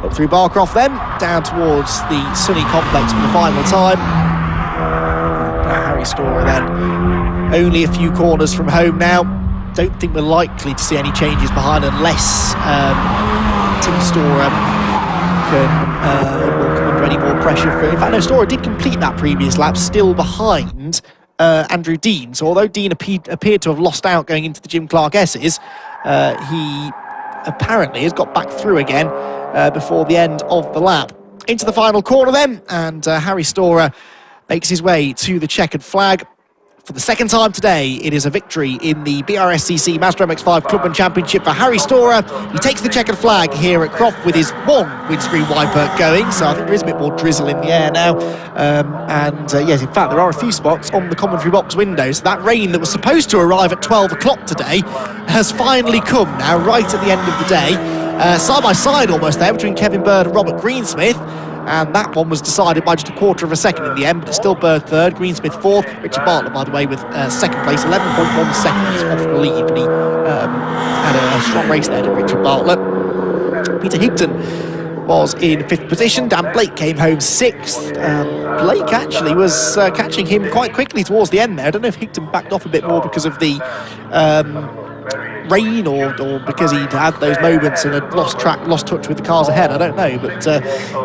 Up through Barcroft then, down towards the Sunny Complex for the final time. Harry Storer then, only a few corners from home now. Don't think we're likely to see any changes behind unless Tim Storer will come under any more pressure. In fact, no, Storer did complete that previous lap, still behind Andrew Dean. So although Dean appeared to have lost out going into the Jim Clark S's, he apparently has got back through again before the end of the lap. Into the final corner then, and Harry Storer makes his way to the checkered flag. For the second time today, it is a victory in the BRSCC Mazda MX-5 Clubman Championship for Harry Storer. He takes the checkered flag here at Croft with his one windscreen wiper going, so I think there is a bit more drizzle in the air now. Yes, in fact, there are a few spots on the commentary box windows. That rain that was supposed to arrive at 12 o'clock today has finally come now, right at the end of the day. Side by side almost there between Kevin Bird and Robert Greensmith. And that one was decided by just a quarter of a second in the end, but it's still Bird third, Greensmith fourth. Richard Bartlett, by the way, with second place, 11.1 seconds off the lead, but he had a strong race there to Richard Bartlett. Peter Higton was in fifth position. Dan Blake came home sixth. Blake actually was catching him quite quickly towards the end there. I don't know if Higton backed off a bit more because of the rain or because he'd had those moments and had lost touch with the cars ahead, I don't know, but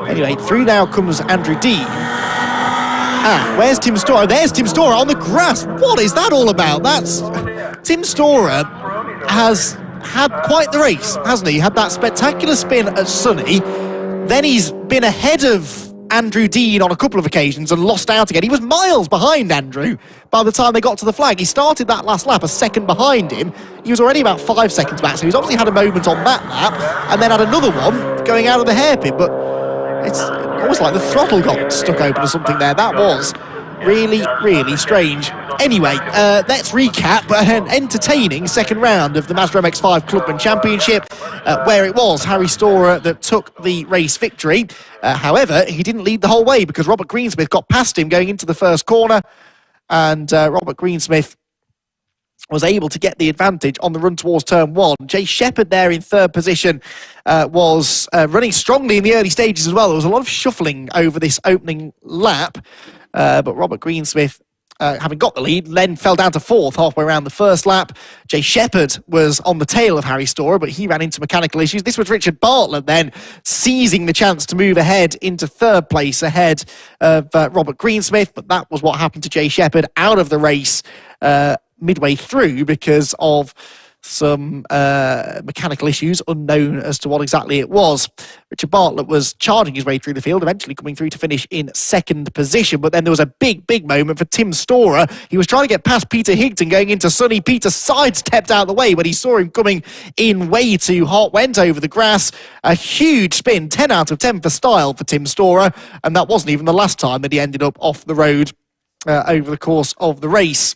anyway, through now comes Andrew Dean. Where's Tim Storer? There's Tim Storer on the grass. What is that all about? That's Tim Storer has had quite the race, hasn't he? He had that spectacular spin at Sunny, then he's been ahead of Andrew Dean on a couple of occasions and lost out again. He was miles behind Andrew by the time they got to the flag. He started that last lap a second behind him. He was already about 5 seconds back, so he's obviously had a moment on that lap and then had another one going out of the hairpin, but it's almost like the throttle got stuck open or something there. That was really, really strange. Anyway, let's recap an entertaining second round of the Mazda MX-5 Clubman Championship, where it was Harry Storer that took the race victory. However, he didn't lead the whole way because Robert Greensmith got past him going into the first corner, and Robert Greensmith was able to get the advantage on the run towards turn one. Jay Shepherd there in third position was running strongly in the early stages as well. There was a lot of shuffling over this opening lap, but Robert Greensmith, having got the lead, then fell down to fourth halfway around the first lap. Jay Shepherd was on the tail of Harry Storer, but he ran into mechanical issues. This was Richard Bartlett then seizing the chance to move ahead into third place ahead of Robert Greensmith, but that was what happened to Jay Shepherd out of the race midway through because of some mechanical issues, unknown as to what exactly it was. Richard Bartlett was charging his way through the field, eventually coming through to finish in second position, but then there was a big moment for Tim Storer. He was trying to get past Peter Higton going into Sunny. Peter sidestepped out of the way when he saw him coming in way too hot, went over the grass. A huge spin, 10 out of 10 for style for Tim Storer, and that wasn't even the last time that he ended up off the road over the course of the race.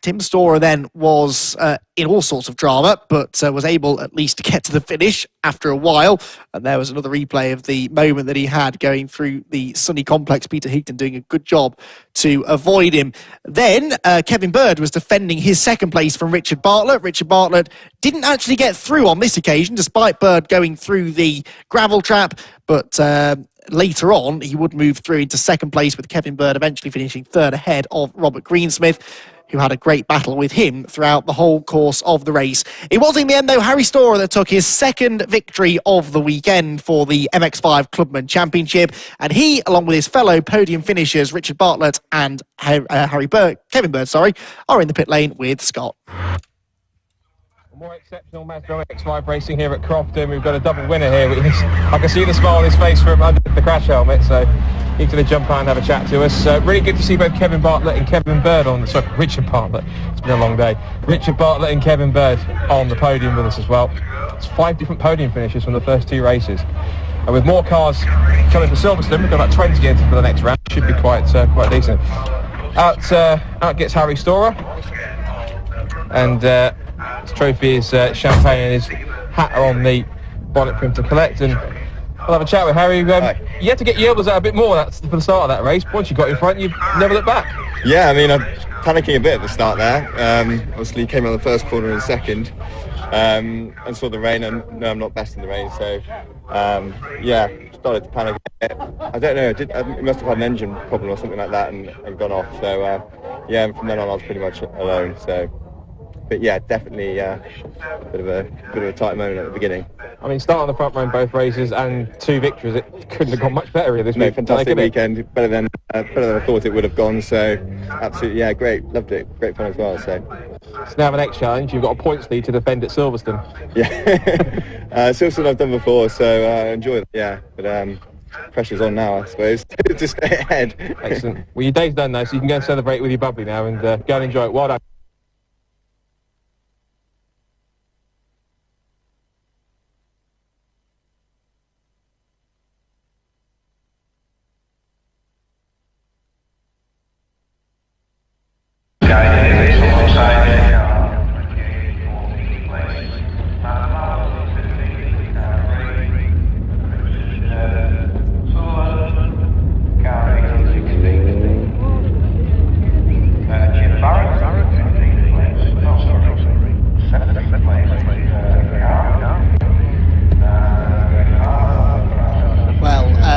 Tim Storer then was in all sorts of drama, but was able at least to get to the finish after a while. And there was another replay of the moment that he had going through the Sunny Complex. Peter Higton doing a good job to avoid him. Then Kevin Bird was defending his second place from Richard Bartlett. Richard Bartlett didn't actually get through on this occasion, despite Bird going through the gravel trap, but later on, he would move through into second place, with Kevin Bird eventually finishing third ahead of Robert Greensmith, who had a great battle with him throughout the whole course of the race. It was in the end, though, Harry Storer that took his second victory of the weekend for the MX-5 Clubman Championship, and he, along with his fellow podium finishers Richard Bartlett and Kevin Bird, are in the pit lane with Scott. More exceptional Mazda MX-5 racing here at Croft, and we've got a double winner here. I can see the smile on his face from under the crash helmet, so he's going to jump out and have a chat to us. Really good to see both Kevin Bartlett and Kevin Bird Richard Bartlett. It's been a long day. Richard Bartlett and Kevin Bird on the podium with us as well. It's 5 different podium finishes from the first 2 races. And with more cars coming for Silverstone, we've got about 20 into for the next round. Should be quite decent. Out gets Harry Storer, and his trophy is champagne, and his hat are on the bonnet for him to collect, and I'll have a chat with Harry. You had to get your elbows out a bit more for the start of that race. Once you got in front, you never looked back. Yeah, I mean, I'm panicking a bit at the start there. Obviously, came on the first corner and second, and saw the rain, and no, I'm not best in the rain, so yeah, started to panic a bit. I don't know, I must have had an engine problem or something like that and gone off, so yeah, and from then on I was pretty much alone, so. But yeah, definitely a bit of a tight moment at the beginning. I mean, starting on the front row in both races and 2 victories, it couldn't have gone much better this week. Fantastic weekend, better than I thought it would have gone. So absolutely, yeah, great, loved it, great fun as well. So now the next challenge, you've got a points lead to defend at Silverstone. Yeah, Silverstone I've done before, so I enjoy it. Yeah, but pressure's on now, I suppose, to stay ahead. Excellent. Well, your day's done now, so you can go and celebrate with your bubbly now and go and enjoy it. Well done.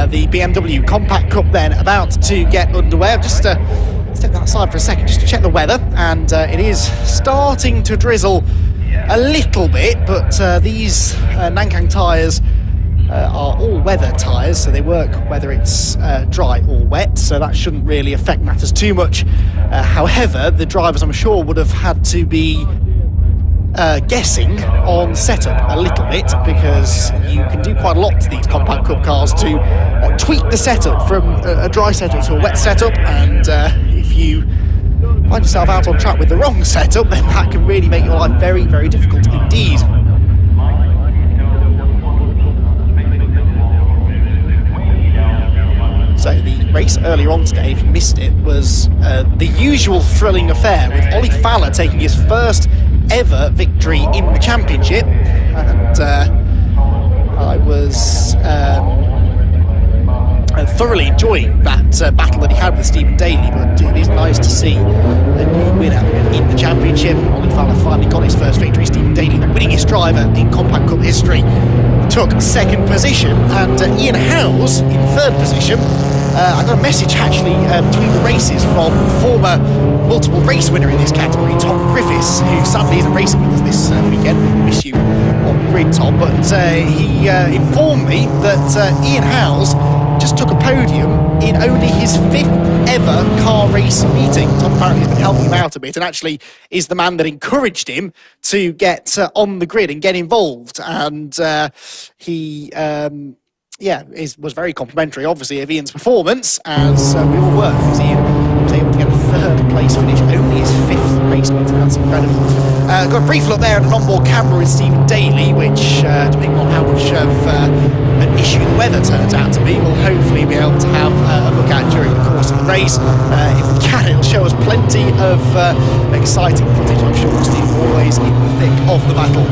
The BMW Compact Cup then about to get underway. I've just step outside for a second just to check the weather, and it is starting to drizzle a little bit, but these Nankang tyres are all-weather tyres, so they work whether it's dry or wet, so that shouldn't really affect matters too much. However, the drivers, I'm sure, would have had to be guessing on setup a little bit, because you can do quite a lot to these Compact Cup cars to tweak the setup from a dry setup to a wet setup, and if you find yourself out on track with the wrong setup, then that can really make your life very, very difficult indeed. So the race earlier on today, if you missed it, was the usual thrilling affair, with Ollie Fowler taking his first ever victory in the championship, and I was thoroughly enjoying that battle that he had with Stephen Daly, but it is nice to see a new winner in the championship. Ollie Fowler finally got his first victory. Stephen Daly, the winningest driver in Compact Cup history, took second position, and Ian Howes in third position. I got a message actually between the races from former multiple race winner in this category, Tom Griffiths, who sadly isn't racing with us this weekend. We miss you on the grid, Tom, but he informed me that Ian Howes just took a podium in only his 5th ever car race meeting. Tom apparently has been helping him out a bit, and actually is the man that encouraged him to get on the grid and get involved, and he was very complimentary, obviously, of Ian's performance, as we all were, because Ian was able to get a 3rd place finish, only his 5th race meeting. That's incredible. Got a brief look there at an onboard camera with Stephen Daly, which, depending on how much of an issue the weather turns out to be, we'll hopefully be able to have a look at during the course of the race. If we can, it'll show us plenty of exciting footage. I'm sure Steve always in the thick of the battle.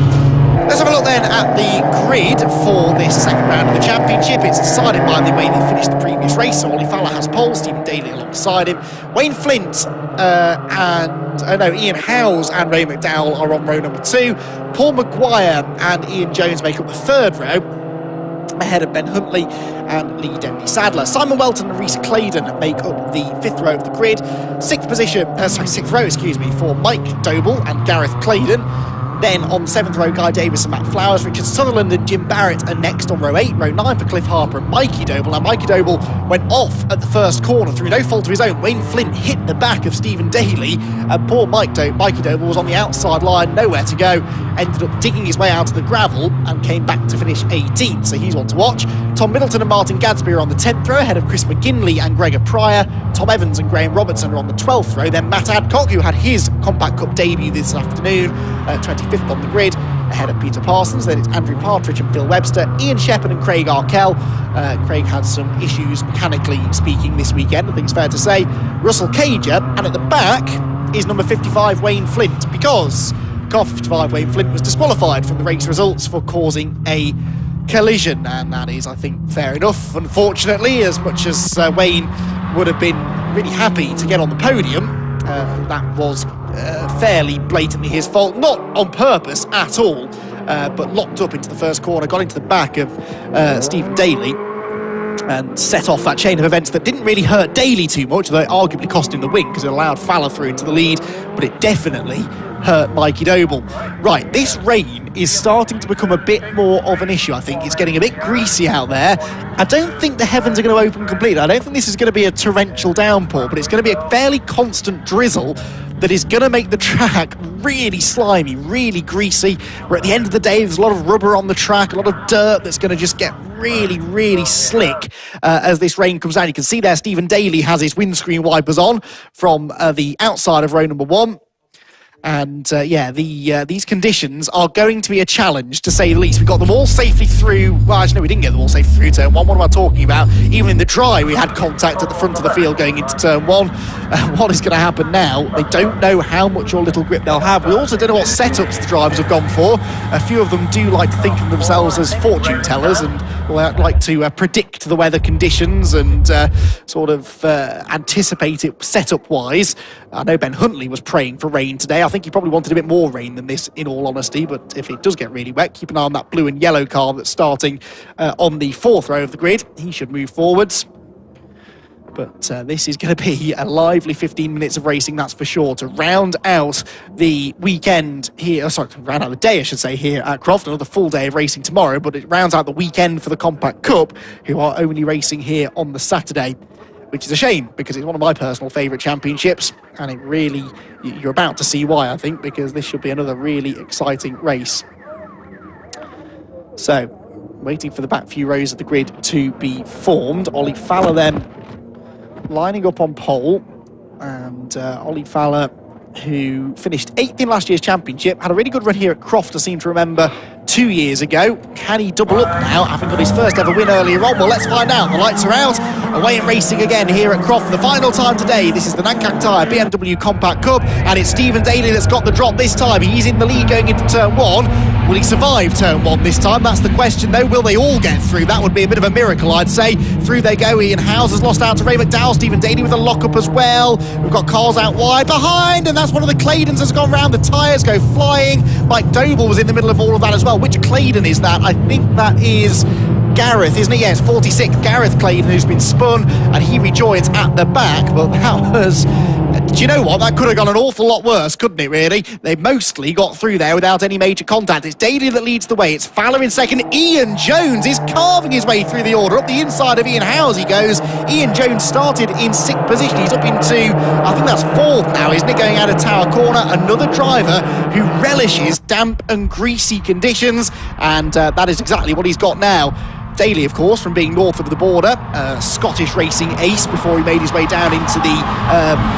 Let's have a look then at the grid for this second round of the championship. It's decided by the way they finished the previous race. So Ollie Fowler has pole, Stephen Daly alongside him. Wayne Flint Ian Howes and Ray McDowell are on row number 2. Paul Maguire and Ian Jones make up the 3rd row, ahead of Ben Huntley and Lee Denby Sadler. Simon Welton and Rhys Claydon make up the 5th row of the grid. 6th row, for Mike Doble and Gareth Claydon. Then on the 7th row, Guy Davis and Matt Flowers. Richard Sutherland and Jim Barrett are next on row 8. Row 9 for Cliff Harper and Mikey Doble. Now, Mikey Doble went off at the first corner through no fault of his own. Wayne Flint hit the back of Stephen Daly, and poor Mikey Doble was on the outside line, nowhere to go. Ended up digging his way out of the gravel and came back to finish 18th, so he's one to watch. Tom Middleton and Martin Gadsby are on the 10th row, ahead of Chris McGinley and Gregor Pryor. Tom Evans and Graham Robertson are on the 12th row. Then Matt Adcock, who had his Compact Cup debut this afternoon, 25th on the grid, ahead of Peter Parsons. Then it's Andrew Partridge and Phil Webster, Ian Shepherd and Craig Arkell. Craig had some issues mechanically speaking this weekend, I think it's fair to say. Russell Cager, and at the back is number 55 Wayne Flint, because car 55 Wayne Flint was disqualified from the race results for causing a collision, and that is, I think, fair enough. Unfortunately, as much as Wayne would have been really happy to get on the podium, that was fairly blatantly his fault, not on purpose at all, but locked up into the first corner, got into the back of Stephen Daly, and set off that chain of events that didn't really hurt Daly too much, though it arguably cost him the win because it allowed Fowler through into the lead, but it definitely hurt Mikey Doble. Right, this rain is starting to become a bit more of an issue, I think. It's getting a bit greasy out there. I don't think the heavens are going to open completely. I don't think this is going to be a torrential downpour, but it's going to be a fairly constant drizzle that is going to make the track really slimy, really greasy. Where at the end of the day, there's a lot of rubber on the track, a lot of dirt that's going to just get really, really slick as this rain comes down. You can see there Stephen Daly has his windscreen wipers on from the outside of row number 1. And yeah, these conditions are going to be a challenge, to say the least. We got them all safely through. Well, actually, no, we didn't get them all safely through turn 1. What am I talking about? Even in the dry, we had contact at the front of the field going into turn 1. What is going to happen now? They don't know how much or little grip they'll have. We also don't know what setups the drivers have gone for. A few of them do like to think of themselves as fortune tellers and like to predict the weather conditions and sort of anticipate it setup-wise. I know Ben Huntley was praying for rain today. I think he probably wanted a bit more rain than this, in all honesty, but if it does get really wet, keep an eye on that blue and yellow car that's starting on the 4th row of the grid. He should move forwards. But this is going to be a lively 15 minutes of racing, that's for sure, to round out the weekend here, round out the day, I should say, here at Croft. Another full day of racing tomorrow, but it rounds out the weekend for the Compact Cup, who are only racing here on the Saturday, which is a shame, because it's one of my personal favourite championships, and it really, you're about to see why, I think, because this should be another really exciting race. So, waiting for the back few rows of the grid to be formed. Ollie Fowler then lining up on pole, and Ollie Fowler, who finished 8th in last year's championship, had a really good run here at Croft, I seem to remember, 2 years ago. Can he double up now, having got his first ever win earlier on? Well, let's find out. The lights are out. Away and racing again here at Croft for the final time today. This is the Nankang Tyre BMW Compact Cup, and it's Stephen Daly that's got the drop this time. He's in the lead going into turn 1. Will he survive turn 1 this time? That's the question, though. Will they all get through? That would be a bit of a miracle, I'd say. Through they go. Ian Howes has lost out to Ray McDowell. Stephen Daly with a lock-up as well. We've got cars out wide behind, and that's one of the Claydens has gone round. The tyres go flying. Mike Doble was in the middle of all of that as well. Which Clayden is that? I think that is Gareth, isn't it? Yes, 46th Gareth Clayden, who's been spun, and he rejoins at the back. But that was, do you know what? That could have gone an awful lot worse, couldn't it, really? They mostly got through there without any major contact. It's Daly that leads the way. It's Fowler in second. Ian Jones is carving his way through the order. Up the inside of Ian Howes he goes. Ian Jones started in 6th position. He's up into, I think that's 4th now, isn't it? Going out of Tower Corner. Another driver who relishes damp and greasy conditions, and that is exactly what he's got now. Daly, of course, from being north of the border, Scottish racing ace before he made his way down into the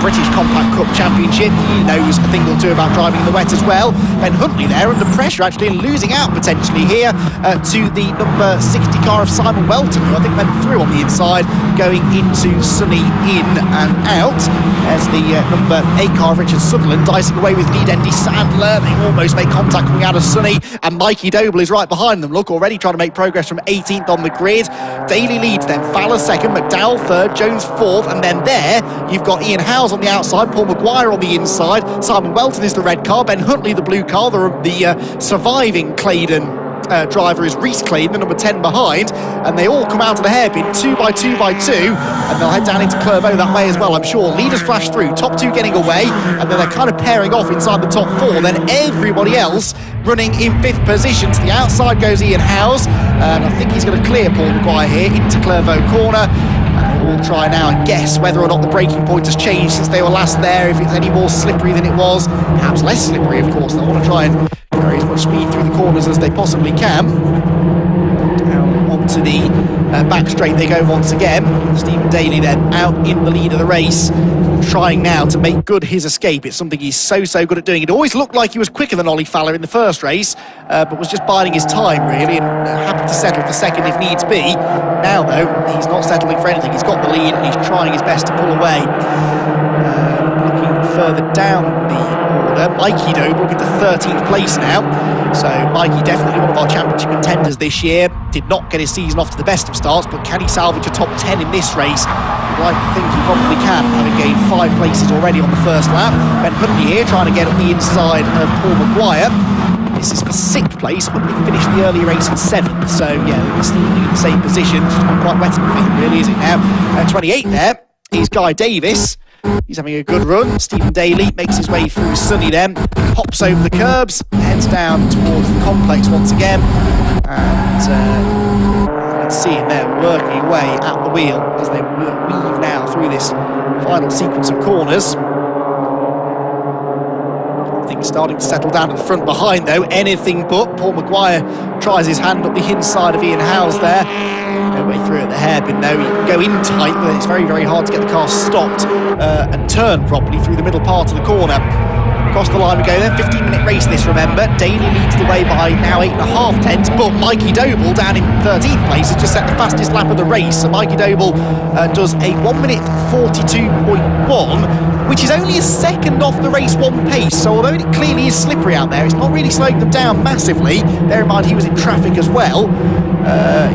British Compact Cup Championship. He knows a thing or two about driving in the wet as well. Ben Huntley there under pressure, actually, and losing out potentially here to the number 60 car of Simon Welton, who I think went through on the inside, going into Sunny in and out. There's the number 8 car of Richard Sutherland dicing away with lead Andy Sandler. They almost make contact coming out of Sunny, and Mikey Doble is right behind them. Look, already trying to make progress from 18th on the grid. Daly leads then, Fowler second, McDowell third, Jones fourth, and then there you've got Ian Howes on the outside, Paul Maguire on the inside, Simon Welton is the red car, Ben Huntley the blue car, the surviving Claydon driver is Reese Claydon, the number 10 behind, and they all come out of the hairpin 2 by 2 by 2, and they'll head down into Clairvaux that way as well, I'm sure. Leaders flash through, top 2 getting away, and then they're kind of pairing off inside the top 4, then everybody else running in 5th position. To the outside goes Ian Howes, and I think he's going to clear Paul Maguire here into Clairvaux corner. We'll try now and guess whether or not the braking point has changed since they were last there, if it's any more slippery than it was. Perhaps less slippery, of course. They'll want to try and carry as much speed through the corners as they possibly can. Now onto the back straight they go once again. Stephen Daly then out in the lead of the race, trying now to make good his escape. It's something he's so good at doing. It always looked like he was quicker than Ollie Fowler in the first race, but was just biding his time really, and happy to settle for second if needs be. Now though, he's not settling for anything. He's got the lead and he's trying his best to pull away. Looking further down the order, corner. Mikey Doble up into 13th place now. So Mikey definitely one of our championship contenders this year. Did not get his season off to the best of starts, but can he salvage a top 10 in this race? I'd like to think he probably can, having gained 5 places already on the first lap. Ben Huntley here trying to get up the inside of Paul Maguire. This is for 6th place. Huntley finished the earlier race in 7th, so yeah, we're still in the same position. It's not quite wet enough for him, really, is it now? 28 there is Guy Davis. He's having a good run. Stephen Daly makes his way through Sunny then, hops over the curbs, heads down towards the complex once again, and you can see him there working away at the wheel as they weave now through this final sequence of corners. Things starting to settle down at the front behind though, anything but. Paul Maguire tries his hand up the inside of Ian Howes there. No way through at the hairpin though. You can go in tight, but it's very, very hard to get the car stopped and turn properly through the middle part of the corner. Across the line we go then, 15-minute race this, remember. Daly leads the way by now 8.5 tenths, but Mikey Doble down in 13th place has just set the fastest lap of the race. So Mikey Doble does a 1 minute 42.1, which is only a second off the race 1 pace. So although it clearly is slippery out there, it's not really slowing them down massively. Bear in mind he was in traffic as well.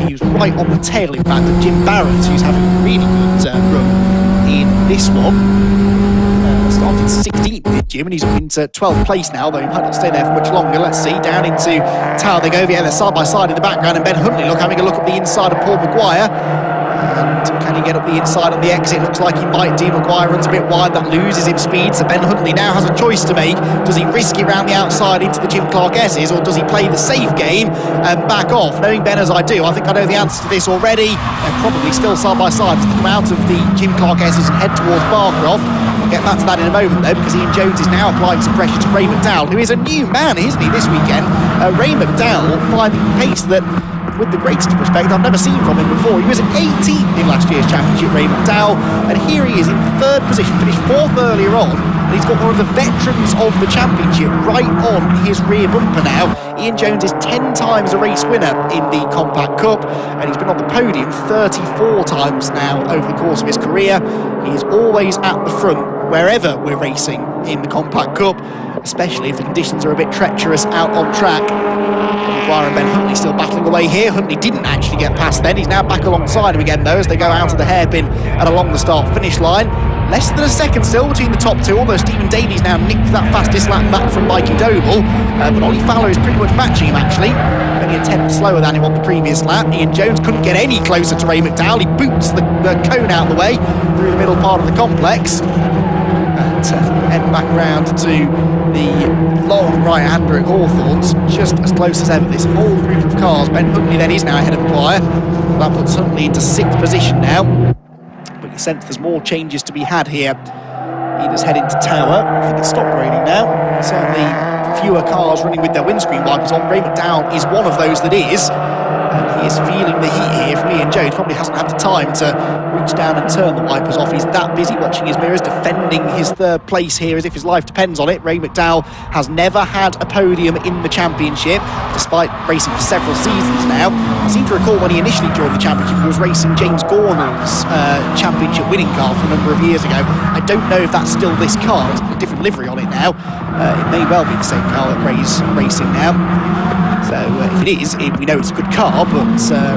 He was right on the tail, in fact, of Jim Barrett, who's having a really good run in this one. Started 16th with Jim, and he's up into 12th place now, though he might not stay there for much longer. Let's see, down into Tower they go. Yeah, they're side by side in the background, and Ben Huntley having a look at the inside of Paul Maguire. And can he get up the inside on the exit? Looks like he might do. Maguire runs a bit wide, that loses him speed, so Ben Huntley now has a choice to make. Does he risk it round the outside into the Jim Clark S's, or does he play the safe game and back off? Knowing Ben as I do, I think I know the answer to this already. They're probably still side by side as they come out of the Jim Clark S's and head towards Barcroft. We'll get back to that in a moment though, because Ian Jones is now applying some pressure to Ray McDowell, who is a new man, isn't he, this weekend? Ray McDowell finding pace that, with the greatest of respect, I've never seen from him before. He was 18th in last year's championship, Ray McDowell, and here he is in 3rd position, finished 4th earlier on, and he's got one of the veterans of the championship right on his rear bumper now. Ian Jones is 10 times a race winner in the Compact Cup, and he's been on the podium 34 times now over the course of his career. He is always at the front wherever we're racing in the Compact Cup, especially if the conditions are a bit treacherous out on track. Maguire and Ben Huntley still battling away here. Huntley didn't actually get past then. He's now back alongside him again though as they go out of the hairpin and along the start-finish line. Less than a second still between the top two, although Stephen Daly's now nicked that fastest lap back from Mikey Doble. But Ollie Fowler is pretty much matching him actually. Only a tenth slower than him on the previous lap. Ian Jones couldn't get any closer to Ray McDowell. He boots the cone out of the way through the middle part of the complex. And head back around to the long right-hander at Hawthorns, just as close as ever. This whole group of cars. Ben Huntley then is now ahead of Maguire. That puts Huntley into 6th position now. But you sense there's more changes to be had here. Leaders head into Tower. I think it's stopped raining now. Certainly fewer cars running with their windscreen wipers on. Ray McDowell is one of those that is. And he is feeling the heat here from Ian Jones. Probably hasn't had the time to reach down and turn the wipers off. He's that busy watching his mirrors, defending his 3rd place here as if his life depends on it. Ray McDowell has never had a podium in the championship, despite racing for several seasons now. I seem to recall when he initially joined the championship, he was racing James Gornall's championship winning car from a number of years ago. I don't know if that's still this car. It's got a different livery on it now. It may well be the same car that Ray's racing now. So if it is, we know it's a good car, but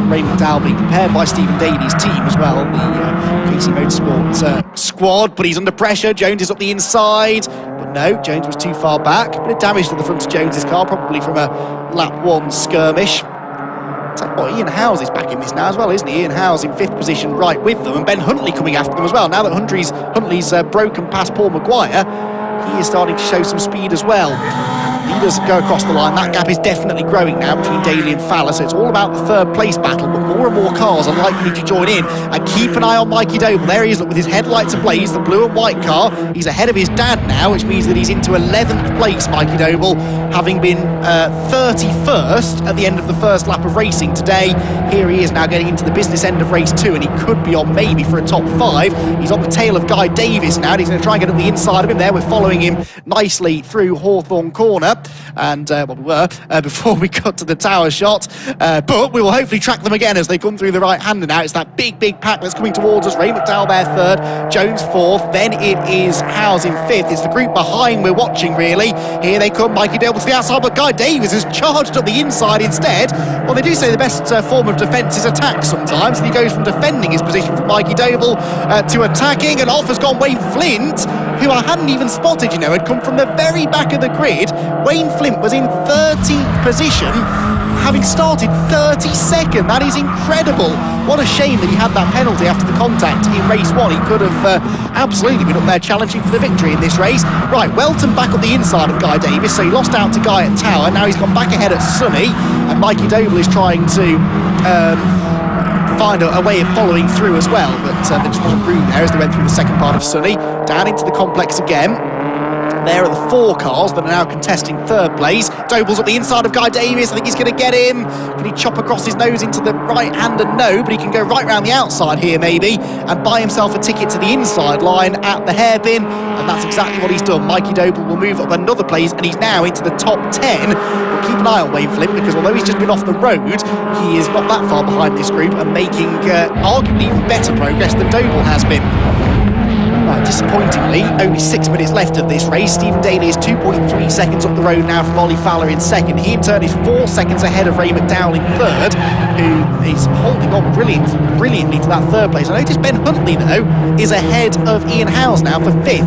Ray McDowell being prepared by Stephen Daly's team as well, the KC Motorsport squad, but he's under pressure. Jones is up the inside, but no, Jones was too far back. Bit of damage to the front of Jones's car, probably from a lap 1 skirmish. Ian Howes is back in this now as well, isn't he? Ian Howes in 5th position right with them, and Ben Huntley coming after them as well. Now that Huntley's broken past Paul Maguire, he is starting to show some speed as well. Leaders go across the line. That gap is definitely growing now between Daly and Fowler, so it's all about the 3rd place battle, but more and more cars are likely to join in. And keep an eye on Mikey Doble. There he is, look, with his headlights ablaze, the blue and white car. He's ahead of his dad now, which means that he's into 11th place, Mikey Doble, having been 31st at the end of the first lap of racing today. Here he is now getting into the business end of race 2, and he could be on maybe for a top 5. He's on the tail of Guy Davis now, and he's going to try and get up the inside of him there. We're following him nicely through Hawthorn Corner. were, and before we got to the tower shot. But we will hopefully track them again as they come through the right-hander now. It's that big pack that's coming towards us. Ray McDowell there third, Jones fourth, then it is Howes in fifth. It's the group behind we're watching, really. Here they come, Mikey Doble to the outside, but Guy Davies has charged up the inside instead. Well, they do say the best form of defence is attack sometimes, and he goes from defending his position from Mikey Doble to attacking, and off has gone Wayne Flint, who I hadn't even spotted, you know, had come from the very back of the grid. Wayne Flint was in 13th position, having started 32nd. That is incredible. What a shame that he had that penalty after the contact in race one. He could have absolutely been up there challenging for the victory in this race. Right, Welton back up the inside of Guy Davies, so he lost out to Guy at Tower. Now he's gone back ahead at Sunny, and Mikey Doble is trying to find a way of following through as well, but there just wasn't room there as they went through the second part of Sunny. Down into the complex again. There are the four cars that are now contesting third place. Doble's up the inside of Guy Davies. I think he's going to get him. Can he chop across his nose into the right-hander? No, but he can go right round the outside here maybe and buy himself a ticket to the inside line at the hairpin, and that's exactly what he's done. Mikey Doble will move up another place, and he's now into the top 10. We'll keep an eye on Wayne Flint, because although he's just been off the road, he is not that far behind this group and making arguably even better progress than Doble has been. Right, disappointingly, only 6 minutes left of this race. Stephen Daly is 2.3 seconds up the road now from Ollie Fowler in second. He in turn is 4 seconds ahead of Ray McDowell in third, who is holding on brilliantly to that third place. I noticed Ben Huntley, though, is ahead of Ian Howes now for fifth.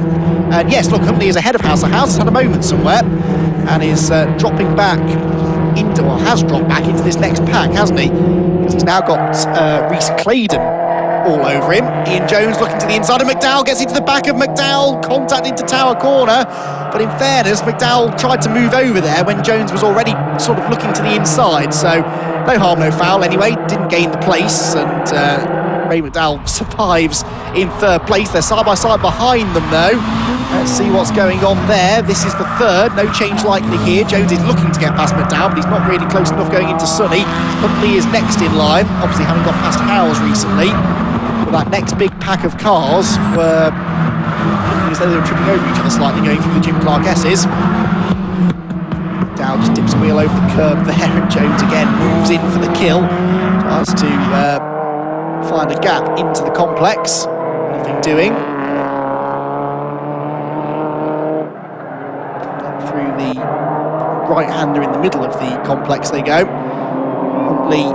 And yes, look, Huntley is ahead of Howes. So Howes has had a moment somewhere and is dropping back into, or has dropped back into this next pack, hasn't he? Because he's now got Reece Claydon all over him. Ian Jones looking to the inside of McDowell, gets into the back of McDowell, contact into Tower corner, but in fairness, McDowell tried to move over there when Jones was already sort of looking to the inside, so no harm, no foul anyway. Didn't gain the place, and Ray McDowell survives in third place. They're side by side behind them though. Let's see what's going on there. This is the third, no change likely here. Jones is looking to get past McDowell, but he's not really close enough going into Sunny. Huntley is next in line, obviously having got past Howes recently. But that next big pack of cars were looking as though they were tripping over each other slightly going through the Jim Clark S's. Dow just dips a wheel over the curb there, and Jones again moves in for the kill. Tries to find a gap into the complex. Nothing doing. Through the right-hander in the middle of the complex they go. Huntley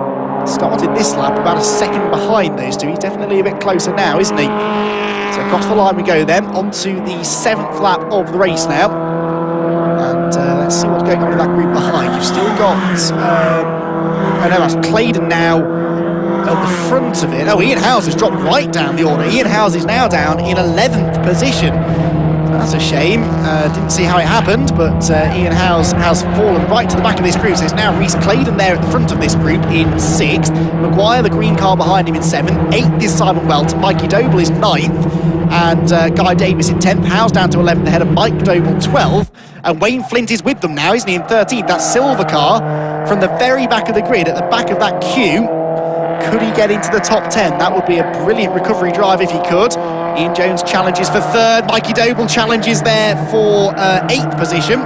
started this lap about a second behind those two. He's definitely a bit closer now, isn't he? So across the line we go then, onto the 7th lap of the race now. And let's see what's going on with that group behind. You've still got, I know that's Claydon now at the front of it. Oh, Ian Howes has dropped right down the order. Ian Howes is now down in 11th position. That's a shame. Didn't see how it happened, but Ian Howes has fallen right to the back of this group. So it's now Reece Claydon there at the front of this group in 6th. Maguire, the green car behind him, in 7th. 8th is Simon Welton. Mikey Doble is 9th. And Guy Davies in 10th. Howes down to 11th ahead of Mike Doble, 12th. And Wayne Flint is with them now, isn't he, in 13th. That silver car from the very back of the grid, at the back of that queue. Could he get into the top 10? That would be a brilliant recovery drive if he could. Ian Jones challenges for 3rd. Mikey Doble challenges there for 8th position.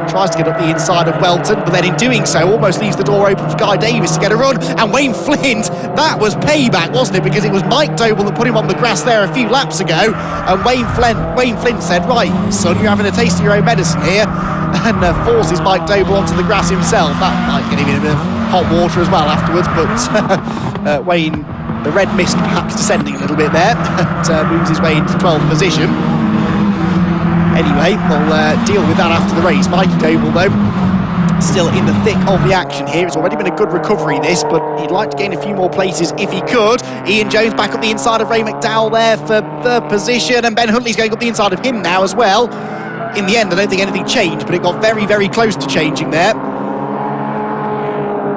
Tries to get up the inside of Welton, but then in doing so almost leaves the door open for Guy Davies to get a run. And Wayne Flint, that was payback, wasn't it? Because it was Mike Doble that put him on the grass there a few laps ago. And Wayne Flint said, right, son, you're having a taste of your own medicine here. And forces Mike Doble onto the grass himself. That might get him in a bit of hot water as well afterwards, but Wayne, the red mist perhaps descending a little bit there, and moves his way into 12th position. Anyway, we'll deal with that after the race. Mikey Doble, though, still in the thick of the action here. It's already been a good recovery, this, but he'd like to gain a few more places if he could. Ian Jones back up the inside of Ray McDowell there for 3rd position, and Ben Huntley's going up the inside of him now as well. In the end, I don't think anything changed, but it got very, very close to changing there,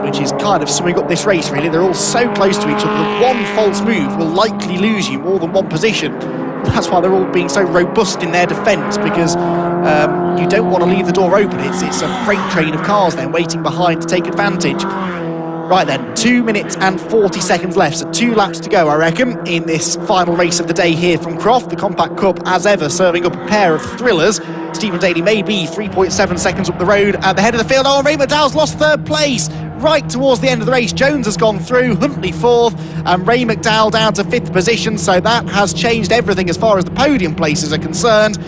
which is kind of summing up this race, really. They're all so close to each other that one false move will likely lose you more than one position. That's why they're all being so robust in their defence, because you don't want to leave the door open. It's a freight train of cars then waiting behind to take advantage. Right then, 2 minutes and 40 seconds left, so 2 laps to go, I reckon, in this final race of the day here from Croft. The Compact Cup, as ever, serving up a pair of thrillers to Stephen Daly may be 3.7 seconds up the road at the head of the field. Oh, Ray McDowell's lost third place right towards the end of the race. Jones has gone through, Huntley fourth, and Ray McDowell down to fifth position. So that has changed everything as far as the podium places are concerned.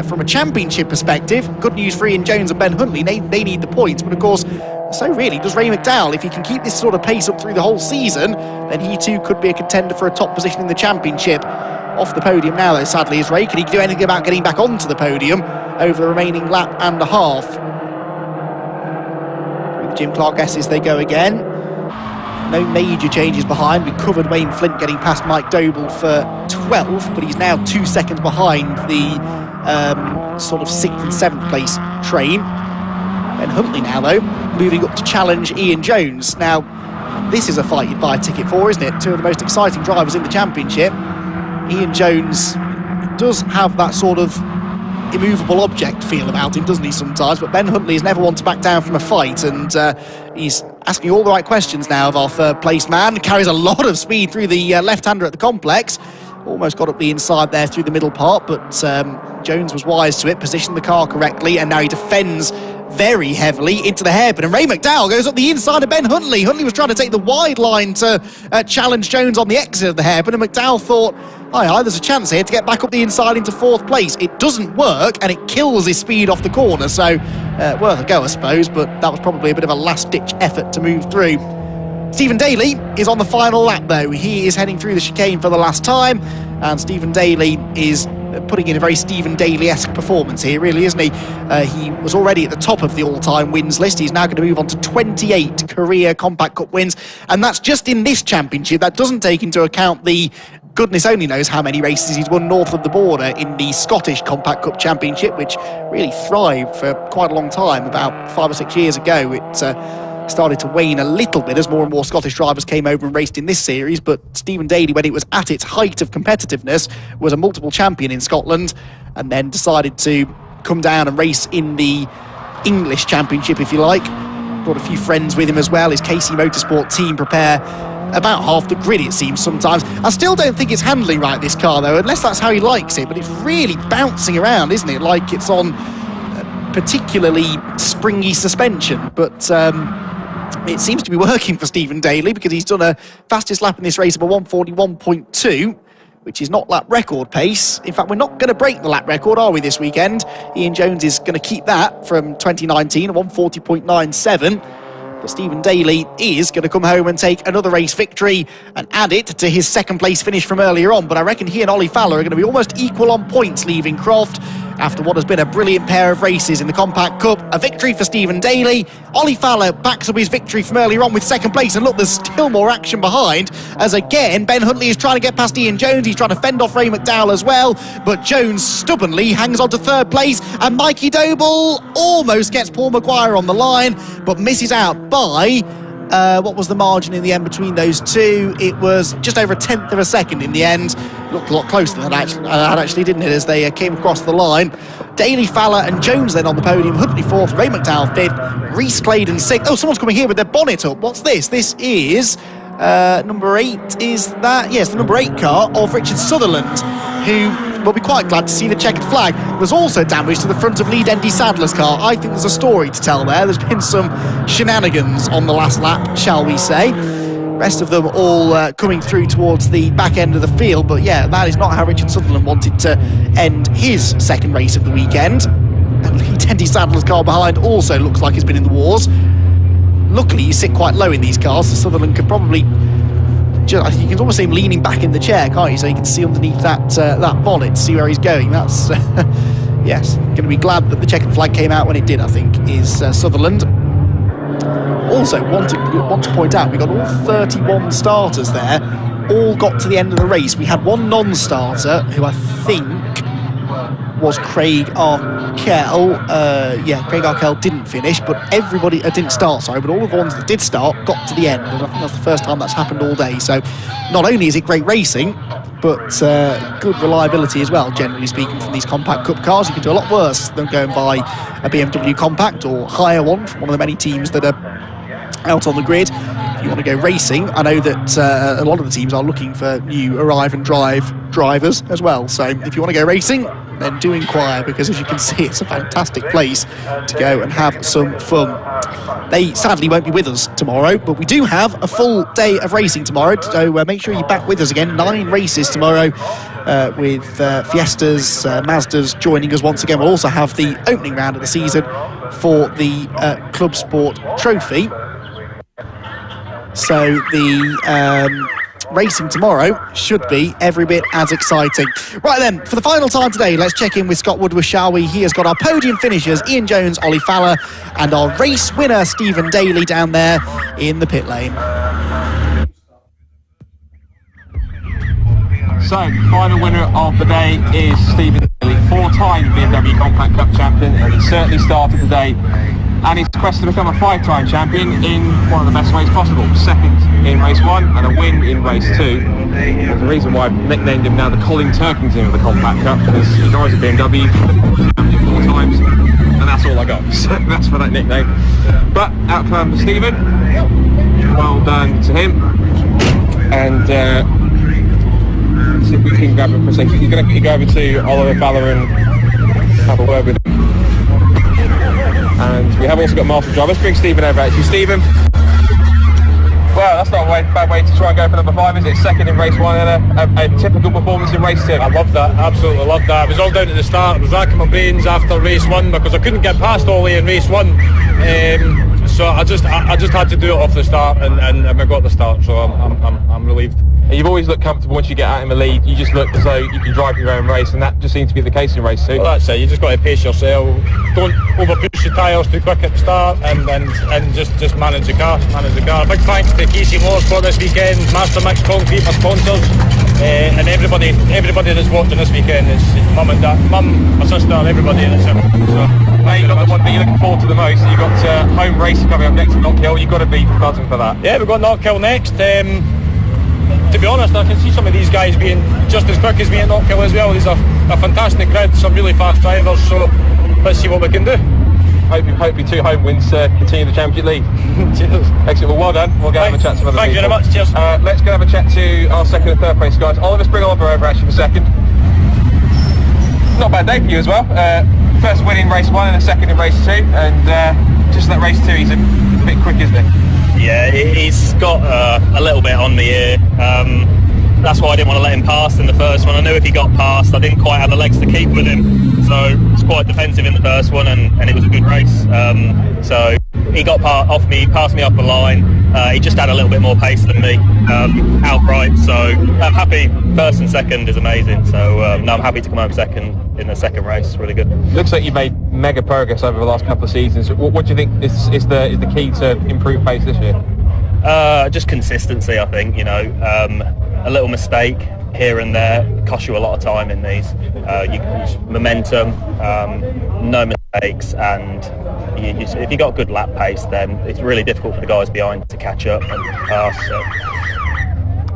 From a championship perspective, good news for Ian Jones and Ben Huntley. They need the points, but of course, so really does Ray McDowell. If he can keep this sort of pace up through the whole season, then he too could be a contender for a top position in the championship. Off the podium now, though, sadly, is Ray. Can he do anything about getting back onto the podium over the remaining lap and a half? With Jim Clark S's they go again. No major changes behind. We covered Wayne Flint getting past Mike Doble for 12th, but he's now 2 seconds behind the sort of 6th and 7th place train. Ben Huntley now, though, moving up to challenge Ian Jones. Now, this is a fight you'd buy a ticket for, isn't it? Two of the most exciting drivers in the championship. Ian Jones does have that sort of immovable object feel about him, doesn't he, sometimes? But Ben Huntley is never one to back down from a fight, and he's asking all the right questions now of our third place man. Carries a lot of speed through the left-hander at the complex. Almost got up the inside there through the middle part, but Jones was wise to it, positioned the car correctly, and now he defends very heavily into the hairpin. And Ray McDowell goes up the inside of Ben Huntley. Huntley was trying to take the wide line to challenge Jones on the exit of the hairpin, and McDowell thought, hi, there's a chance here to get back up the inside into fourth place. It doesn't work, and it kills his speed off the corner, so worth a go, I suppose, but that was probably a bit of a last-ditch effort to move through. Stephen Daly is on the final lap, though. He is heading through the chicane for the last time, and Stephen Daly is putting in a very Stephen Daly-esque performance here, really, isn't he? He was already at the top of the all-time wins list. He's now going to move on to 28 career Compact Cup wins, and that's just in this championship. That doesn't take into account the goodness only knows how many races he's won north of the border in the Scottish Compact Cup Championship, which really thrived for quite a long time. About 5 or 6 years ago, it started to wane a little bit as more and more Scottish drivers came over and raced in this series, but Stephen Daly, when it was at its height of competitiveness, was a multiple champion in Scotland, and then decided to come down and race in the English Championship, if you like. Brought a few friends with him as well. His KC Motorsport team prepare about half the grid, it seems, sometimes. I still don't think it's handling right, this car, though, unless that's how he likes it, but it's really bouncing around, isn't it? Like it's on particularly springy suspension, but it seems to be working for Stephen Daly, because he's done a fastest lap in this race of a 1:41.2, which is not lap record pace. In fact, we're not going to break the lap record, are we, this weekend? Ian Jones is going to keep that from 2019, a 1:40.97. But Stephen Daly is going to come home and take another race victory and add it to his second place finish from earlier on. But I reckon he and Ollie Fowler are going to be almost equal on points leaving Croft after what has been a brilliant pair of races in the Compact Cup. A victory for Stephen Daly. Ollie Fowler backs up his victory from earlier on with second place, and look, there's still more action behind, as again Ben Huntley is trying to get past Ian Jones. He's trying to fend off Ray McDowell as well, but Jones stubbornly hangs on to third place, and Mikey Doble almost gets Paul Maguire on the line, but misses out by what was the margin in the end between those two? It was just over 1/10 of a second in the end. Looked a lot closer than that actually, didn't it, as they came across the line. Daly, Fowler and Jones then on the podium. Huntley fourth, Ray McDowell fifth, Rhys Claydon sixth. Oh, someone's coming here with their bonnet up. What's this? This is number 8, is that? Yes, the number 8 car of Richard Sutherland, who will be quite glad to see the checkered flag. There's also damage to the front of Lee Dendy Sadler's car. I think there's a story to tell there. There's been some shenanigans on the last lap, shall we say. Rest of them all coming through towards the back end of the field, but yeah, that is not how Richard Sutherland wanted to end his second race of the weekend. And Lee Dendy Sadler's car behind also looks like it's been in the wars. Luckily, you sit quite low in these cars, so Sutherland could probably... you can almost see him leaning back in the chair, can't you? So you can see underneath that bonnet to see where he's going. That's, yes, going to be glad that the checkered flag came out when it did, I think, is Sutherland. Also, want to point out, we got all 31 starters there, all got to the end of the race. We had one non-starter, who I think was Craig Arkell. Craig Arkell didn't finish, but everybody didn't start, sorry, but all of the ones that did start got to the end, and I think that's the first time that's happened all day. So not only is it great racing, but good reliability as well, generally speaking, from these Compact Cup cars. You can do a lot worse than going by a BMW Compact or hire one from one of the many teams that are out on the grid. If you want to go racing, I know that a lot of the teams are looking for new arrive and drive drivers as well. So if you want to go racing, then do inquire, because as you can see, it's a fantastic place to go and have some fun. They sadly won't be with us tomorrow, but we do have a full day of racing tomorrow, so make sure you're back with us again. 9 races tomorrow, with Fiestas, Mazdas joining us once again. We'll also have the opening round of the season for the Club Sport Trophy. So the racing tomorrow should be every bit as exciting. Right then, for the final time today, let's check in with Scott Woodward, shall we? He has got our podium finishers, Ian Jones, Ollie Fowler, and our race winner, Stephen Daly, down there in the pit lane. So, final winner of the day is Stephen Daly, 4-time BMW Compact Cup champion, and he certainly started the day and his quest to become a 5-time champion in one of the best ways possible. Second in race 1 and a win in race 2. There's a reason why I've nicknamed him now the Colin Turkington of the Compact Cup, because he drives a BMW, champion 4 times, and that's all I got. So that's for that nickname. But out comes Stephen. Well done to him. And see if we can grab him for a second. You're going to go over to Oliver Fowler and have a word with him. And we have also got master driver. Let's bring Stephen over actually. Stephen, well, that's not a bad way to try and go for number 5, is it? Second in race 1 and a typical performance in race 2. I love that, absolutely love that. It was all down at the start. I was racking my brains after race 1 because I couldn't get past Ollie in race 1. So I just had to do it off the start, and I got the start, so I'm relieved. And you've always looked comfortable once you get out in the lead. You just look as though you can drive your own race, and that just seems to be the case in race 2. Well, that's it. You just got to pace yourself. Don't overpush your tyres too quick at the start, and just manage the car. Big thanks to Casey Motorsport this weekend, Master Mix Concrete, my sponsors, and everybody that's watching this weekend. It's mum and dad, my sister, everybody in it. So, you've got the one that you're looking forward to the most. You've got home racing coming up next at Knockhill. You've got to be buzzing for that. Yeah, we've got Knockhill next. To be honest, I can see some of these guys being just as quick as me at Knockhill as well. These are a fantastic grid, some really fast drivers, so let's see what we can do. Hope your 2 home wins continue the championship lead. Cheers. Excellent. Well, well done. We'll go have a chat to some other Thank you people. very much. Cheers. Let's go have a chat to our second and third place guys. Let's bring Oliver over actually for second. Not a bad day for you as well. First win in race 1 and a second in race 2, and just that race 2 he's a bit quick, isn't he? Yeah, he's got a little bit on me here. That's why I didn't want to let him pass in the first one. I knew if he got past, I didn't quite have the legs to keep with him. So it's quite defensive in the first one, and it was a good race. So he got off me, passed me off the line. He just had a little bit more pace than me outright. So I'm happy. First and second is amazing. So no, I'm happy to come home second in the second race. Really good. Looks like you've made mega progress over the last couple of seasons. What do you think is the key to improve pace this year? Just consistency, I think. A little mistake here and there costs you a lot of time in these. Momentum, no mistakes, and if you got good lap pace, then it's really difficult for the guys behind to catch up and pass. So.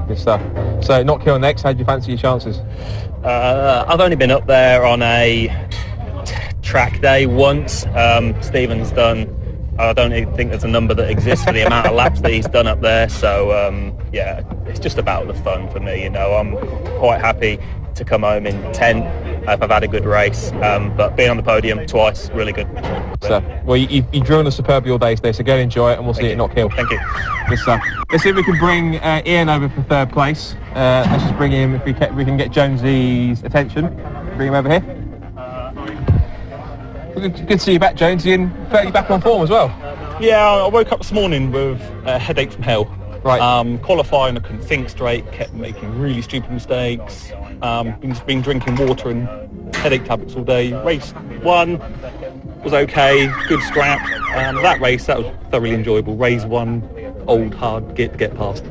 Good stuff. So Knockhill next. How do you fancy your chances? I've only been up there on a track day once. Stephen's done. I don't even think there's a number that exists for the amount of laps that he's done up there. So yeah, it's just about the fun for me. I'm quite happy to come home in 10th if I've had a good race. But being on the podium twice, really good. So, well, you've driven us superbly all day today, so go and enjoy it, and we'll see you at Knockhill. Thank you. Good stuff. Let's see if we can bring Ian over for third place. Let's just bring him, if we can get Jonesy's attention. Bring him over here. Good to see you back, Jonesy, and fairly back on form as well. Yeah, I woke up this morning with a headache from hell. Right. Qualifying, I couldn't think straight, kept making really stupid mistakes. Been drinking water and headache tablets all day. Race 1 was okay, good scrap. That race, that was thoroughly enjoyable. Race 1, old, hard, get past.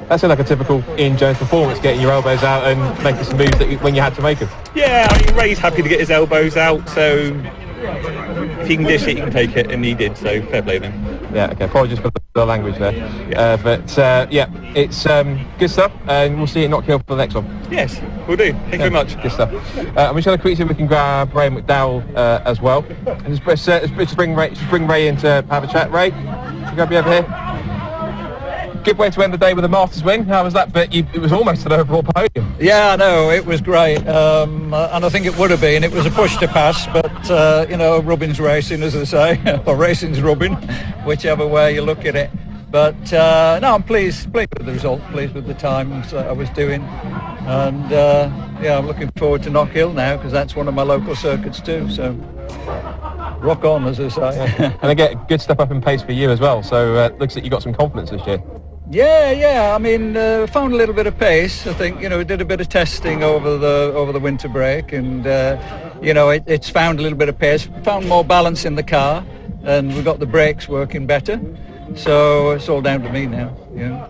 That sounded like a typical Ian Jones performance, getting your elbows out and making some moves when you had to make them. Yeah, Ray's happy to get his elbows out, so if he can dish it, he can take it, and he did, so fair play to him. Yeah, okay, apologies for the language there. Yeah. Yeah, it's good stuff, and we'll see you at Knockhill for the next one. Yes, we'll do. Thank you very much. Good stuff. I'm just going to quickly see if we can grab Ray McDowell as well. And just bring Ray in to have a chat. Ray, can you grab me over here? good way to end the day with a Masters win. How was that? But it was almost an overall podium. Yeah, I know, it was great, and I think it would have been. It was a push to pass, but you know, rubbing's racing, as they say, or racing's rubbing, whichever way you look at it. But no, I'm pleased with the result, pleased with the times I was doing, and yeah, I'm looking forward to Knock Hill now, because that's one of my local circuits too, so rock on, as I say. And I get a good step up in pace for you as well, so looks like you got some confidence this year. Yeah, I mean, found a little bit of pace. I think, you know, we did a bit of testing over the winter break, and you know, it's found a little bit of pace, found more balance in the car, and we got the brakes working better. So it's all down to me now. Yeah.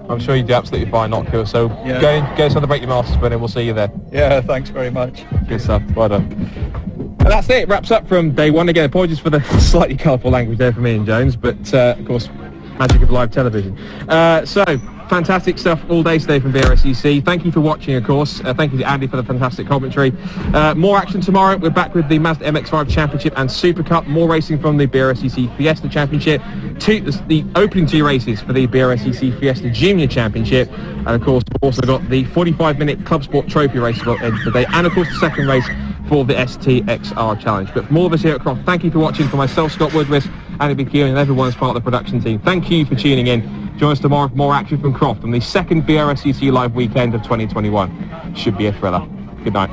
I'm sure you do absolutely fine, Knock Hill. So go celebrate your Masters win, and we'll see you there. Yeah, thanks very much. Good stuff. Well done. And that's it. Wraps up from day one. Again, apologies for the slightly colourful language there from me and Jones, but of course, magic of live television. So fantastic stuff all day today from BRSCC. Thank you for watching, of course. Thank you to Andy for the fantastic commentary. More action tomorrow. We're back with the Mazda MX-5 Championship and Super Cup. More racing from the BRSCC Fiesta Championship. The opening 2 races for the BRSCC Fiesta Junior Championship. And of course, we've also got the 45-minute Club Sport Trophy race for today. And of course, the second race for the STXR Challenge. But for more of us here at Croft, thank you for watching. For myself, Scott Woodward, Andy McKeown, and everyone as part of the production team, thank you for tuning in. Join us tomorrow for more action from Croft on the second BRSCC Live weekend of 2021. Should be a thriller. Good night.